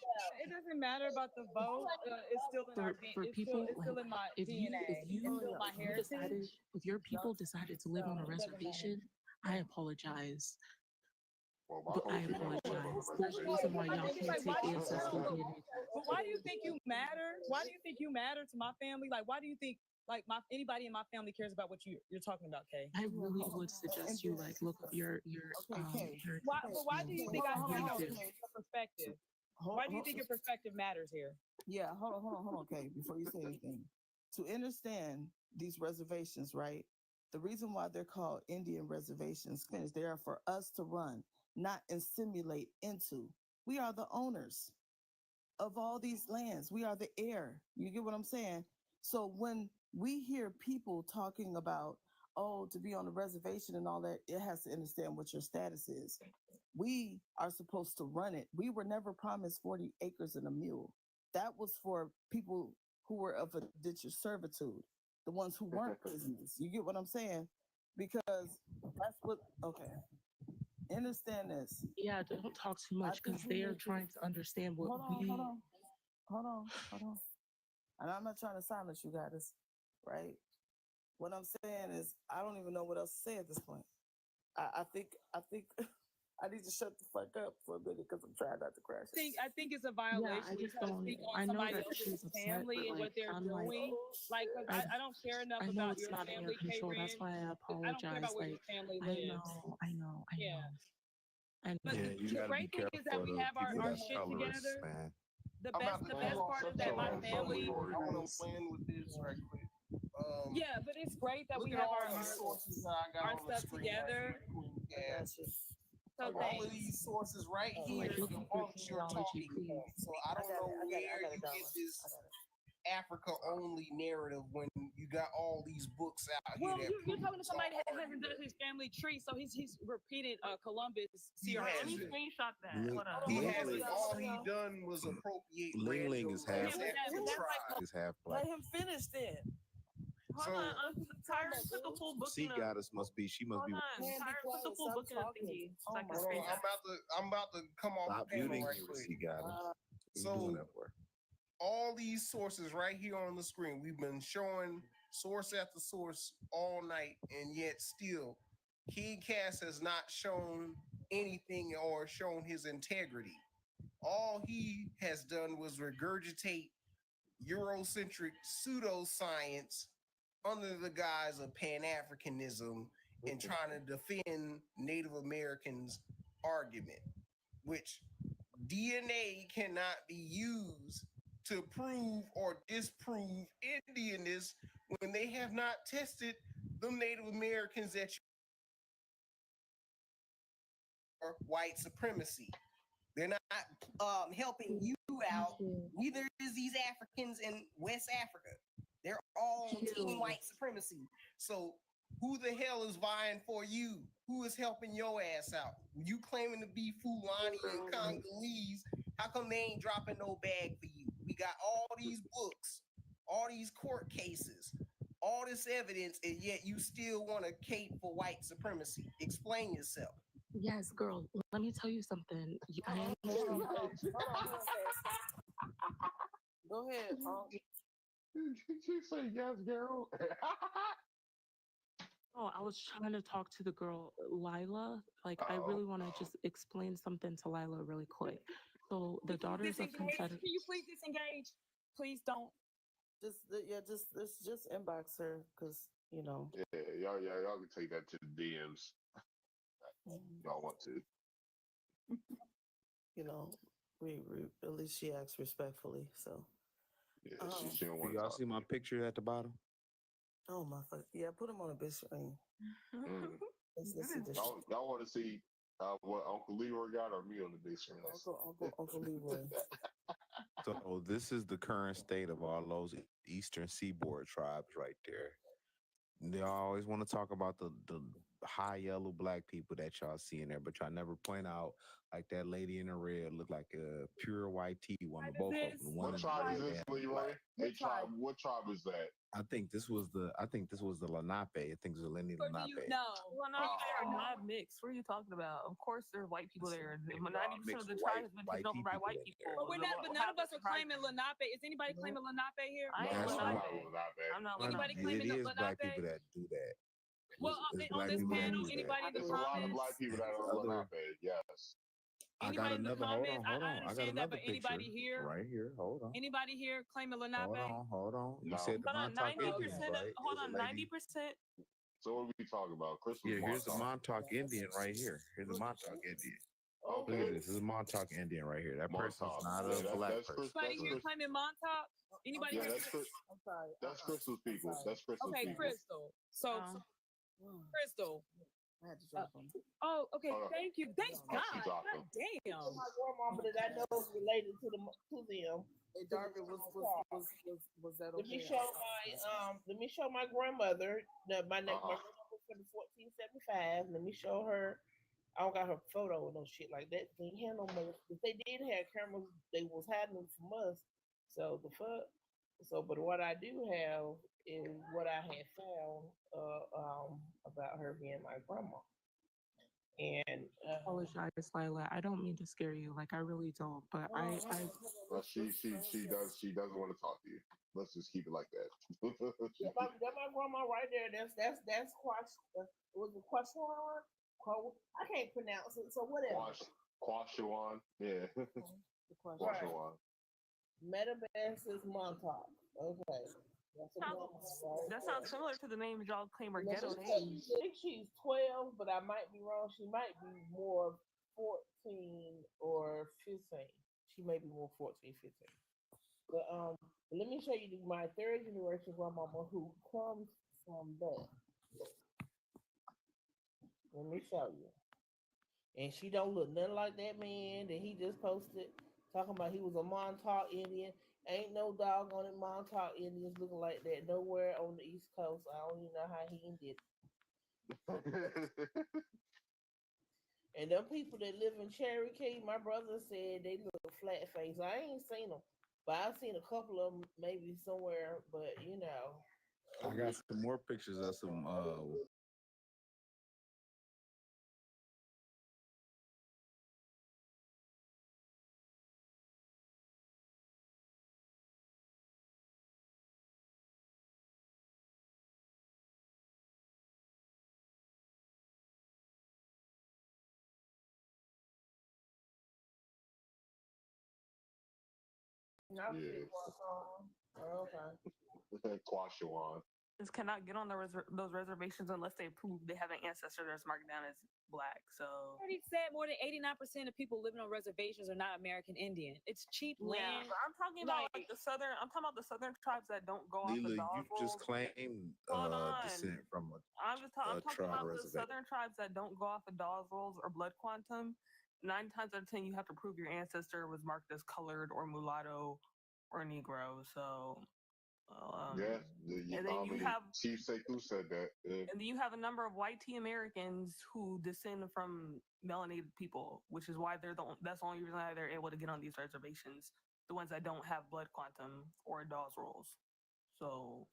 It doesn't matter about the vote. It's still in our For people, it's still in my DNA. If your people decided to live on a reservation, I apologize. But I apologize. There's a reason why y'all can't take ancestral DNA. But why do you think you matter? Why do you think you matter to my family? Like, why do you think anybody in my family cares about what you're talking about, Kay? I really would suggest you look up your why do you think I have your perspective? Why do you think your perspective matters here? Yeah, hold on, Kay, before you say anything. To understand these reservations, right? The reason why they're called Indian reservations is they are for us to run, not assimilate into. We are the owners of all these lands. We are the heir. You get what I'm saying? So when we hear people talking about, oh, to be on the reservation and all that, it has to understand what your status is. We are supposed to run it. We were never promised 40 acres and a mule. That was for people who were of indentured servitude, the ones who weren't prisoners. You get what I'm saying? Because that's what, okay. Understand this. Yeah, don't talk too much because they are trying to understand what Hold on. And I'm not trying to silence you guys, right? What I'm saying is, I don't even know what else to say at this point. I think I need to shut the fuck up for a minute because I'm trying not to crash. I think it's a violation. I just don't. I know that she's family and what they're doing. I don't care enough about your family. That's why I apologize. I don't care about where your family lives. I know. Yeah. But the great thing is that we have our shit together. Man. The best part is that my family. I want to plan with this right quick. Yeah, but it's great that we have our sources that I got on the stuff screen together. Yeah. So all of these sources right here on your talking point. So I don't know where you get this Africa only narrative when you got all these books out here. Well, you're talking to somebody that hasn't done his family tree, so he's repeated Columbus. Let me screenshot that. Hold on. He hasn't. All he done was appropriate. Ling is half black. Let him finish then. Hold on, Tyra put the full book She in got us. She must be. Tyra put the full book in the thingy. So I can screenshot. I'm about to come off Stop the camera muting right you. quick. She got us. So all these sources right here on the screen, we've been showing source after source all night, and yet still, King Cass has not shown anything or shown his integrity. All he has done was regurgitate Eurocentric pseudoscience under the guise of Pan-Africanism and trying to defend Native Americans' argument, which DNA cannot be used to prove or disprove Indianness when they have not tested the Native Americans that are white supremacy. They're not helping you out. Neither is these Africans in West Africa. They're all team white supremacy. So who the hell is vying for you? Who is helping your ass out? You claiming to be Fulani and Congolese. How come they ain't dropping no bag for you? We got all these books, all these court cases, all this evidence, and yet you still want to cape for white supremacy. Explain yourself. Yes, girl. Let me tell you something. Go ahead. Did you say yes, girl? Oh, I was trying to talk to the girl, Lila. Like, I really want to just explain something to Lila really quick. So the daughters of Confederate. Can you please disengage? Please don't. Just inbox her because Yeah, y'all can take that to the DMs. Y'all want to? we at least she acts respectfully. So yeah, she don't want to. Y'all see my picture at the bottom? Oh my fuck! Yeah, put him on a big screen. Let's see this. Y'all want to see what Uncle Leroy got or me on the big screen? Uncle Leroy. So this is the current state of all those Eastern Seaboard tribes right there. They always want to talk about the high yellow black people that y'all see in there, but y'all never point out like that lady in the red looked like a pure white tea woman. Both of them. What tribe is this, Leroy? What tribe is that? I think this was the Lenape. I think it was the Lenni Lenape. Lenape are not mixed. What are you talking about? Of course, there's white people there. 90% of the tribe has been taken over by white people. But none of us are claiming Lenape. Is anybody claiming Lenape here? I am Lenape. I'm not Anybody Lenape. claiming It is black Lenape? people that do that. Well, on this panel, anybody in the There's a lot of black comments? people that are Lenape. Yes. I got Anybody in the another. Hold comments? on. I I got understand that, another but anybody picture here? right here. Hold on. Anybody here claiming Lenape? Hold on. You No. said the Hold on, Montauk 90%. Indians, right? Hold There's on, a lady- 90%. So what are we talking about? Christmas. Yeah, here's the Montauk. Montauk Indian right here. Here's the Montauk Indian. Look Okay. at this. This is a Montauk Indian right here. That person's Montauk. not Yeah, a black that's person. Anybody here claiming Montauk? Anybody Yeah, here? that's Crystal's people. That's Crystal's Okay, people. Crystal. So, Crystal. I had to drop him. Oh, okay. Thank you. Thanks Oh, God. she dropped him. God damn. My grandmama that I know is related to them. Hey, Darby, was that Let okay? me show my grandmother. My grandmother was from 1475. Let me show her. I don't got her photo or no shit like that. They ain't have no money. If they did have cameras, they was hiding them from us. So the fuck. So, but what I do have is what I had found about her being my grandma. And Apologize, Lila. I don't mean to scare you. Like, I really don't. But Well, she doesn't want to talk to you. Let's just keep it like that. that's my grandma right there. That's was it Quashuan? I can't pronounce it. So whatever. Quashuan. Yeah. Quashuan. Metabasis Montauk. Okay. That sounds similar to the names y'all claim are ghetto I names. think she's 12, but I might be wrong. She might be more 14 or 15. She may be more 14, 15. But let me show you my third generation grandmama who comes from that. Let me show you. And she don't look nothing like that man that he just posted talking about he was a Montauk Indian. Ain't no dog on it Montauk Indians looking like that nowhere on the East Coast. I don't even know how he did it. And them people that live in Cherokee, my brother said they look flat face. I ain't seen them, but I've seen a couple of them maybe somewhere. But you know, I got some more pictures of some Okay. Quashuan. Just cannot get on those reservations unless they prove they have an ancestor that's marked down as black. So I already said more than 89% of people living on reservations are not American Indian. It's cheap land. but I'm talking about like the southern. I'm talking about the southern tribes that don't go off the Lila, dog you just rolls. claimed Hold on. descent from I'm talking tribe about the reservation. southern tribes that don't go off of dog rolls or blood quantum. 9 times out of 10, you have to prove your ancestor was marked as colored or mulatto or Negro. So. Yeah, and then you have Chief Sekou said that. Yeah. And then you have a number of white tea Americans who descend from melanated people, which is why that's the only reason why they're able to get on these reservations. The ones that don't have blood quantum or Dawes rolls. So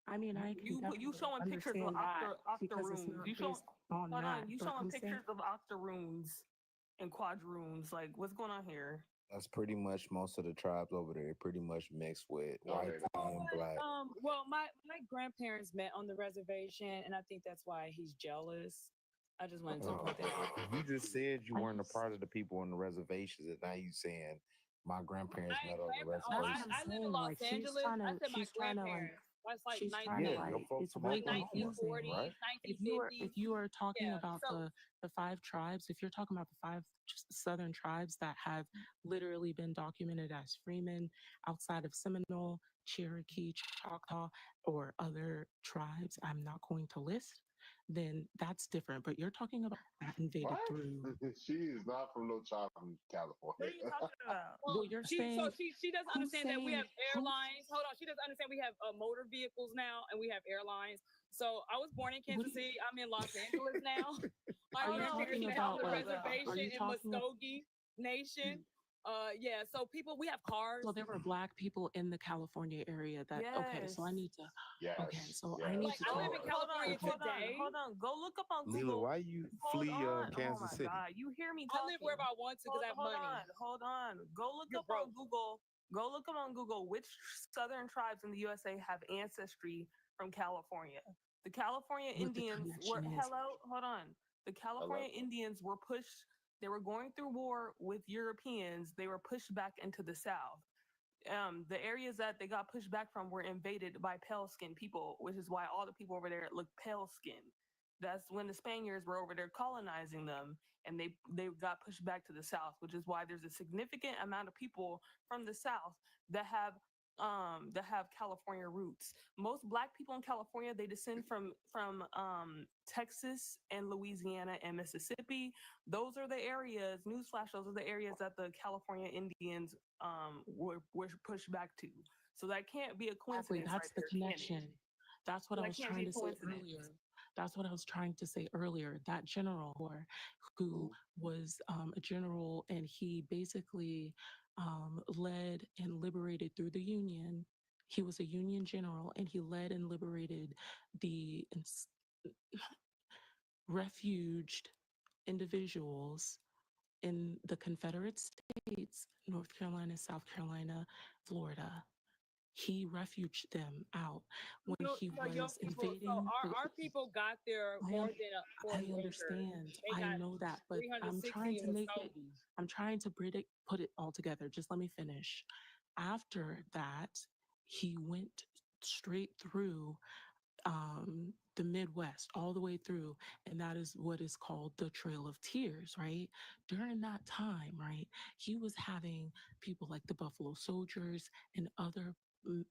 I mean, you showing pictures of octoroons. You showing pictures of octoroons and quadroons. Like, what's going on here? That's pretty much most of the tribes over there. Pretty much mixed with white and black. Well, my grandparents met on the reservation, and I think that's why he's jealous. I just wanted to point that out. You just said you weren't a part of the people on the reservations, and now you saying my grandparents met on the reservation. I live in Los Angeles. I said my grandparents. That's like She's trying to like it's way confusing, right? If you are talking about the 5 tribes, if you're talking about the 5 southern tribes that have literally been documented as freemen outside of Seminole, Cherokee, Choctaw, or other tribes I'm not going to list, then that's different. But you're talking about that invaded through. She is not from no tribe from California. What are you talking about? Well, you're saying she doesn't who's understand that we have saying- airlines. Hold on, she doesn't understand we have motor vehicles now and we have airlines. So I was born in Kansas City. I'm in Los Angeles now. My Are you grandparents talking met about on the like? reservation Are you in talking? Muskogee Nation. Yeah. So people, we have cars. So there were Black people in the California area that. Okay, so I need to. Yes. Okay, so I need Like to. I live in California today. Hold on. Go look up on Lila, Google. why you Hold flee on. Kansas Oh my City? God. You hear me I talking. live wherever I want to because I have money. Hold on. Go look You're up on Google. Go look up on Google which southern tribes in the USA have ancestry from California. The California What the Indians were connection is. hold on. The California Indians were pushed. They were going through war with Europeans. They were pushed back into the South. The areas that they got pushed back from were invaded by pale skinned people, which is why all the people over there look pale skinned. That's when the Spaniards were over there colonizing them, and they got pushed back to the South, which is why there's a significant amount of people from the South that have California roots. Most Black people in California, they descend from Texas and Louisiana and Mississippi. Those are the areas. Newsflash: those are the areas that the California Indians were pushed back to. So that can't be a Exactly, coincidence. that's right the there, can it? connection. That's what I That was can't trying be to say coincidence. earlier. That's what I was trying to say earlier. That general who was a general, and he basically led and liberated through the Union. He was a Union general, and he led and liberated the refuged individuals in the Confederate States, North Carolina, South Carolina, Florida. He refuged them out when he was invading. Our people got there more than I understand. I know that, but I'm trying to make it. I'm trying to put it all together. Just let me finish. After that, he went straight through the Midwest, all the way through, and that is what is called the Trail of Tears, right? During that time, right, he was having people like the Buffalo Soldiers and other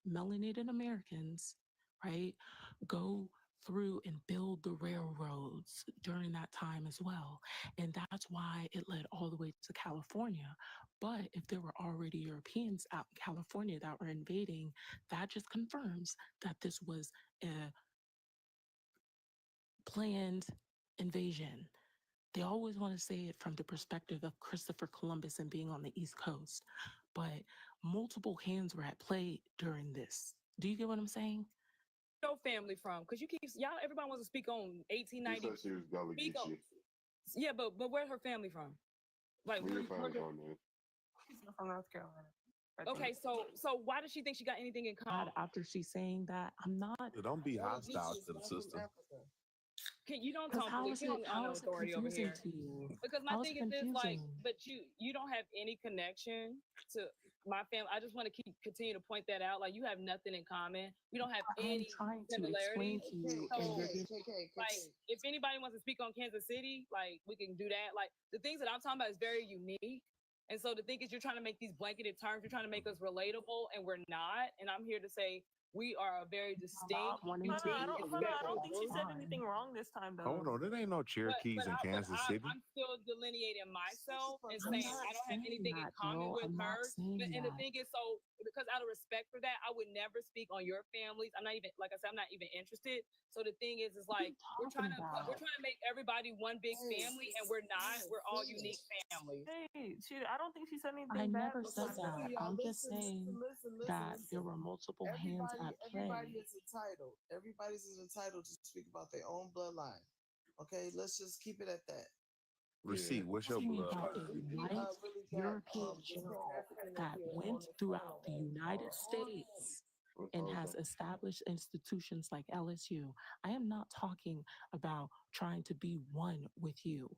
melanated Americans, right, go through and build the railroads during that time as well. And that's why it led all the way to California. But if there were already Europeans out in California that were invading, that just confirms that this was a planned invasion. They always want to say it from the perspective of Christopher Columbus and being on the East Coast, but multiple hands were at play during this. Do you get what I'm saying? Your family from? Because you keep everybody wants to speak on 1890. She said she was Gullah Geechee. Yeah, but where's her family from? Like Where your family from, man? She's from North Carolina. Okay, so why does she think she got anything in common? After she's saying that, I'm not. Don't be hostile to the sister. You don't talk how police. is You it, don't how know is it authority over confusing here. to you? Because my How is thing it is this, like, confusing? but you don't have any connection to my family. I just want to continue to point that out. Like, you have nothing in common. We don't have any trying to similarities. explain to you, and you're getting- Like, if anybody wants to speak on Kansas City, like, we can do that. Like, the things that I'm talking about is very unique. And so the thing is, you're trying to make these blanketed terms. You're trying to make us relatable, and we're not. And I'm here to say we are a very distinct. I don't think she said anything wrong this time, though. Hold on, there ain't no Cherokees in Kansas City. I'm still delineating myself and saying I don't have anything in common with her. And the thing is, so because out of respect for that, I would never speak on your families. I'm not even, like I said, I'm not even interested. So the thing is like we're trying to make everybody one big family, and we're not. We're all unique families. Hey, I don't think she said anything I bad. never said that. I'm just saying that there were multiple hands at play. Everybody is entitled. Everybody's entitled to speak about their own bloodline. Okay, let's just keep it at that. Receipt. What's your Talking blood? about a white European general that went throughout the United States and has established institutions like LSU. I am not talking about trying to be one with you.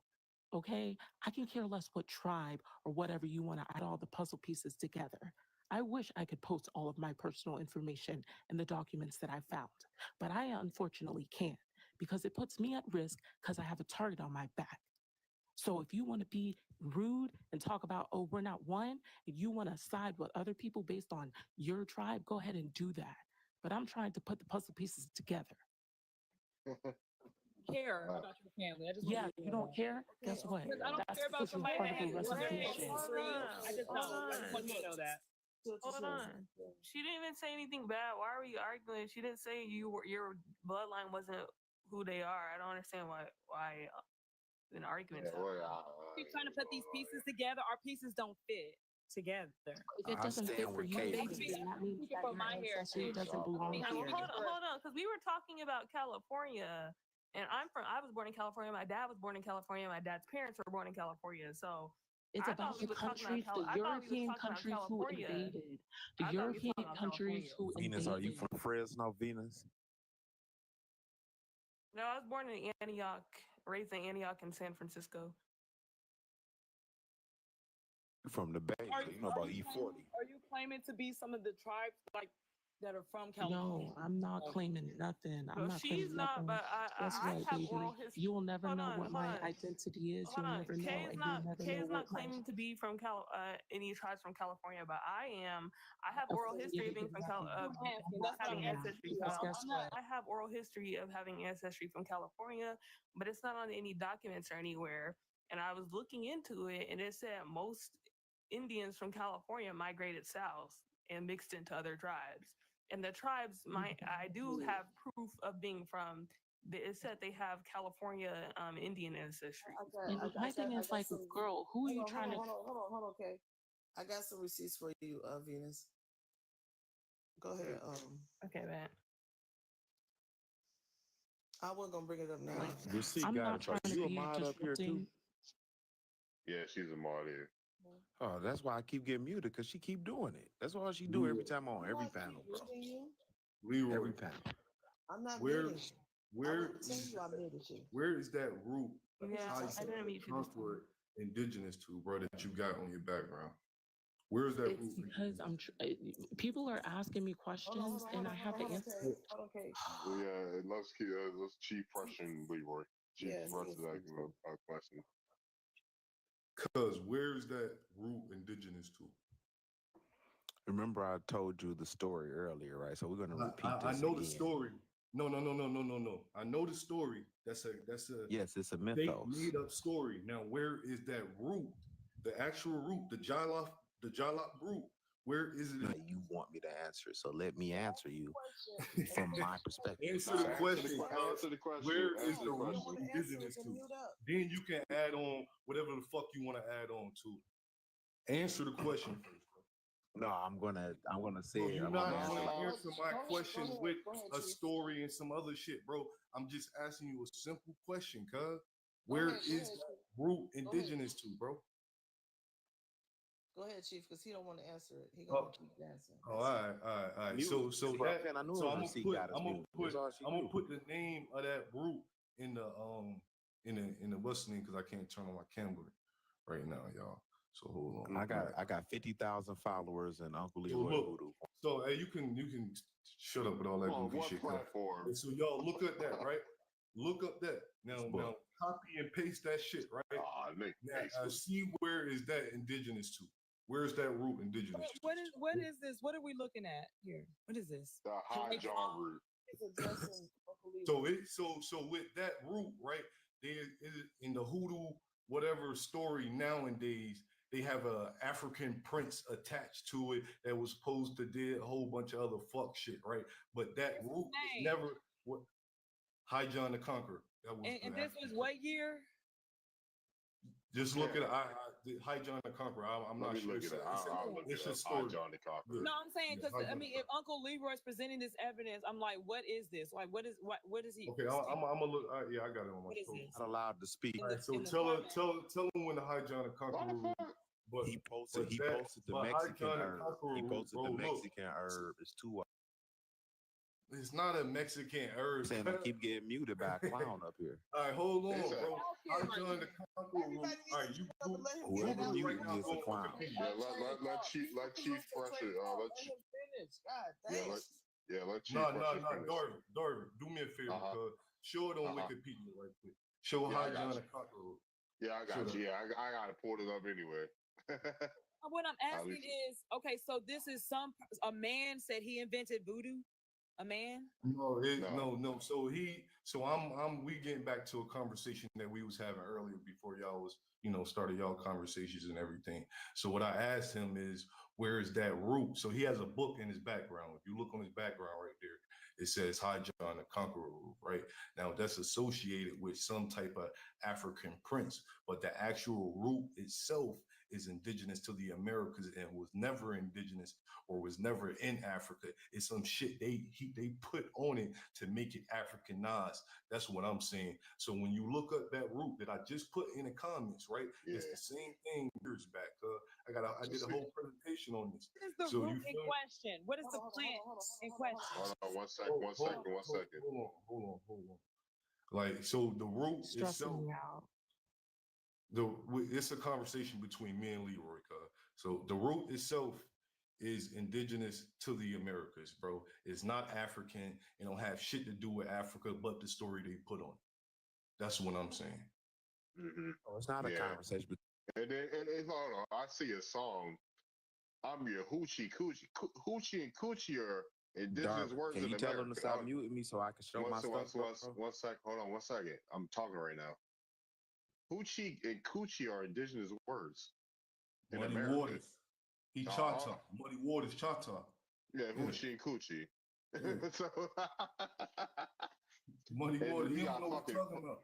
Okay? I can care less what tribe or whatever you want to add all the puzzle pieces together. I wish I could post all of my personal information and the documents that I found, but I unfortunately can't because it puts me at risk because I have a target on my back. So if you want to be rude and talk about, oh, we're not one, and you want to side with other people based on your tribe, go ahead and do that. But I'm trying to put the puzzle pieces together. Care about your family. I just Yeah, you don't care? Guess what? Because I don't That's care about because you're somebody part that of a has reservation. I just know. I just want you to know that. Hold on. She didn't even say anything bad. Why are we arguing? She didn't say your bloodline wasn't who they are. I don't understand why an argument. Keep trying to put these pieces together. Our pieces don't fit together. If it doesn't fit for you, then that means that your ancestry doesn't belong here. Hold on, because we were talking about California, and I was born in California. My dad was born in California. My dad's parents were born in California. So it's about the countries, the European countries who invaded. The European countries who invaded. Venus, are you from Fresno, Venus? No, I was born in Antioch, raised in Antioch in San Francisco. You from the Bay, so you know about E40. Are you claiming to be some of the tribes like that are from California? No, I'm not claiming nothing. I'm not She's claiming not, nothing. but I Guess have what, baby? oral history. You will never know what my identity is. You'll never know, and you'll never Kay know is not what my claiming to be from any tribes from California, but I am. I have oral history of being from having ancestry. I have oral history of having ancestry from California, but it's not on any documents or anywhere. And I was looking into it, and it said most Indians from California migrated south and mixed into other tribes. And the tribes, I do have proof of being from. It said they have California Indian ancestry. My thing is like, girl, who are you trying to? Hold on, okay. I got some receipts for you, Venus. Go ahead. Okay, man. I wasn't gonna bring it up now. I'm not trying to be disrupting. Yeah, she's a mod here. Oh, that's why I keep getting muted, because she keep doing it. That's all she do every time on every panel, bro. Leroy. Every panel. I'm not Where is that root? I didn't meet you. Indigenous to, bro, that you got on your background? Where is that It's root? because people are asking me questions, and I have to answer. Okay. Well, yeah, let's Chief Russian Leroy. Chief Russian question. Cause where's that root indigenous to? Remember, I told you the story earlier, right? So we're gonna repeat this. I know again. the story. No. I know the story. That's a yes, it's a mythos. Made up story. Now, where is that root? The actual root, the Jalop root. Where is it? No, you want me to answer, so let me answer you from my perspective. Answer the question. Where is the root indigenous to? Then you can add on whatever the fuck you want to add on to. Answer the question first. No, I'm gonna say it. You're not gonna answer my question with a story and some other shit, bro. I'm just asking you a simple question, cuz. Where is root indigenous to, bro? Go ahead, Chief, because he don't want to answer it. He gonna keep answering. Oh, all right. So I'm gonna put the name of that root in the what's name, because I can't turn on my camera right now, y'all. So hold on. I got 50,000 followers and Uncle Leroy Voodoo. So hey, you can shut up with all that goofy shit. So y'all look at that, right? Look up that. Now copy and paste that shit, right? Now see where is that indigenous to? Where's that root indigenous to? What is this? What are we looking at here? What is this? The High John root. So with that root, right? In the hoodoo, whatever story nowadays, they have a African prince attached to it that was supposed to do a whole bunch of other fuck shit, right? But that root was never what High John the Conqueror. That was and this was what year? Just look at High John the Conqueror. I'm Let not me sure. look at it. I'll look it up. High John the Conqueror. No, I'm saying because High I John mean, the if Uncle Leroy's presenting this evidence, I'm like, what is this? Like, what is he? Okay, I'm gonna look. Yeah, I got it on my What is phone. this? Not allowed to speak. All right, so tell him when the High John the Conqueror. But He posted the Mexican herb. He posted the Mexican herb. It's two. It's not a Mexican herb. Saying I keep getting muted by a clown up here. All right, hold on, bro. High John the Conqueror. All right, you Whoever muted me is a clown. Yeah, let Chief press it. Let Chief No, finish. Darvin, do me a favor, cuz. Show it on Wikipedia right quick. Show High John the Conqueror. Yeah, I got you. Yeah, I got to pull it up anyway. What I'm asking is, okay, so this is a man said he invented voodoo. A man? No. So we getting back to a conversation that we was having earlier before y'all was, started y'all conversations and everything. So what I asked him is, where is that root? So he has a book in his background. If you look on his background right there, it says High John the Conqueror, right? Now that's associated with some type of African prince, but the actual root itself is indigenous to the Americas and was never indigenous or was never in Africa. It's some shit they put on it to make it Africanized. That's what I'm saying. So when you look up that root that I just put in the comments, right? Yeah. It's the same thing years back. I did a whole presentation on this. What is the root in question? What is the plant in question? Hold on, one second. Hold on. Like, so the root itself. It's a conversation between me and Leroy. So the root itself is indigenous to the Americas, bro. It's not African. It don't have shit to do with Africa, but the story they put on it. That's what I'm saying. Mm-hmm. Oh, it's not a conversation. And hold on, I see a song. I'm your hoochie and coochie are indigenous words in America. Can you tell them to stop muting me so I can show my stuff? One sec. Hold on, 1 second. I'm talking right now. Hoochie and coochie are indigenous words in Muddy America. Waters. He Chata. Muddy Waters Chata. Yeah, hoochie and coochie. Yeah. So Muddy Waters. He don't know what we're talking about.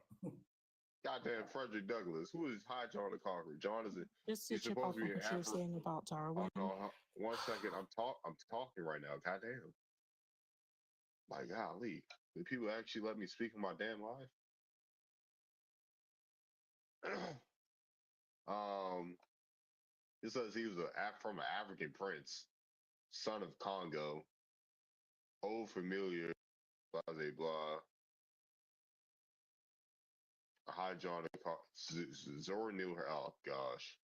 Goddamn Frederick Douglass. Who is High John the Conqueror? John is it? Just to chip off what you're saying about Darwin. Oh, no, 1 second. I'm talking right now. Goddamn. My golly. Do people actually let me speak in my damn life? It says he was from an African prince, son of Congo, old familiar, blah blah blah. High John Zora knew her. Oh gosh,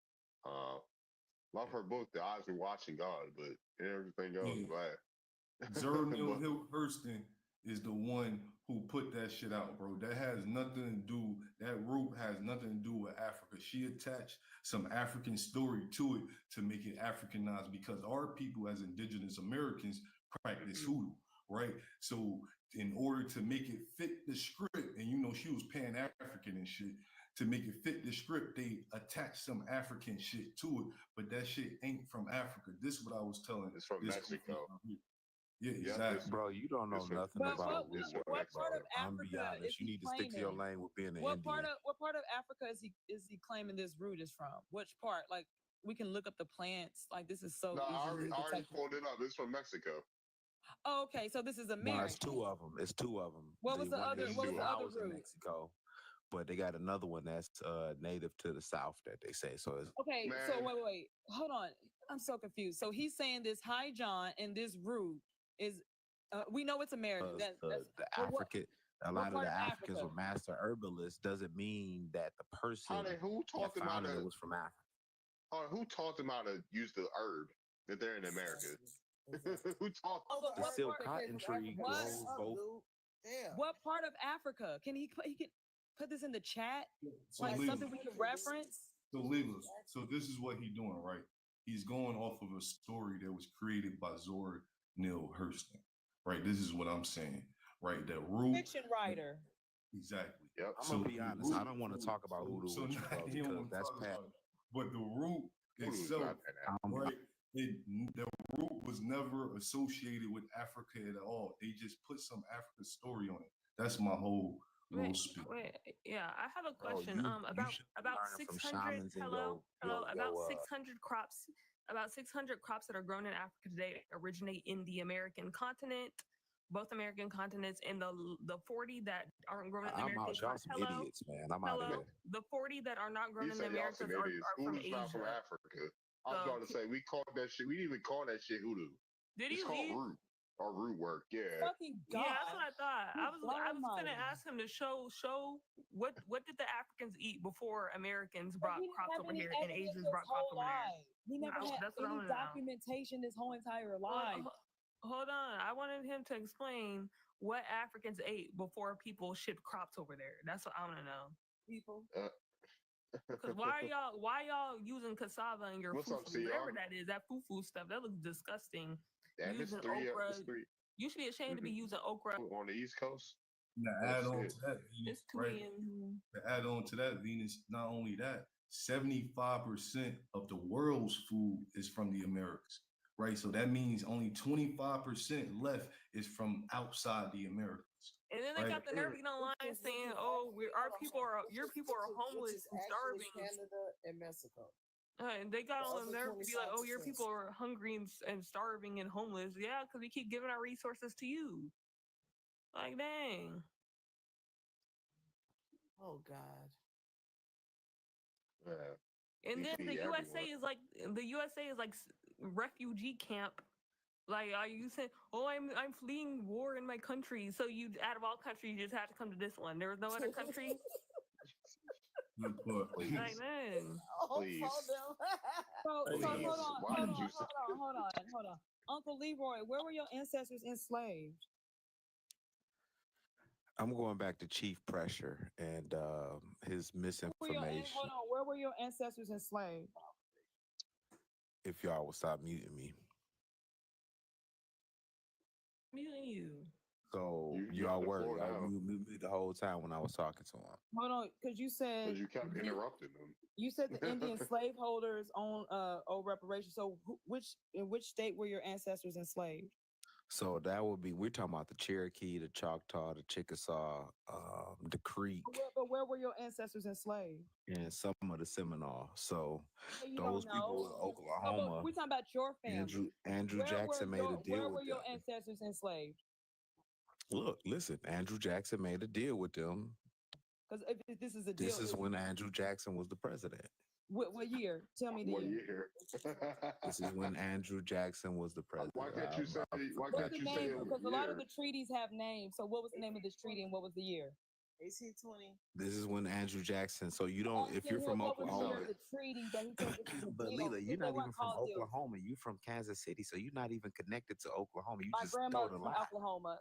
love her book. The Eyes Were Watching God, but everything else bad. Zora Neale Hurston is the one who put that shit out, bro. That has nothing to do. That root has nothing to do with Africa. She attached some African story to it to make it Africanized because our people, as indigenous Americans, practice hoodoo, right? So in order to make it fit the script, and she was Pan-African and shit, to make it fit the script, they attached some African shit to it, but that shit ain't from Africa. This is what I was telling. It's from Mexico. Yeah, exactly. Bro, you don't know nothing about this. What part of I'm be Africa honest. is You he need to stick to your claiming? lane with being an What Indian. part of Africa is he claiming this root is from? Which part? Like we can look up the plants. Like this is so No, I easily already detected. pulled it up. It's from Mexico. Oh, okay, so this is American. No, it's two of them. It's two of them. What was the other? What was the other in root? Mexico, but they got another one that's native to the South that they say. So it's Okay, so wait, hold on. I'm so confused. So he's saying this High John and this root is. We know it's American. the African. A lot of the Africans were master herbalists. Doesn't mean that the person Who taught them how founded to? it was from Africa. Who taught them how to use the herb that they're in America? Who taught them? The silk cotton tree grows both. What part of Africa? Can he put this in the chat? So Like Leela. something we can reference? So Leela, so this is what he's doing, right? He's going off of a story that was created by Zora Neale Hurston, right? This is what I'm saying, right? That root Fiction writer. Exactly. Yep. I'm gonna be honest. I don't want to talk about hoodoo with you, bro, he don't because wanna that's talk Pat. about it. But the root Voodoo's itself, not that right? The root was never associated with Africa at all. They just put some African story on it. That's my whole Little Wait, yeah, I have a Bro, question. About learning from 600. shamans and Hello, hello. About your 600 crops. About 600 crops that are grown in Africa today originate in the American continent, both American continents, and the 40 that aren't grown in the I'm American out. Y'all some continent. Hello, idiots, man. I'm out of hello. here. The 40 that are not grown You in the said y'all some Americas idiots. are from Hoodoo's not from Asia. Africa. I was So, about to say we called that shit. We didn't even call that shit hoodoo. did It's he called leave? root or root work. Yeah. Fucking God. Yeah, that's what I thought. I was gonna almighty. ask him to show what did the Africans eat before Americans brought He didn't crops have over any here and evidence Asians his brought crops whole over there? life. He never had That's what I any want to know. documentation his whole entire life. Hold on. I wanted him to explain what Africans ate before people shipped crops over there. That's what I want to know. People. Because why y'all using cassava in your What's up, fufu? Whatever CR? that is, that fufu stuff, that looks disgusting. Damn, it's Using three. okra. It's three. You should be ashamed to be using okra. On the East Coast. To add on to that, Venus, It's too right? many. To add on to that, Venus, not only that, 75% of the world's food is from the Americas, right? So that means only 25% left is from outside the Americas. And then they right? got the nerve to get online saying, "Oh, your people are homeless and starving." Canada and Mexico. And they got on the nerve to be like, "Oh, your 25%. people are hungry and starving and homeless." Yeah, because we keep giving our resources to you. Like, dang. Oh God. Yeah. And then the USA is like refugee camp. Like, are you saying, "Oh, I'm fleeing war in my country"? So you, out of all countries, you just had to come to this one. There was no other country. Like, man. Please. So Please. hold on. Uncle Leroy, where were your ancestors enslaved? I'm going back to Chief Pressure and his misinformation. Hold on, where were your ancestors enslaved? If y'all will stop muting me. Muting you. So y'all were you muted me the whole time when I was talking to him. Hold on, because you said Because you kept interrupting them. You said the Indian slaveholders own reparations. So in which state were your ancestors enslaved? So that would be, we're talking about the Cherokee, the Choctaw, the Chickasaw, the Creek, But where were your ancestors enslaved? and some of the Seminole. So You those don't people know. in Oklahoma. We're talking about your family. Andrew Jackson made a deal Where with were your them. ancestors enslaved? Look, listen, Andrew Jackson made a deal with them. Because if this is a deal. This is when Andrew Jackson was the president. What year? Tell me the year. This is when Andrew Jackson was the president. Why can't you say? Why can't you say? Because a lot of the treaties have names. So what was the name of this treaty and what was the year? 1820. This is when Andrew Jackson. So you don't, if you're from Oklahoma, the treaty that he took this is a but deal. Leela, you're not They even weren't from called deals. Oklahoma. You from Kansas City, so you're not even connected to Oklahoma. You My just told grandmother's a from lie. Oklahoma.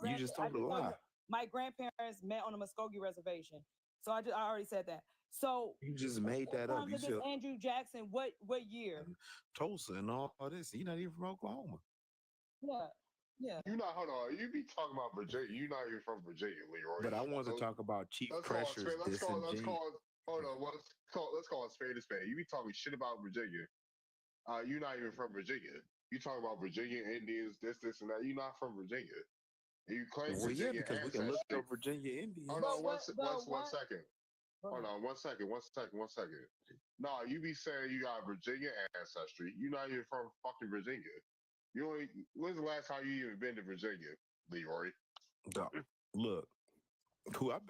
You just told a lie. My grandparents met on the Muskogee Reservation. So I already said that. So You just made that up. You said Andrew Jackson, what year? Tulsa and all this. You're not even from Oklahoma. Yeah. You not, hold on. You be talking about Virginia. You're not even from Virginia, Leroy. But I wanted to talk about Chief Pressure's let's call disingenuous. let's call it spade a spade. You be talking shit about Virginia. You're not even from Virginia. You talk about Virginia Indians, this, and that. You're not from Virginia. You claim Well, yeah, Virginia because we can look up Virginia Indians. Hold on, one second. Hold on, one second. No, you be saying you got Virginia ancestry. You're not even from fucking Virginia. When's the last time you even been to Virginia, Leroy? Look,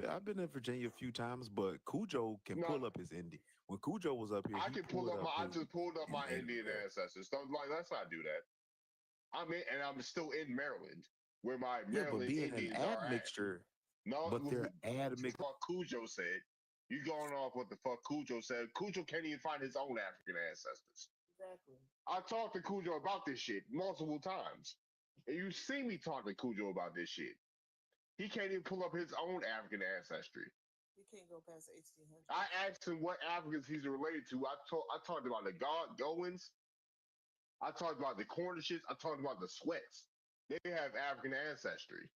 I've been in Virginia a few times, but Cujo can pull up his Indian. When Cujo was up here, I just pulled up my Indian ancestors. Let's not do that. I'm still in Maryland, where my Maryland Indians an are admixture. No, but they're admixture. What Cujo said. You going off what the fuck Cujo said? Cujo can't even find his own African ancestors. Exactly. I talked to Cujo about this shit multiple times. And you see me talk to Cujo about this shit. He can't even pull up his own African ancestry. You can't go past 1800. I asked him what Africans he's related to. I talked about the Goins. I talked about the Cornishes. I talked about the Sweats. They have African ancestry.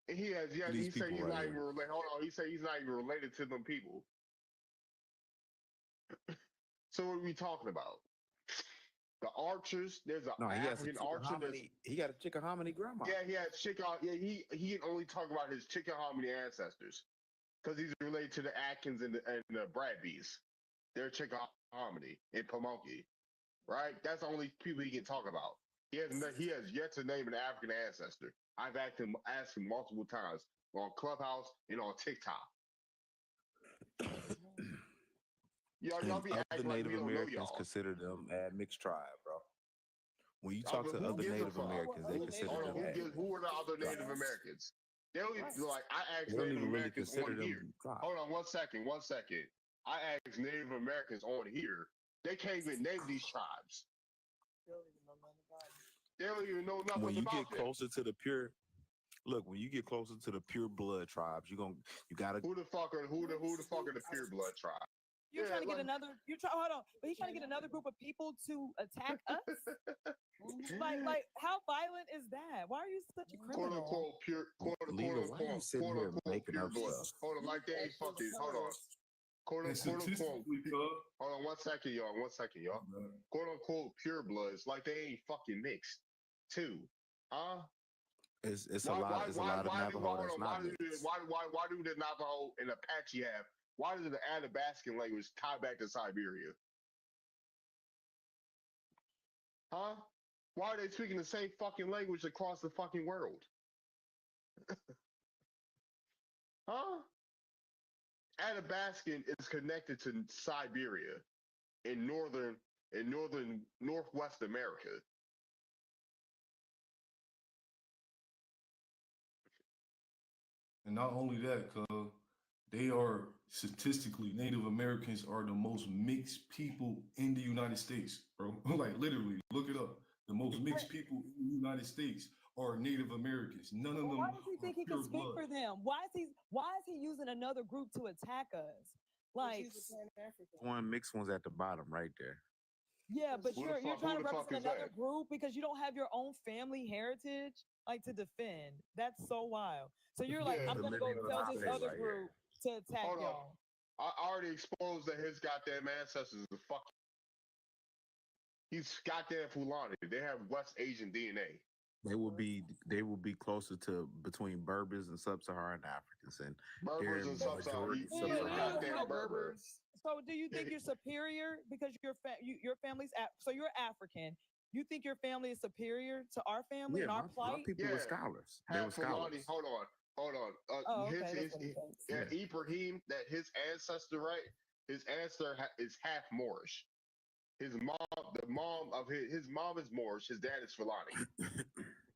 And he said he's not even related. Hold on, he said he's not even related to them people. So what are we talking about? The archers, there's an No, he has a African archer. He got a Chickahominy grandma. Yeah, he has he can only talk about his Chickahominy ancestors because he's related to the Atkins and the Bradbys. They're Chickahominy and Pamunkey, right? That's the only people he can talk about. He has yet to name an African ancestor. I've asked him multiple times on Clubhouse and on TikTok. Y'all be Other acting like Native we don't know Americans y'all. consider them a mixed tribe, bro. When you talk to other Native Americans, they consider them. Who are the other Native Americans? They don't even I asked They don't Native even really Americans consider on them here. tribes. Hold on 1 second. I asked Native Americans on here. They can't even name these tribes. They don't even know nothing When you about get them. closer to the pure, look, when you get closer to the pure blood tribes, you gotta. Who the fuck are the pure blood tribe? You're trying to get another. Hold on, but he's trying to get another group of people to attack us. like, how violent is that? Why are you such a Quote criminal? unquote pure. Leva, why are you sitting here making up stuff? Hold on, like they ain't fucking. Hold on. Quote unquote. Hold on 1 second, y'all. 1 second, y'all. Quote unquote pure bloods, like they ain't fucking mixed, too, huh? It's a lot of Navajo that's not mixed. Why do the Navajo and Apache have? Why does the Athabascan language tie back to Siberia? Huh? Why are they speaking the same fucking language across the fucking world? Huh? Athabascan is connected to Siberia in northern Northwest America. And not only that, they are statistically, Native Americans are the most mixed people in the United States, bro. Like literally, look it up. The most mixed people in the United States are Native Americans. None of them. Why does he think he can speak blood. for them? Why is he using another group to attack us? Like, One mixed one's at the bottom right there. yeah, but Who you're the fuck- trying who to the fuck represent is another that? group because you don't have your own family heritage, like, to defend. That's so wild. So you're like, Yeah, I'm gonna go tell this other group to attack Hold on. y'all. I already exposed that his goddamn ancestors are fucking. He's goddamn Fulani. They have West Asian DNA. They will be closer to between Berbers and sub-Saharan Africans, and Berbers and majority Sub-Saharan. Goddamn Berber. So do you think you're superior because your family's so you're African? You think your family is superior to our family and our my plight? people were scholars. They were Half Fulani. scholars. Hold on. Oh, okay, that's what it says. Ibrahim, that his ancestor, right? His ancestor is half Moorish. His mom is Moorish. His dad is Fulani.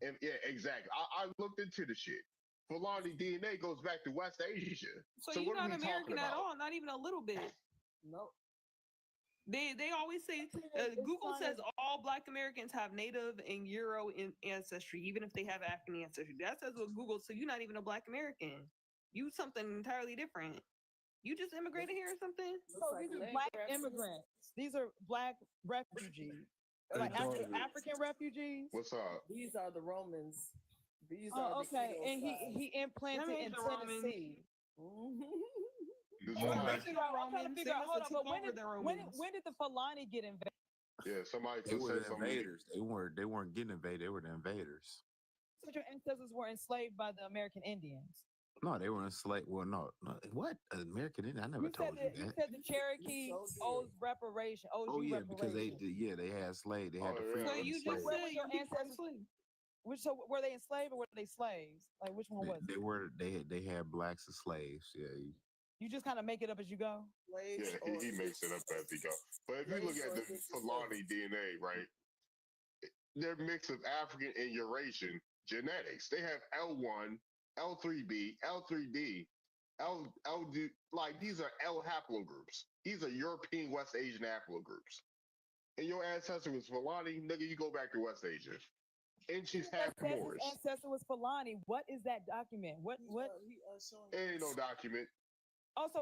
And yeah, exactly. I looked into the shit. Fulani DNA goes back to West Asia. So you're not American at all, not even a little bit. No. They always say Google says all Black Americans have Native and Euro ancestry, even if they have African ancestry. That says what Google. So you're not even a Black American. You something entirely different. You just immigrated here or something? So these are Black immigrants. These are Black refugees. Like African refugees. What's up? These are the Romans. These Oh, are okay. And he implanted That in means the Romans. Tennessee. This I'm one trying back- to figure out. I'm trying to figure out. Hold on, but when Romans. when did the Fulani get invaded? Yeah, somebody They just were said the something. invaders. They weren't getting invaded. They were the invaders. So your ancestors were enslaved by the American Indians. No, they were enslaved. Well, no. What American Indian? I never told you You that. said the Cherokee owes reparation. Oh yeah, because they had slaves. They had to free So them you slaves. just said your ancestors. So were they enslaved or were they slaves? Like which one was it? They were. They had blacks as slaves. Yeah. You just kind of make it up as you go. Yeah, he makes it up as he goes. But if you look at the Fulani DNA, right, they're a mix of African and Eurasian genetics. They have L1, L3B, L3D, LD, like these are L haplogroups. These are European West Asian haplogroups. And your ancestor was Fulani, nigga, you go back to West Asia. And she's half His Moorish. ancestor was Fulani. What is that document? What? Ain't no document. Also,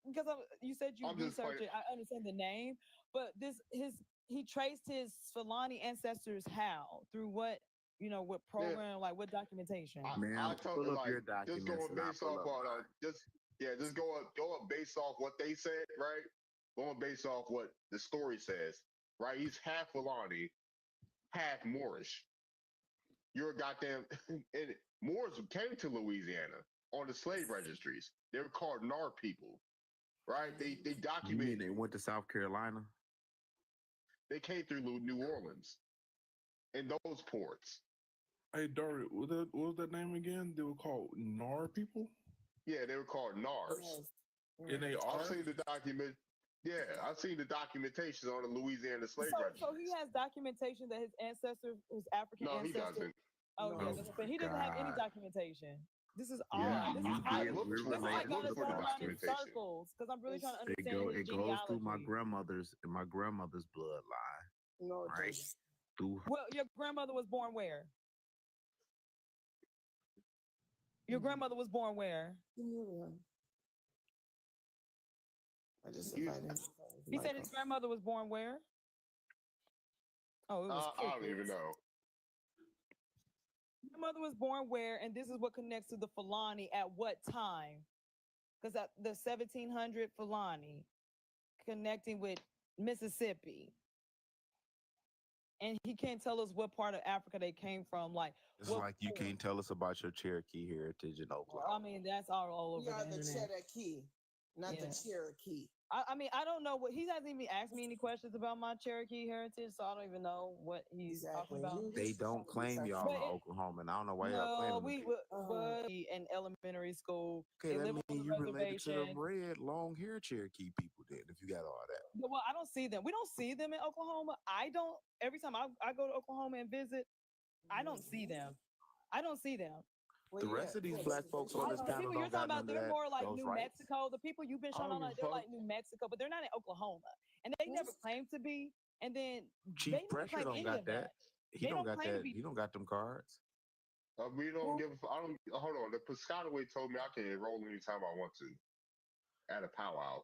because you said you I'm just researched playing. it, I understand the name, but he traced his Fulani ancestors how? Through what? What program? Like what documentation? I told you, pull up your like, just documents going and I'll based pull off up on just go up based off what they said, right? Going based off what the story says. right? He's half Fulani, half Moorish. You're a goddamn. And Moors came to Louisiana on the slave registries. They were called Nar people, right? They You documented. mean they went to South Carolina? They came through New Orleans in those ports. Hey, Dari, what was that name again? They were called Nar people? Yeah, they were called Nars. And they are? I've seen the document. Yeah, I've seen the documentations on the Louisiana slave register. So he has documentation that his ancestors, his African No, he ancestors. doesn't. Oh, Oh, yeah, but he doesn't have any God. documentation. This is Yeah, odd. This is we odd. did. We're This is related like to going the to go around in documentation. circles because I'm really trying to understand his It genealogy. goes through my grandmother's bloodline. No, it right? doesn't. Through her. Well, your grandmother was born where? Your grandmother was born where? I just invited him. He said his grandmother was born where? Oh, it was I don't even know. Your mother was born where, and this is what connects to the Fulani at what time? Because the 1700 Fulani connecting with Mississippi. And he can't tell us what part of Africa they came from. Like It's like you can't tell us about your Cherokee heritage in Oklahoma. I mean, that's all over We are the the internet. Cherokee, not the Cherokee. I mean, I don't know what he hasn't even asked me any questions about my Cherokee heritage, so I don't even know what he's talking about. They don't claim y'all But in Oklahoma, and I don't know why y'all no, claiming we them. were in elementary school. Okay, they that live on means the you related to the reservation. red, long hair Cherokee people then, if you got all that. Well, I don't see them. We don't see them in Oklahoma. I don't. Every time I go to Oklahoma and visit, I don't see them. I don't see them. The rest of these black folks on this The panel people you're don't got talking none about, of they're that. more like those New rights. Mexico. The people you've been showing I on, don't they're give a like New Mexico, but they're not in Oklahoma. And they never claim to be. And then Chief they never Pressure claim don't any got of that. He They don't got claim to that. be. He don't got them cards. We don't give. I don't. Hold on. The Piscataway told me I can enroll anytime I want to at a powwow.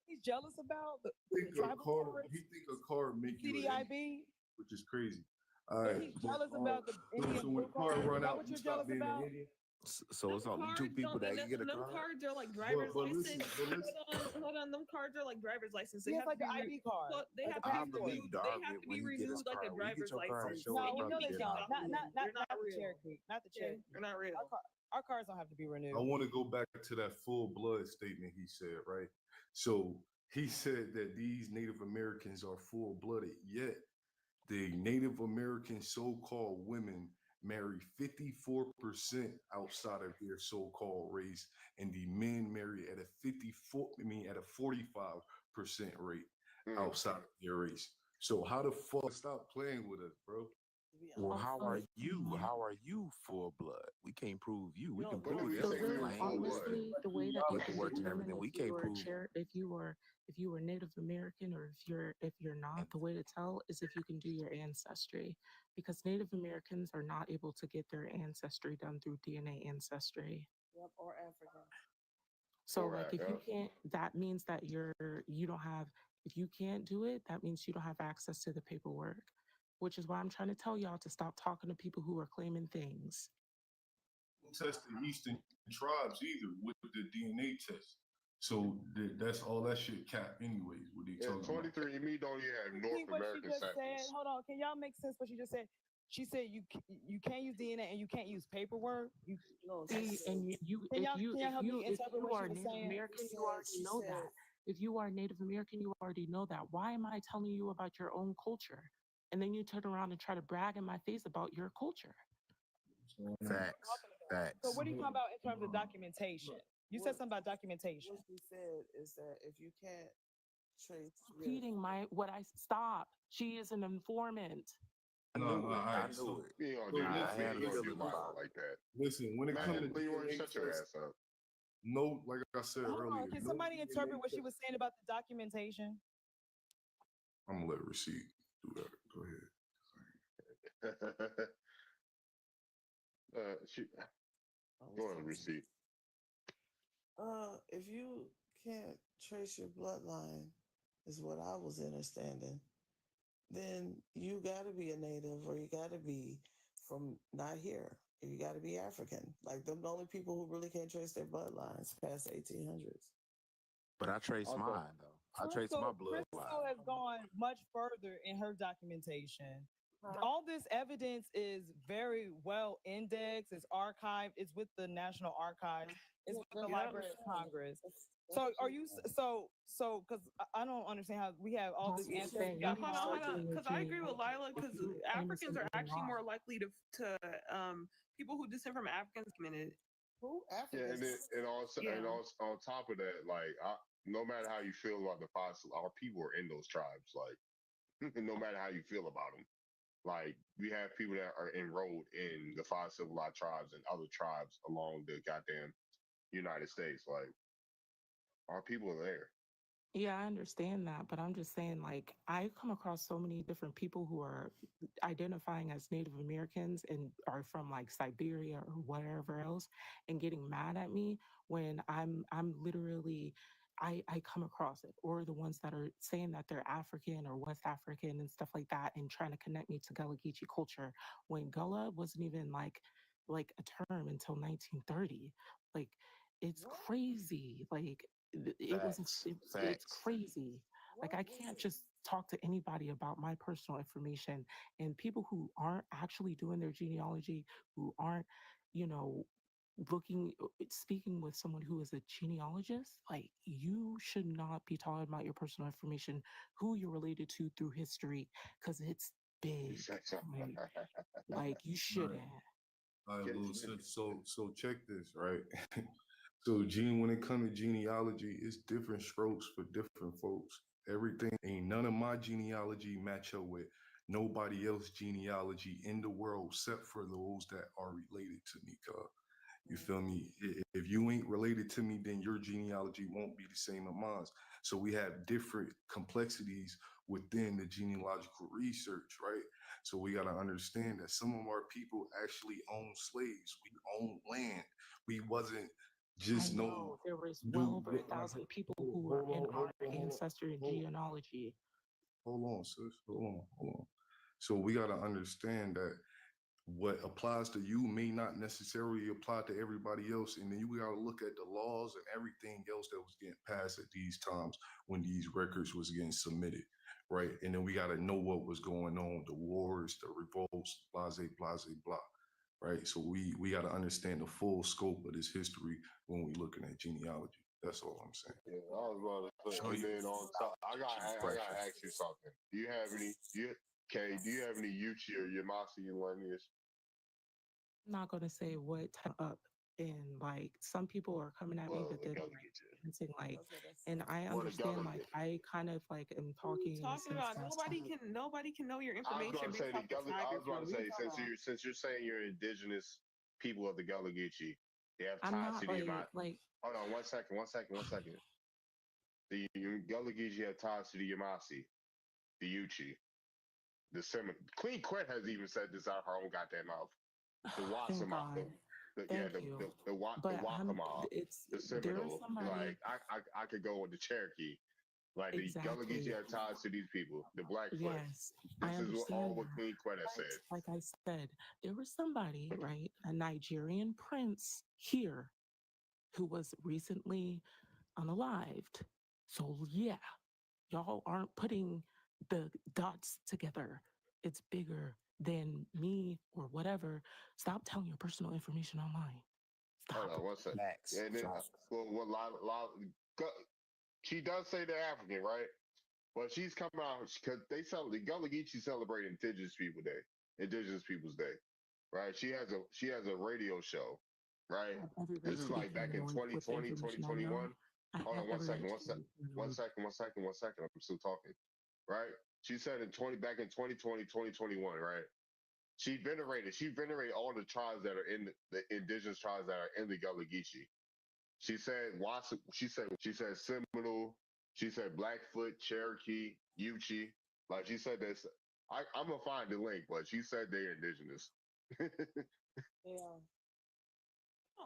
He's jealous about the Think a tribal card, courts, he think a card make you an Indian, CDIB. which is crazy. All right. He's jealous about the Indian So when blue card card. Is run that out, what you you're stop jealous being an about? Indian. So it's only two people that can get a them card. cards are like driver's But license. listen. Hold on, them cards are like driver's license. They Yeah, have it's like to an be ID card. Well, they Like have a to be I passport. believe renewed. They Darby have to when be you get his renewed like a card. When you get driver's your card, license. show No, up we know about they the don't. Cherokee. Not not the real. Cherokee. Not the Cherokee. They're not real. Our cars don't have to be renewed. I want to go back to that full blood statement he said, right? So he said that these Native Americans are full blooded, yet the Native American so-called women marry 54% outside of their so-called race, and the men marry at a 45% rate outside of their race. So how the fuck stop playing with us, bro? Well, how are you? How are you full blood? We can't prove you. We can prove So your really, claim. honestly, the way that With they the works and determine everything, we if you can't were prove. if you were Native American or if you're not, the way to tell is if you can do your ancestry, because Native Americans are not able to get their ancestry done through DNA ancestry. Yep, or African. So Correct, like if you can't, that means that you don't have, if you can't do it, that means you don't have access to the paperwork, which is why I'm trying to tell y'all to stop talking to people who are claiming things. Test the Eastern tribes either with the DNA test. So that's all that shit cap anyways. What they talking about? 23andMe don't even have See North what she American just said. samples. Hold on, can y'all make sense what she just said? She said you can't use DNA and you can't use paperwork. See, and Can y'all help me if interpret you what are she was Native saying? American, you already know that. If you are Native American, you already know that. Why am I telling you about your own culture? And then you turn around and try to brag in my face about your culture. Facts. So what are you talking about in terms of documentation? You said something about documentation. What she said is that if you can't trace Repeating what I stop. She is an informant. I knew it. You ain't So gonna do listen, that. You ain't gonna listen, do Lionel like that. Listen, when it Man, comes to Leroy, DNA shut your test, ass up. no, like I said Hold earlier, on, can no somebody DNA interpret what she test. was saying about the documentation? I'm gonna let Receipt do that. Go ahead. Go ahead, Receipt. if you can't trace your bloodline, is what I was understanding, then you gotta be a native or you gotta be from not here. Or you gotta be African. Like them the only people who really can't trace their bloodlines past 1800s. But I trace mine though. I trace my blood Crystal has gone much further in her documentation. All this evidence is very well indexed, it's archived, it's with the National Archives, it's with the Library of Congress. So are you because I don't understand how we have all this ancestry. Hold on, because I agree with Lila, because Africans are actually more likely to people who descend from Africans committed. Who Yeah, and also on top of that, like no matter how you feel about the fossil, our people are in those tribes. Like no matter how you feel about them, like we have people that are enrolled in the 5 civilized tribes and other tribes along the goddamn United States. Like our people are there. Yeah, I understand that, but I'm just saying, like, I come across so many different people who are identifying as Native Americans and are from like Siberia or whatever else, and getting mad at me when I'm literally I come across it, or the ones that are saying that they're African or West African and stuff like that, and trying to connect me to Gullah Geechee culture when Gullah wasn't even like a term until 1930. Like, it's crazy. Like it's crazy. Like I can't just talk to anybody about my personal information, and people who aren't actually doing their genealogy, who aren't, you know, speaking with someone who is a genealogist, like you should not be talking about your personal information, who you're related to through history, because it's big. Like you shouldn't. All right, little sis. So check this, right? So when it comes to genealogy, it's different strokes for different folks. Everything ain't none of my genealogy match up with nobody else's genealogy in the world except for those that are related to me, cuz. You feel me? If you ain't related to me, then your genealogy won't be the same as mine. So we have different complexities within the genealogical research, right? So we got to understand that some of our people actually own slaves. We own land. We wasn't just there was well over 1,000 people who were in our ancestry and genealogy. Hold on, sis. Hold on. So we got to understand that what applies to you may not necessarily apply to everybody else. And then you got to look at the laws and everything else that was getting passed at these times when these records was getting submitted, right? And then we got to know what was going on, the wars, the revolts, blase, blah. Right, so we got to understand the full scope of this history when we looking at genealogy. That's all I'm saying. Yeah, I was about to say. And then on top, I gotta ask you something. Do you have any Yuchi or Yamasi lineage? I'm not gonna say what type up, and like some people are coming at me, but then saying like, and I understand, like I kind of like am talking. Nobody can know your information. I was about to say since you're saying you're indigenous people of the Gullah Geechee, they have ties to the Yamasi. Hold on, one second. The Gullah Geechee have ties to the Yamasi, the Yuchi, the Seminole. Queen Quet has even said this out of her own goddamn mouth. The Wasamac, the Waccamaw, the Seminole. Like I could go with the Cherokee. Like the Gullah Geechee have ties to these people, the Blackfoot. Yes, this is all what Queen Quet has said. Like I said, there was somebody, right, a Nigerian prince here, who was recently unalived. So yeah, y'all aren't putting the dots together. It's bigger than me or whatever. Stop telling your personal information online. Stop. Hold on, one second. And then, she does say they're African, right? But she's coming out because the Gullah Geechee celebrate Indigenous Peoples Day, right? She has a radio show, right? This is like back in 2020, 2021. Hold on, one second. I'm still talking, right? She said back in 2020, 2021, right? She venerated all the tribes that are in the indigenous tribes that are in the Gullah Geechee. She said Seminole, she said Blackfoot, Cherokee, Yuchi. Like she said this. I'm gonna find the link, but she said they're indigenous. Yeah.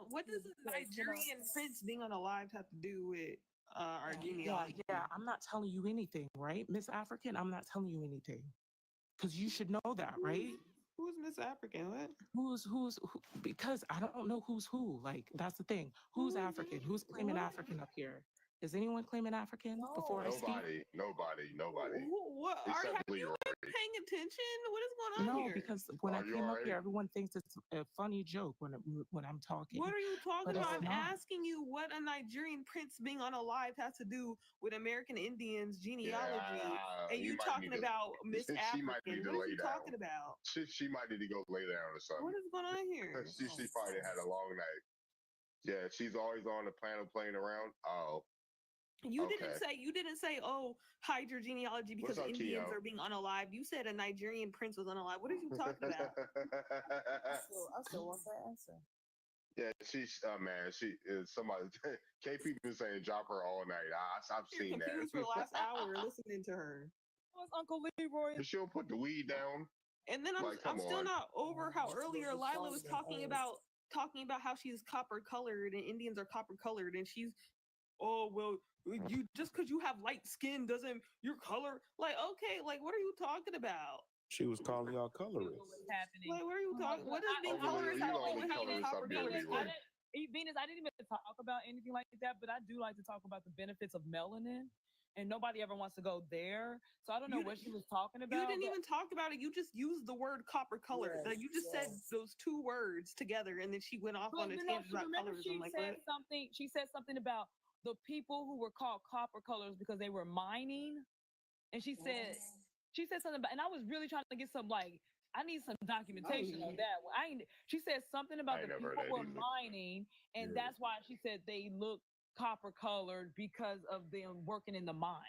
What does a Nigerian prince being unalive have to do with our genealogy? Yeah, I'm not telling you anything, right? Miss African, I'm not telling you anything. Because you should know that, right? Who's Miss African? What? Who? Because I don't know who's who. Like, that's the thing. Who's African? Who's claiming African up here? Is anyone claiming African before I speak? Nobody. What are Except have you Leroy. been paying attention? What is going on No, here? because when I Are you came up alright? here, everyone thinks it's a funny joke when I'm talking. What are you talking But about? it's I'm not. asking you what a Nigerian prince being unalive has to do with American Indians genealogy, and you you might talking need to. about Miss She might need African. to What are lay you down. talking about? She might need to go lay down or something. What is going on here? She probably had a long night. Yeah, she's always on the panel playing around. Oh. You didn't say, oh, hide your genealogy because What's up, Indians Keo? are being unalive. You said a Nigerian prince was unalive. What are you talking about? I still want that answer. Yeah, she's man. She is somebody. KP been saying drop her all night. I've You're seen that. confused for the last hour listening to her. Was Uncle Leroy? But she'll put the weed down. And then I'm come still on. not over how earlier Lila was talking about how she's copper colored and Indians are copper colored, and she's, oh well, you just because you have light skin doesn't your color, like, okay, like what are you talking about? She was calling y'all colorists. Happening. Like, what are you talking? What does being Uncle Leroy, colorist you have the to do only with having colorist copper up here, colors? Leroy. Venus, I didn't even talk about anything like that, but I do like to talk about the benefits of melanin, and nobody ever wants to go there. So I don't know what she was talking about. You didn't even talk about it. You just used the word copper color. Yes, Like, you just said those two words together, and then she went off on a tangent about colorism. She said something about the people who were called copper colors because they were mining, and she said something about, and I was really trying to get some, like, I need some documentation on that. She said something about the people were mining, and that's why she said they look copper colored because of them working in the mines.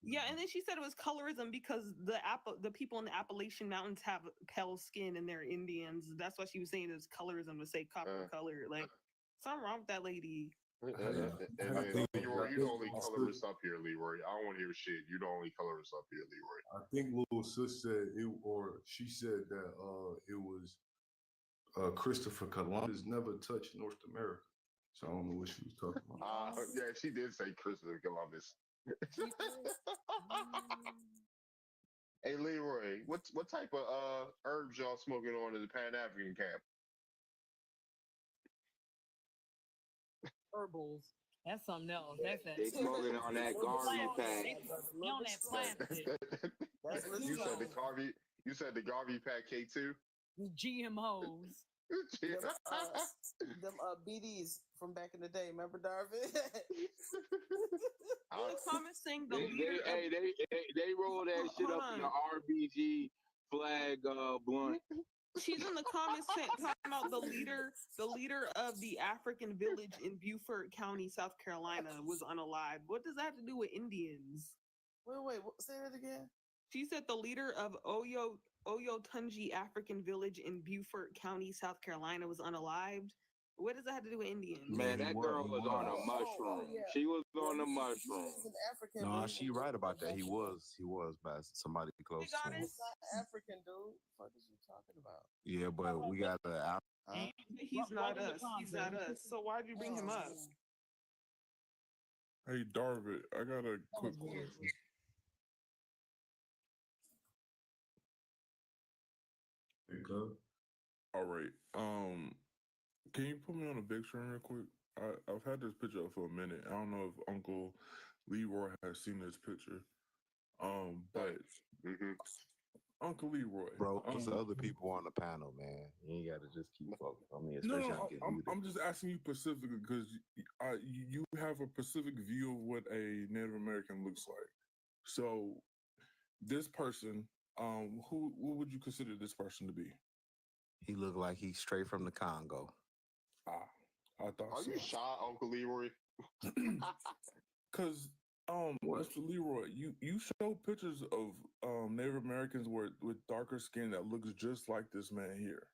Yeah, and then she said it was colorism because the people in the Appalachian Mountains have pale skin and they're Indians. That's why she was saying it's colorism to say copper color. Like, something wrong with that lady. And then, Leroy, you the only colorist up here, Leroy. I don't want to hear shit. You the only colorist up here, Leroy. I think little sis said it, or she said that it was Christopher Columbus never touched North America. So I don't know what she was talking about. Yeah, she did say Christopher Columbus. Hey, Leroy, what type of herbs y'all smoking on in the Pan-African camp? Herbals. That's something else. That's that. They smoking on that Garvey pack. They on that plastic. You said the Garvey pack K2? GMOs. Them BDs from back in the day. Remember, Darvin? The comments saying the they roll that shit up in the RBG flag blunt. She's in the comments talking about the leader of the African village in Beaufort County, South Carolina, was unalive. What does that have to do with Indians? Wait, say that again. She said the leader of Oyotunji African village in Beaufort County, South Carolina, was unalived. What does that have to do with Indians? Man, that girl was on a mushroom. Yeah. She was on a mushroom. No, she right about that. He was by somebody close to him. He's not African, dude. What is you talking about? Yeah, but we got the. He's not us. He's not us. So why'd you bring him up? Hey, Darvin, I got a quick question. All right. Can you put me on a big screen real quick? I've had this picture up for a minute. I don't know if Uncle Leroy has seen this picture. But Uncle Leroy, Bro, there's other people on the panel, man. You ain't got to just keep focused on me. No, I'm just asking you specifically because you have a specific view of what a Native American looks like. So, this person, who would you consider this person to be? He looked like he's straight from the Congo. I thought Are so. you shy, Uncle Leroy? Because Mr. Leroy, you show pictures of Native Americans with darker skin that looks just like this man here.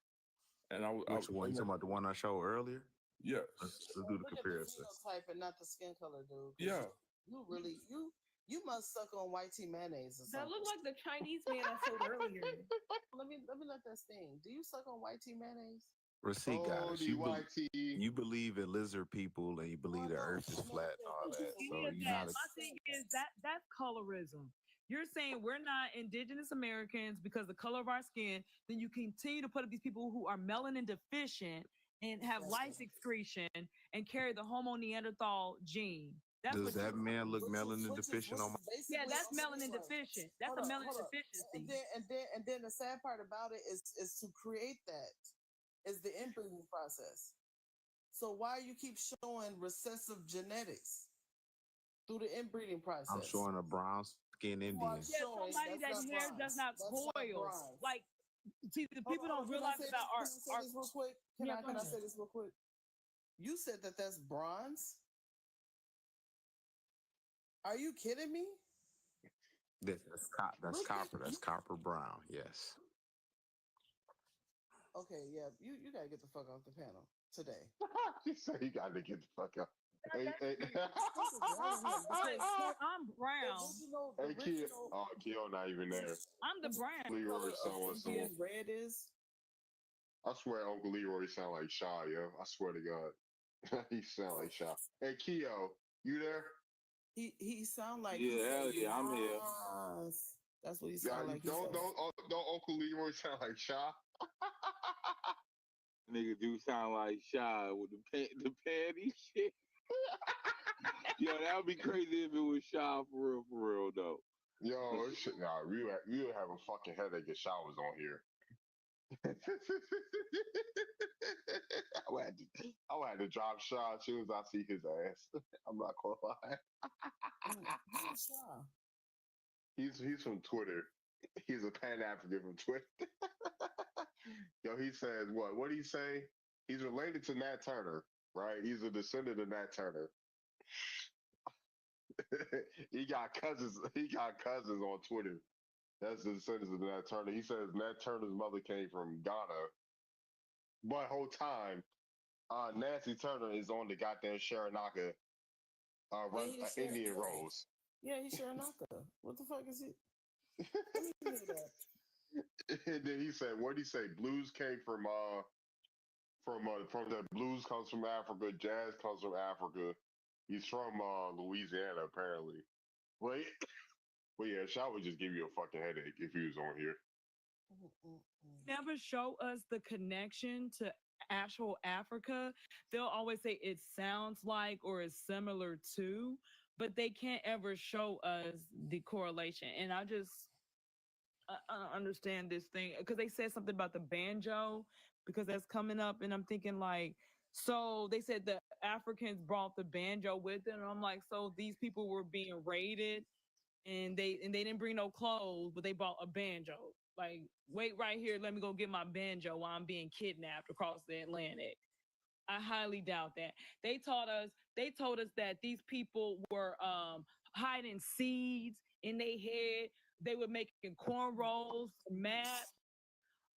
And Which one? You talking about the one I showed earlier? Yes. Let's do the comparison. Type and not the skin color, dude. Yeah. You really you must suck on white tea mayonnaise or something. That looked like the Chinese man I showed earlier. Let me let that sting. Do you suck on white tea mayonnaise? Receipt goddess. You believe in lizard people and you believe the earth is flat and all that. So you're not My thing is that's colorism. You're saying we're not indigenous Americans because the color of our skin, then you continue to put up these people who are melanin deficient and have lice excretion and carry the Homo Neanderthal gene. That's Does what that man look Which is- melanin which is- deficient which on my? is basically Yeah, that's on the melanin right. deficient. That's Hold a up, melanin hold up. deficiency. And then the sad part about it is to create that is the inbreeding process. So why you keep showing recessive genetics through the inbreeding process? I'm showing a brown skinned You are Indian. Yeah, showing somebody that's that not hair bronze. does not That's not coil. bronze. Like, see, the people don't Can I realize say about this? Can I say this real quick? Can Yeah, I go can I ahead. say this real quick? You said that that's bronze. Are you kidding me? That's copper. That's copper brown. Yes. Okay, yeah, you gotta get the fuck off the panel today. He said he got to get the fuck out. Hey, hey, I'm brown. hey, Kia. Oh, Keo not even there. I'm the brown. Leroy sound like Indian someone. red is. I swear, Uncle Leroy sound like Shaw, yo. I swear to God, he sound like Shaw. Hey, Keo, you there? He sound like Yeah, hell yeah, I'm here. Yes. That's what he Yeah, sound like. don't Uncle Leroy sound like Shaw. Nigga do sound like Shy with the panty shit. Yo, that would be crazy if it was Shy for real though. Yo, shit, nah, we would have a fucking headache if Shaw was on here. I would have to drop Shaw as soon as I see his ass. I'm not gonna lie. He's from Twitter. He's a Pan-African from Twitter. Yo, he says what? What did he say? He's related to Nat Turner, right? He's a descendant of Nat Turner. He got cousins. He got cousins on Twitter. That's the descendants of Nat Turner. He says Nat Turner's mother came from Ghana, but whole time, Nancy Turner is on the goddamn Sharonaka Indian rolls. Yeah, he's Sharonaka. What the fuck is he? And then he said, what did he say? Blues came from the blues comes from Africa, jazz comes from Africa. He's from Louisiana, apparently. Wait, but yeah, Shaw would just give you a fucking headache if he was on here. Never show us the connection to actual Africa. They'll always say it sounds like or is similar to, but they can't ever show us the correlation. And I don't understand this thing because they said something about the banjo because that's coming up, and I'm thinking like, so they said the Africans brought the banjo with them, and I'm like, so these people were being raided, and they didn't bring no clothes, but they brought a banjo. Like, wait right here, let me go get my banjo while I'm being kidnapped across the Atlantic. I highly doubt that. They told us that these people were hiding seeds in their head. They were making cornrows, maps.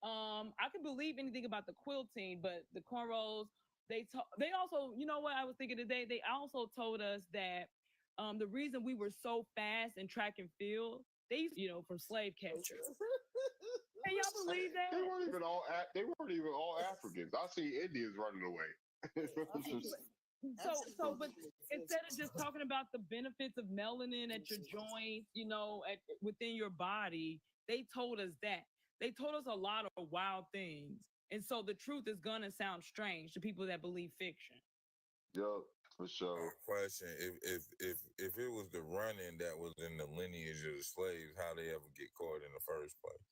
I can believe anything about the quilting, but the cornrows, they also, you know what I was thinking today? They also told us that the reason we were so fast in track and field, they used, from slave catchers. Can y'all believe that? They weren't even all Africans. I see Indians running away. But instead of just talking about the benefits of melanin at your joints, within your body, they told us that. They told us a lot of wild things. And so the truth is gonna sound strange to people that believe fiction. Yup, for sure. Question: If it was the running that was in the lineage of the slaves, how they ever get caught in the first place?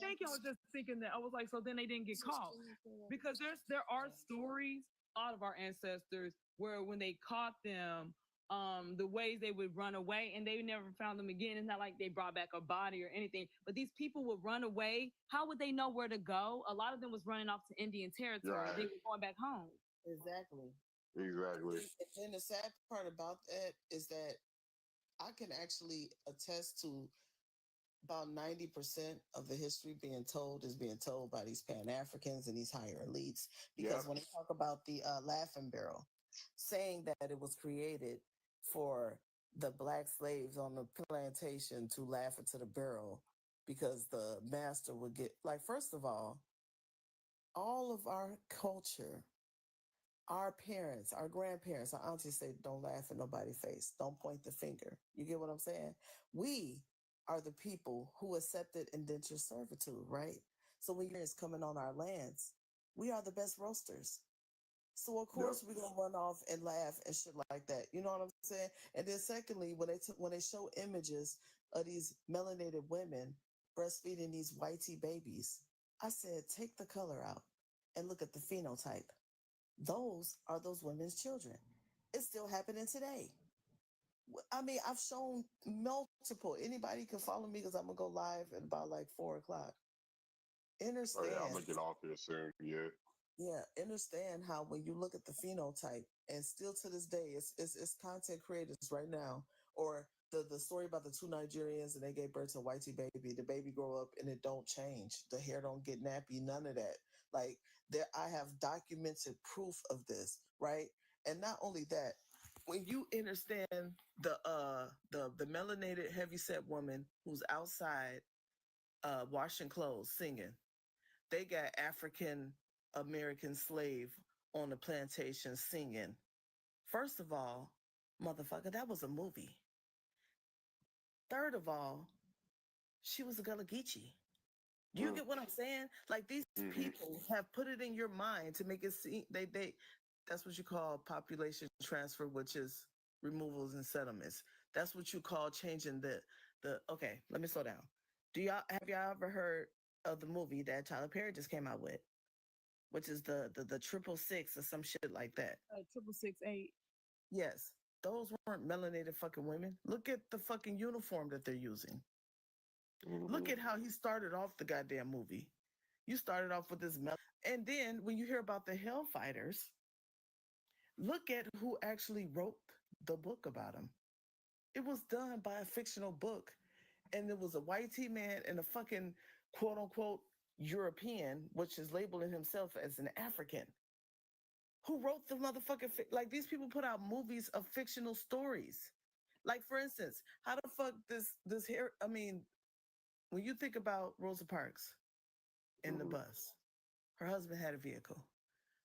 Thank you. I was just thinking that. I was like, so then they didn't get caught. Because there are stories, a lot of our ancestors, where when they caught them, the ways they would run away and they never found them again. It's not like they brought back a body or anything, but these people would run away. How would they know where to go? A lot of them was running off to Indian territory. Right. They were going back home. Exactly. And then the sad part about that is that I can actually attest to about 90% of the history being told by these Pan-Africans and these higher elites. Because when they talk about the Laughing Barrel, saying that it was created for the black slaves on the plantation to laugh into the barrel because the master would get, like, first of all of our culture, our parents, our grandparents, our aunties say, don't laugh in nobody's face. Don't point the finger. You get what I'm saying? We are the people who accepted indentured servitude, right? So when you're coming on our lands, we are the best roasters. So of course we're gonna run off and laugh and shit like that. You know what I'm saying? And then secondly, when they show images of these melanated women breastfeeding these whitey babies, I said take the color out and look at the phenotype. Those are those women's children. It's still happening today. I mean, I've shown multiple. Anybody can follow me because I'm gonna go live at about like 4 o'clock. Understand? Oh, yeah, I'm gonna get off here soon. Yeah. Yeah, understand how when you look at the phenotype, and still to this day, it's content creators right now, or the story about the 2 Nigerians and they gave birth to a whitey baby. The baby grow up and it don't change. The hair don't get nappy. None of that. Like there, I have documented proof of this, right? And not only that, when you understand the melanated heavyset woman who's outside washing clothes, singing, they got African American slave on the plantation singing. First of all, motherfucker, that was a movie. Third of all, she was a Gullah Geechee. You get what I'm saying? Like these people have put it in your mind to make it seem they that's what you call population transfer, which is removals and settlements. That's what you call changing the okay, let me slow down. Have y'all ever heard of the movie that Tyler Perry just came out with? Which is the 666 or some shit like that. 668. Yes. Those weren't melanated fucking women. Look at the fucking uniform that they're using. Look at how he started off the goddamn movie. You started off with this and then when you hear about the Hellfighters, look at who actually wrote the book about them. It was done by a fictional book, and there was a white man and a fucking quote unquote European, which is labeling himself as an African, who wrote the motherfucking like these people put out movies of fictional stories. Like for instance, how the fuck this hair? I mean, when you think about Rosa Parks in the bus, her husband had a vehicle.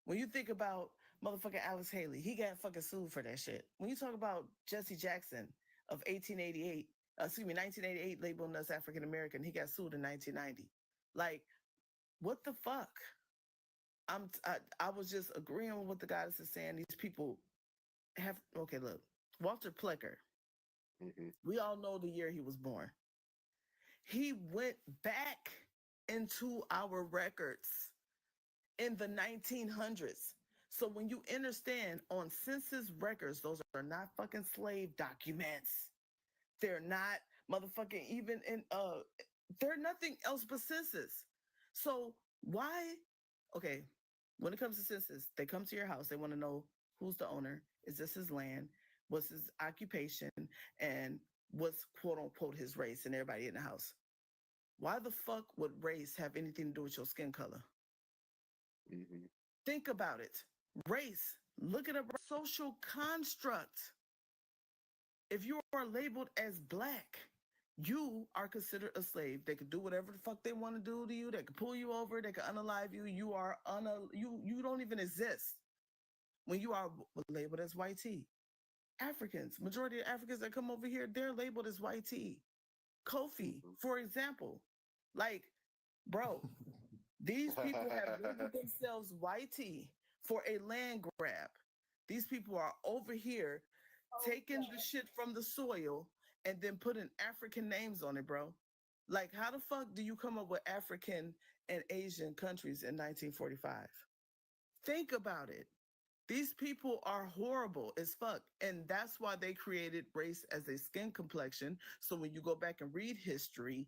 When you think about motherfucking Alex Haley, he got fucking sued for that shit. When you talk about Jesse Jackson of 1988, labeling us African American, he got sued in 1990. Like, what the fuck? I was just agreeing with what the goddess is saying. These people have okay. Look, Walter Plecker. We all know the year he was born. He went back into our records in the 1900s. So when you understand on census records, those are not fucking slave documents. They're not motherfucking even in they're nothing else but census. So why? Okay, when it comes to census, they come to your house. They want to know who's the owner. Is this his land? What's his occupation? And what's quote unquote his race and everybody in the house. Why the fuck would race have anything to do with your skin color? Think about it. Race, look at a social construct. If you are labeled as black, you are considered a slave. They could do whatever the fuck they want to do to you. They could pull you over. They could unalive you. You are you don't even exist when you are labeled as white tea. Africans, majority of Africans that come over here, they're labeled as white tea. Kofi, for example, like, bro, these people have labeled themselves white tea for a land grab. These people are over here taking the shit from the soil and then putting African names on it, bro. Like, how the fuck do you come up with African and Asian countries in 1945? Think about it. These people are horrible as fuck. And that's why they created race as a skin complexion. So when you go back and read history,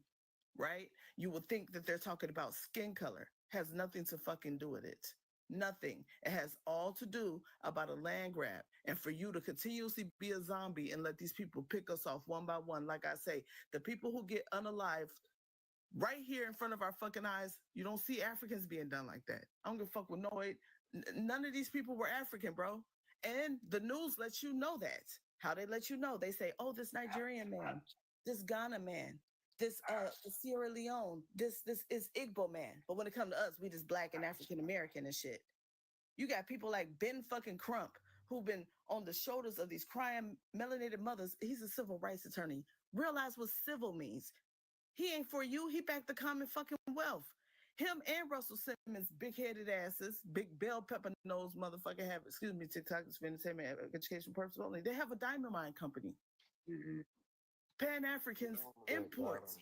right, you would think that they're talking about skin color. Has nothing to fucking do with it. Nothing. It has all to do about a land grab. And for you to continuously be a zombie and let these people pick us off one by one, like I say, the people who get unalived right here in front of our fucking eyes, you don't see Africans being done like that. I don't give a fuck with none of these people were African, bro. And the news lets you know that. How they let you know? They say, oh, this Nigerian man, this Ghana man, this Sierra Leone, this is Igbo man. But when it comes to us, we just black and African American and shit. You got people like Ben fucking Crump, who've been on the shoulders of these crying melanated mothers. He's a civil rights attorney. Realize what civil means. He ain't for you. He backed the common fucking wealth. Him and Russell Simmons, big-headed asses, big bell pepper nose motherfucker have, excuse me, TikTok is for entertainment education purposes only. They have a diamond mine company. Pan-Africans imports.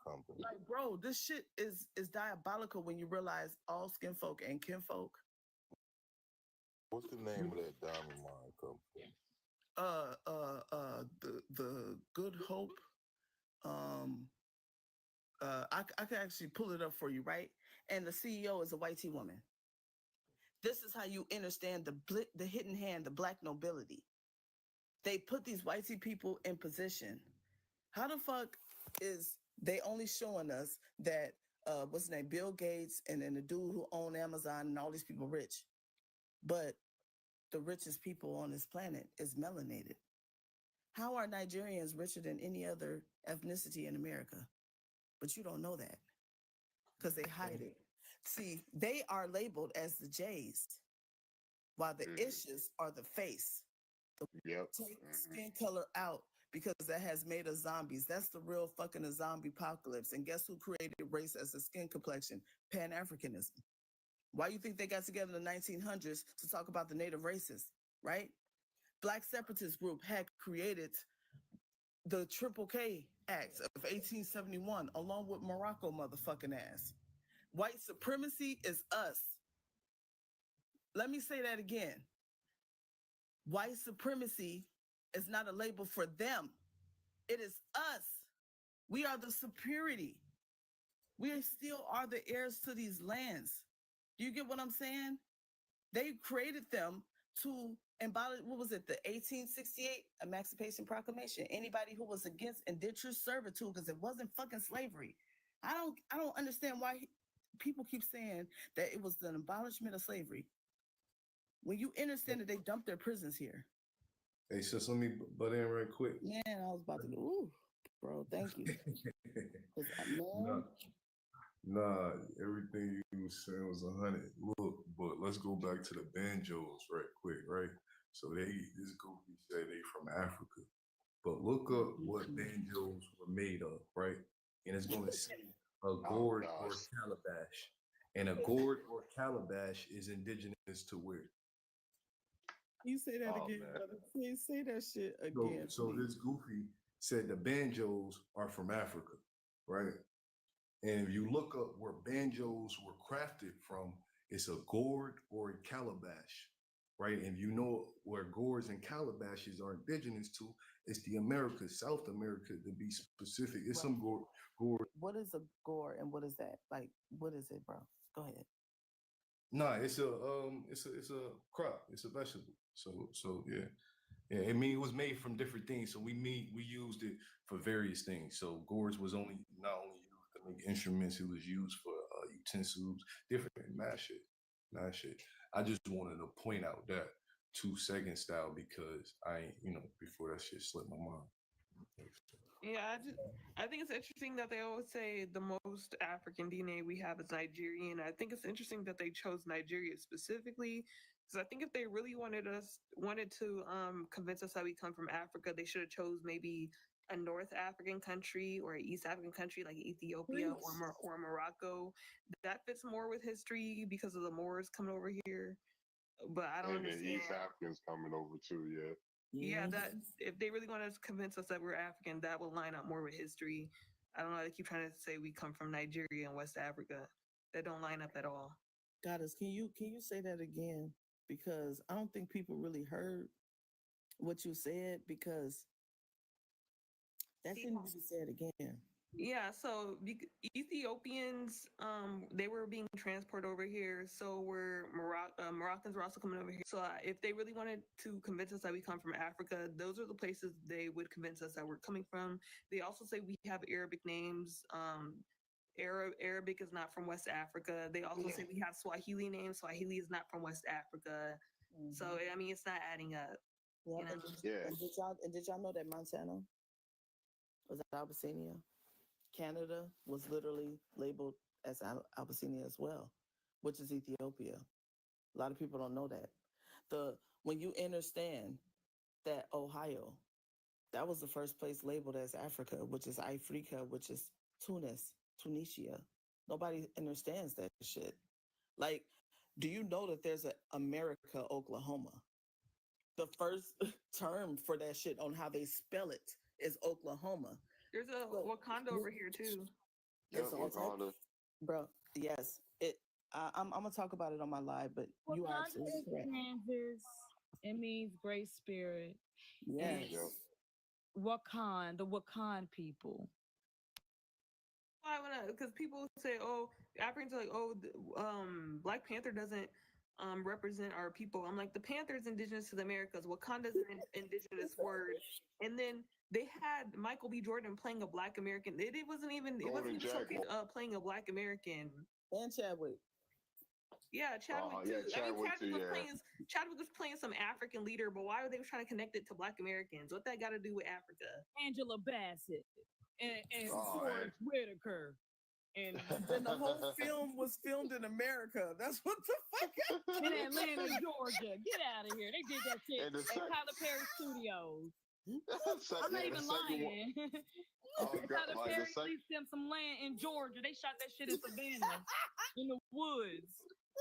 Like, bro, this shit is diabolical when you realize all skin folk and kinfolk. What's the name of that diamond mine company? The Good Hope. I can actually pull it up for you, right? And the CEO is a white woman. This is how you understand the hidden hand, the black nobility. They put these white people in position. How the fuck is they only showing us that what's his name, Bill Gates, and then the dude who owned Amazon and all these people rich, but the richest people on this planet is melanated. How are Nigerians richer than any other ethnicity in America? But you don't know that because they hide it. See, they are labeled as the J's, while the issues are the face. Take skin color out because that has made us zombies. That's the real fucking zombie apocalypse. And guess who created race as a skin complexion? Pan-Africanism. Why you think they got together in the 1900s to talk about the native races, right? Black separatist group had created the Triple K Act of 1871 along with Morocco motherfucking ass. White supremacy is us. Let me say that again. White supremacy is not a label for them. It is us. We are the superiority. We still are the heirs to these lands. Do you get what I'm saying? They created them to embody, what was it, the 1868 Emancipation Proclamation. Anybody who was against indentured servitude, because it wasn't fucking slavery. I don't understand why people keep saying that it was the abolishment of slavery. When you understand that they dumped their prisons here. Hey, sis, let me butt in right quick. Man, I was about to go, ooh, bro, thank you. Nah, everything you was saying was 100. Look, but let's go back to the banjos right quick, right? So this goofy said they from Africa. But look up what banjos were made of, right? And it's going to say a gourd or calabash. And a gourd or calabash is indigenous to where? You say that again, brother. Please say that shit again. So this goofy said the banjos are from Africa, right? And if you look up where banjos were crafted from, it's a gourd or a calabash, right? And you know where gourds and calabashes are indigenous to, it's the Americas, South America to be specific. It's some gourd. What is a gourd and what is that? Like, what is it, bro? Go ahead. Nah, it's a crop. It's a vegetable. So yeah. Yeah, I mean, it was made from different things. So we used it for various things. So gourds was not only used to make instruments, it was used for utensils, different mad shit. I just wanted to point out that 2 second style because before that shit slipped my mind. Yeah, I think it's interesting that they always say the most African DNA we have is Nigerian. I think it's interesting that they chose Nigeria specifically because I think if they really wanted to convince us that we come from Africa, they should have chose maybe a North African country or an East African country like Ethiopia or Morocco. That fits more with history because of the Moors coming over here. But I don't understand. And the East Africans coming over too, yeah. Yeah, that if they really want to convince us that we're African, that will line up more with history. I don't know. They keep trying to say we come from Nigeria and West Africa. That don't line up at all. Goddess, can you say that again? Because I don't think people really heard what you said because that didn't be said again. Yeah, so Ethiopians, they were being transported over here. So were Moroccans were also coming over here. So if they really wanted to convince us that we come from Africa, those are the places they would convince us that we're coming from. They also say we have Arabic names. Arabic is not from West Africa. They also say we have Swahili names. Swahili is not from West Africa. Mm-hmm. So I mean, it's not adding up. Yeah. You know? And did y'all know that Montana was Abyssinia? Canada was literally labeled as Abyssinia as well, which is Ethiopia. A lot of people don't know that. When you understand that Ohio, that was the first place labeled as Africa, which is Africa, which is Tunisia. Nobody understands that shit. Like, do you know that there's a America, Oklahoma? The first term for that shit on how they spell it is Oklahoma. There's a Wakanda over here too. Yeah, Wakanda. Bro, yes. I'm gonna talk about it on my live, but you are absolutely correct. Kansas. It means great spirit. Yes. Wakan, the Wakan people. I wanna, because people say, "Oh, Africans are like, oh, Black Panther doesn't represent our people." I'm like, the Panther is indigenous to the Americas. Wakanda's an indigenous word, and then they had Michael B. Jordan playing a Black American. It wasn't even playing a Black American. And Chadwick. Yeah, Chadwick too. Chadwick was playing some African leader, but why were they trying to connect it to Black Americans? What that got to do with Africa? Angela Bassett and Forrest Whitaker. And then the whole film was filmed in America. That's what the fuck. In Atlanta, Georgia. Get out of here. They did that shit at Tyler Perry Studios. I'm not even lying. Tyler Perry leased them some land in Georgia. They shot that shit in Savannah, in the woods. The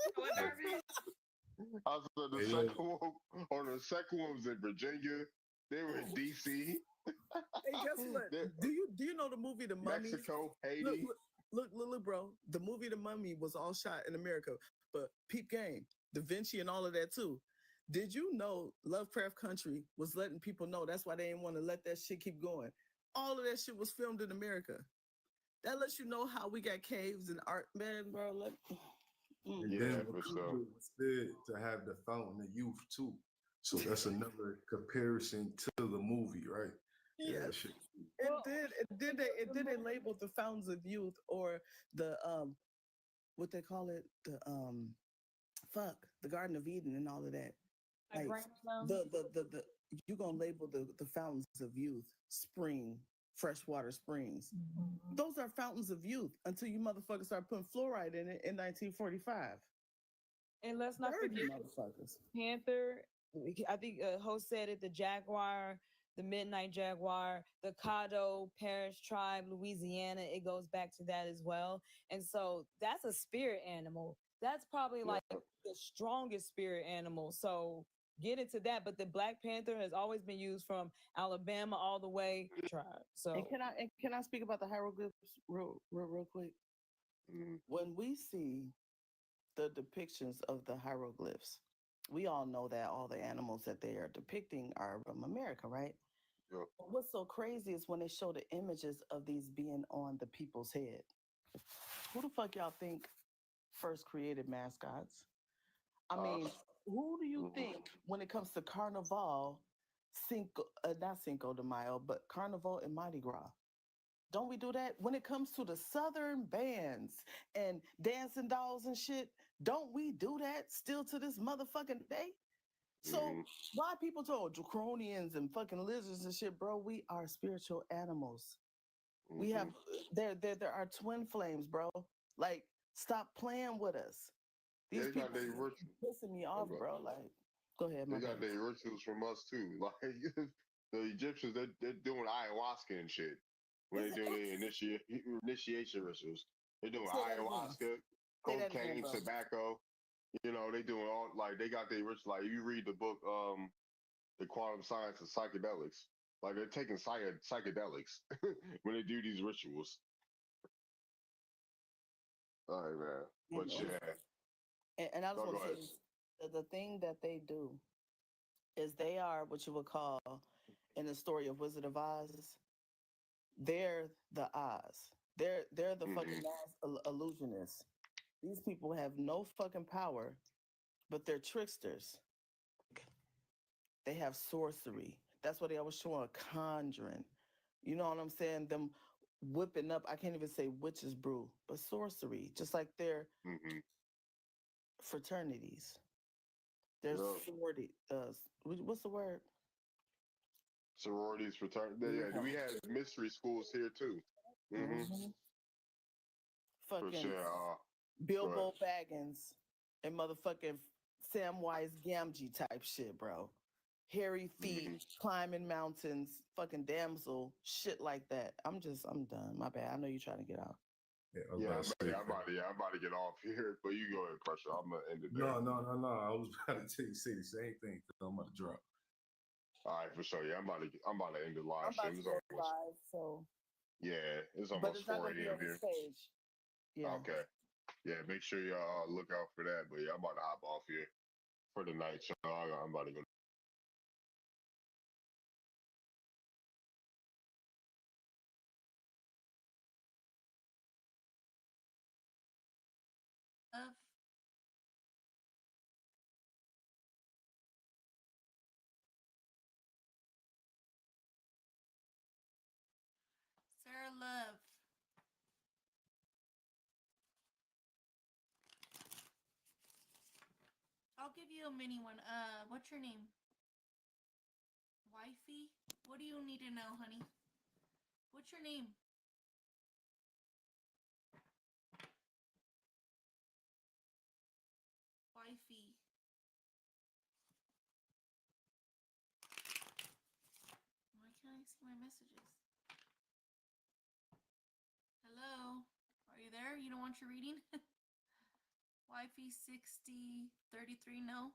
second one was in Virginia. They were in DC. Hey, guess what? Do you know the movie The Mummy? Mexico, Haiti. Look, bro. The movie The Mummy was all shot in America, but peep game, Da Vinci and all of that too. Did you know Lovecraft Country was letting people know? That's why they didn't want to let that shit keep going. All of that shit was filmed in America. That lets you know how we got caves and art, man, bro. For sure. Was said to have the Fountain of Youth too. So that's another comparison to the movie, right? Yeah, it did. They labeled the Fountains of Youth or the what they call it, the Garden of Eden and all of that. Like the you gonna label the Fountains of Youth spring, freshwater springs. Mm-hmm. Those are fountains of youth until you motherfuckers start putting fluoride in it in 1945. And let's not forget motherfuckers. Panther. I think host said it. The jaguar, the midnight jaguar, the Caddo Parish tribe, Louisiana. It goes back to that as well. And so that's a spirit animal. That's probably like the strongest spirit animal. So get into that. But the Black Panther has always been used from Alabama all the way to tribe. So and can I speak about the hieroglyphs real quick? Mm-hmm. When we see the depictions of the hieroglyphs, we all know that all the animals that they are depicting are from America, right? Yep. What's so crazy is when they show the images of these being on the people's head. Who the fuck y'all think first created mascots? I mean, who do you think when it comes to Carnival, not Cinco de Mayo, but Carnival and Mardi Gras? Don't we do that? When it comes to the Southern bands and dancing dolls and shit, don't we do that still to this motherfucking day? So why people told draconians and fucking lizards and shit, bro? We are spiritual animals. We have there are twin flames, bro. Like, stop playing with us. These people pissing me off, bro. Like, go ahead, man. They got their rituals from us too. Like the Egyptians, they're doing ayahuasca and shit when they do their initiation rituals. They're doing ayahuasca, cocaine, tobacco. You know, they doing all, like, they got their rituals. Like, you read the book, The Quantum Science of Psychedelics. Like, they're taking psychedelics when they do these rituals. All right, man. But yeah. And I just want to say this, the thing that they do is they are what you would call, in the story of Wizard of Oz, they're the Oz. They're the fucking mass illusionists. These people have no fucking power, but they're tricksters. They have sorcery. That's what they always showing, conjuring. You know what I'm saying? Them whipping up, I can't even say witch's brew, but sorcery. Just like their fraternities. There's sorority. What's the word? Sororities, fraternities. Yeah, we have mystery schools here too. Fucking for sure. Bilbo Baggins and motherfucking Samwise Gamgee type shit, bro. Hairy feet, climbing mountains, fucking damsel, shit like that. I'm done. My bad. I know you're trying to get out. Yeah, I'm about to get off here, but you go ahead, Pressure. I'm gonna end it there. No. I was about to say the same thing. I'm about to drop. All right, for sure. Yeah, I'm about to end the live I'm about stream. to go live, so. Yeah, it's But almost it's not 4 gonna be a.m. on the here. stage. Yeah. Okay. Yeah, make sure y'all look out for that. But yeah, I'm about to hop off here for the night, so I'm about to go. Of Sarah Love. I'll give you a mini one. What's your name? Wifey? What do you need to know, honey? What's your name? Wifey. Why can't I see my messages? Hello? Are you there? You don't want your reading? Wifey 6033, no?